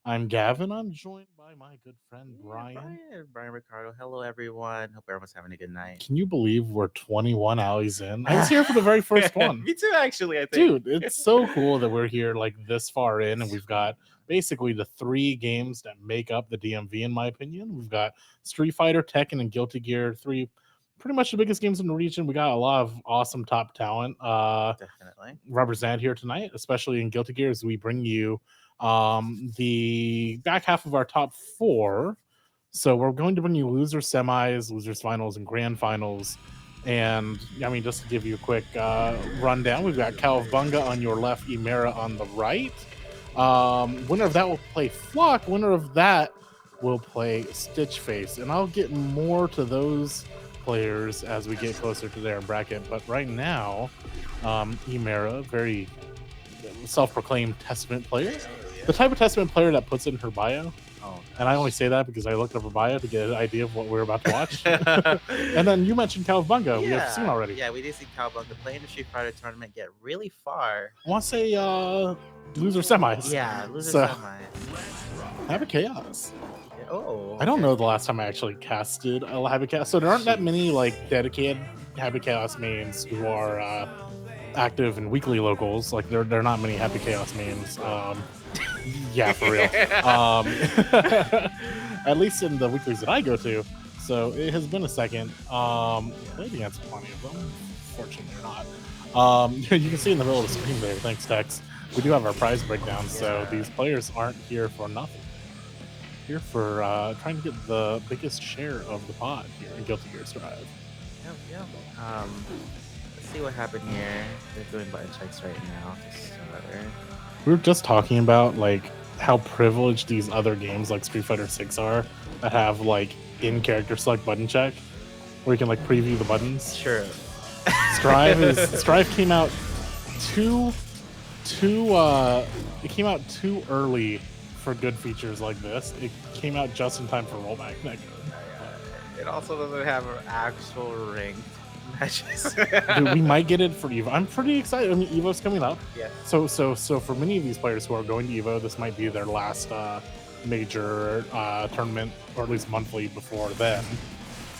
I'm Gavin. I'm joined by my good friend Brian. Brian Ricardo. Hello, everyone. Hope everyone's having a good night. Can you believe we're 21 alleys in? I was here for the very first one. Me too, actually. I think. Dude, it's so cool that we're here like this far in, and we've got basically the 3 games that make up the DMV, in my opinion. We've got Street Fighter, Tekken, and Guilty Gear. 3 pretty much the biggest games in the region. We got a lot of awesome top talent Definitely represented here tonight, especially in Guilty Gear, as we bring you the back half of our top 4. So we're going to bring you losers, semis, losers finals, and grand finals. And I mean, just to give you a quick rundown, we've got Calvbunga on your left, Emera on the right. Winner of that will play Flock. Winner of that will play Stitchface. And I'll get more to those players as we get closer to their bracket. But right now, Emera, very self-proclaimed Testament player. The type of Testament player that puts it in her bio. Oh, and I only say that because I looked up her bio to get an idea of what we're about to watch. And then you mentioned Calvbunga. We have seen already. Yeah, we did see Calvbunga play in the Street Fighter tournament, get really far. I want to say loser semis. Yeah, loser So, semis. Habit Chaos. Oh, I don't know the last time I actually casted a Habit Chaos. So there aren't that many like dedicated Habit Chaos mains who are active in weekly locals. Like there are not many Happy Chaos mains. Yeah, for real. At least in the weeklies that I go to. So it has been a second. Played against plenty of them. Fortunately or not. You can see in the middle of the screen there. Thanks, Tex. We do have our prize breakdown. So these players aren't here for nothing. Here for trying to get the biggest share of the pot here in Guilty Gear Strive. Yep. Let's see what happened here. They're doing button checks right now. We were just talking about like how privileged these other games like Street Fighter 6 are that have like in-character select button check where you can like preview the buttons. Sure. Strive came out too too early for good features like this. It came out just in time for rollback. It also doesn't have an actual ranked matches. Dude, we might get it for EVO. I'm pretty excited. I mean, EVO's coming up. Yeah. So for many of these players who are going to EVO, this might be their last major tournament, or at least monthly before then.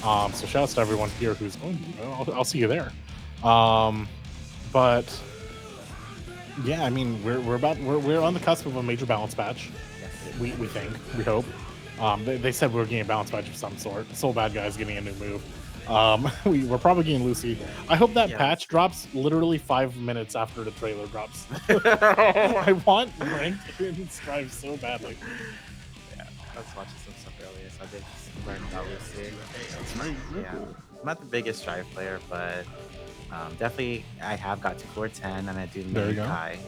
So shouts to everyone here who's going to EVO. I'll see you there. But yeah, I mean, we're on the cusp of a major balance patch. Yes. We hope. They said we were getting a balance patch of some sort. Soul Bad Guy's getting a new move. We're probably getting Lucy. I hope that patch drops literally 5 minutes after the trailer drops. I want ranked in Strive so badly. Yeah, I was watching some stuff earlier, so I did learn about Lucy. Yeah, I'm not the biggest Strive player, but definitely I have got to floor 10, and I do main Kai.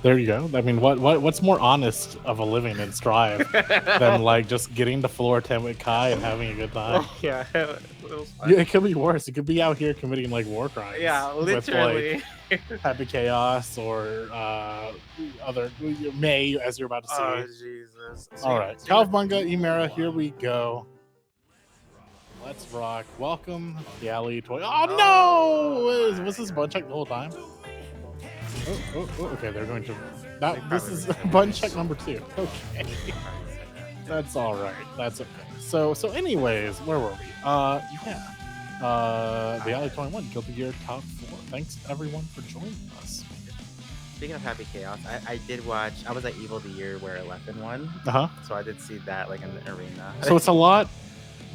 There you go. I mean, what's more honest of a living in Strive than like just getting to floor 10 with Kai and having a good time? Yeah, it could be worse. It could be out here committing like war crimes. Yeah, literally. With, like, Happy Chaos or other May, as you're about to see. Oh Jesus! All right, Calvbunga, Emera, here we go. Let's rock. Welcome, the alley toy. Oh no! Was this button check the whole time? Oh, okay, they're going to. This is button check number 2. Okay. That's all right. That's okay. So anyways, where were we? The Alley 21, Guilty Gear top 4. Thanks everyone for joining us. Speaking of Happy Chaos, I did watch. I was at Evil the Year where 11 won. So I did see that like in the arena. So it's a lot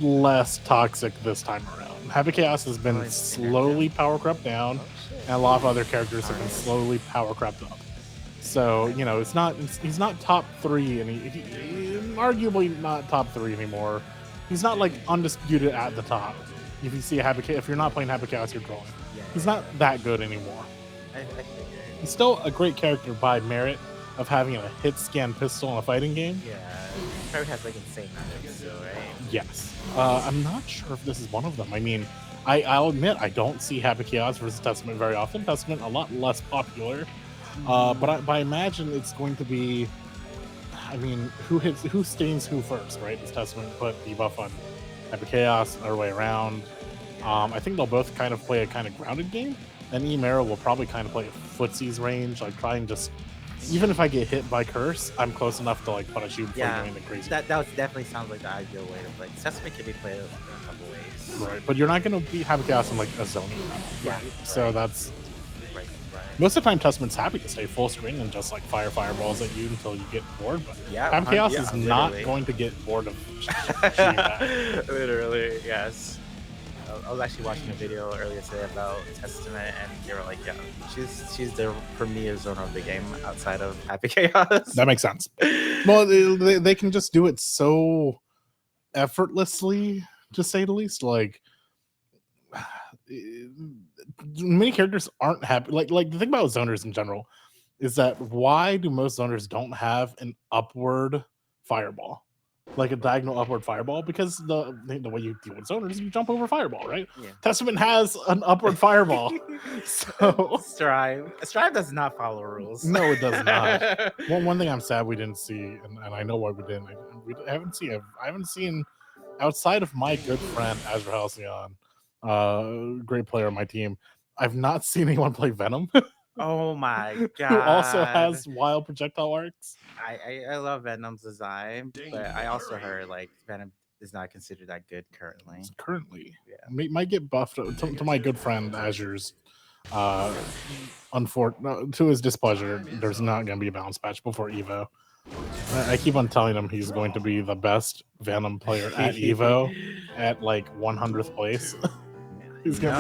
less toxic this time around. Happy Chaos has been slowly power crept down, and a lot of other characters have been slowly power crept up. So you know, he's not top 3, and he arguably not top 3 anymore. He's not like undisputed at the top. If you see if you're not playing Happy Chaos, you're trolling. He's not that good anymore. He's still a great character by merit, of having a hit scan pistol in a fighting game. Yeah, probably has like insane numbers too, right? Yes. I'm not sure if this is one of them. I mean, I'll admit I don't see Happy Chaos versus Testament very often. Testament a lot less popular, but I imagine it's going to be. I mean, who stains who first, right? Does Testament put debuff on Happy Chaos, or way around? I think they'll both kind of play a kind of grounded game, and Emera will probably kind of play a footsies range, like try and just. Even if I get hit by Curse, I'm close enough to like punish you before Yeah, doing the crazy. that would definitely sounds like the ideal way to play. Testament can be played in a couple ways. Right, but you're not going to be Happy Chaos in like a zoning round. Yeah, Right? So that's right. most of the time Testament's happy to stay full screen and just like fire fireballs at you until you get bored. But Yeah, Happy Chaos yeah, is not literally. going to get bored of shooting that. Literally, yes. I was actually watching a video earlier today about Testament, and they were like, "Yeah, she's the premier zoner of the game outside of Happy Chaos." That makes sense. Well, they can just do it so effortlessly, to say the least. Like many characters aren't happy. Like the thing about zoners in general is that why do most zoners don't have an upward fireball, like a diagonal upward fireball? Because the way you deal with zoners is you jump over fireball, right? Yeah. Testament has an upward fireball, so Strive does not follow rules. no, it does not. One thing I'm sad we didn't see, and I know why we didn't. I haven't seen outside of my good friend Azra Halcyon, great player on my team. I've not seen anyone play Venom Oh my god! who also has wild projectile arcs. I love Venom's design, but I also heard like Venom is not considered that good currently. Currently, Yeah. might get buffed to my good friend Azure's. To his displeasure, there's not going to be a balance patch before Evo. I keep on telling him he's going to be the best Venom player at Evo at like 100th place. He's gonna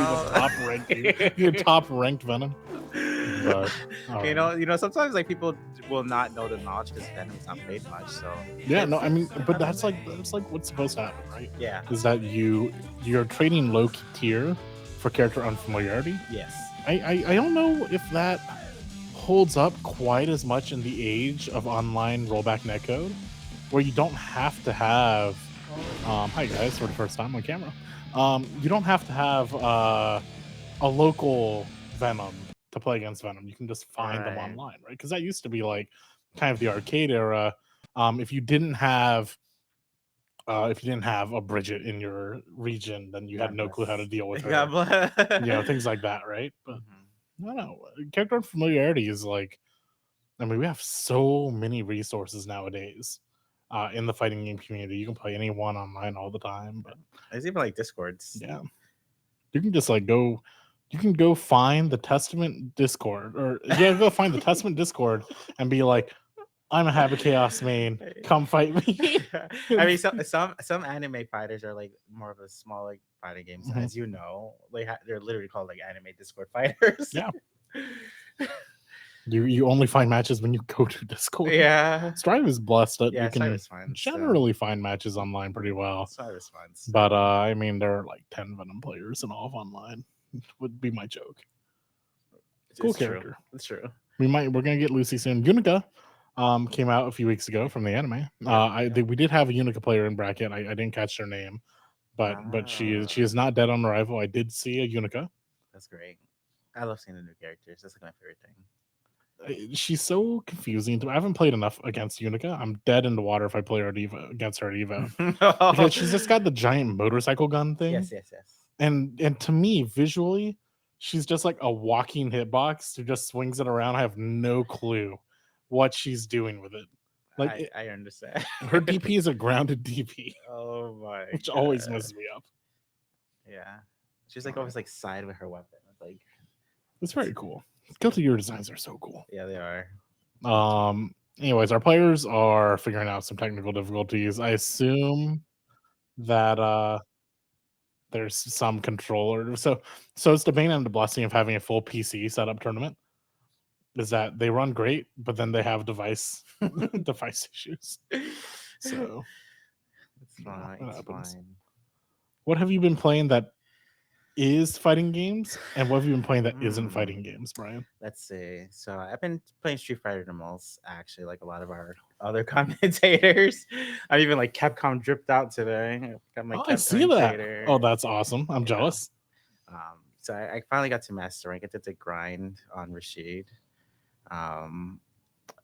be the top ranked Venom. But, sometimes like people will not know the knowledge because Venom's not played much. So yeah, no, I mean, but that's like what's supposed to happen, right? yeah, Is that you're trading low tier for character unfamiliarity? yes. I don't know if that holds up quite as much in the age of online rollback netcode, where you don't have to have. Hi guys, for the first time on camera. You don't have to have a local Venom to play against Venom. You can just find them Right. online, right? Because that used to be like kind of the arcade era. If you didn't have a Bridget in your region, then you had no clue how to deal with her. God bless. Things like that, right? But Mhm. I don't know. Character unfamiliarity is like, I mean, we have so many resources nowadays in the fighting game community. You can play anyone online all the time, but There's even like Discords. yeah, you can just like go. You can go find the Testament Discord, or go find the Testament Discord and be like, "I'm a Happy Chaos main. Come fight me." I mean, some anime fighters are like more of a small like fighting games, Mhm. as you know. They're literally called like anime Discord fighters. Yeah. You only find matches when you go to Discord. Yeah. Strive is blessed that Yeah, you can Strive is fun, so- generally find matches online pretty well. So it's fun. So. But I mean, there are like 10 Venom players and all of online. Would be my joke. Cool It's character. True. It's true. We're gonna get Lucy soon. Unica came out a few weeks ago from the anime. We did have a Unica player in bracket. I didn't catch their name, but she is not dead on arrival. I did see a Unica. That's great. I love seeing the new characters. That's like my favorite thing. She's so confusing. I haven't played enough against Unica. I'm dead in the water if I play her at Evo, against her at Evo. Because she's just got the giant motorcycle gun thing. Yes. And to me, visually, she's just like a walking hitbox who just swings it around. I have no clue what she's doing with it. Like I understand. her DP is a grounded DP, Oh my. which always God. messes me up. Yeah. She's like always like side with her weapon. It's like It's very cool. Guilty Gear designs are so cool. yeah, they are. Anyways, our players are figuring out some technical difficulties. I assume that there's some controller. So it's the bane and the blessing of having a full PC setup tournament. Is that they run great, but then they have device issues. So It's fine. that It's happens. fine. what have you been playing that is fighting games, and what have you been playing that isn't Hmm. fighting games, Brian? Let's see. So I've been playing Street Fighter the most, actually, like a lot of our other commentators. I even like Capcom dripped out today. Got my Oh, Capcom I see that. trader. Oh, that's awesome. I'm Yeah. jealous. So I finally got to master rank. I did the grind on Rashid. And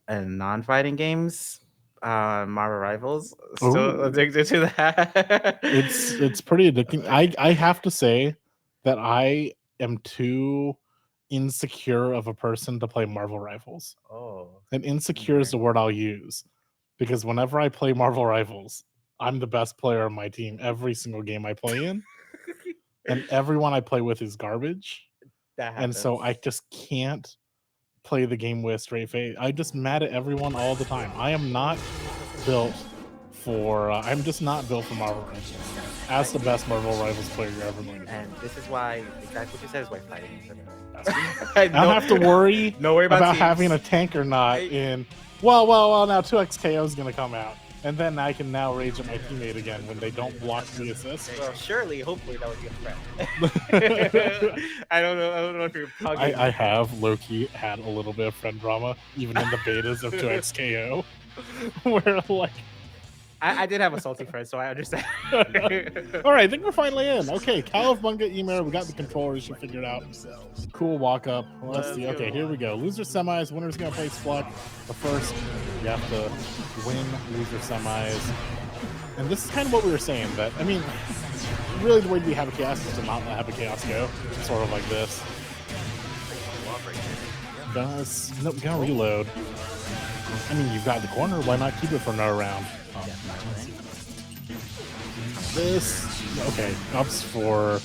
non-fighting games, Marvel Rivals, still Ooh. addicted to that. It's pretty addicting. I have to say that I am too insecure of a person to play Marvel Rivals. Oh, And insecure is okay. the word I'll use because whenever I play Marvel Rivals, I'm the best player on my team every single game I play in, and everyone I play with is garbage. That And so I happens. just can't play the game with a straight face. I'm just mad at everyone all the time. I am not built for. I'm just not built for Marvel Rivals. As the best Marvel Rivals player you're ever going to be. And this is why, exactly what you said, is why fighting is better. I don't have to worry No worry about teams. having a tank or not in. Well, now 2XKO is going to come out. And then I can now rage at my teammate again when they don't block the assist. Well, surely, hopefully, that would be a friend. I don't know if you're pugging. I have low-key had a little bit of friend drama, even in the betas of 2XKO, where like. I did have a salty friend, so I understand. All right, I think we're finally in. Okay, Califbunga, Emir, we got the controllers. You figured out. Cool walk up. Let's see. Okay, here we go. Loser semis. Winner's gonna play Spluck. But first, you have to win loser semis. And this is kind of what we were saying. That I mean, really, the way to have a chaos is to not let have a chaos go. Sort of like this. Gonna reload. I mean, you've got the corner. Why not keep it for another round? This, okay, ups for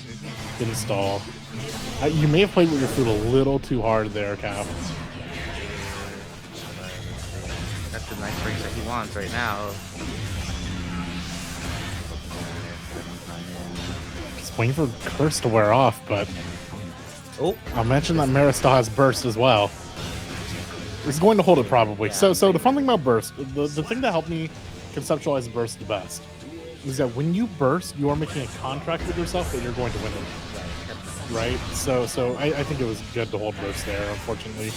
install. You may have played with your food a little too hard there, Cal. That's the nice range that he wants right now. Just waiting for Curse to wear off, but Oh, I'll mention that Mara still has Burst as well. He's going to hold it probably. So the fun thing about Burst, the thing that helped me conceptualize Burst the best, is that when you burst, you are making a contract with yourself that you're going to win it. Right? So I think it was good to hold burst there. Unfortunately,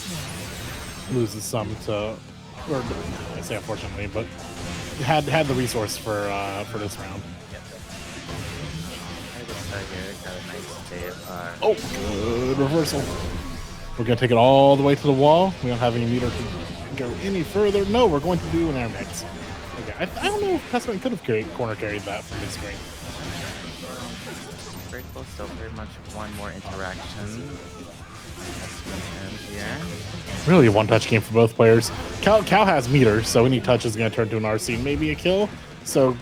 loses some to, or I say unfortunately, but had the resource for this round. Oh, good reversal. We're gonna take it all the way to the wall. We don't have any meter to go any further. No, we're going to do an air mix. Okay, I don't know if Pesman could have corner carried that from his screen. Very close, still very much one more interaction. Here. Really a one-touch game for both players. Cal has meter, so any touch is going to turn to an RC and maybe a kill. So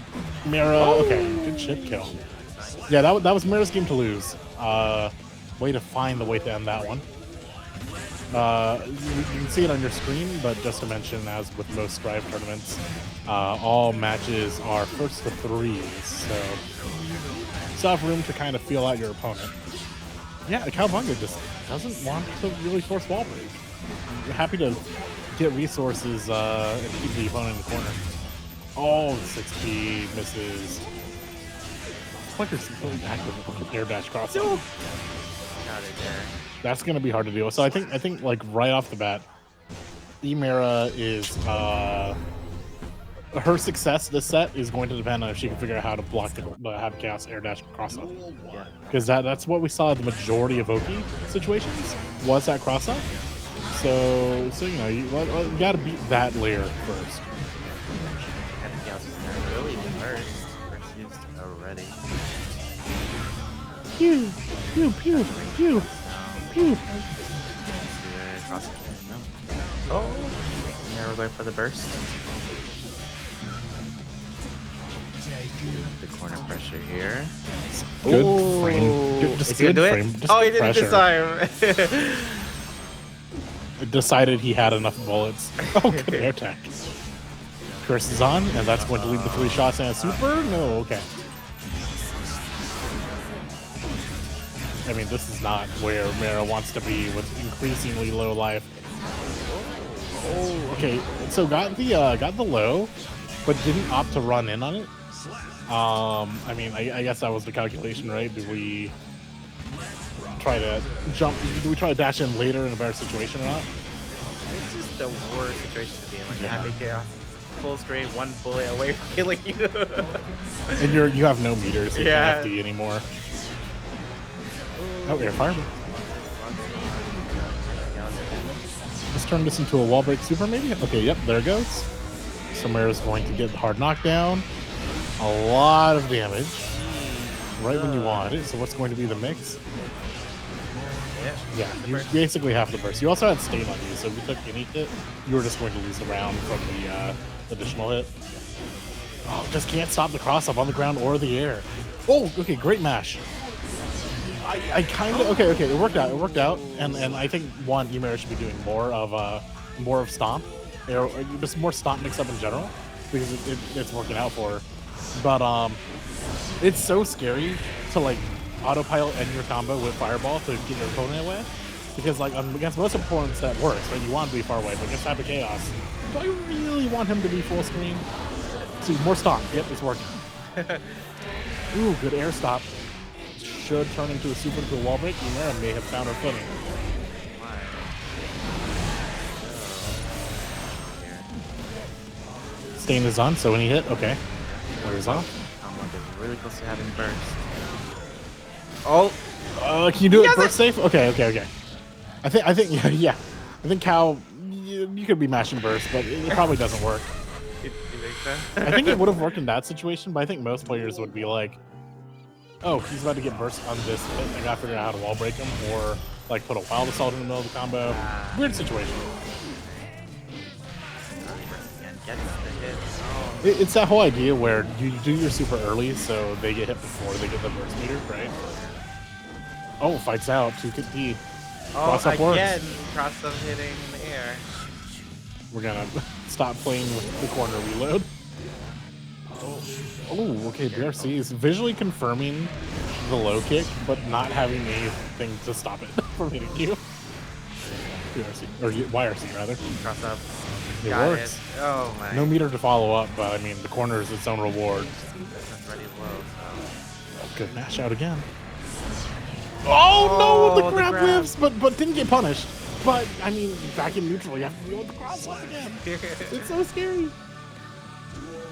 Mira, okay, good chip kill. Yeah, that was Mira's game to lose. Way to find the way to end that one. You can see it on your screen, but just to mention, as with most Strive tournaments, all matches are first to threes, so still have room to kind of feel out your opponent. Yeah, Calvunga just doesn't want to really force wall break. You're happy to get resources and keep the opponent in the corner. Oh, 6P misses. Flicker's really active with air dash cross. Got it there. That's gonna be hard to deal with. So I think like right off the bat, Emira is her success this set is going to depend on if she can figure out how to block the have chaos air dash cross up. Yeah. Because that's what we saw in the majority of Oki situations was that cross up. So you know you got to beat that layer first. Everything else is really first. First used already. Pew pew pew pew pew. Oh, yeah, we're going for the burst. The corner pressure here. Good Ooh. frame. Just Is he gonna good do frame. it? Just Oh, he good did it pressure. this time. Decided he had enough bullets. Oh, good air tech. Curse is on, and that's going to lead to 3 shots and a super? No, okay. I mean, this is not where Mara wants to be with increasingly low life. Oh, okay. So got the low, but didn't opt to run in on it. I mean, I guess that was the calculation, right? Do we try to jump? Do we try to dash in later in a better situation or not? It's just the worst situation to be in when you have Yeah. a chaos full screen, one bullet away from killing you. And you have no meters, so you Yeah. can't FD anymore. Oh, air fire. Let's turn this into a wall break super maybe. Okay, yep, there it goes. Samara's going to get hard knockdown. A lot of damage. Right when you want it. So what's going to be the mix? Yeah, you basically have the burst. You also had stain on you, so if you took any hit, you were just going to lose the round from the additional hit. Oh, just can't stop the cross up on the ground or the air. Oh, okay, great mash. I kind of okay. It worked out, and I think Ymera should be doing more of stomp, or just more stomp mix up in general, because it's working out for her. But it's so scary to like autopilot end your combo with fireball to get your opponent away, because like against most opponents that works, right? You want to be far away, but against Type of Chaos, do I really want him to be full screen? See, more stomp. Yep, it's working. Ooh, good air stop. Should turn into a super into a wall break. Ymera may have found her footing. Stain is on, so any hit, okay. Where's off? I'm really close to having burst. Oh, Can you do it has burst safe? Okay. I think yeah. I think Cow, you could be mashing burst, but it probably doesn't work. you think so? I think it would have worked in that situation, but I think most players would be like, oh, he's about to get burst on this hit. I gotta figure out how to wall break him, or like put a wild assault in the middle of the combo. Weird situation. And gets the hit. Oh, It's that whole idea where you do your super early, so they get hit before they get the burst meter, right? Oh, fights out. 2 Cross up works. again, cross up hitting in the air. We're gonna stop playing with the corner reload. Oh, okay. BRC is visually confirming the low kick, but not having anything to stop it from hitting you. BRC or YRC rather. Cross up. It Got works. it. Oh my. No meter to follow up, but I mean the corner is its own reward. That's already low, so. Good mash out again. Oh no, Oh, the the grab grab. lives, but didn't get punished. But I mean, back in neutral, you have to reload the cross up again. It's so scary.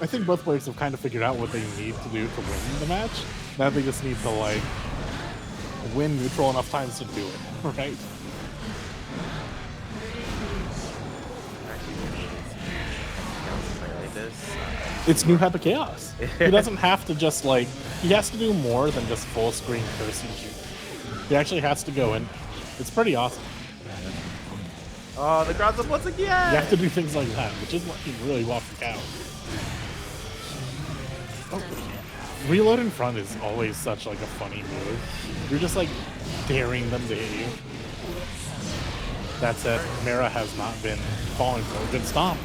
I think both players have kind of figured out what they need to do to win the match. Now they just need to like win neutral enough times to do it, right? It's new Hyper Chaos. He doesn't have to just like, he has to do more than just full screen cursing shoot. He actually has to go in. It's pretty awesome. Oh, the crowd's up once again. You have to do things like that, which is working really well for Cow. Oh, reload in front is always such like a funny move. You're just like daring them to hit you. That said, Mara has not been falling for a good stomp.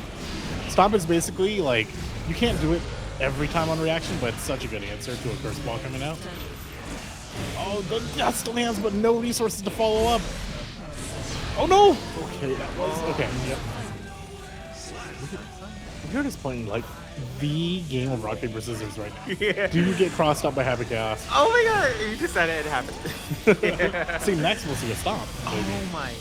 Stomp is basically like, you can't do it every time on reaction, but it's such a good answer to a curse ball coming out. Oh, the dust lands, but no resources to follow up. Oh no! Okay, that was okay. Yep. You're just playing like the game of rock paper scissors right now. Yeah. Do you get crossed up by Happy Chaos? Oh my god, you just said it happened. See, next we'll see a stomp. Maybe. Oh my.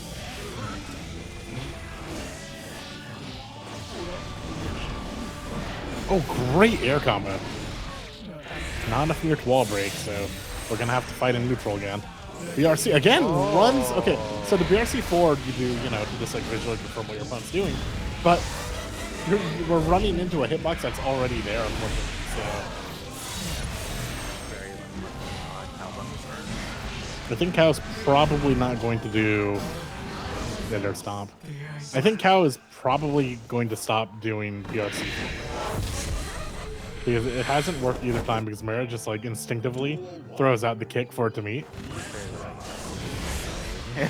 Oh, great air combo. Not enough near to wall break, so we're gonna have to fight in neutral again. BRC again runs. Okay, so the BRC forward you do, you know, to just like visually confirm what your opponent's doing, but we're running into a hitbox that's already there, unfortunately. So I think Cow's probably not going to do their stomp. I think Cow is probably going to stop doing BRC. Because it hasn't worked either time because Mara just like instinctively throws out the kick for it to meet.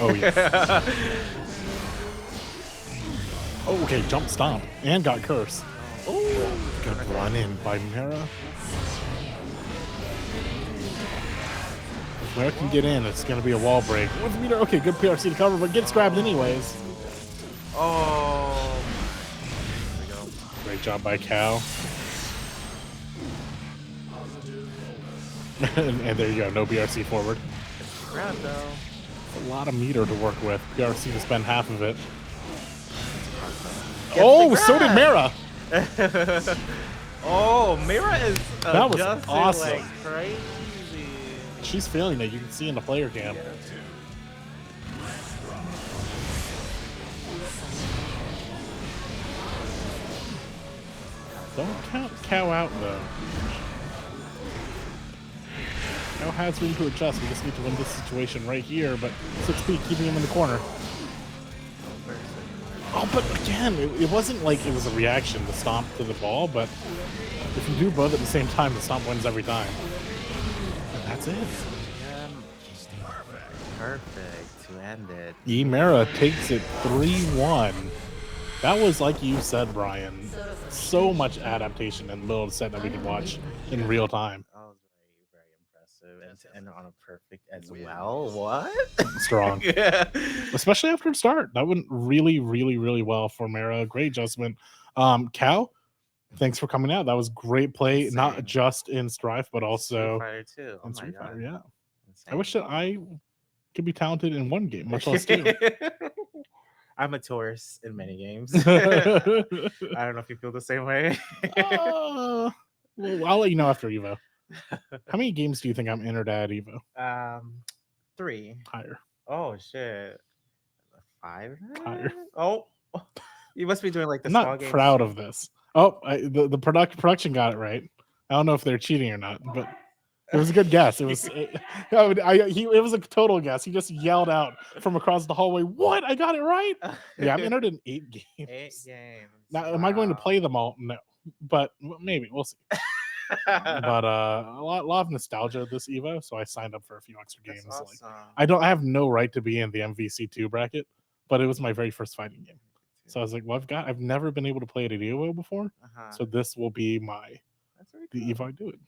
Oh yeah. Oh, okay, jump stomp. And got curse. Oh, good run in by Mara. If Mara can get in, it's gonna be a wall break. With meter, okay, good PRC to cover, but gets grabbed anyways. Oh. There we go. Great job by Cow. and there you go, no BRC forward. grab though. A lot of meter to work with. PRC to spend half of it. Gets Oh, the so did grab. Mara. Oh, Mira is That was adjusting awesome. like crazy. She's feeling it. You can see in the player cam. Don't count Cow out though. Cow has room to adjust. We just need to win this situation right here, but 6P keeping him in the corner. Oh, but again, it wasn't like it was a reaction to stomp to the ball, but if you do both at the same time, the stomp wins every time. And that's it. Perfect to end it. Emera takes it 3-1. That was, like you said, Brian, so much adaptation in the middle of the set that we could watch in real time. That was very, very impressive. And to end it on a perfect as well. What? Strong. Yeah. Especially after the start. That went really, really, really well for Mera. Great adjustment. Cow, thanks for coming out. That was great play, Insane. not just in Strife, but also Street Fighter 2. Oh in my Street Fighter. god. Yeah. Insane. I wish that I could be talented in one game, much less two. I'm a tourist in many games. I don't know if you feel the same way. Well, I'll let you know after Evo. How many games do you think I'm entered at Evo? 3. Higher. Oh shit. 5? Higher. Oh, you must be doing like the I'm small not games. proud of this. Oh, the production got it right. I don't know if they're cheating or not, but it was a good guess. It was it was a total guess. He just yelled out from across the hallway, "What? I got it right!" Yeah, I'm entered in 8 games. 8 games. Now, am I going to Wow. play them all? No, but maybe we'll see. But a lot of nostalgia this Evo, so I signed up for a few extra games. That's Like awesome. I have no right to be in the MVC2 bracket, but it was my very first fighting game. So I was like, well, I've never been able to play it at Evo before, so this will be That's very the cool. Evo I do it.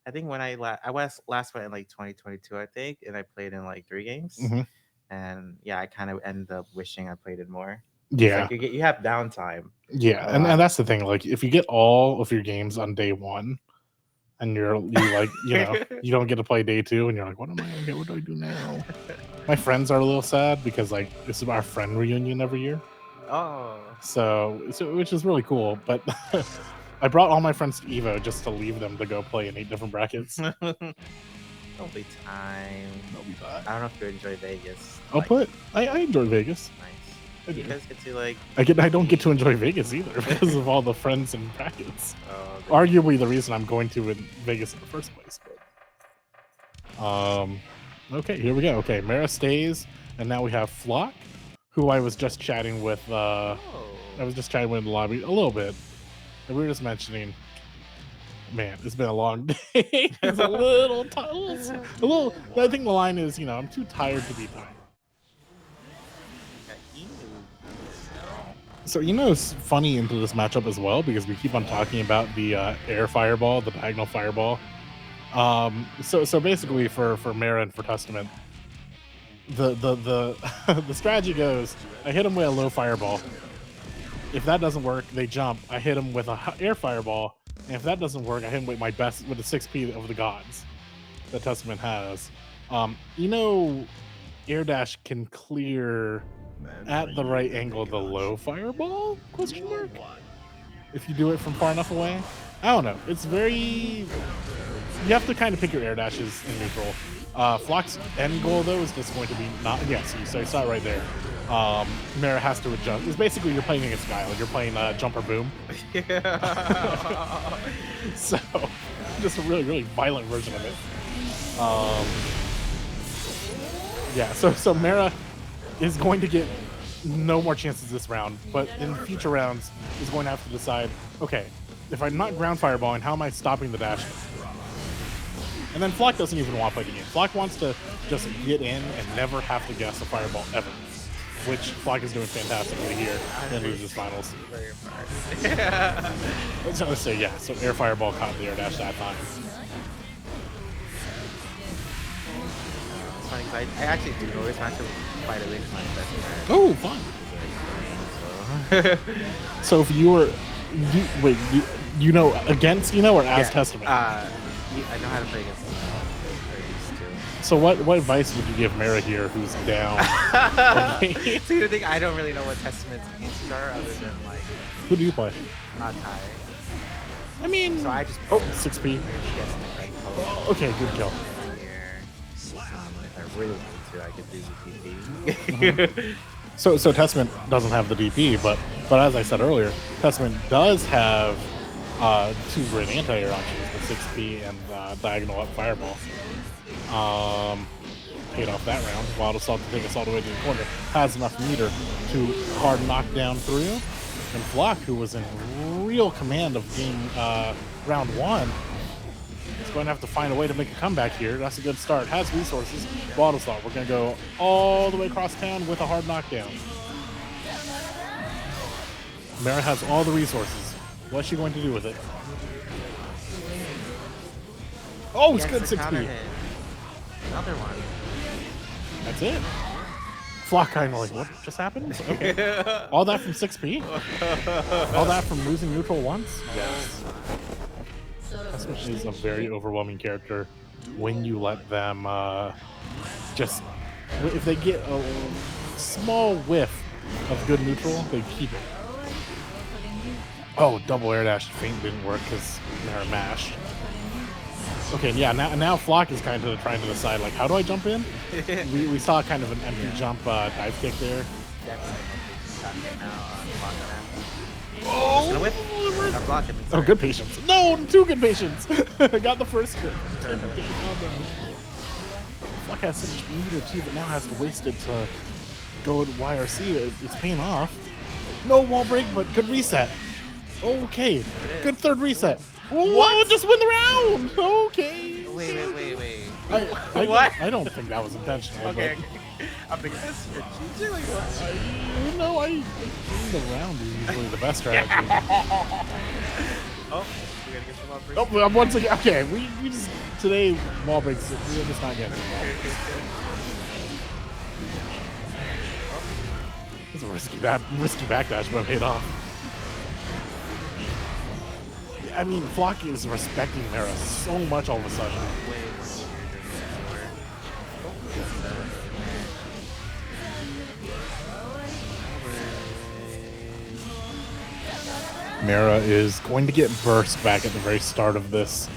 I think when I was last went in like 2022, I think, and I played in like 3 games. Mhm. And yeah, I kind of ended up wishing I played it more. Yeah, It's like you have downtime. yeah, and that's the thing. Like, if you get all of your games on day 1, and you like, you don't get to play day 2, and you're like, what am I gonna get? What do I do now? My friends are a little sad because like this is our friend reunion every year. Oh. So which is really cool, but I brought all my friends to Evo just to leave them to go play in 8 different brackets. There'll be time. That'll be bad. I don't know if you enjoy Vegas. I enjoy Vegas. Nice. I do. You guys get to like. I don't get to enjoy Vegas either because of all the friends and brackets. Oh, Arguably the reason I'm going to in Vegas in the first place. But, okay, here we go. Okay, Mara stays, and now we have Flock, who I was just chatting with. I was just chatting with in the lobby a little bit, and we were just mentioning. Man, it's been a long day. It's a little tired. A little. I think the line is, I'm too tired to be tired. So it's funny into this matchup as well because we keep on talking about the air fireball, the diagonal fireball. So basically for Mara and for Testament, the the strategy goes: I hit him with a low fireball. If that doesn't work, they jump. I hit him with a air fireball, and if that doesn't work, I hit him with my best with the 6P of the gods that Testament has. Air dash can clear at the right angle the low fireball? Question mark. If you do it from far enough away, I don't know. It's very. You have to kind of pick your air dashes in neutral. Flock's end goal though is just going to be not. Yes, so you saw it right there. Mara has to adjust. It's basically you're playing against Guile. You're playing Jumper Boom. So just a really, really violent version of it. Yeah. So Mara is going to get no more chances this round, but in future rounds is going to have to decide, okay, if I'm not ground fireballing, how am I stopping the dash? And then Flock doesn't even want to play the game. Flock wants to just get in and never have to guess a fireball ever, which Flock is doing fantastically here in Losers Finals. I was going to say, yeah, so air fireball caught the air dash that time. It's funny because I actually do know this matchup quite a bit. My best friend. Oh, fun. So if you were, against or as Testament? I know how to play against them. So what advice would you give Mara here, who's down? Okay. See, the thing, I don't really know what Testament's answers are other than like Who do you play? not high. I mean, So I just 6P. Yes, like, Okay, good kill. here. If I really wanted to, I could do DP. So Testament doesn't have the DP, but as I said earlier, Testament does have 2 great anti-air options, the 6P and diagonal up fireball. Paid off that round. Wild Assault to take us all the way to the corner. Has enough meter to hard knock down through. And Flock, who was in real command of game round 1, is going to have to find a way to make a comeback here. That's a good start. Has resources. Wild Assault. We're going to go all the way across town with a hard knockdown. Mara has all the resources. What's she going to do with it? Oh, it's good 6P. Another one. That's it. Flock kind of like, what just happened? Okay. All that from 6P? All that from losing neutral once? Yes. Especially is a very overwhelming character when you let them just... If they get a small whiff of good neutral, they keep it. Oh, double air dash feint didn't work because they're mashed. Okay, yeah, now Flock is kind of trying to decide, like, how do I jump in? We saw kind of an empty jump dive kick there. Oh, good patience. No, 2 good patience. Got the first hit. Flock has so much meter too, but now has to waste it to go to YRC. It's paying off. No wall break, but good reset. Okay, good 3rd reset. Whoa, just win the round! Okay. Wait. I don't think that was intentional. Okay. I'm thinking this strategic. Like what? I think the round is usually the best strategy. Oh, we gotta get some more. Oh, once again, okay, we just, today, wall breaks, we're just not getting it. This is a risky backdash, but it paid off. I mean, Flock is respecting Mara so much all of a sudden. Mara is going to get burst back at the very start of this.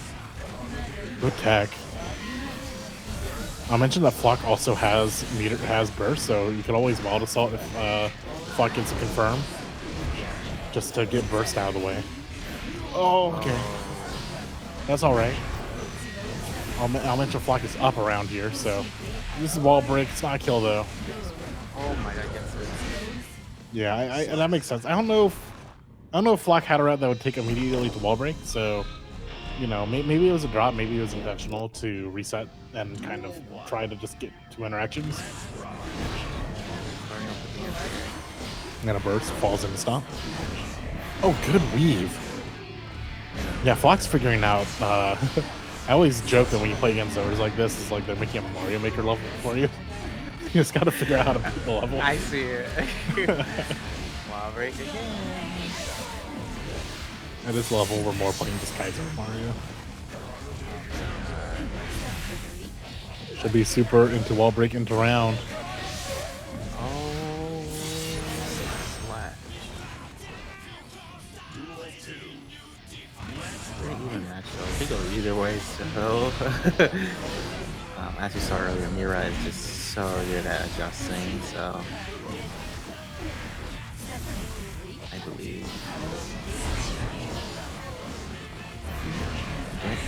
Good tech. I'll mention that Flock also has burst, so you can always Wild Assault if Flock gets a confirm. Just to get burst out of the way. Oh, okay. That's alright. I'll mention Flock is up around here, so this is wall break. It's not a kill though. Oh my god, yes, yeah, and that makes sense. I don't know if Flock had a route that would take immediately to wall break, so you know, maybe it was a drop, maybe it was intentional to reset and kind of try to just get 2 interactions. And then a burst falls into stomp. Oh, good weave. Yeah, Flock's figuring out. I always joke that when you play against overs like this, it's like they're making a Mario Maker level for you. You just got to figure out how to beat the level. I see it. Wall break again. At this level, we're more playing just Kaiser Mario. Should be super into wall break into round. Oh, slash. Pretty even match though. It could go either way, so. As you saw earlier, Mira is just so good at adjusting, so. I believe.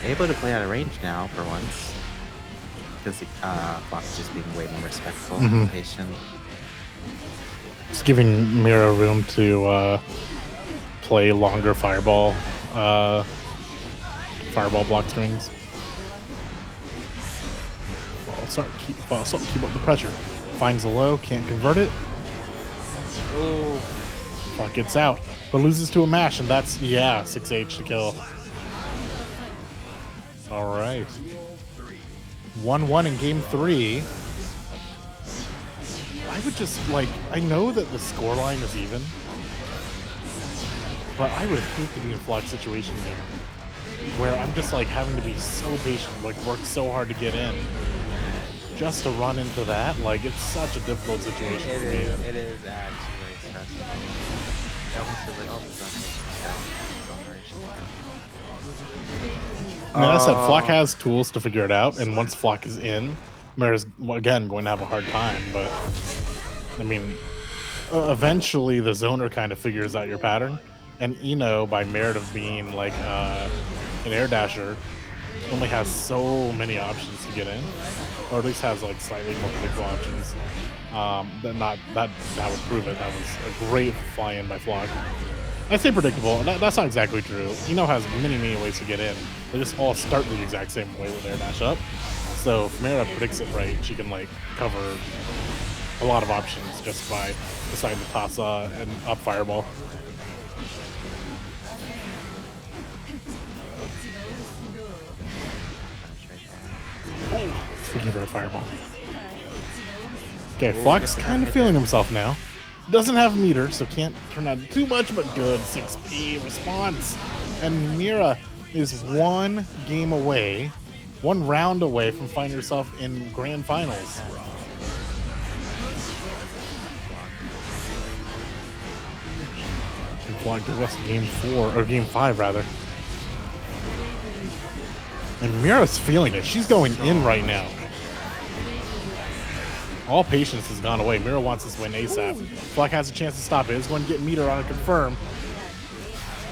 Able to play out of range now for once. Because Fox is just being way more respectful and patient. Just giving Mira room to play longer fireball block strings. Keep up the pressure. Finds the low, can't convert it. Oh, Flock gets out, but loses to a mash, and that's 6H to kill. All right, 1-1 in game 3. I would just I know that the scoreline is even, but I would hate to be in Flock's situation here, where I'm just having to be so patient, work so hard to get in. just to run into that, like, it's such a difficult situation It for me. is. It is actually stressful. I almost feel like, oh, this I mean, as I said, Flock Oh. has tools to figure it out, and once Flock is in, Mira's, again, going to have a hard time, but, I mean, eventually the zoner kind of figures out your pattern, and Eno, by merit of being, like, an air dasher, only has so many options to get in, or at least has, like, slightly more predictable options. That would prove it. That was a great fly-in by Flock. I say predictable. That's not exactly true. Eno has many ways to get in. They just all start the exact same way with air dash up. So if Mira predicts it right, she can like cover a lot of options just by deciding to toss an up fireball. Speaking of a fireball. Okay, Flock's kind of feeling himself now. Doesn't have meter, so can't turn out too much, but good 6P response. And Mira is one game away, one round away from finding herself in grand finals. And Flock gives us game 4, or game 5 rather. And Mira's feeling it. She's going in right now. All patience has gone away. Mira wants this win ASAP. Flock has a chance to stop it. It's going to get meter on a confirm.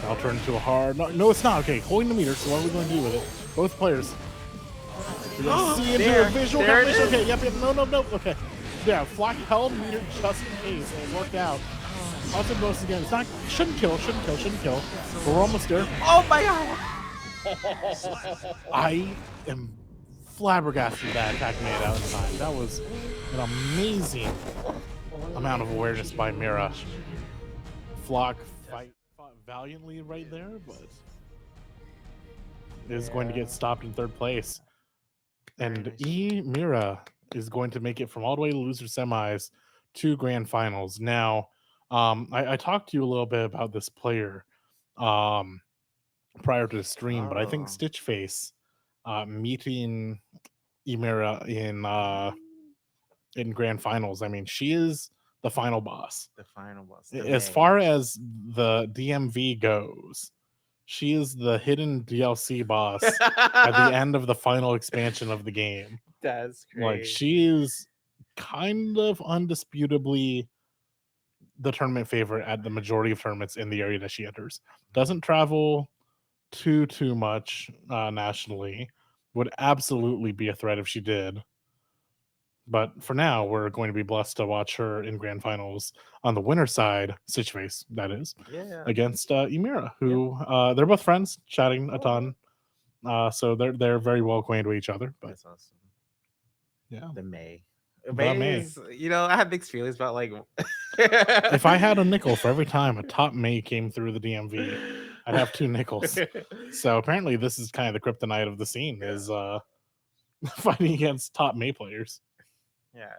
I'll turn into a hard. No, it's not. Okay, holding the meter. So what are we going to do with it? Both players. We're going to see into a visual confirmation. Okay, yep. No. Okay. Yeah, Flock held meter just in case, and it worked out. Also, most again. It's not. Shouldn't kill. But we're almost there. Oh my god! I am flabbergasted that attack made it out in time. That was an amazing amount of awareness by Mira. Flock fought valiantly right there, but is going to get stopped in third place. And Mira is going to make it from all the way to loser semis to grand finals. Now, I talked to you a little bit about this player prior to the stream, but I think Stitchface meeting Emira in grand finals. I mean, she is the final boss. The final boss. As far as the DMV goes, she is the hidden DLC boss at the end of the final expansion of the game. That's great. Like, she is kind of undisputably the tournament favorite at the majority of tournaments in the area that she enters. Doesn't travel too much nationally. Would absolutely be a threat if she did. But for now, we're going to be blessed to watch her in grand finals on the winner side, Stitchface, that is, against Emira, who they're both friends, chatting a ton. So they're very well acquainted with each other. But that's awesome. Yeah, the May. May. You know, I have mixed feelings about like. If I had a nickel for every time a top May came through the DMV, I'd have 2 nickels. So apparently, this is kind of the kryptonite of the scene: is fighting against top May players. Yeah.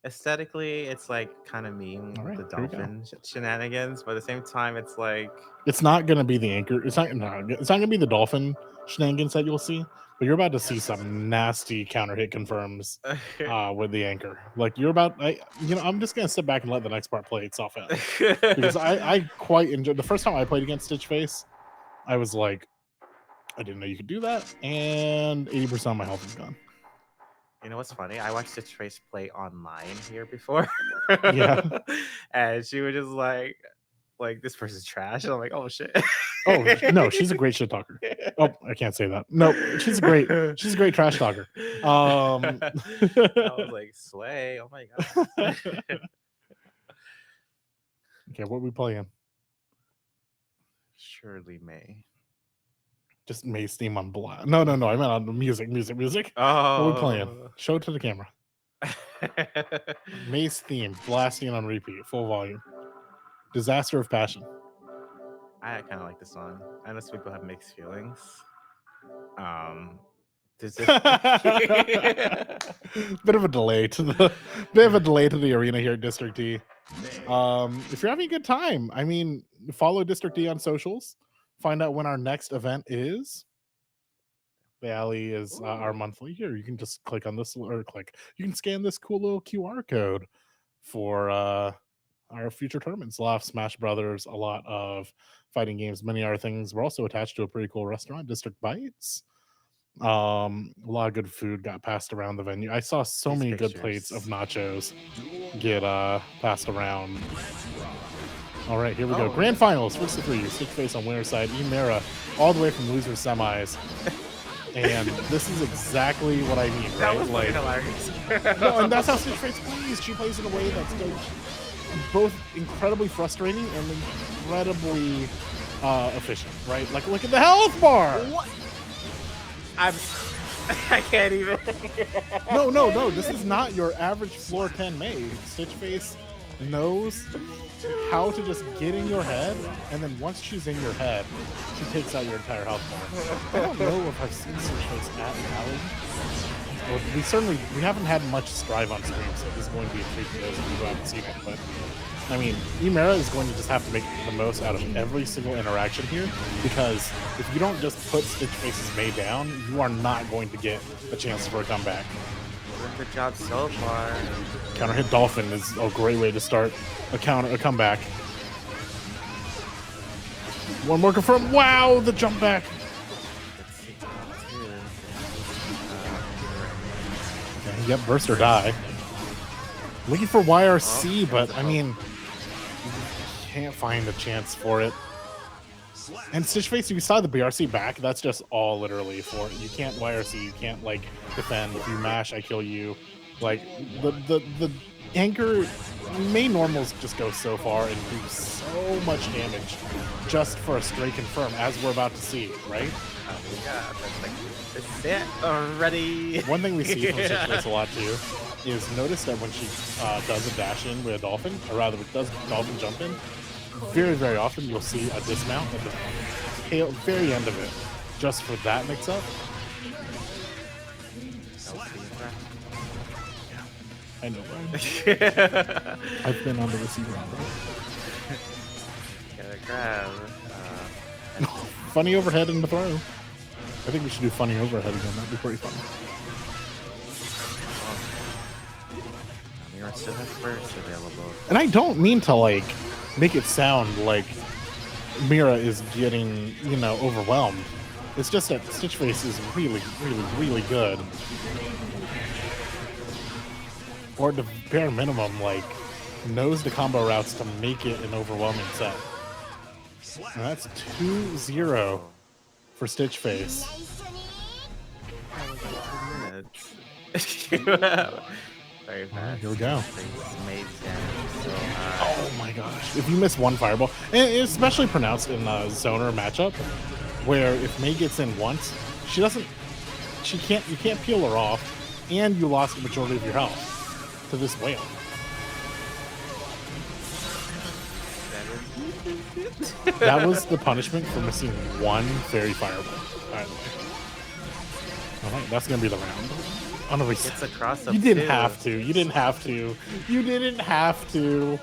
Aesthetically, it's like kind of mean with the dolphin shenanigans, but at the same time, it's like it's not gonna be the anchor. It's not gonna be the dolphin shenanigans that you'll see, but you're about to see some nasty counter hit confirms with the anchor. Like you're about, I'm just gonna sit back and let the next part play itself out because I quite enjoyed the first time I played against Stitchface. I was like, I didn't know you could do that, and 80% of my health is gone. You know what's funny? I watched Trace play online here before. Yeah. And she was just like this person's trash. And I'm like, oh shit. Oh no, she's a great shit talker. Oh, I can't say that. No, she's a great trash talker. I was like, slay. Oh my god. Okay, what are we playing? Surely May. Just May's theme on blast. No. I meant on the music. Oh. What are we playing? Show it to the camera. May's theme, blasting on repeat, full volume. Disaster of Passion. I kind of like this song. I know some people have mixed feelings. Bit of a delay to the arena here at District D. If you're having a good time, I mean, follow District D on socials. Find out when our next event is. The alley is our monthly. Here, you can just click on this or click. You can scan this cool little QR code for our future tournaments. A lot of Smash Brothers, a lot of fighting games, many other things. We're also attached to a pretty cool restaurant, District Bites. A lot of good food got passed around the venue. I saw so These many good plates of pictures. nachos get passed around. All right, here we go. Oh, Grand finals, first of three. Stitch Face on winner side. Emera, all the way from loser semis. And this is exactly what I mean, That right? was Like, hilarious. no, and that's how Stitch Face plays. She plays in a way that's both incredibly frustrating and incredibly efficient, right? Like, look at the health bar. What? I can't even. No. This is not your average floor 10 maid. Stitch Face knows how to just get in your head, and then once she's in your head, she takes out your entire health bar. I don't know if I've seen Stitch Face at Alley. Well, we haven't had much Strive on stream, so this is going to be a treat for those of you who haven't seen it. But I mean, Emera is going to just have to make the most out of every single interaction here, because if you don't just put Stitch Face's May down, you are not going to get a chance for a comeback. Doing a good job so far. Counter hit Dolphin is a great way to start a comeback. One more confirmed. Wow, the jump back. Let's see. Okay, yep, burst or die. Looking for YRC, but I mean, can't find a chance for it. And Stitch Face, you saw the BRC back. That's just all literally for it. You can't YRC. You can't like defend. If you mash, I kill you. Like the anchor main normals just go so far and do so much damage just for a straight confirm, as we're about to see, right? Yeah, that's like it's it already. One thing we see from Stitch Face a lot too is notice that when she does a dash in with a dolphin, or rather does dolphin jump in, very, very often you'll see a dismount at the very end of it, just for that mix-up. I know, Brian. I've been on the receiver end of Gotta grab. it. Funny overhead in the throw. I think we should do funny overhead again. That'd be pretty fun. Mira still has burst available. And I don't mean to like make it sound like Mira is getting, overwhelmed. It's just that Stitch Face is really, really, really good. Or at the bare minimum, like, knows the combo routes to make it an overwhelming set. And that's 2-0 for Stitch Face. Very fast. Here we go. Made damage so Oh my gosh. If you miss one fireball, and it's especially pronounced in a zoner matchup, where if May gets in once, you can't peel her off, and you lost the majority of your health to this whale. That was the punishment for missing one fairy fireball, by the way. Alright, that's gonna be the round. On a It's a cross up. You didn't have to. You didn't have to. You didn't have to.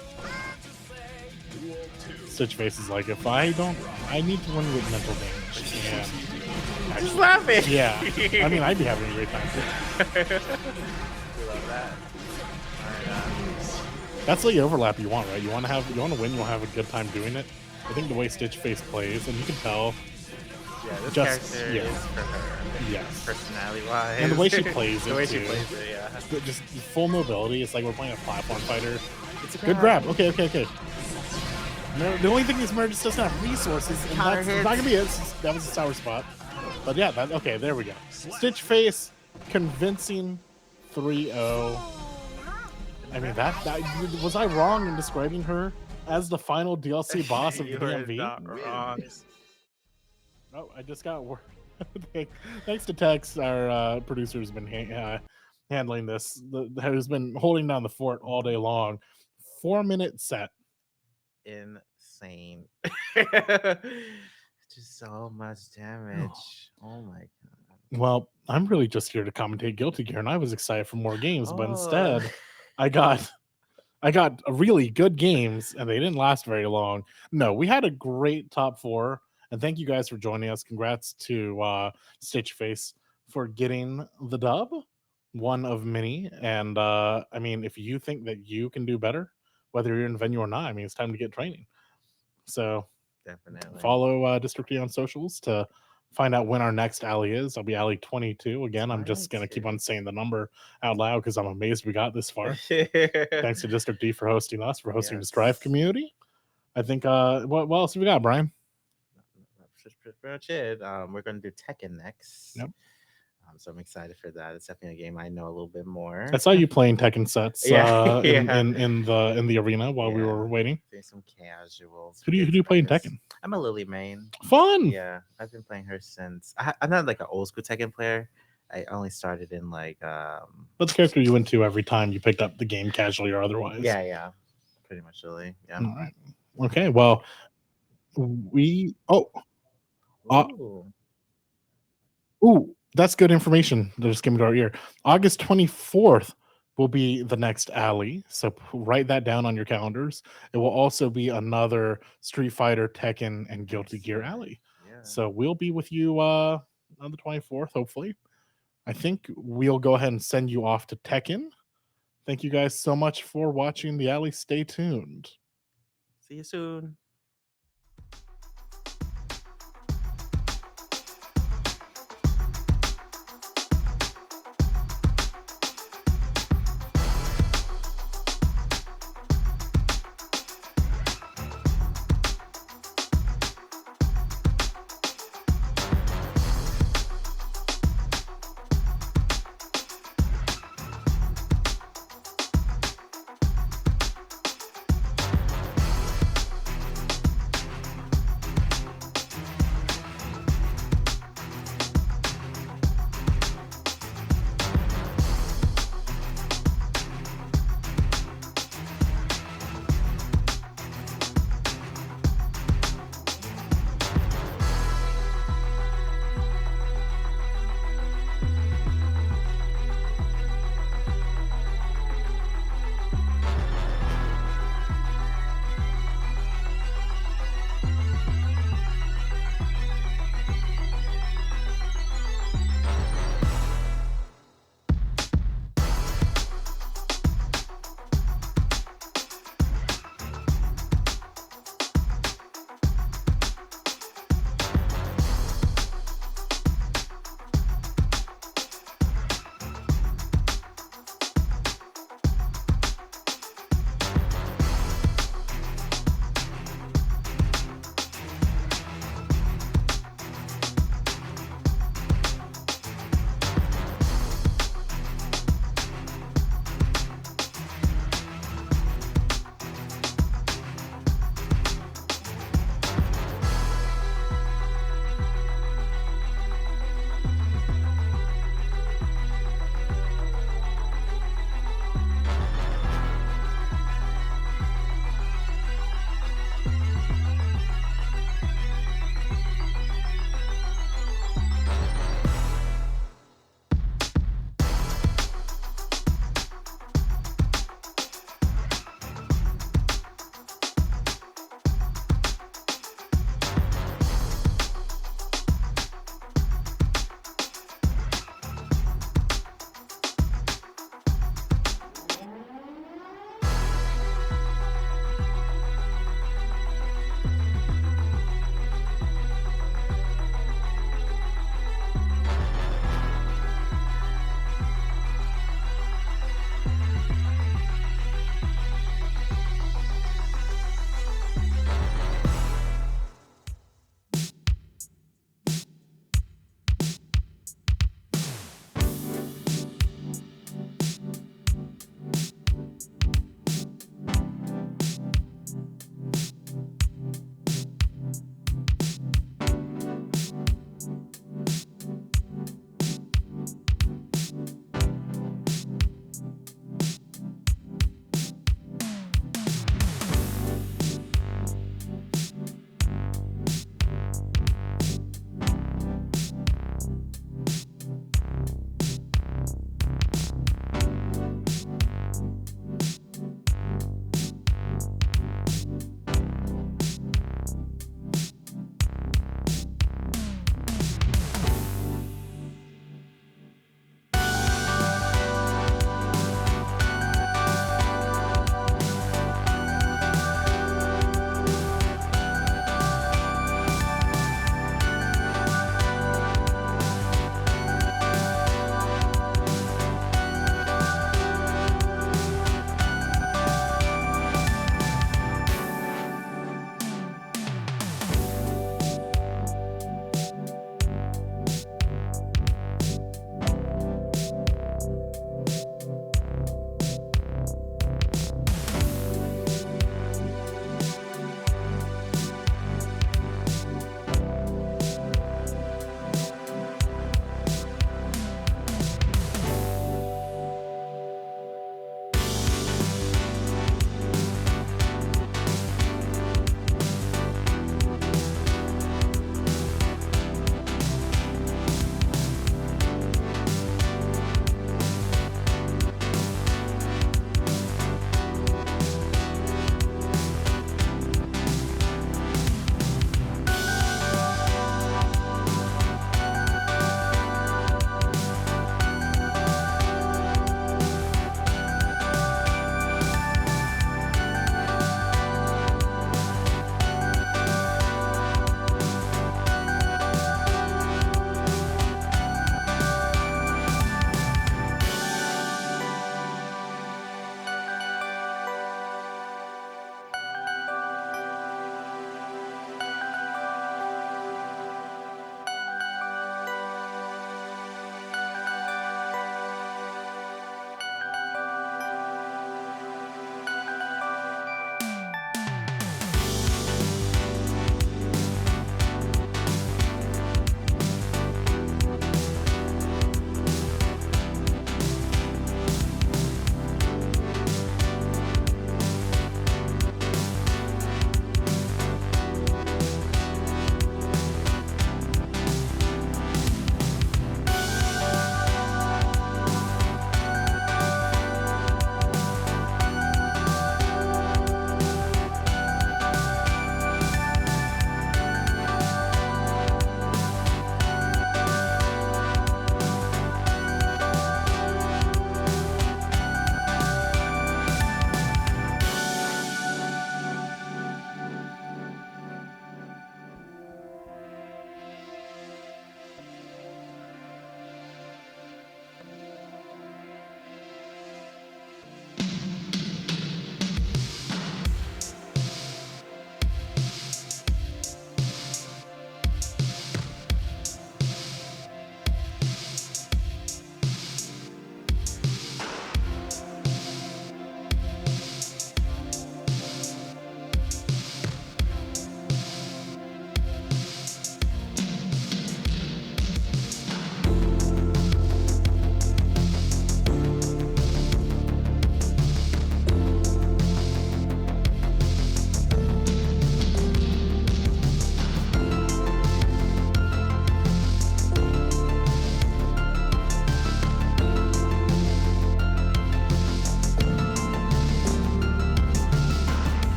Stitch Face is like, if I don't, I need to win with mental damage. And Just laughing. yeah, I mean, I'd be having a great time too. Love that. That's the overlap you want, right? You want to win. You want to have a good time doing it. I think the way Stitch Face plays, and you can tell. Yeah, this Just- character yeah. is for her. Yes. Personality-wise. And the way she plays the it, way she too. plays it, yeah. Just full mobility. It's like we're playing a platform fighter. It's a Good grab. Okay. The only thing is Mary just doesn't have resources, and Counter that's hits. not gonna be it. That was a sour spot. But yeah, okay, there we go. Stitch Face, convincing 3-0. I mean, that was I wrong in describing her as the final DLC boss of the You were DMV? not wrong. Oh, I just got word. Thanks to Tex, our producer has been handling this. Who's been holding down the fort all day long. 4-minute set. Insane. Just so much damage. Oh my god. Well, I'm really just here to commentate Guilty Gear, and I was excited for more games, but Oh. instead, I got really good games, and they didn't last very long. No, we had a great top 4, and thank you guys for joining us. Congrats to Stitch Face for getting the dub, one of many. And I mean, if you think that you can do better, whether you're in venue or not, I mean, it's time to get training. So Definitely. follow District E on socials to find out when our next alley is. I'll be alley 22 again. I'm just gonna keep on saying the number out loud because I'm amazed we got this far. Thanks to District D for hosting us, for hosting the Strive Yes. community. I think what else have we got, Brian? That's pretty much it. We're gonna do Tekken next. Yep. So I'm excited for that. It's definitely a game I know a little bit more. I saw you playing Tekken sets Yeah, in the arena while we were waiting. Doing some casuals. Who do you play in Tekken? I'm a Lily main. Fun. Yeah, I've been playing her since I'm not like an old school Tekken player. I only started in like But the character you went to every time you picked up the game casually or otherwise. Yeah. Pretty much Lily. Yeah. All right. Okay, well ooh, that's good information that just came to our ear. August 24th will be the next alley, so write that down on your calendars. It will also be another Street Fighter, Tekken, and Guilty Gear alley. Yeah. So we'll be with you on the 24th, hopefully. I think we'll go ahead and send you off to Tekken. Thank you guys so much for watching the alley. Stay tuned. See you soon.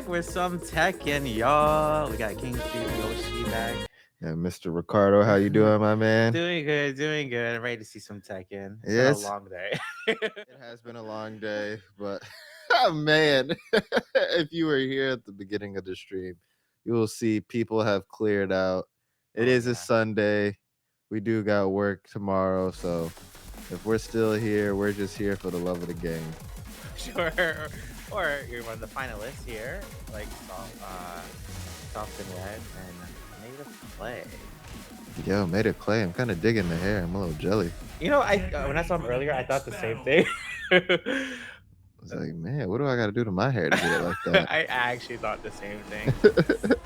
back with some Tekken, y'all. We got King Q Yoshi back. Yeah, Mr. Ricardo, how you doing, my man? Doing good, doing good. I'm ready to see some Tekken. It's Yes. been a long day. It has been a long day, but oh, man, if you were here at the beginning of the stream, you will see people have cleared out. It is a Sunday. We do got work tomorrow, so if we're still here, we're just here for the love of the game. Sure. Or you're one of the finalists here, like Soft and Wet and Made of Clay. Yo, Made of Clay. I'm kind of digging the hair. I'm a little jelly. You know, when I saw him earlier, I thought the same thing. I was like, man, what do I got to do to my hair to get it like that? I actually thought the same thing. But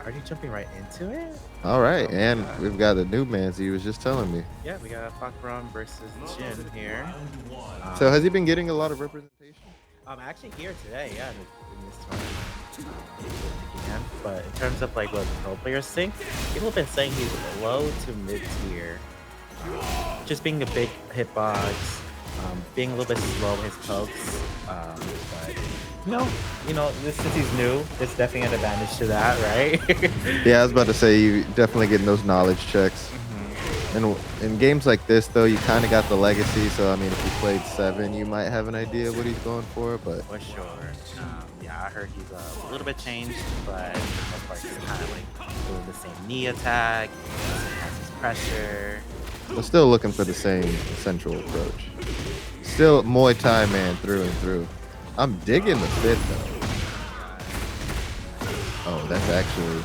are you jumping right into it? All right, Oh, and God. we've got the new man. He was just telling me. Yeah, we got Fakram versus Jin here. So has he been getting a lot of representation? I'm actually here today, yeah, in this tournament. Again. But in terms of like what pro players think, people have been saying he's low to mid tier. Just being a big hitbox, being a little bit slow in his pokes. But since he's new, it's definitely an advantage to that, right? Yeah, I was about to say you definitely getting those knowledge checks. And in games like this, though, you kind of got the legacy. So I mean, if you played 7, you might have an idea what he's going for. But for sure. Yeah, I heard he's a little bit changed, but for the most part, he's kind of like doing the same knee attack, has his pressure. I'm still looking for the same central approach. Still Muay Thai man through and through. I'm digging the fit though. Oh, that's actually.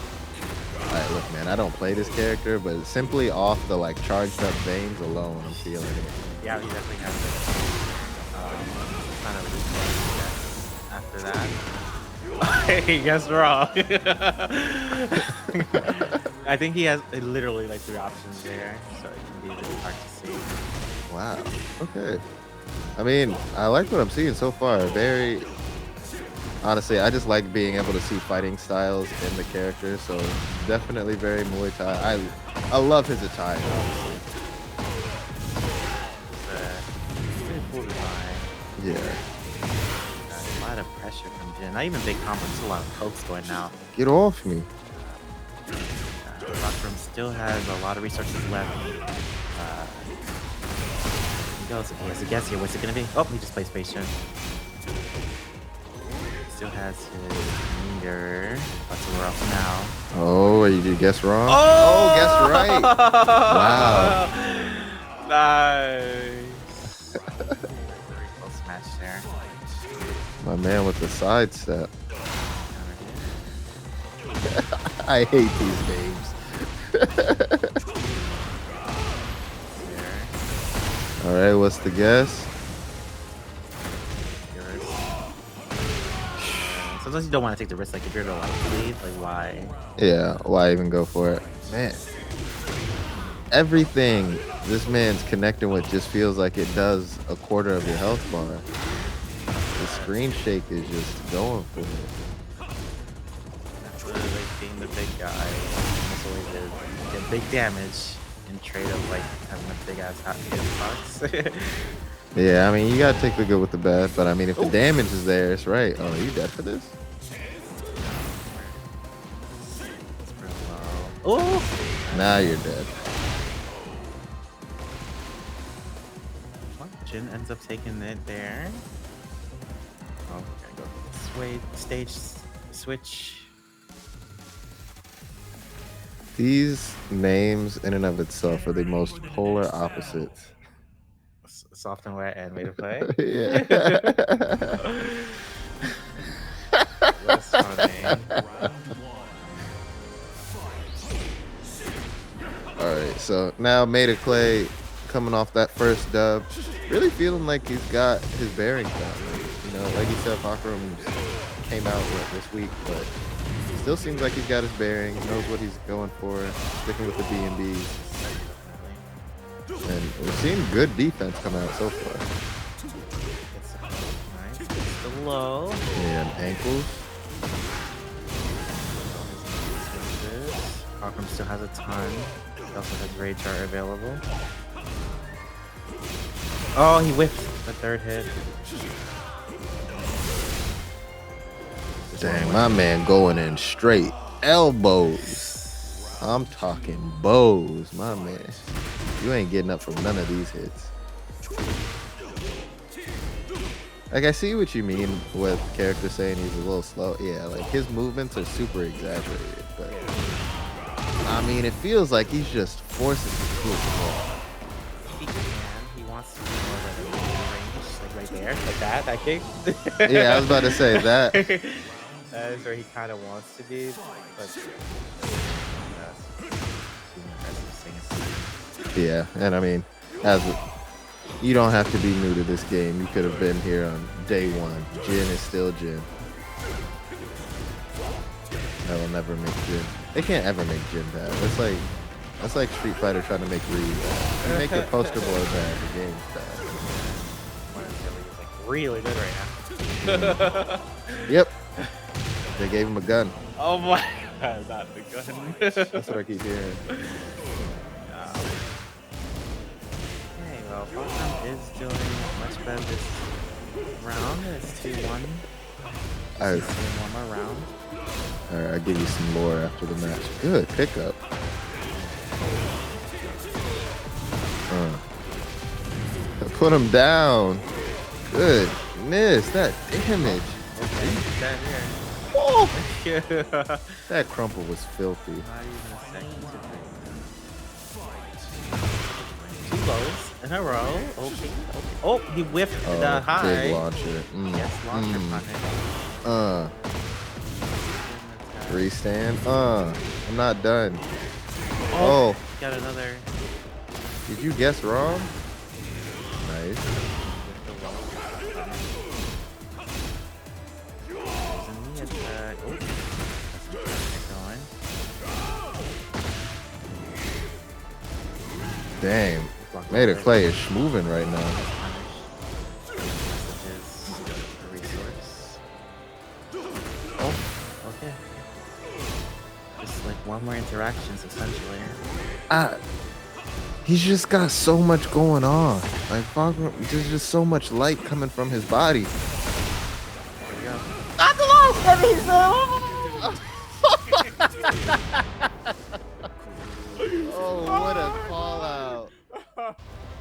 Alright, look, man, I don't play this character, but simply off the like charged up veins alone, I'm feeling it. Yeah, he definitely has it. Kind of after that. Hey, guess wrong. I think he has literally like 3 options there, so it can be really hard to see. Wow. Okay. I mean, I like what I'm seeing so far. Very. Honestly, I just like being able to see fighting styles in the character, so definitely very Muay Thai. I love his attire, honestly. It's pretty cool design. Yeah. A lot of pressure from Jin. Not even big combos, just a lot of pokes going out. Get off me. Rockroom still has a lot of resources left. He goes, he has a guess here. What's it gonna be? Oh, he just plays Space Jin. Still has his meter. That's where we're up now. Oh, you did guess wrong? Oh, guess right. Wow. Nice. Close match there. My man with the sidestep. I hate these names. All right, what's the guess? Sometimes you don't want to take the risk. Like if you're gonna like lead, like why? Yeah, why even go for it? Man, everything this man's connecting with just feels like it does a quarter of your health bar. The screen shake is just going for it. That's literally like being the big guy. That's always is. Get big damage in trade of like having a big ass hitbox. Yeah, I mean, you gotta take the good with the bad, but I mean, if the damage is there, it's right. Oh, are you dead for this? Oh! Now you're dead. Well, Jin ends up taking it there. Oh, gotta go. Stage switch. These names, in and of itself, are the most polar opposites. Soft and wet and made to play. Yeah. That's funny. All right, so now Made of Clay coming off that first dub, really feeling like he's got his bearings down. You know, like you said, Fakram came out this week, but still seems like he's got his bearings, knows what he's going for, sticking with the B&Bs. And we're seeing good defense come out so far. Nice. It's the low. And ankles. Fakram still has a ton. He also has Rage Art available. Oh, he whiffed the third hit. Dang, my man going in straight elbows. I'm talking bows, my man. You ain't getting up from none of these hits. Like, I see what you mean with characters saying he's a little slow. Yeah, like his movements are super exaggerated, but I mean, it feels like he's just forcing the cool ball. He can. He wants to be more like range, like right there, like that kick. Yeah, I was about to say that. That is where he kind of wants to be, but Yeah, and I mean, you don't have to be new to this game. You could have been here on day one. Jin is still Jin. I will never make Jin. They can't ever make Jin bad. That's like Street Fighter trying to make Ryu bad. You make your poster boy bad, the game's bad. He's like really good right now. Yep. They gave him a gun. Oh my god, not the gun. That's what I keep hearing. Okay, well, Falcon is doing much better this round. It's 2-1. Alright. One more round. Alright, I'll give you some lore after the match. Good pickup. Put him down. Goodness, that damage. Okay, that here. Oh! Not That crumple was filthy. even a second to break. 2 lows in a row. Okay. Oh, he whiffed the high. Big launcher. Yes, launcher punish. Restand. I'm not done. Oh. Got another. Did you guess wrong? Nice. With the low. There's a knee attack. Oh, that's Damn. going. Made it play is moving right now. Oh, okay. Just like one more interactions essentially. He's just got so much going on. Like, there's just so much light coming from his body. There we go. Oh, what a call out.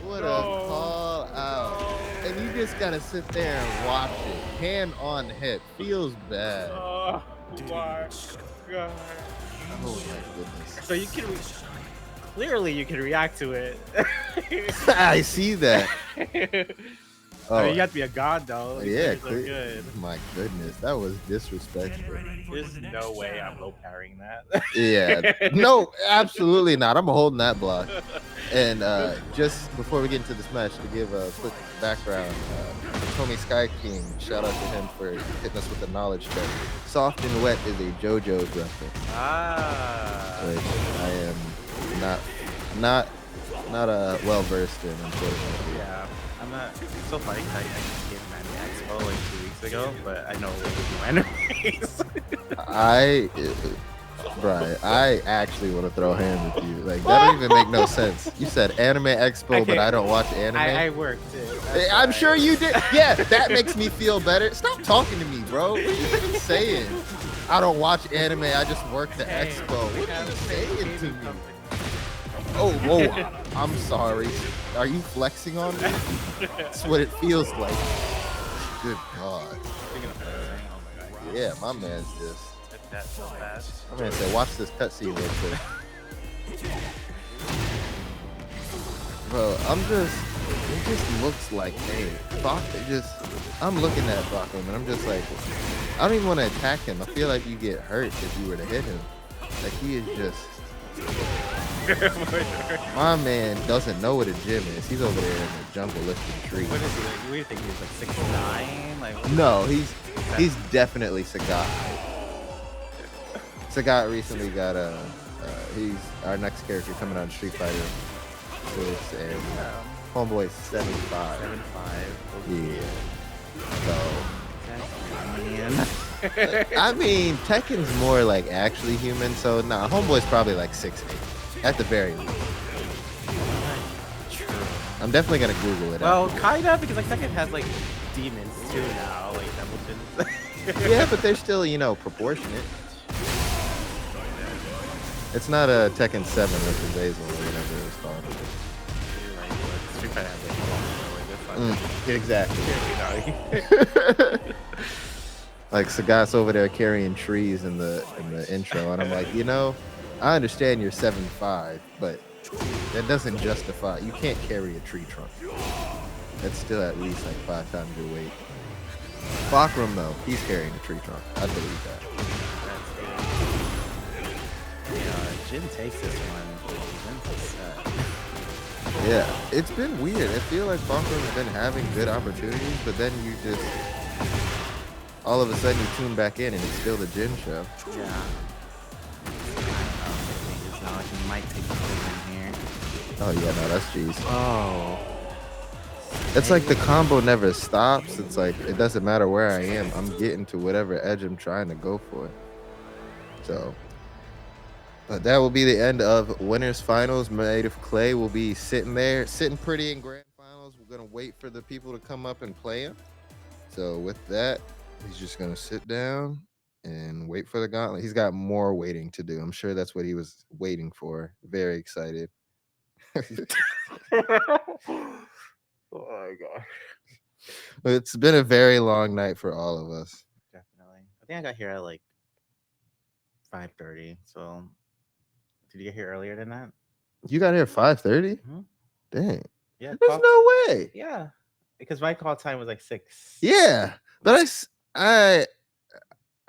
What a call out. And you just gotta sit there and watch it. Hand on hip. Feels bad. Oh my god. Oh my goodness. So you can clearly you can react to it. I see that. I mean, you have to be a god though. These Yeah, things are good. my goodness, that was disrespectful. There's no way I'm low parrying that. Yeah, no, absolutely not. I'm holding that block. And just before we get into this match, to give a quick background, Tommy Sky King, shout out to him for hitting us with the knowledge check. Soft and Wet is a JoJo's reference, which I am not well versed in, unfortunately. Yeah, I'm not. It's so funny 'cause I just came from Anime Expo like 2 weeks ago, but I know way more animes. Brian, I actually want to throw hands with you. Like, that don't even make no sense. You said Anime Expo, but I don't watch anime. I work too. I'm sure you did. Yeah, that makes me feel better. Stop talking to me, bro. What are you even saying? I don't watch anime. I just work the expo. What are you saying to me? Oh, whoa. I'm sorry. Are you flexing on me? That's what it feels like. Good God. Yeah, my man's just. That's so fast. I'm gonna say, watch this cutscene real quick. Bro, it just looks like, hey, I'm looking at Bachman and I'm just like, I don't even want to attack him. I feel like you get hurt if you were to hit him. Like, he is just, my man doesn't know what a gym is. He's over there in the jungle lifting trees. What is he like? What do you think he's like 6'9"? Like, what No, he's definitely Sagat. Sagat recently got he's our next character coming out in Street Fighter 6, and homeboy's 75. 7'5". Yeah. So Man. I mean, Tekken's more like actually human, so nah, homeboy's probably like 6'8", at the very least. True. I'm definitely gonna Google it. Well, after. kinda, because like Tekken has like demons too now, like demons. Yeah, but they're still, proportionate. It's not a Tekken 7 versus Basil or whatever it was called. You're right, but Street Fighter has like Exactly. Like Sagat's over there carrying trees in the intro, and I'm like, I understand you're 7'5", but that doesn't justify. You can't carry a tree trunk. That's still at least like 5 times your weight. Bakram though, he's carrying a tree trunk. I believe that. Jin takes this one. Jin's a set. Yeah, it's been weird. I feel like Bakram's been having good opportunities, but then you just all of a sudden you tune back in and it's still the Jin show. Yeah. It's not like he might take the win here. Oh yeah, no, that's G's. Oh. It's like the combo never stops. It's like it doesn't matter where I am. I'm getting to whatever edge I'm trying to go for. So, but that will be the end of winners finals. Made of Clay will be sitting there, sitting pretty in grand finals. We're gonna wait for the people to come up and play him. So with that, he's just gonna sit down and wait for the gauntlet. He's got more waiting to do. I'm sure that's what he was waiting for. Very excited. Oh my god. It's been a very long night for all of us. Definitely. I think I got here at like 5:30. So, did you get here earlier than that? You got here at 5:30? Mhm. Dang. Yeah. There's no way. Yeah. Because my call time was like 6. Yeah. But I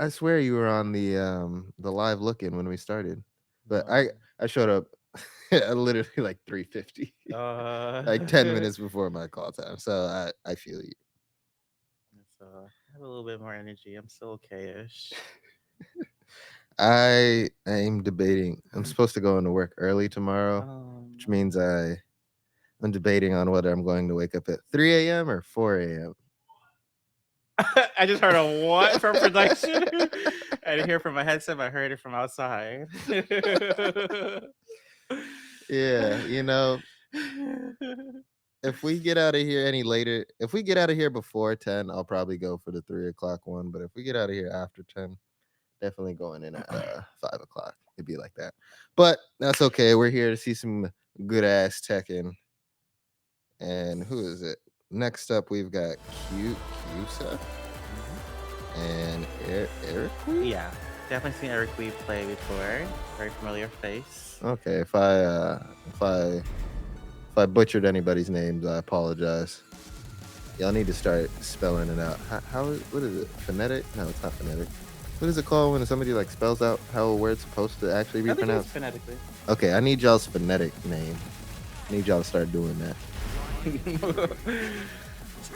swear you were on the live look-in when we started. But I showed up literally like 3:50. Like 10 minutes before my call time. So I feel you. So I have a little bit more energy. I'm still okay-ish. I am debating. I'm supposed to go into work early tomorrow, which means I'm debating on whether I'm going to wake up at 3 a.m. or 4 a.m. I just heard a what from production. I didn't hear it from my headset, but I heard it from outside. Yeah, if we get out of here any later, if we get out of here before 10, I'll probably go for the 3 o'clock one. But if we get out of here after 10, definitely going in at 5 o'clock. It'd be like that. But that's okay. We're here to see some good ass Tekken. And who is it? Next up, we've got Cusa and Eric. Yeah, definitely seen Eric Lee play before. Very familiar face. Okay, if I butchered anybody's names, I apologize. Y'all need to start spelling it out. What is it? Phonetic? No, it's not phonetic. What is it called when somebody like spells out how a word's supposed to actually be pronounced? Phonetically. Okay, I need y'all's phonetic name. I need y'all to start doing that.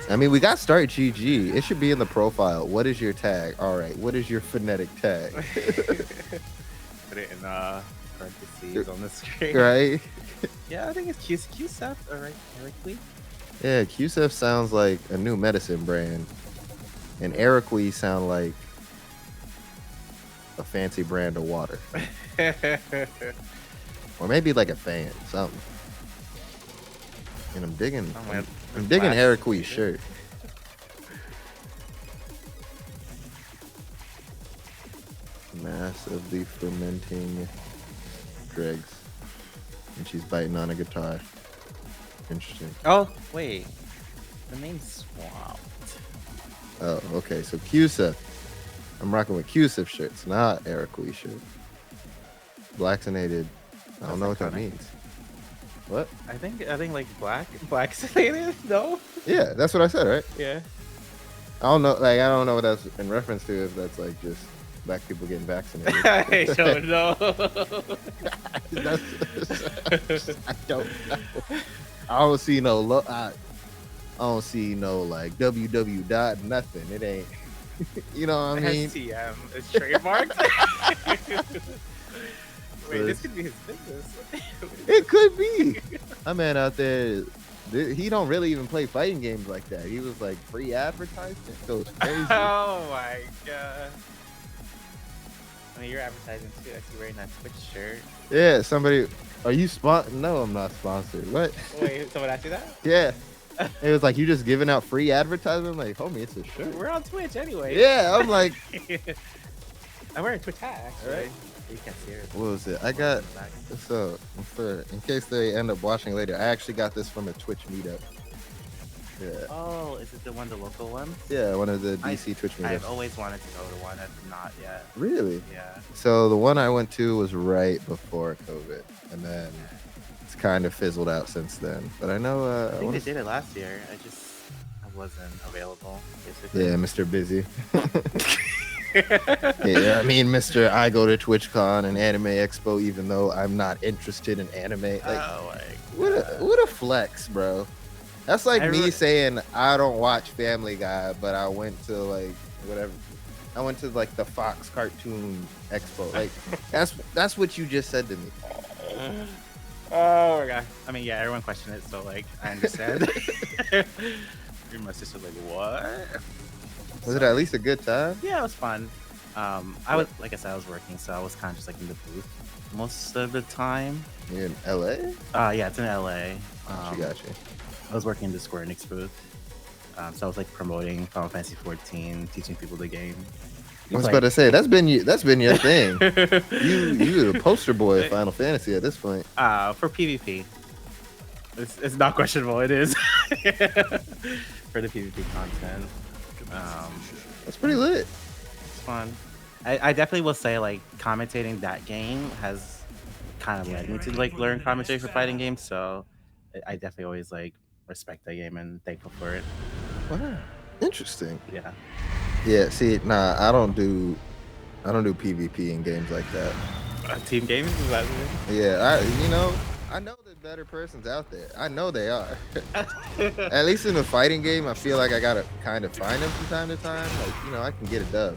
I mean, we got start GG. It should be in the profile. What is your tag? All right. What is your phonetic tag? Put it in parentheses on the screen. Right? Yeah, I think it's QSF. All right, Eric Lee. Yeah, QSF sounds like a new medicine brand. And Eric Lee sound like a fancy brand of water. Or maybe like a fan, something. And I'm digging Eric Lee's shirt. Massively fermenting dregs. And she's biting on a guitar. Interesting. Oh, wait. The name's swapped. Oh, okay. So Cusa. I'm rocking with Cusif shirts, not Eric Lee shirt. Blacksinated. I don't know what that means. What? I think like blacksinated. No. Yeah, that's what I said, right? Yeah. I don't know what that's in reference to. If that's like just black people getting vaccinated. I don't know. I don't know. I don't see no I don't see no like www dot nothing. It ain't. You know what I mean? STM is trademarked. Wait, this could be his business. It could be. My man out there, he don't really even play fighting games like that. He was like free advertisement. Goes crazy. Oh my god. I mean, you're advertising too. I see you wearing that Twitch shirt. Yeah, somebody. Are you sponsored? No, I'm not sponsored. What? Wait, someone asked you that? Yeah. It was like, you just giving out free advertisement. I'm like, homie, it's a shirt. We're on Twitch anyway. Yeah, I'm like, I'm wearing a Twitch hat, actually. Right. You can't see it. what was it? I got, so in case they end up watching later, I actually got this from a Twitch meetup. Yeah, Oh, is it the local one? yeah, one of the DC Twitch meetups. I've always wanted to go to one. I've not yet. Really? Yeah. So the one I went to was right before COVID, and then it's kind of fizzled out since then. But I know, I I think wanna they did it last year. I wasn't available, basically. yeah, Mr. Busy. Yeah, I mean, Mr. I go to TwitchCon and Anime Expo, even though I'm not interested in anime. Like, Oh my what a flex, bro. That's like me saying I don't watch Family Guy, but I went to like whatever. I went to like the Fox Cartoon Expo. Like, that's what you just said to me. Oh my god. I mean, yeah, everyone questioned it, so like I understand. My sister's like, what? Was it at least a good time? Yeah, it was fun. I was, like I said, I was working, so I was kind of just like in the booth most of the time. You're in LA? Yeah, it's in LA. Gotcha. I was working in the Square Enix booth. So I was like promoting Final Fantasy 14, teaching people the game. I was about to say that's been your thing. you the poster boy of Final Fantasy at this point. For PvP. It's not questionable, it is. For the PvP content. That's pretty lit. It's fun. I definitely will say like commentating that game has kind of led me to like learn commentary for fighting games, so I definitely always like respect that game and thankful for it. Wow. Interesting. Yeah. Yeah, see, nah, I don't do PvP in games like that. Team games, is that it? Yeah, I know the better person's out there. I know they are. At least in a fighting game, I feel like I gotta kind of find them from time to time. Like, I can get a dub.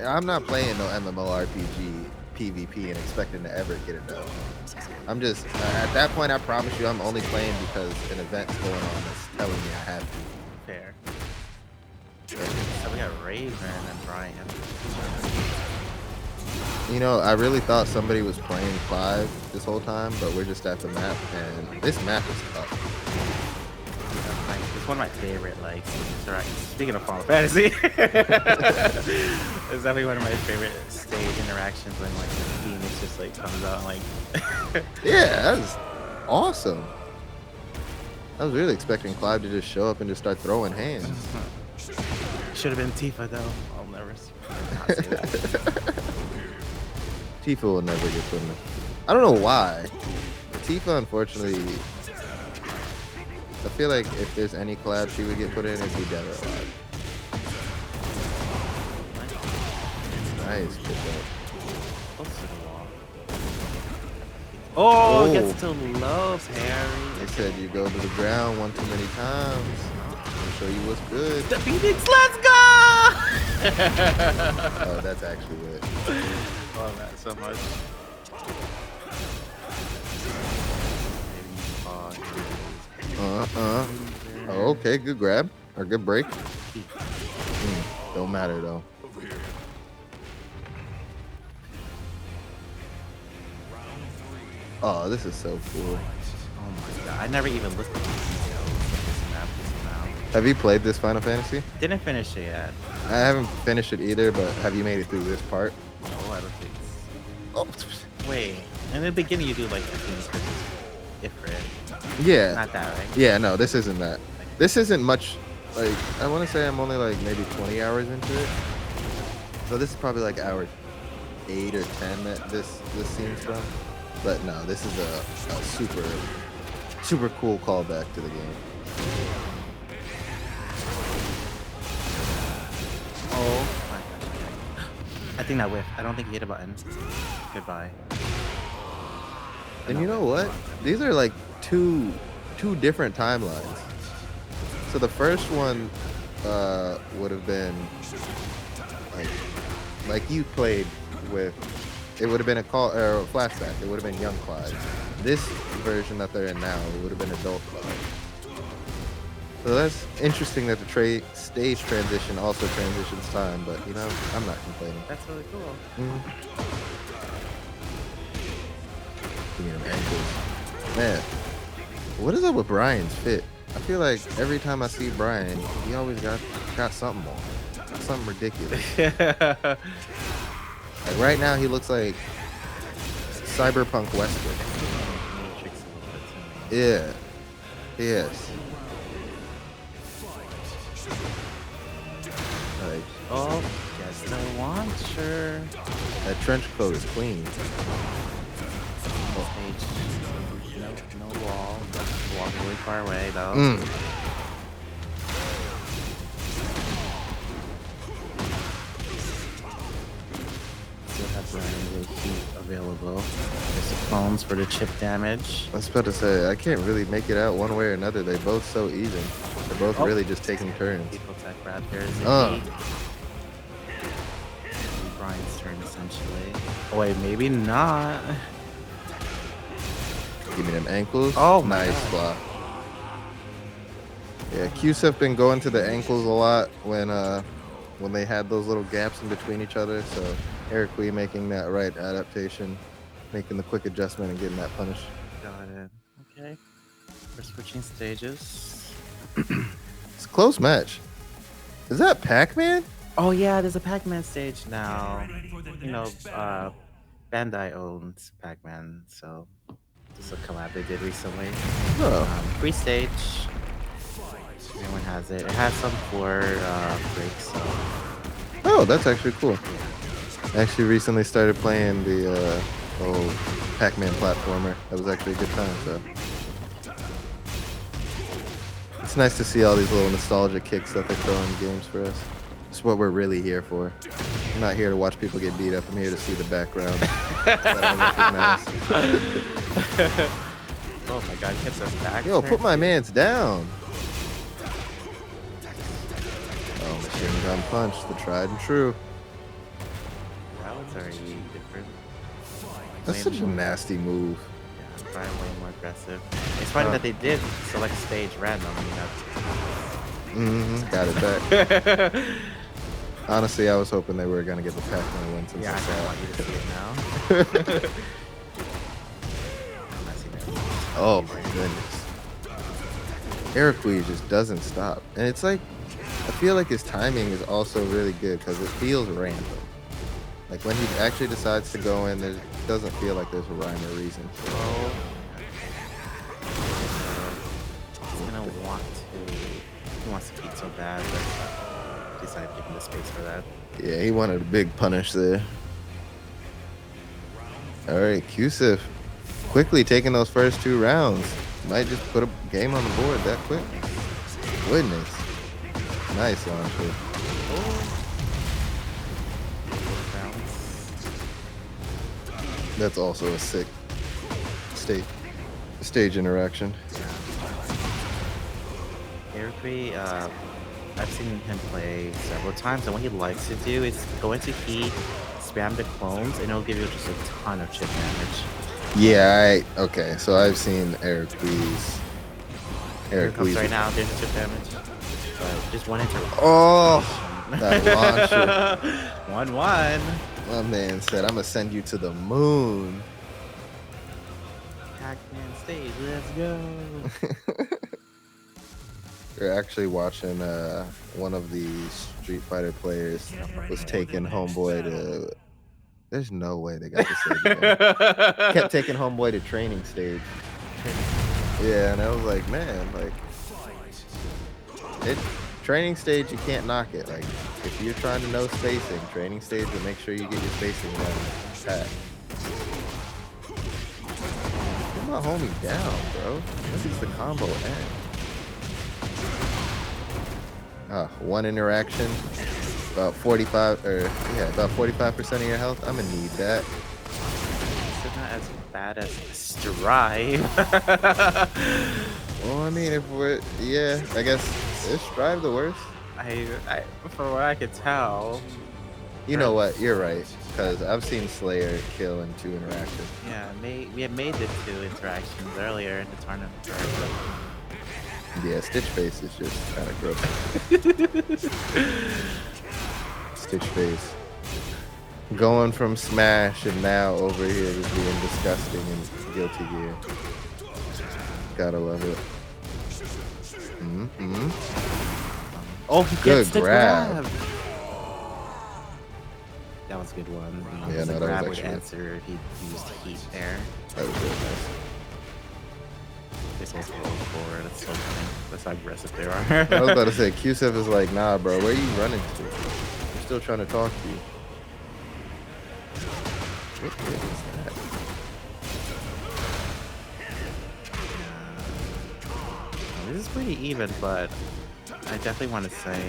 I'm not playing no MMORPG PvP and expecting to ever get a dub. I'm just, at that point, I promise you, I'm only playing because an event's going on that's telling me I have to. Fair. So we got Raven and Brian. I really thought somebody was playing Clive this whole time, but we're just at the map, and this map is tough. It's one of my favorite, like, speaking of Final Fantasy, it's definitely one of my favorite stage interactions when, like, the Phoenix just, like, comes out and, like... Yeah, that was awesome. I was really expecting Clive to just show up and just start throwing hands. Should have been Tifa, though. I'll never not say that. Tifa will never get put in. I don't know why. Tifa, unfortunately, I feel like if there's any collab she would get put in, it'd be Dead or Alive. Nice, good job. Close to the wall. Oh, gets too low, Perry. They said you go to the ground one too many times. I'll show you what's good. The Phoenix, let's go! Oh, that's actually it. Love that so much. Oh, okay, good grab or good break. Don't matter though. Oh, this is so cool. Oh my god, I never even looked at the details of this map just now. Have you played this Final Fantasy? Didn't finish it yet. I haven't finished it either, but have you made it through this part? No, I don't think so. Oh, Wait, in the beginning you do like the things for different. yeah. Not that, right? Yeah, no, this isn't that. This isn't much. Like, I want to say I'm only like maybe 20 hours into it. So this is probably like hour 8 or 10 that this seems from. But no, this is a super cool callback to the game. Oh my god. I think that whiffed. I don't think he hit a button. Goodbye. And you know what? These are like two different timelines. So the first one would have been like you played with. It would have been a flashback. It would have been young Clyde. This version that they're in now, it would have been adult Clyde. So that's interesting that the stage transition also transitions time, but I'm not complaining. That's really cool. Give me them ankles. Man, what is up with Brian's fit? I feel like every time I see Brian, he always got something on. Something ridiculous. Like right now, he looks like Cyberpunk Westwood. Matrix a little bit to me. Yeah. Yes. Like, Oh, guess the launcher. that trench coat is clean. Stage. No wall. The wall's really far away though. Still have Brian with heat available. There's the clones for the chip damage. I was about to say, I can't really make it out one way or another. They're both so even. They're both really just taking turns. People tech grab. There's the heat. Brian's turn essentially. Oh wait, maybe not. Give me them ankles. Oh, my nice block. Yeah, Qs have been going to the ankles a lot when they had those little gaps in between each other. So Eric Wee making that right adaptation, making the quick adjustment and getting that punish. Got it. Okay. We're switching stages. It's a close match. Is that Pac-Man? Oh yeah, there's a Pac-Man stage now. You know, Bandai owns Pac-Man, so this is a collab they did recently. Oh. Free stage. Everyone has it. It has some floor breaks, so Oh, that's actually cool. I actually recently started playing the old Pac-Man platformer. That was actually a good time, so. It's nice to see all these little nostalgia kicks that they throw in games for us. It's what we're really here for. I'm not here to watch people get beat up. I'm here to see the background that I recognize. oh my god, hits us back. Yo, put my mans down. Oh, machine gun punch, the tried and true. That was already different. That's such a nasty move. Yeah, Brian way more aggressive. It's funny that they did select stage random, you know. Got it back. Honestly, I was hoping they were gonna get the Pac-Man win since Yeah, I I kinda saw want you to see it now. I'm not seeing it. Oh my goodness. Eric Wee just doesn't stop. And it's like, I feel like his timing is also really good because it feels random. Like when he actually decides to go in, there doesn't feel like there's a rhyme or reason. Oh. He's gonna want to. He wants to keep so bad, but decided to give him the space for that. Yeah, he wanted a big punish there. All right, Qsif quickly taking those first 2 rounds. Might just put a game on the board that quick. Goodness. Nice launcher. That's also a sick stage interaction. Eric Wee, I've seen him play several times, and what he likes to do is go into heat, spam the clones, and it'll give you just a ton of chip damage. Yeah, okay, so I've seen Eric Wee's. Here it comes right now, there's chip damage. But just one into. Oh, that launcher. 1-1. My man said, I'm gonna send you to the moon. Pac-Man stage, let's go. We're actually watching one of the Street Fighter players was taking homeboy to. There's no way they got this stage again. Kept taking homeboy to training stage. Yeah, and I was like, man, like, training stage, you can't knock it. Like, if you're trying to know spacing, training stage will make sure you get your spacing down pat. Get my homie down, bro. This is the combo end. One interaction, about 45% of your health. I'm gonna need that. It's not as bad as Strive. Well, I mean, I guess is Strive the worst? From what I could tell. You know what? You're right, because I've seen Slayer kill in 2 interactions. Yeah, we had made the 2 interactions earlier in the tournament. Yeah, Stitch Face is just kind of gross. Stitch Face. Going from Smash and now over here just being disgusting and Guilty Gear. Gotta love it. Oh, he Good gets the grab. grab. That was a good one. Yeah, the no, that was grab would actually- answer if he used heat there. That was really nice. They both roll forward. That's so funny. That's how aggressive they are. I was about to say, QSF is like, nah, bro, where are you running to? I'm still trying to talk to you. What is that? This is pretty even, but I definitely want to say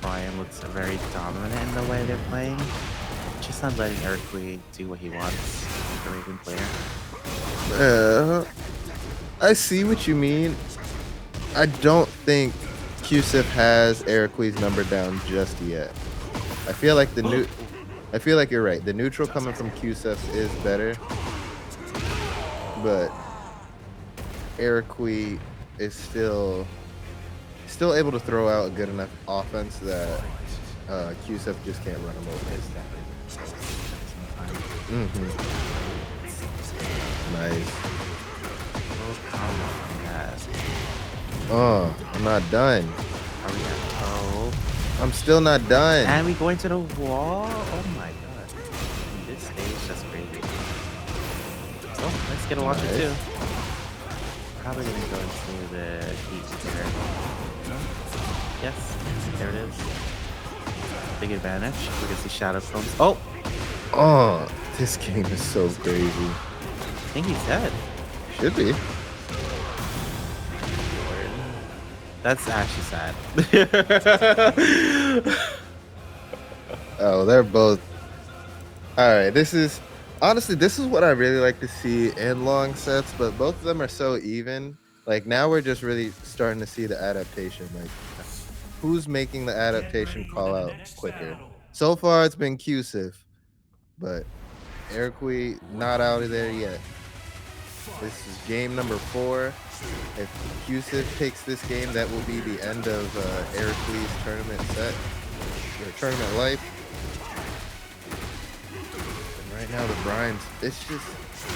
Brian looks very dominant in the way they're playing. Just not letting Erkley do what he wants. He's a very good player. I see what you mean. I don't think QSF has Ericles number down just yet. I feel like I feel like you're right. The neutral coming from QSF is better, but Ericles is still able to throw out a good enough offense that QSF just can't run him over. Nice. Oh, I'm not done. I'm still not done. And we going to the wall? Oh my god. This stage is just crazy. Oh, let's get a launcher Nice. too. Probably gonna go into the heat there. Yes, there it is. Big advantage. We can see shadow clones. Oh! Oh, this game is so crazy. I think he's dead. Should be. That's actually sad. Oh, they're both. All right, this is what I really like to see in long sets, but both of them are so even. Like now we're just really starting to see the adaptation. Like who's making the adaptation call out quicker? So far it's been QSIF, but Ericui not out of there yet. This is game number 4. If QSIF takes this game, that will be the end of Ericui's tournament set, or tournament life. And right now the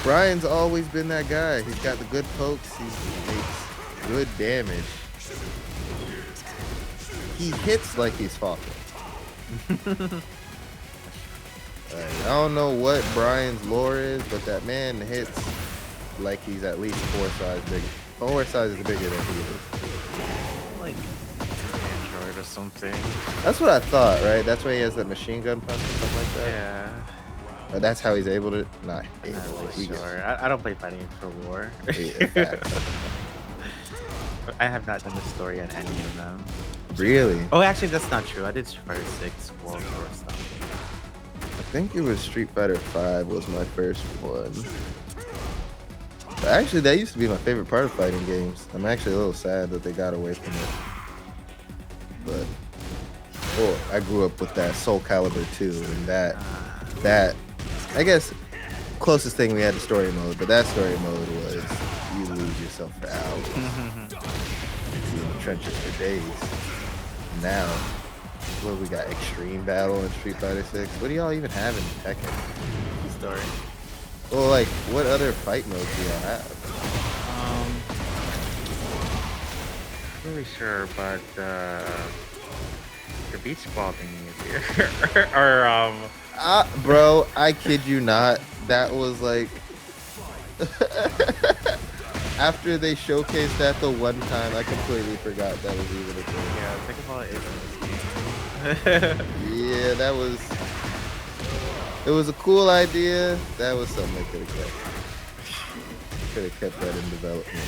Brian's always been that guy. He's got the good pokes, he makes good damage. He hits like he's Falcon. I don't know what Brian's lore is, but that man hits like he's at least 4 sizes bigger. 4 sizes bigger than he is. Like Android or something. That's what I thought, right? That's why he has that machine gun punch and stuff like that. Yeah. But that's how he's able to. Not I'm able. not really He gets- sure. I don't play fighting for war. Yeah, facts. I have not done the story on any of them. Really? Oh, actually, that's not true. I did Street Fighter 6 World War stuff. I think it was Street Fighter 5 was my first one. But actually, that used to be my favorite part of fighting games. I'm actually a little sad that they got away from it. But I grew up with that Soul Calibur 2, and that I guess closest thing we had to story mode, but that story mode was you lose yourself for hours. Be in the trenches for days. Now, what we got? Extreme Battle in Street Fighter 6. What do y'all even have in Tekken? Story. Well, like, what other fight modes do y'all have? Not really sure, but the beach ball thing is here. or Bro, I kid you not. That was like after they showcased that the one time, I completely forgot that was even a thing. yeah, think about it in this game. Yeah, it was a cool idea. That was something they could have kept. Could have kept that in development.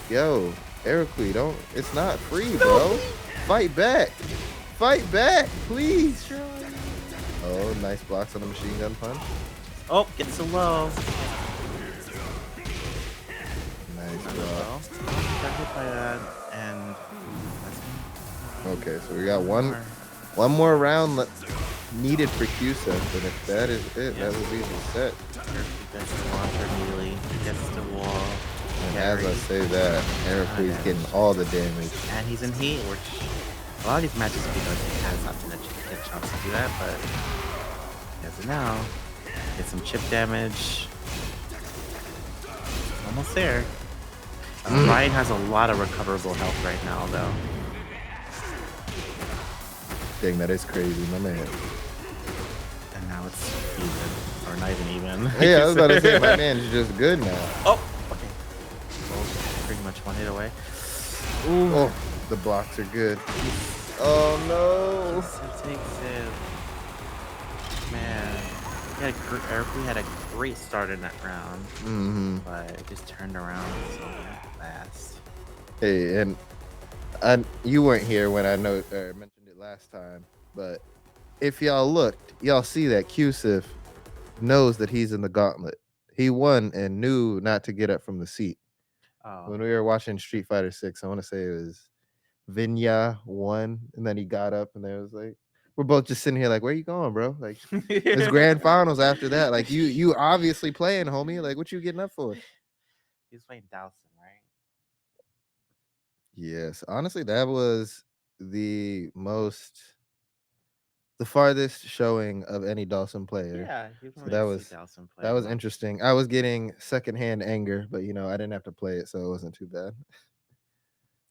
Yo, Ericui, don't. It's not free, bro. Fight back. Fight back, please. Oh, nice blocks on the machine gun punch. Oh, gets so low. Nice Got block. hit by that, and Okay, so we got one more round needed for QSEF, and if that is it, that will be the set. gets the launcher immediately, gets the wall. And as I say that, Ericui's getting all the damage. And he's in heat, which a lot of these matches he has not been a chance to do that, but as of now, get some chip damage. Almost there. Ryan has a lot of recoverable health right now, though. Dang, that is crazy, my man. And now it's even, or not even even. Yeah, I was about to say, my man is just good now. Oh, okay. Well, pretty much one hit away. Ooh. Oh, the blocks are good. Oh no! It takes it. Man, we had a great start in that round, but it just turned around so fast. Hey, and you weren't here when I mentioned it last time, but if y'all looked, y'all see that Qsif knows that he's in the gauntlet. He won and knew not to get up from the seat. Oh. When we were watching Street Fighter 6, I want to say it was Vinya won, and then he got up, and there was like, we're both just sitting here like, where you going, bro? Like, it's grand finals after that. Like, you obviously playing, homie. Like, what you getting up for? He's playing Dowson, right? Yes, honestly, that was the farthest showing of any Dawson player. Yeah, he So that was interesting. I was getting secondhand anger, but I didn't have to play it, so it wasn't too bad.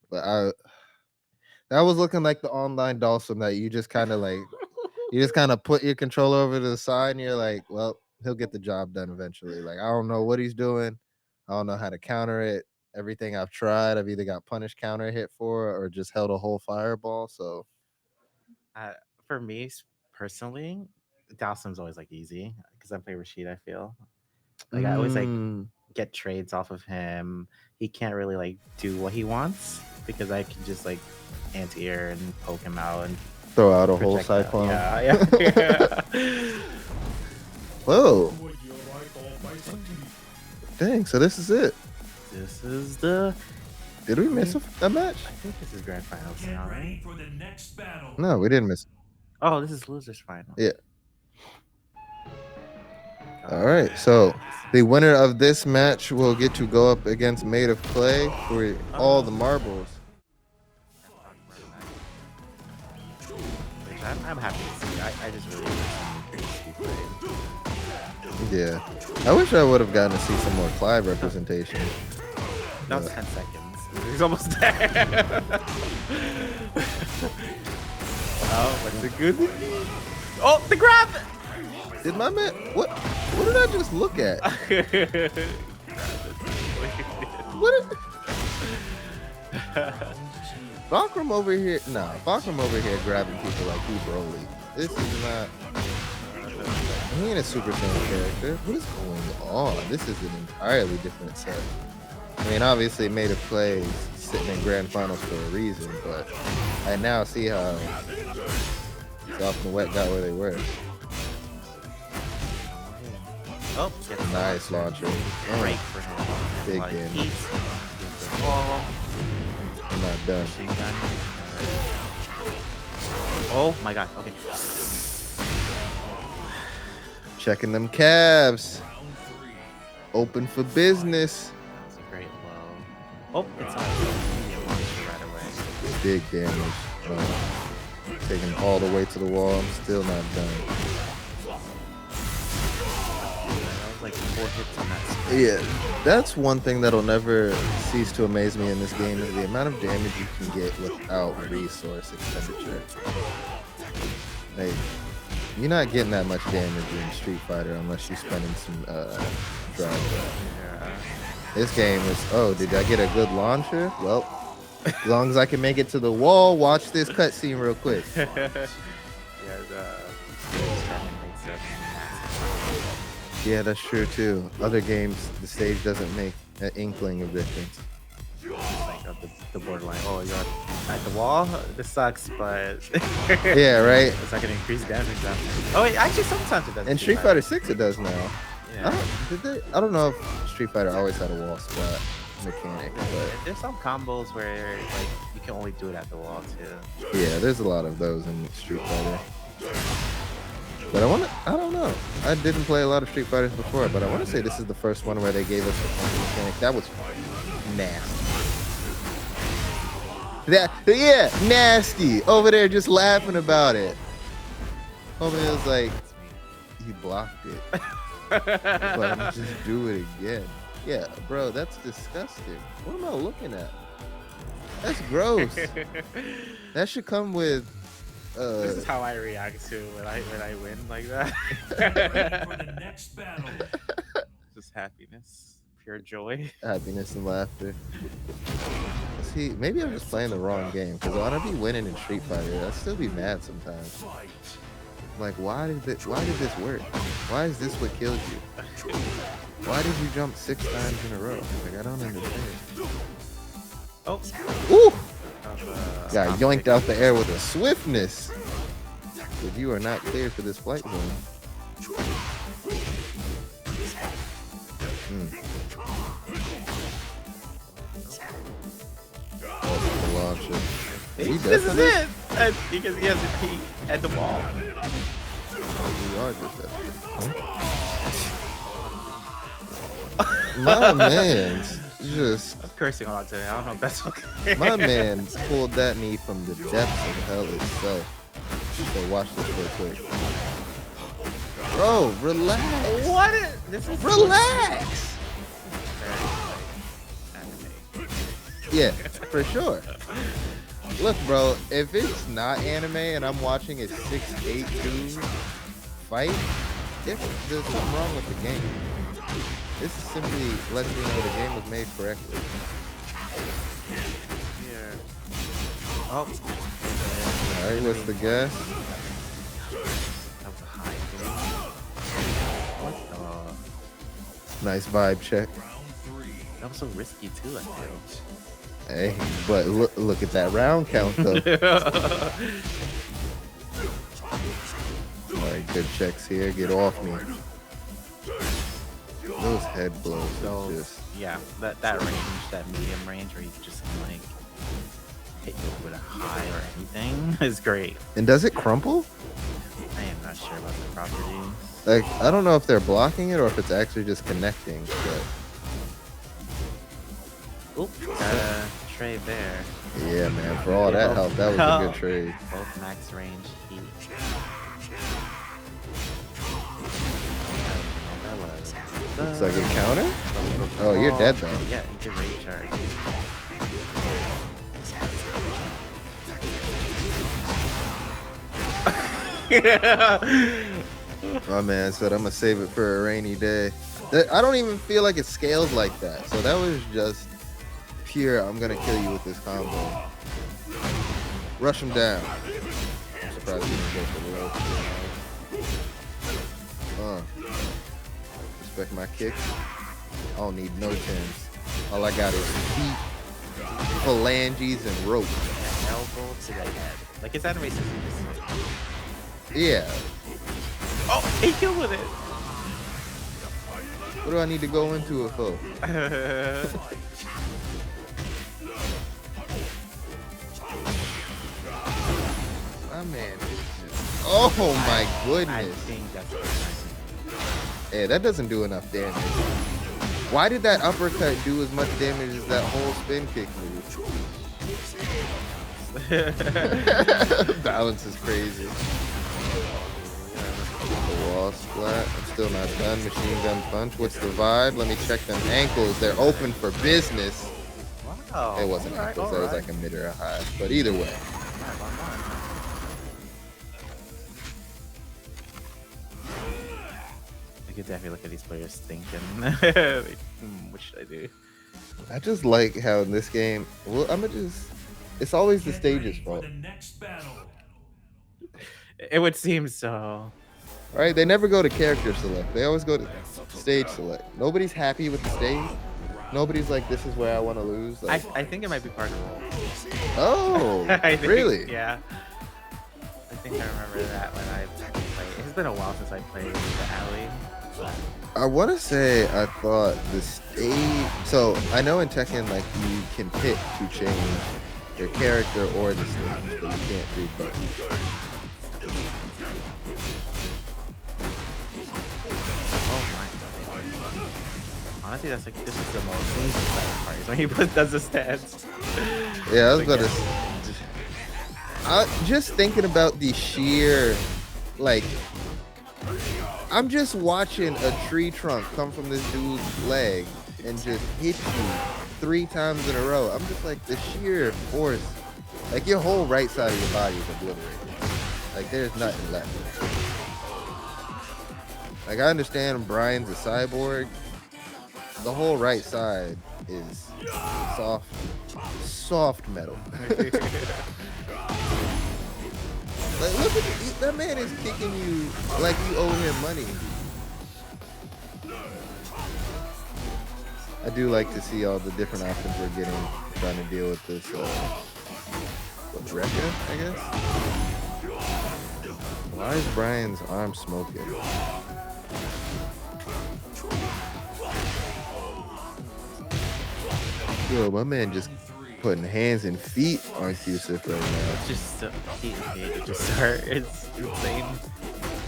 But that was looking like the online Dawson that you just kind of put your controller over to the side and you're like, well, he'll get the job done eventually. Like, I don't know what he's doing. I don't know how to counter it. Everything I've tried, I've either got punish counter hit for or just held a whole fireball. So for me personally, Dawson's always like easy because I play Rashid. I feel like I always like get trades off of him. He can't really like do what he wants because I can just like anti-air and poke him out and throw out a whole cyclone. Yeah. Whoa. Dang, so this is it. This is the. Did we miss a match? I think this is grand finals now, right? For the next battle. No, we didn't miss. Oh, this is losers final. Yeah. All right, so the winner of this match will get to go up against Made of Clay for all the marbles. Which I'm happy to see. I just really want to see. Yeah, I wish I would have gotten to see some more Clive representation. That was 10 seconds. He's almost there. Oh, what's it good? Oh, the grab! Did my man? What did I just look at? Bakram over here. Nah, Bakram over here grabbing people like he Broly. This is not. He ain't a Super Saiyan character. What is going on? This is an entirely different set. I mean, obviously, Made of Clay sitting in grand finals for a reason, but I now see how Soft and Wet got where they were. Oh, nice launcher. Break for him. Big like damage. I'm not done. Oh my god. Okay. Checking them calves. Open for business. That's a great low. Oh, it's on right away. Big damage. Taking all the way to the wall. I'm still not done. Like 4 hits on that screen. Yeah, that's one thing that'll never cease to amaze me in this game is the amount of damage you can get without resource expenditure. Like, you're not getting that much damage in Street Fighter unless you're spending some drive. Yeah. This game is, oh, did I get a good launcher? Well, as long as I can make it to the wall, watch this cutscene real quick. Yeah, that's true too. Other games, the stage doesn't make an inkling of difference. Like the borderline. Oh, you're at the wall. This sucks, but yeah, right. It's not gonna increase damage. Oh, wait, actually, sometimes it does. In Street Fighter 6, it does now. Yeah. I don't know if Street Fighter always had a wall spot mechanic, but there's some combos where like you can only do it at the wall too. Yeah, there's a lot of those in Street Fighter. But I don't know. I didn't play a lot of Street Fighters before, but I want to say this is the first one where they gave us the punch mechanic. That was nasty. Yeah, nasty. Over there just laughing about it. Homie was like, you blocked it. But I'm just do it again. Yeah, bro, that's disgusting. What am I looking at? That's gross. That should come with This is how I react to when I win like that. For the next battle. Just happiness, pure joy. happiness and laughter. See, maybe I'm just playing the wrong game because when I be winning in Street Fighter, I still be mad sometimes. Fight. Like, why did this work? Why is this what killed you? Why did you jump 6 times in a row? Like, I don't understand. Oh, Ooh! that was, Got yoinked out the air with a swiftness. But you are not cleared for this flight zone. Oh, the launcher. He This does is it. Because he has a peek at the wall. We are just My man's just I'm cursing a lot today. I don't know if that's okay. my man pulled that knee from the depths of hell itself. So watch this real quick. Bro, relax. What? This is Relax. Yeah, for sure. Look, bro, if it's not anime and I'm watching a 6-8-2 fight, there's something wrong with the game. This simply lets me know the game was made correctly. here. Oh. Alright, what's the guess? That was a high thing. What the? Nice vibe check. That was so risky too, I feel. Hey, but look at that round count though. Alright, good checks here. Get off me. Those head blows So, are just yeah, that range, that medium range where you just can like hit you with a high or anything is great. And does it crumple? I am not sure about the properties. Like, I don't know if they're blocking it or if it's actually just connecting, but Oop, got a trade there. yeah, man, for all that help, that was a good trade. Both max range heat. Looks like a counter? Oh, you're dead though. Yeah, you can recharge. My man said I'm gonna save it for a rainy day. I don't even feel like it scales like that. So that was just pure, I'm gonna kill you with this combo. Rush him down. I'm surprised he didn't go for the low. Respect my kicks. I don't need no tens. All I got is feet, phalanges, and rope. Elbow to the head. Like his animation is just Yeah. oh, he killed with it. What do I need to go into it for? My man is just... Oh my I goodness. think that's what Yeah, that doesn't do enough damage. Why did that uppercut do as much damage as that whole spin kick move? Balance is crazy. The wall splat. I'm still not done. Machine gun punch. What's the vibe? Let me check them ankles. They're open for business. Wow. It wasn't Alright, ankles. That was like a mid or a high. But either way. I could definitely look at these players thinking, what should I do? I just like how in this game, well, it's always the stage's fault. For the next battle. It would seem so. Right? They never go to character select. They always go to stage select. Nobody's happy with the stage. Nobody's like, this is where I want to lose. Like, I think it might be part of the role. oh, I think, really? Yeah. I think I remember that when I played. It's been a while since I played the alley. But I want to say I thought the stage. So I know in Tekken, like you can pick to change your character or the stage, but you can't do both. oh my god. Honestly, that's like this is the most exciting part is when he does the stats. Yeah, I was about to. Just thinking about the sheer, like, I'm just watching a tree trunk come from this dude's leg, and just hit you 3 times in a row. I'm just like, the sheer force, like your whole right side of your body is obliterated. Like there's nothing left. Like I understand Brian's a cyborg. The whole right side is soft metal. Like look at that man is kicking you like you owe him money. I do like to see all the different options we're getting trying to deal with this Drekka, I guess. Why is Brian's arm smoking? Yo, my man just putting hands and feet on Q-Sip right now. Just he to just start. It's insane.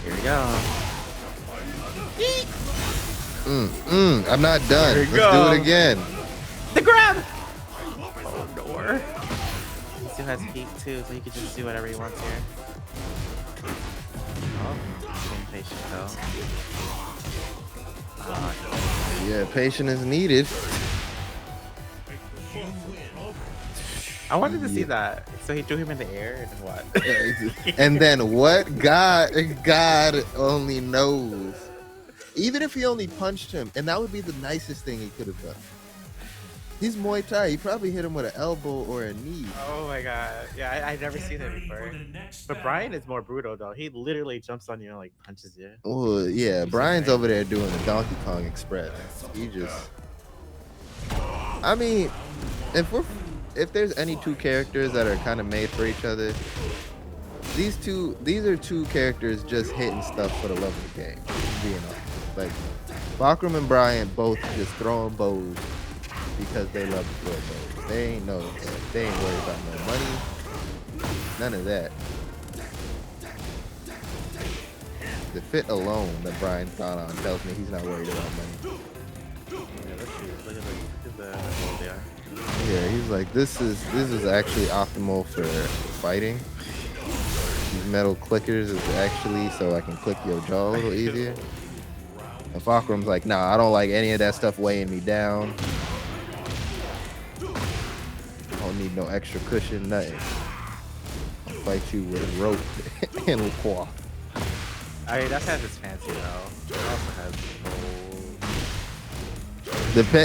Here we go. I'm not done. Here Let's we go. do it again. The grab. Oh, door. He still has heat too, so he can just do whatever he wants here. Oh, being patient though. Yeah, patience is needed. I wanted to see that. So he threw him in the air and what? And then what? God only knows. Even if he only punched him, and that would be the nicest thing he could have done. He's Muay Thai. He probably hit him with an elbow or a knee. Oh my god. Yeah, I've never seen that before. But Brian is more brutal though. He literally jumps on you and like punches you. Oh yeah, Brian's over there doing the Donkey Kong Express. He just, I mean, if there's any 2 characters that are kind of made for each other, these are 2 characters just hitting stuff for the love of the game. Being honest, like Bakram and Brian both just throwing bows because they love to throw bows. They ain't worried about no money, none of that. The fit alone that Brian's got on tells me he's not worried about money. Yeah, let's see. Look at the hole there. Yeah, he's like, this is actually optimal for fighting. These metal clickers is actually so I can click your jaw a little easier. And Fakram's like, nah, I don't like any of that stuff weighing me down. I don't need no extra cushion, nothing. I'll fight you with a rope and a cloth. I mean, that has its fancy though. It also has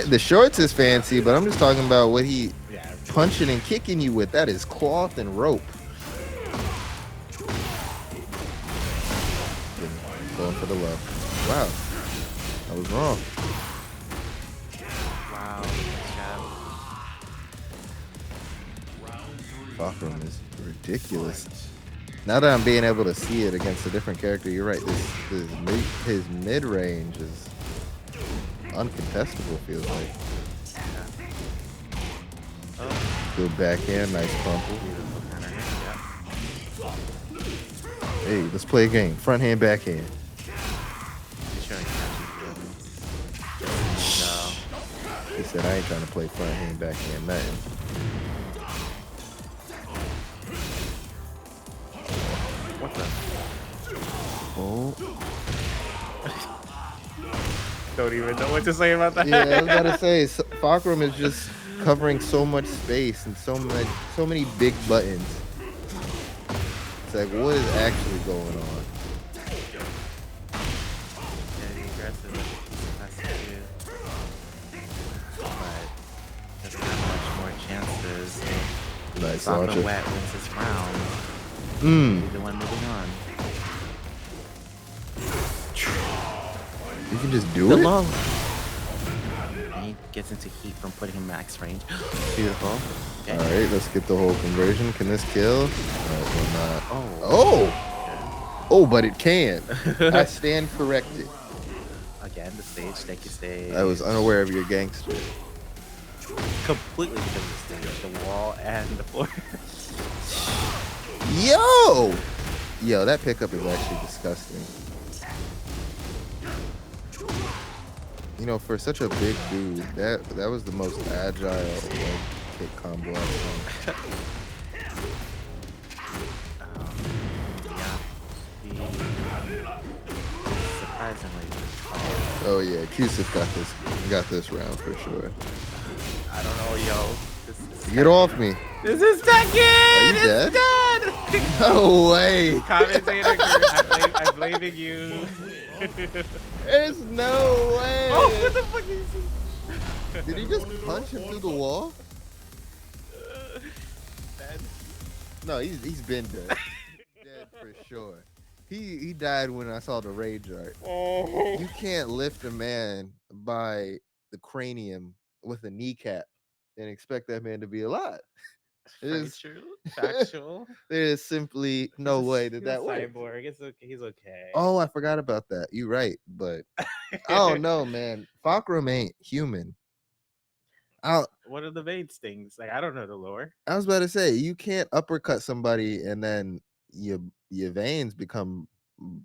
The shorts is fancy, but I'm just talking about what he yeah. punching and kicking you with. That is cloth and rope. Going for the love. Wow. I was wrong. Wow. Fakram is ridiculous. Now that I'm being able to see it against a different character, you're right. His mid range is uncontestable. Feels like. Oh, Good backhand, nice crumple. beautiful kind of hit. Yeah. Hey, let's play a game. Front hand, backhand. He's showing catching feelings. No. He said, I ain't trying to play front hand, backhand, nothing. What the? Oh. Don't even know what to say about that. Yeah, I was about to say, Fakram is just covering so much space and so many big buttons. It's like, what is actually going on? Yeah, the aggressive has to do. But doesn't have much more chances. Nice Soft launcher. and wet wins this round. Mm. He's the one moving on. You can just do The it? low. And he gets into heat from putting him max range. Beautiful. Okay. All right, let's get the whole conversion. Can this kill? No, it will not. Oh. Oh! Oh, but it can. I stand corrected. Again, the stage. Thank you, stage. I was unaware of your gangster. completely because of the stage, the wall, and the floor. Yo, that pickup is actually disgusting. You know, for such a big dude, that was the most agile leg kick combo I've seen. Yeah. Surprisingly. Oh yeah, Cusif got this round for sure. I don't know, yo. This is Get off me. This is Tekken! you dead? It's dead! No way. Commentator, I'm blaming you. There's no way. Oh, what the fuck is he? Did he just punch him through the wall? Dead. No, he's been dead. Dead for sure. He died when I saw the rage art. You can't lift a man by the cranium with a kneecap and expect that man to be alive. Very There's, true. Factual. there's simply no way that He's a works. cyborg. It's okay. He's okay. Oh, I forgot about that. You're right, but I don't know, man. Fakram ain't human. What are the main things? Like, I don't know the lore. I was about to say you can't uppercut somebody and then your veins become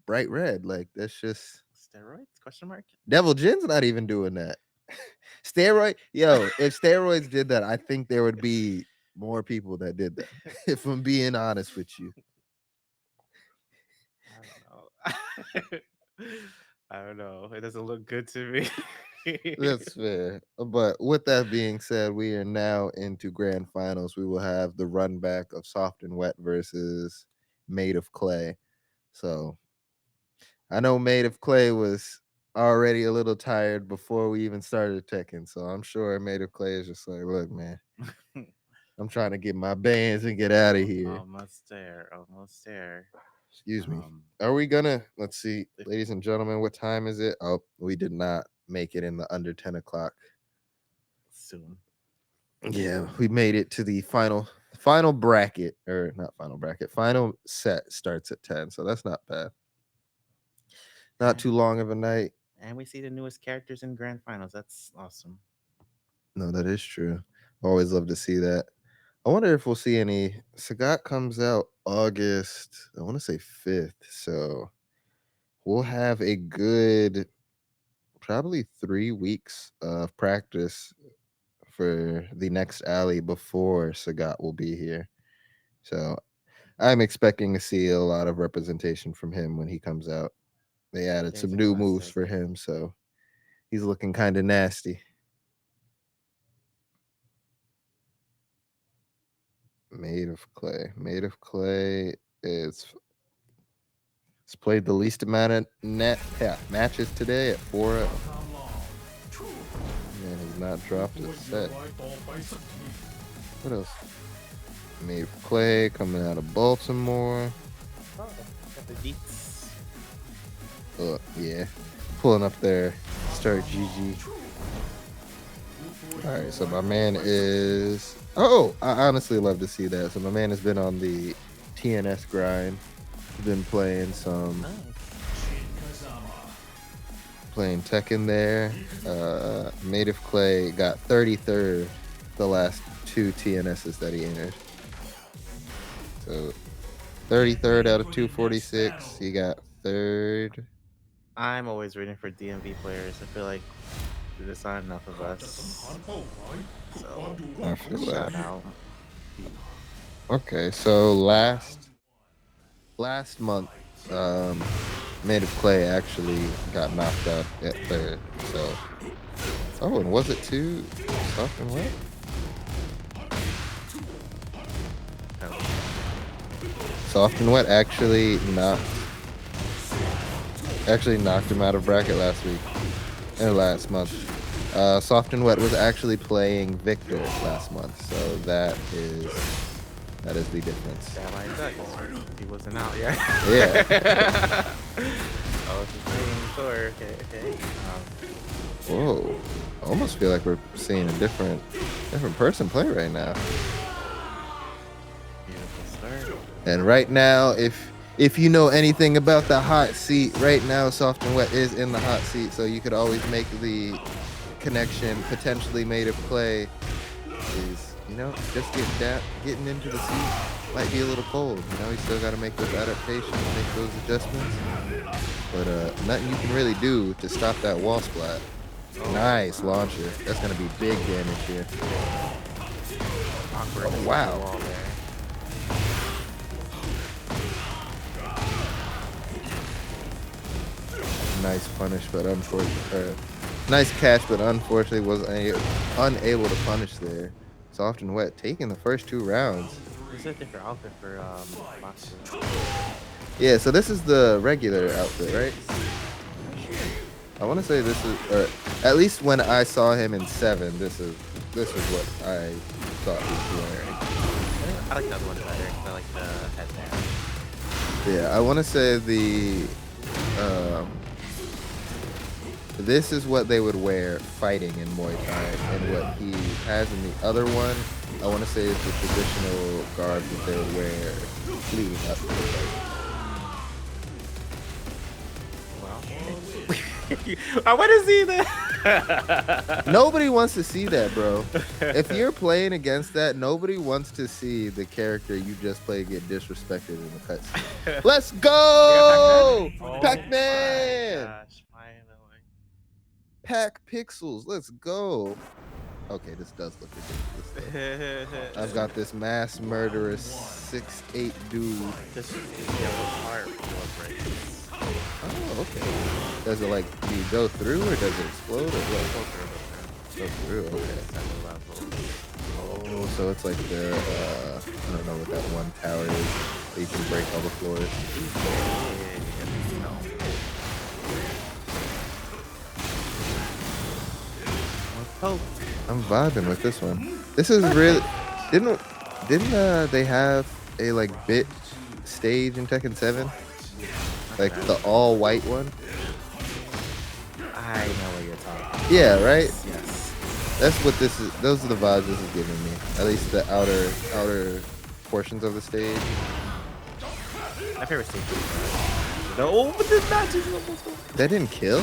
bright red. Like that's just Steroids? Question mark. Devil Jin's not even doing that. Steroid, yo, if steroids did that, I think there would be more people that did that. If I'm being honest with you. I don't know. I don't know. It doesn't look good to me. That's fair. But with that being said, we are now into grand finals. We will have the run back of Soft and Wet versus Made of Clay. So I know Made of Clay was already a little tired before we even started Tekken. So I'm sure Made of Clay is just like, look, man, I'm trying to get my bands and get out of here. Almost there. Almost there. Excuse me. Are we gonna, let's see, ladies and gentlemen, what time is it? Oh, we did not make it in the under 10 o'clock. Soon. Yeah, we made it to the final bracket, or not final bracket, final set starts at 10. So that's not bad. Not too long of a night. And we see the newest characters in grand finals. That's awesome. No, that is true. Always love to see that. I wonder if we'll see any. Sagat comes out August, I want to say 5th. So we'll have a good probably 3 weeks of practice for the next alley before Sagat will be here. So I'm expecting to see a lot of representation from him when he comes out. They added There's some a new moves classic. for him, so he's looking kind of nasty. Made of Clay. Made of Clay is it's played the least amount of matches today at 4-0. Man has not dropped his set. What else? Made of Clay coming out of Baltimore. Oh, got the deets. Oh, yeah. Pulling up their start GG. All right, so my man is... Oh, I honestly love to see that. So my man has been on the TNS grind. He's been playing some... Playing Tekken there. Made of Clay got 33rd the last 2 TNSs that he entered. So 33rd out of 246. He got 3rd. I'm always rooting for DMV players. I feel like there's not enough of us. So, I feel shout that. out. Okay, so last month, Made of Clay actually got knocked out at 3rd. So, oh, and was it 2 Soft and Wet? Soft and Wet actually knocked him out of bracket last month. Soft and Wet was actually playing Victor last month, so that is the difference. That lines up. He wasn't out yet. Yeah. I was just saying before. Okay. Whoa. I almost feel like we're seeing a different person play right now. Beautiful start. And right now, if you know anything about the hot seat, right now Soft and Wet is in the hot seat, so you could always make the connection. Potentially Made of Clay is, just getting into the seat might be a little cold. He's still got to make those adaptations, make those adjustments. But nothing you can really do to stop that wall splat. Nice launcher. That's gonna be big damage here. Awkward. Oh, wow. Wall there. nice punish, but unfortunately, nice catch, but unfortunately was unable to punish there. Soft and Wet taking the first 2 rounds. This is a different outfit for Boxer. Yeah, so this is the regular outfit, right? I want to say this is, or at least when I saw him in 7, this is what I thought he was wearing. I like the other one better because I like the headband. Yeah, I want to say this is what they would wear fighting in Muay Thai, and what he has in the other one, I want to say is the traditional garb that they would wear leading up to the fight. I want to see that. Nobody wants to see that, bro. If you're playing against that, nobody wants to see the character you just played get disrespected in the cutscene. Let's go! Pac-Man! Gosh, finally. Pac Pixels, let's go. Okay, this does look ridiculous though. I've got this mass murderous 6'8" dude. This yellow part will break. Oh, okay. Does it like, do you go through or does it explode or what? Go through, okay. Oh, so it's like the, I don't know what that one tower is, that you can break all the floors. I'm vibing with this one. This is really, didn't they have a like bit stage in Tekken 7? Like the all white one? I know what you're talking about. Yeah, right? Yes. That's what this is. Those are the vibes this is giving me. At least the outer portions of the stage. My favorite stage is no, but this match is almost over. That didn't kill?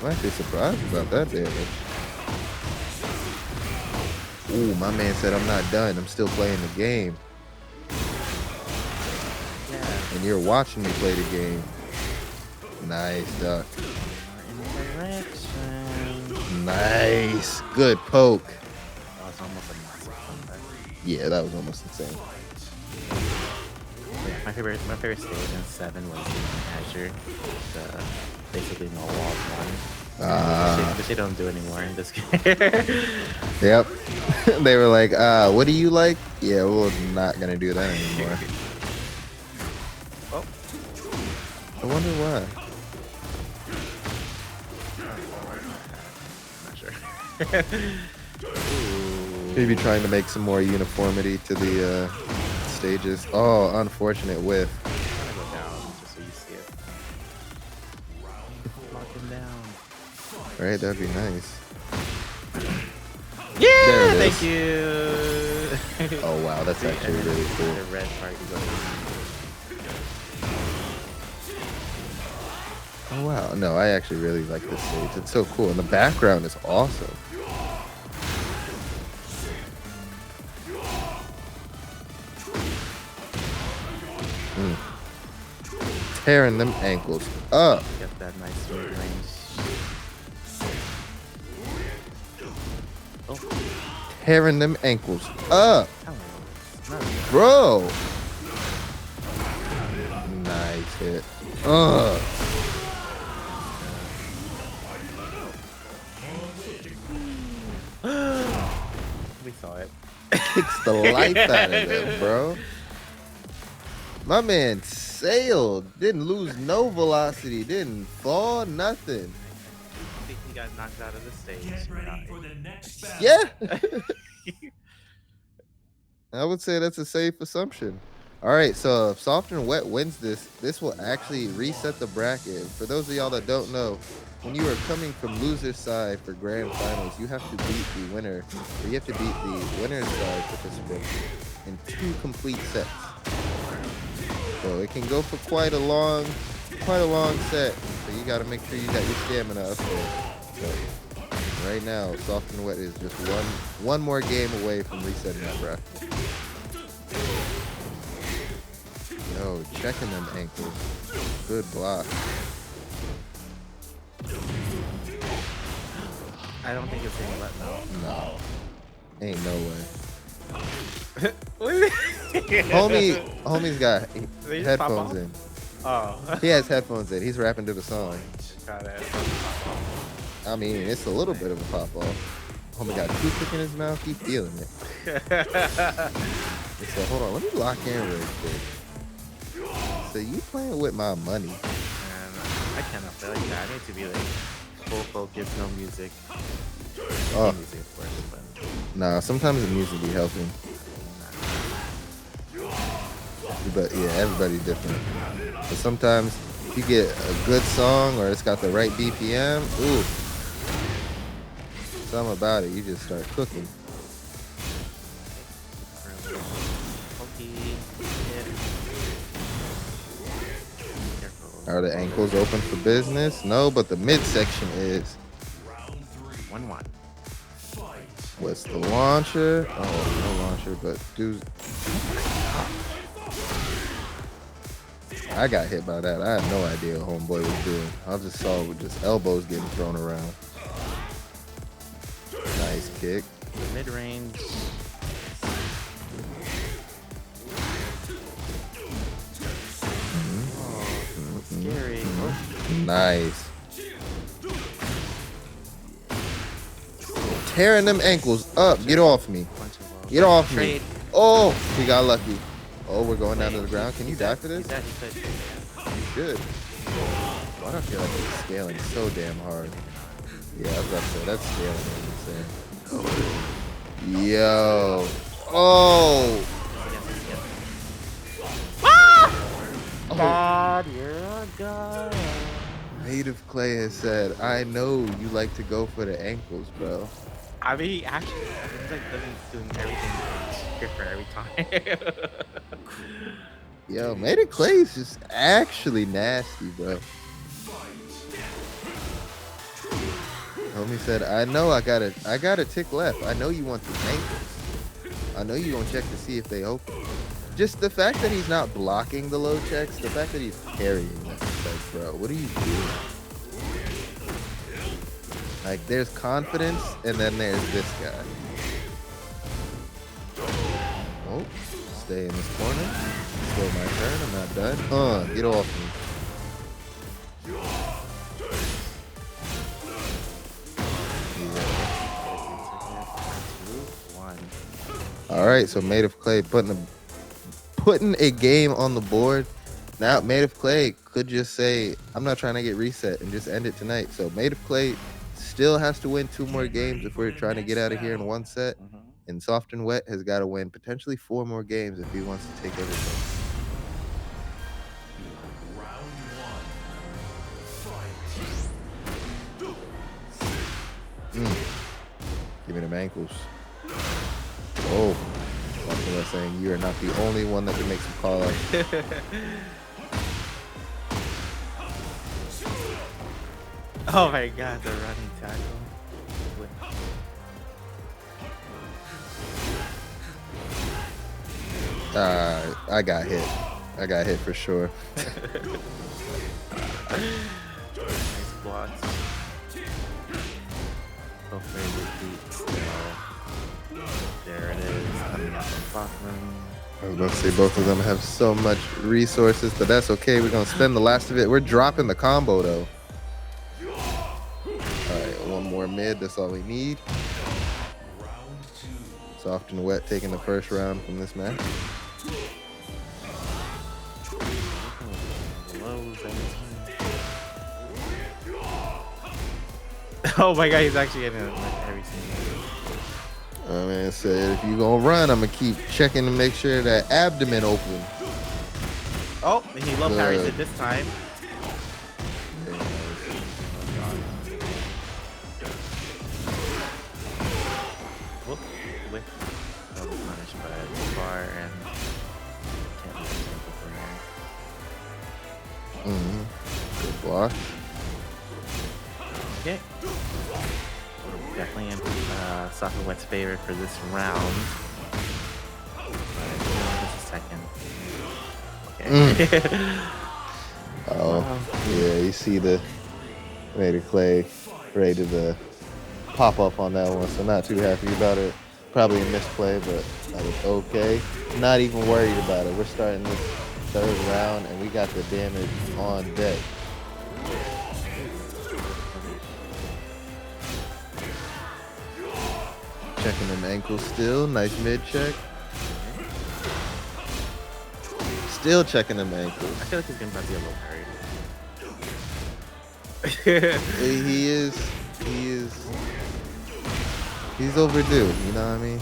I'm actually surprised about that damage. Ooh, my man said I'm not done. I'm still playing the game. Yeah. And you're watching me play the game. Nice duck. In direction. Nice. Good poke. That was almost a massive comeback. Yeah, that was almost insane. Yeah, my favorite stage in 7 was in Azure. The basically no walls one. Which they don't do anymore in this game. Yep. They were like, what do you like? Yeah, we're not gonna do that anymore. Oh. I wonder why. I'm not sure. Maybe trying to make some more uniformity to the stages. Oh, unfortunate whiff. I'm gonna go down just so you see it. Lock him down. Right, that'd be nice. Yeah, There it thank you. Oh wow, that's See, actually and then really cool. The red part you go down. Oh wow, no, I actually really like this stage. It's so cool, and the background is awesome. Tearing them ankles up. Get that nice mid-range. Oh, Tearing them ankles up. hello. No. Bro. Nice hit. We saw it. Kicks the life out of them, bro. My man sailed. Didn't lose no velocity. Didn't fall, nothing. I think he got knocked out of the stage. Get ready for the next battle. Yeah. I would say that's a safe assumption. All right, so if Soft and Wet wins this will actually reset the bracket. For those of y'all that don't know, when you are coming from loser's side for grand finals, you have to beat the winner, or you have to beat the winner's side participant in 2 complete sets. So it can go for quite a long set. So you got to make sure you got your stamina up there. So right now, Soft and Wet is just one more game away from resetting that bracket. Yo, checking them ankles. Good block. I don't think it's being let no. No. Ain't no way. Homie's Homie's got They just pop headphones off? in. Oh, He has headphones in. He's rapping to the song. got it. I mean, it's a little bit of a pop off. Homie got toothpick in his mouth. He feeling it. So hold on, let me lock in real quick. So you playing with my money? And I cannot play like that. I need to be like full focus, no music. Oh. Music, of course, but Nah, sometimes the music be helping. But yeah, everybody's different. But sometimes if you get a good song or it's got the right BPM, ooh, something about it, you just start cooking. Are the ankles open for business? No, but the midsection is. 1-1. What's the launcher? Oh, no launcher, but dude. I got hit by that. I had no idea what homeboy was doing. I just saw with just elbows getting thrown around. Nice kick. Mid range. Scary. Oh, Nice. Tearing them ankles up. Get off me. bunch of Get off me. trade. Oh, he got lucky. Oh, we're going down to the ground. Can you die for this? He's dead. Good. Why do I feel like it's scaling so damn hard? Yeah, I was about to say that's scaling insane. Yo. Oh. God, you're a god. Native Clay has said, I know you like to go for the ankles, bro. I mean, actually, he's like doing everything different every time. Yo, Native Clay is just actually nasty, bro. Homie said, I know I got a tick left. I know you want the ankles. I know you gonna check to see if they open. Just the fact that he's not blocking the low checks, the fact that he's carrying them, like, bro, what are you doing? Like, there's confidence, and then there's this guy. Oh, stay in this corner. Still my turn. I'm not done. Get off me. All right, so Made of Clay putting a game on the board. Now Made of Clay could just say, I'm not trying to get reset and just end it tonight. So Made of Clay still has to win 2 more games if we're trying to get out of here in 1 set. And Soft and Wet has got to win potentially 4 more games if he wants to take everything. Give me them ankles. Oh, that's what I'm saying. You are not the only one that can make some call outs. Oh my god, the running tackle. I got hit. I got hit for sure. Nice blocks. Hopefully repeat still. There it is, coming up from bottom. I was about to say both of them have so much resources, but that's okay. We're gonna spend the last of it. We're dropping the combo though. All right, 1 more mid. That's all we need. Soft and Wet taking the first round from this match. Oh my god, he's actually getting every single. I mean, said if you gonna run, I'm gonna keep checking to make sure that abdomen open. Oh, he low parries it this time. Whoop, whip. That was punished by too far and can't really take it from there. Good block. Okay. We're definitely in Soft and Wet's favor for this round. But just a second. Okay. Oh, Wow. yeah, you see the Made of Clay ready to pop up on that one, so not too happy about it. Probably a misplay, but that was okay. Not even worried about it. We're starting this third round, and we got the damage on deck. Checking them ankles still. Nice mid check. Still checking them ankles. I feel like he's gonna be a little hurried. He is. He's overdue. You know what I mean?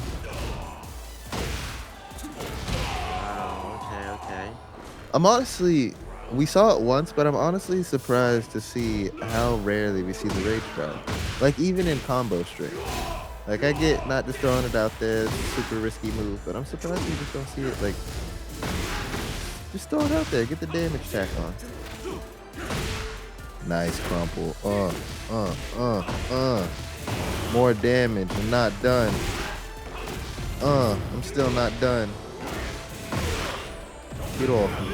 Wow. Okay. I'm honestly. We saw it once, but I'm honestly surprised to see how rarely we see the rage drive. Like even in combo string. Like I get not just throwing it out there, it's a super risky move, but I'm surprised we just don't see it. Like, just throw it out there, get the damage tack on. Nice crumple. More damage. I'm not done. I'm still not done. Get off me.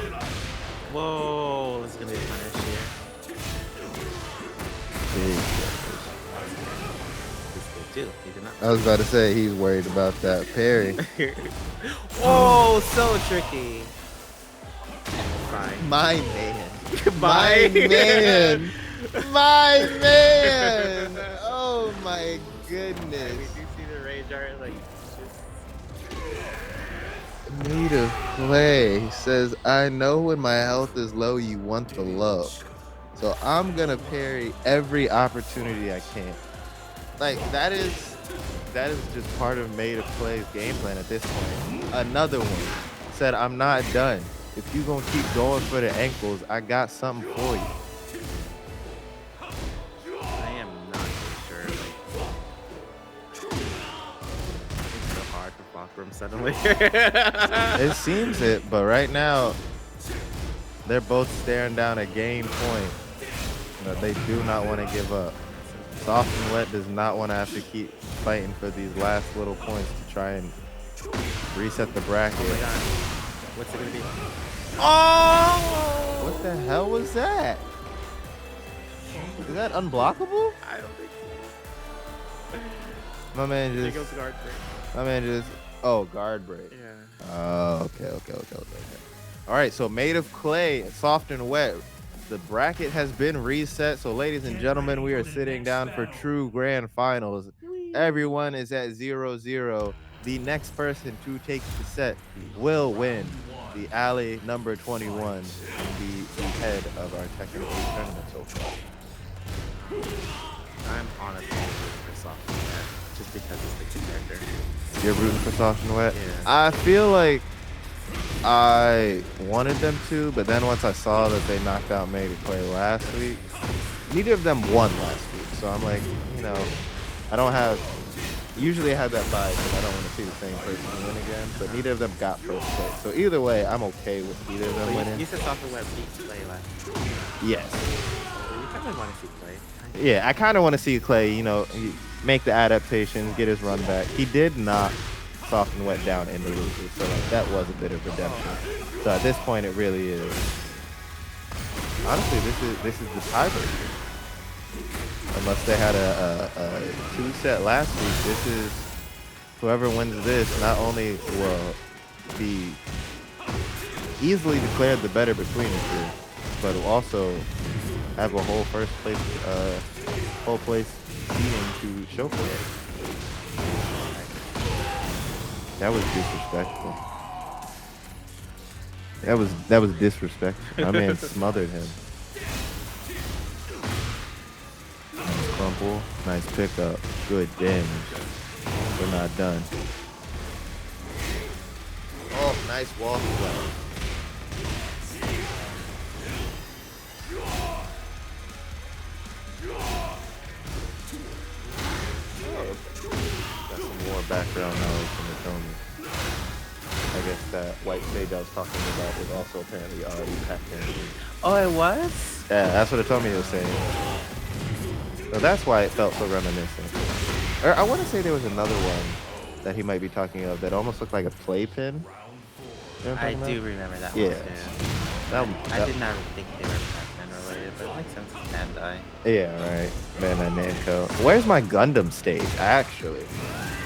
Whoa, this is gonna be a punish here. Big He's good too. He did not. I was about to say he's worried about that parry. Oh, so tricky. Fine. My man. My man. My man. Oh my goodness. We do see the rage art, like just. Made of clay. He says, I know when my health is low, you want the love. So I'm gonna parry every opportunity I can. Like that is just part of Made of Clay's game plan at this point. Another one said, I'm not done. If you gonna keep going for the ankles, I got something for you. I am not sure. Like, it's so hard to block from suddenly. It seems it, but right now they're both staring down a game point. But they do not want to give up. Soft and Wet does not want to have to keep fighting for these last little points to try and reset the bracket. Oh my god. What's it gonna be? Oh! What the hell was that? Is that unblockable? I don't think so. My man There just. goes guard break. My man just. Oh, guard break. Yeah. Oh, okay. All right, so Made of Clay, Soft and Wet. The bracket has been reset. So, ladies and gentlemen, we are sitting down for true grand finals. Everyone is at 0-0. The next person to take the set will win the alley number 21 and be the head of our Tekken 8 tournament so far. I'm honestly rooting for Soft and Wet just because it's the good character. You're rooting for Soft and Wet? Yeah. I feel like I wanted them to, but then once I saw that they knocked out Made of Clay last week, neither of them won last week. So I'm like, you know, I don't have. Usually I have that vibe because I don't want to see the same person win again, but neither of them got first place. So either way, I'm okay with either of them But winning. you said Soft and Wet beat Clay last week. Yes. So you kind of want to see Clay. Yeah, I kind of want to see Clay, you know, make the adaptations, get his run back. He did knock Soft and Wet down in the losers, so like, that was a bit of redemption. So at this point, it really is. Honestly, this is the tiebreaker. Unless they had a 2-set last week, this is whoever wins this not only will be easily declared the better between the two, but will also have a whole place seating to show for it. That was disrespectful. That was disrespectful. My man smothered him. Nice crumple, nice pickup, good damage. We're not done. Oh, nice wall play. Got some more background knowledge from the Tony. I guess that white stage I was talking about was also apparently already packed in. Oh, it was? Yeah, that's what Atomi was saying. So that's why it felt so reminiscent. Or I want to say there was another one that he might be talking of that almost looked like a playpen. You know what I I'm talking do about? remember that Yeah. one too. I did not think they were Pac-Man related, but it makes sense. Bandai. Yeah, right. Bandai Namco. Where's my Gundam stage, actually?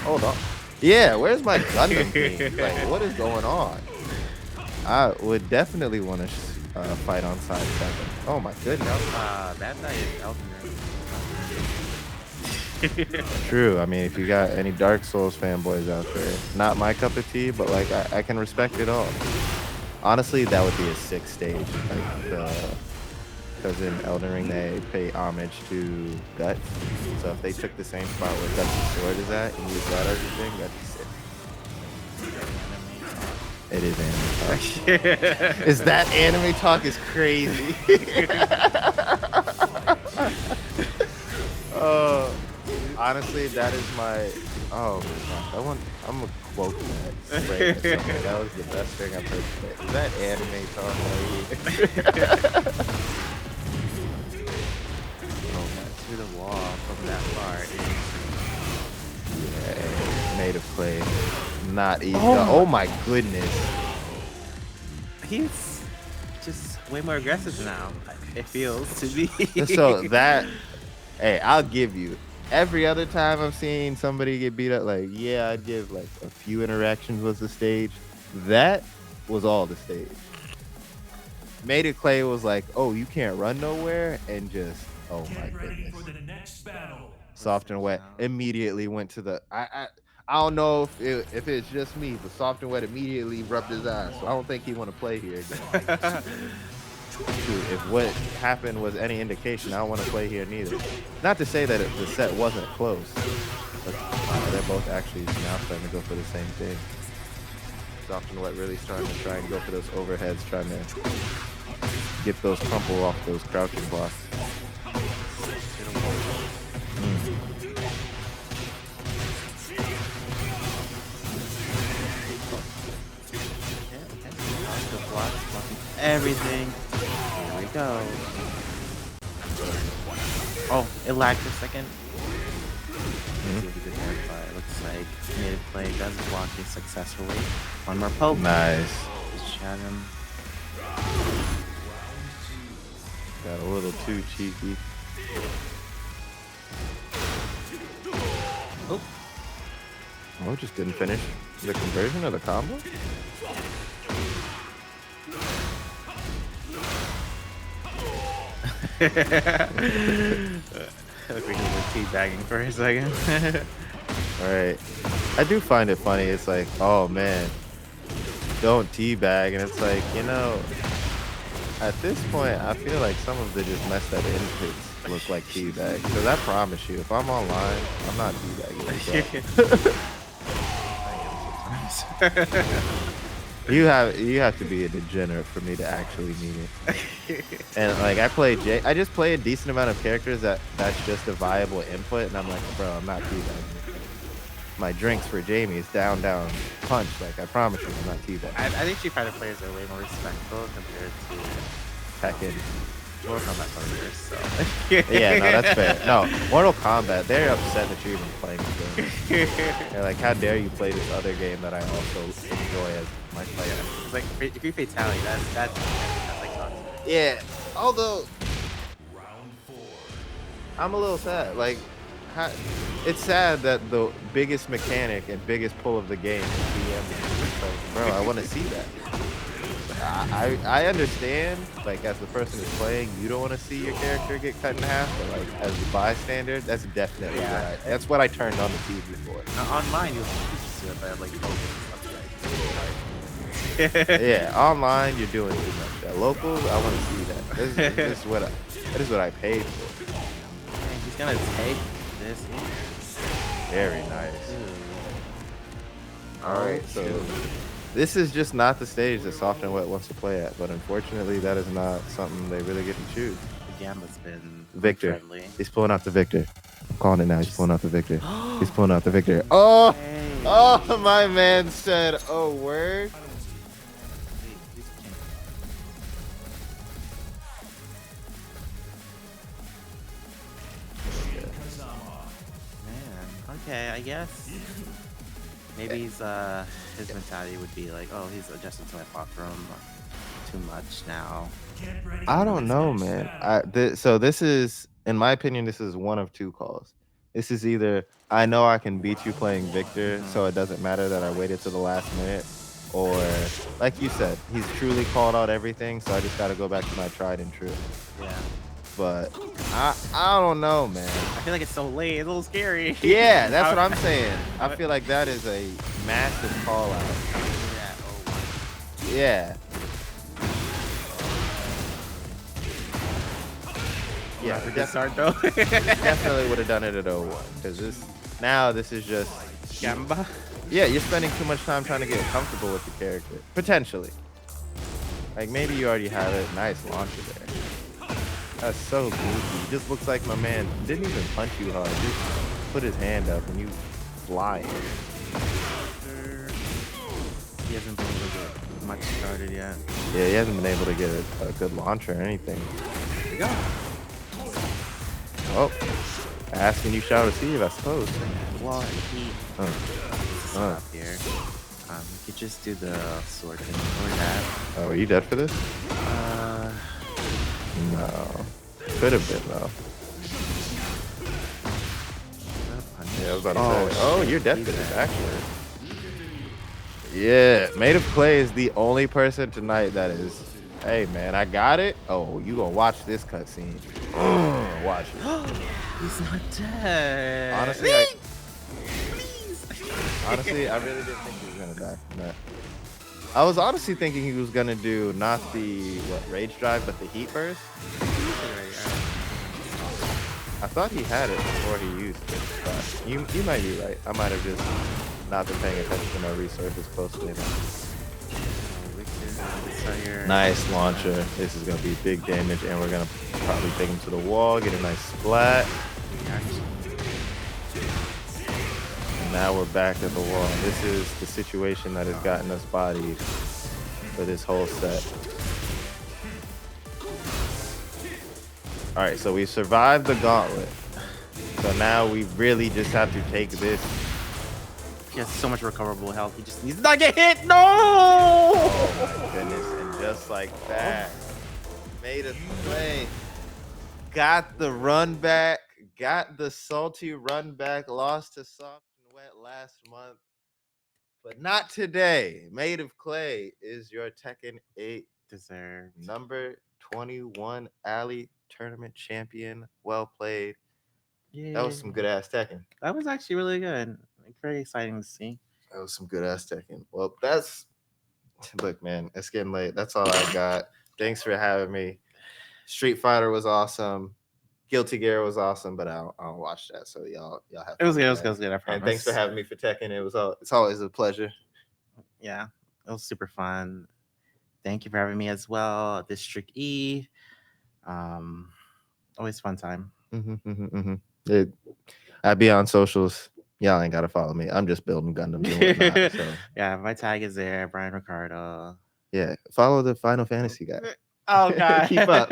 Hold on. Yeah, where's my Gundam theme? Like, what is going on? I would definitely want to fight on side 7. Oh my goodness. Bad guy is Elden Ring. True. I mean, if you got any Dark Souls fanboys out there, not my cup of tea, but like I can respect it all. Honestly, that would be a sick stage. Like because in Elden Ring they pay homage to Guts. So if they took the same spot where Guts' sword is at and used that as a thing, that'd be sick. It is anime talk. Is that anime talk is crazy. Honestly, that is my. Oh my gosh, I'm gonna quote that. Straight or something. That was the best thing I've heard today. Is that anime talk? Through the wall from that far. Yeah, native play, not easy. Oh my goodness. He's just way more aggressive now. It feels to me. So that, hey, I'll give you. Every other time I've seen somebody get beat up, like, yeah, I'd give like a few interactions was the stage. That was all the stage. Made It Clay was like, oh, you can't run nowhere, and just, oh my goodness. Soft and Wet immediately went to the. I don't know if it's just me, but Soft and Wet immediately rubbed his eyes. So I don't think he want to play here again. If what happened was any indication, I don't want to play here neither. Not to say that the set wasn't close, but they're both actually now starting to go for the same thing. Soft and Wet really starting to try and go for those overheads, trying to get those crumple off those crouching blocks. Everything. Here we go. Oh, it lagged a second. See what he did there, but it looks like native play does block it successfully. One more poke. Nice. Just chat him. Got a little too cheeky. Oh, just didn't finish the conversion of the combo? Look like he was teabagging for a second. Alright. I do find it funny. It's like, oh man, don't teabag. And it's like, you know, at this point, I feel like some of the just messed up inputs look like teabag. Because I promise you, if I'm online, I'm not teabagging. You have to be a degenerate for me to actually mean it. And like I just play a decent amount of characters that's just a viable input, and I'm like, bro, I'm not teabagging. My drinks for Jamie is down, punch. Like I promise you, I'm not teabagging. I think Street Fighter players are way more respectful compared to Tekken. Mortal Kombat players. So Yeah, no, that's fair. No, Mortal Kombat, they're upset that you're even playing the game. They're like, how dare you play this other game that I also enjoy as my player. it's like if you fatality, that's like toxic. Yeah, although I'm a little sad. Like, it's sad that the biggest mechanic and biggest pull of the game is DM. Like, bro, I want to see that. I understand, like, as the person who's playing, you don't want to see your character get cut in half, but like as a bystander, that's definitely that's what I turned on the TV for. Online, you'll see it, but like Yeah, online you're doing too much. At locals, I want to see that. This is what I paid for. Man, he's gonna take this. Very nice. All right, so this is just not the stage that Soft and Wet wants to play at, but unfortunately, that is not something they really get to choose. The Gambit's been Victor. friendly. He's pulling out the Victor. I'm calling it now. He's pulling out the Victor. He's pulling out the Victor. Oh, Hey. oh, my man said, oh, word. Man, okay, I guess maybe his mentality would be like, oh, he's adjusted to my platform too much now. I don't know, man. So this is, in my opinion, this is one of two calls. This is either I know I can beat you playing Victor, so it doesn't matter that I waited to the last minute, or like you said, he's truly called out everything. So I just got to go back to my tried and true. Yeah. But I don't know, man. I feel like it's so late. It's a little scary. Yeah, that's what I'm saying. I feel like that is a massive call out. Yeah. Yeah, we definitely would have done it at 0-1 because this is just Gamba. yeah, you're spending too much time trying to get comfortable with the character potentially. Like maybe you already have it. Nice launcher there. That's so goofy. He just looks like my man didn't even punch you hard. Just put his hand up and you flying. He hasn't been able to get much started yet. Yeah, he hasn't been able to get a good launcher or anything. There we go. Oh, asking you shall receive, I suppose. Well, he up here. You could just do the sword thing or that. Oh, are you dead for this? No. Could have been though. Yeah, I was about to say. Oh, you're dead for this, actually. Yeah, Made of Clay is the only person tonight that is. Hey man, I got it. Oh, you gonna watch this cutscene? Watch it. He's not dead. Honestly, I really didn't think he was gonna die from that. I was honestly thinking he was gonna do not the rage drive, but the heat burst. I thought he had it before he used it, but you might be right. I might have just not been paying attention to my resources closely enough. Nice launcher. This is gonna be big damage, and we're gonna probably take him to the wall, get a nice splat. And now we're back at the wall. This is the situation that has gotten us bodied for this whole set. All right, so we survived the gauntlet. So now we really just have to take this. He has so much recoverable health. He just needs to not get hit. No! Oh my goodness. And just like that, Made of Clay got the run back, got the salty run back, lost to Soft and Wet last month, but not today. Made of Clay is your Tekken 8 Deserved. number 21 Alley tournament champion. Well played. Yeah. That was some good ass Tekken. That was actually really good. Very exciting to see. That was some good ass Tekken. Well, look, man, it's getting late. That's all I got. Thanks for having me. Street Fighter was awesome. Guilty Gear was awesome, but I don't watch that. So y'all have. It was fun good. with It was good. I that. promise. And thanks for having me for Tekken. It's always a pleasure. Yeah, it was super fun. Thank you for having me as well. District E. Always fun time. I'd be on socials. Y'all ain't gotta follow me. I'm just building Gundams and whatnot. So Yeah, my tag is there, Brian Ricardo. yeah, follow the Final Fantasy guy. Oh god, Keep up.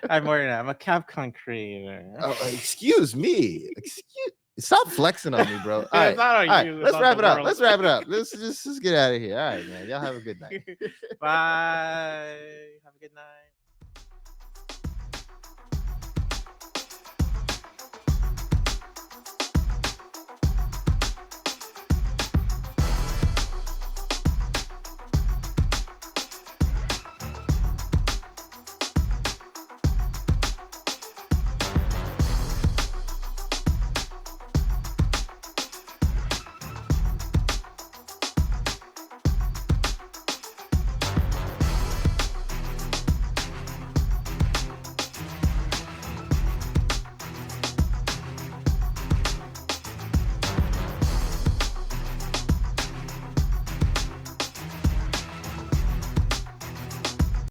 I'm more than that. I'm a Capcom creator. Oh, excuse me. Stop flexing on me, bro. All right, It's not on all right, you, it's let's on wrap the it up. world. Let's wrap it up. Let's just get out of here. All right, man. Y'all have a good night. Bye. Have a good night.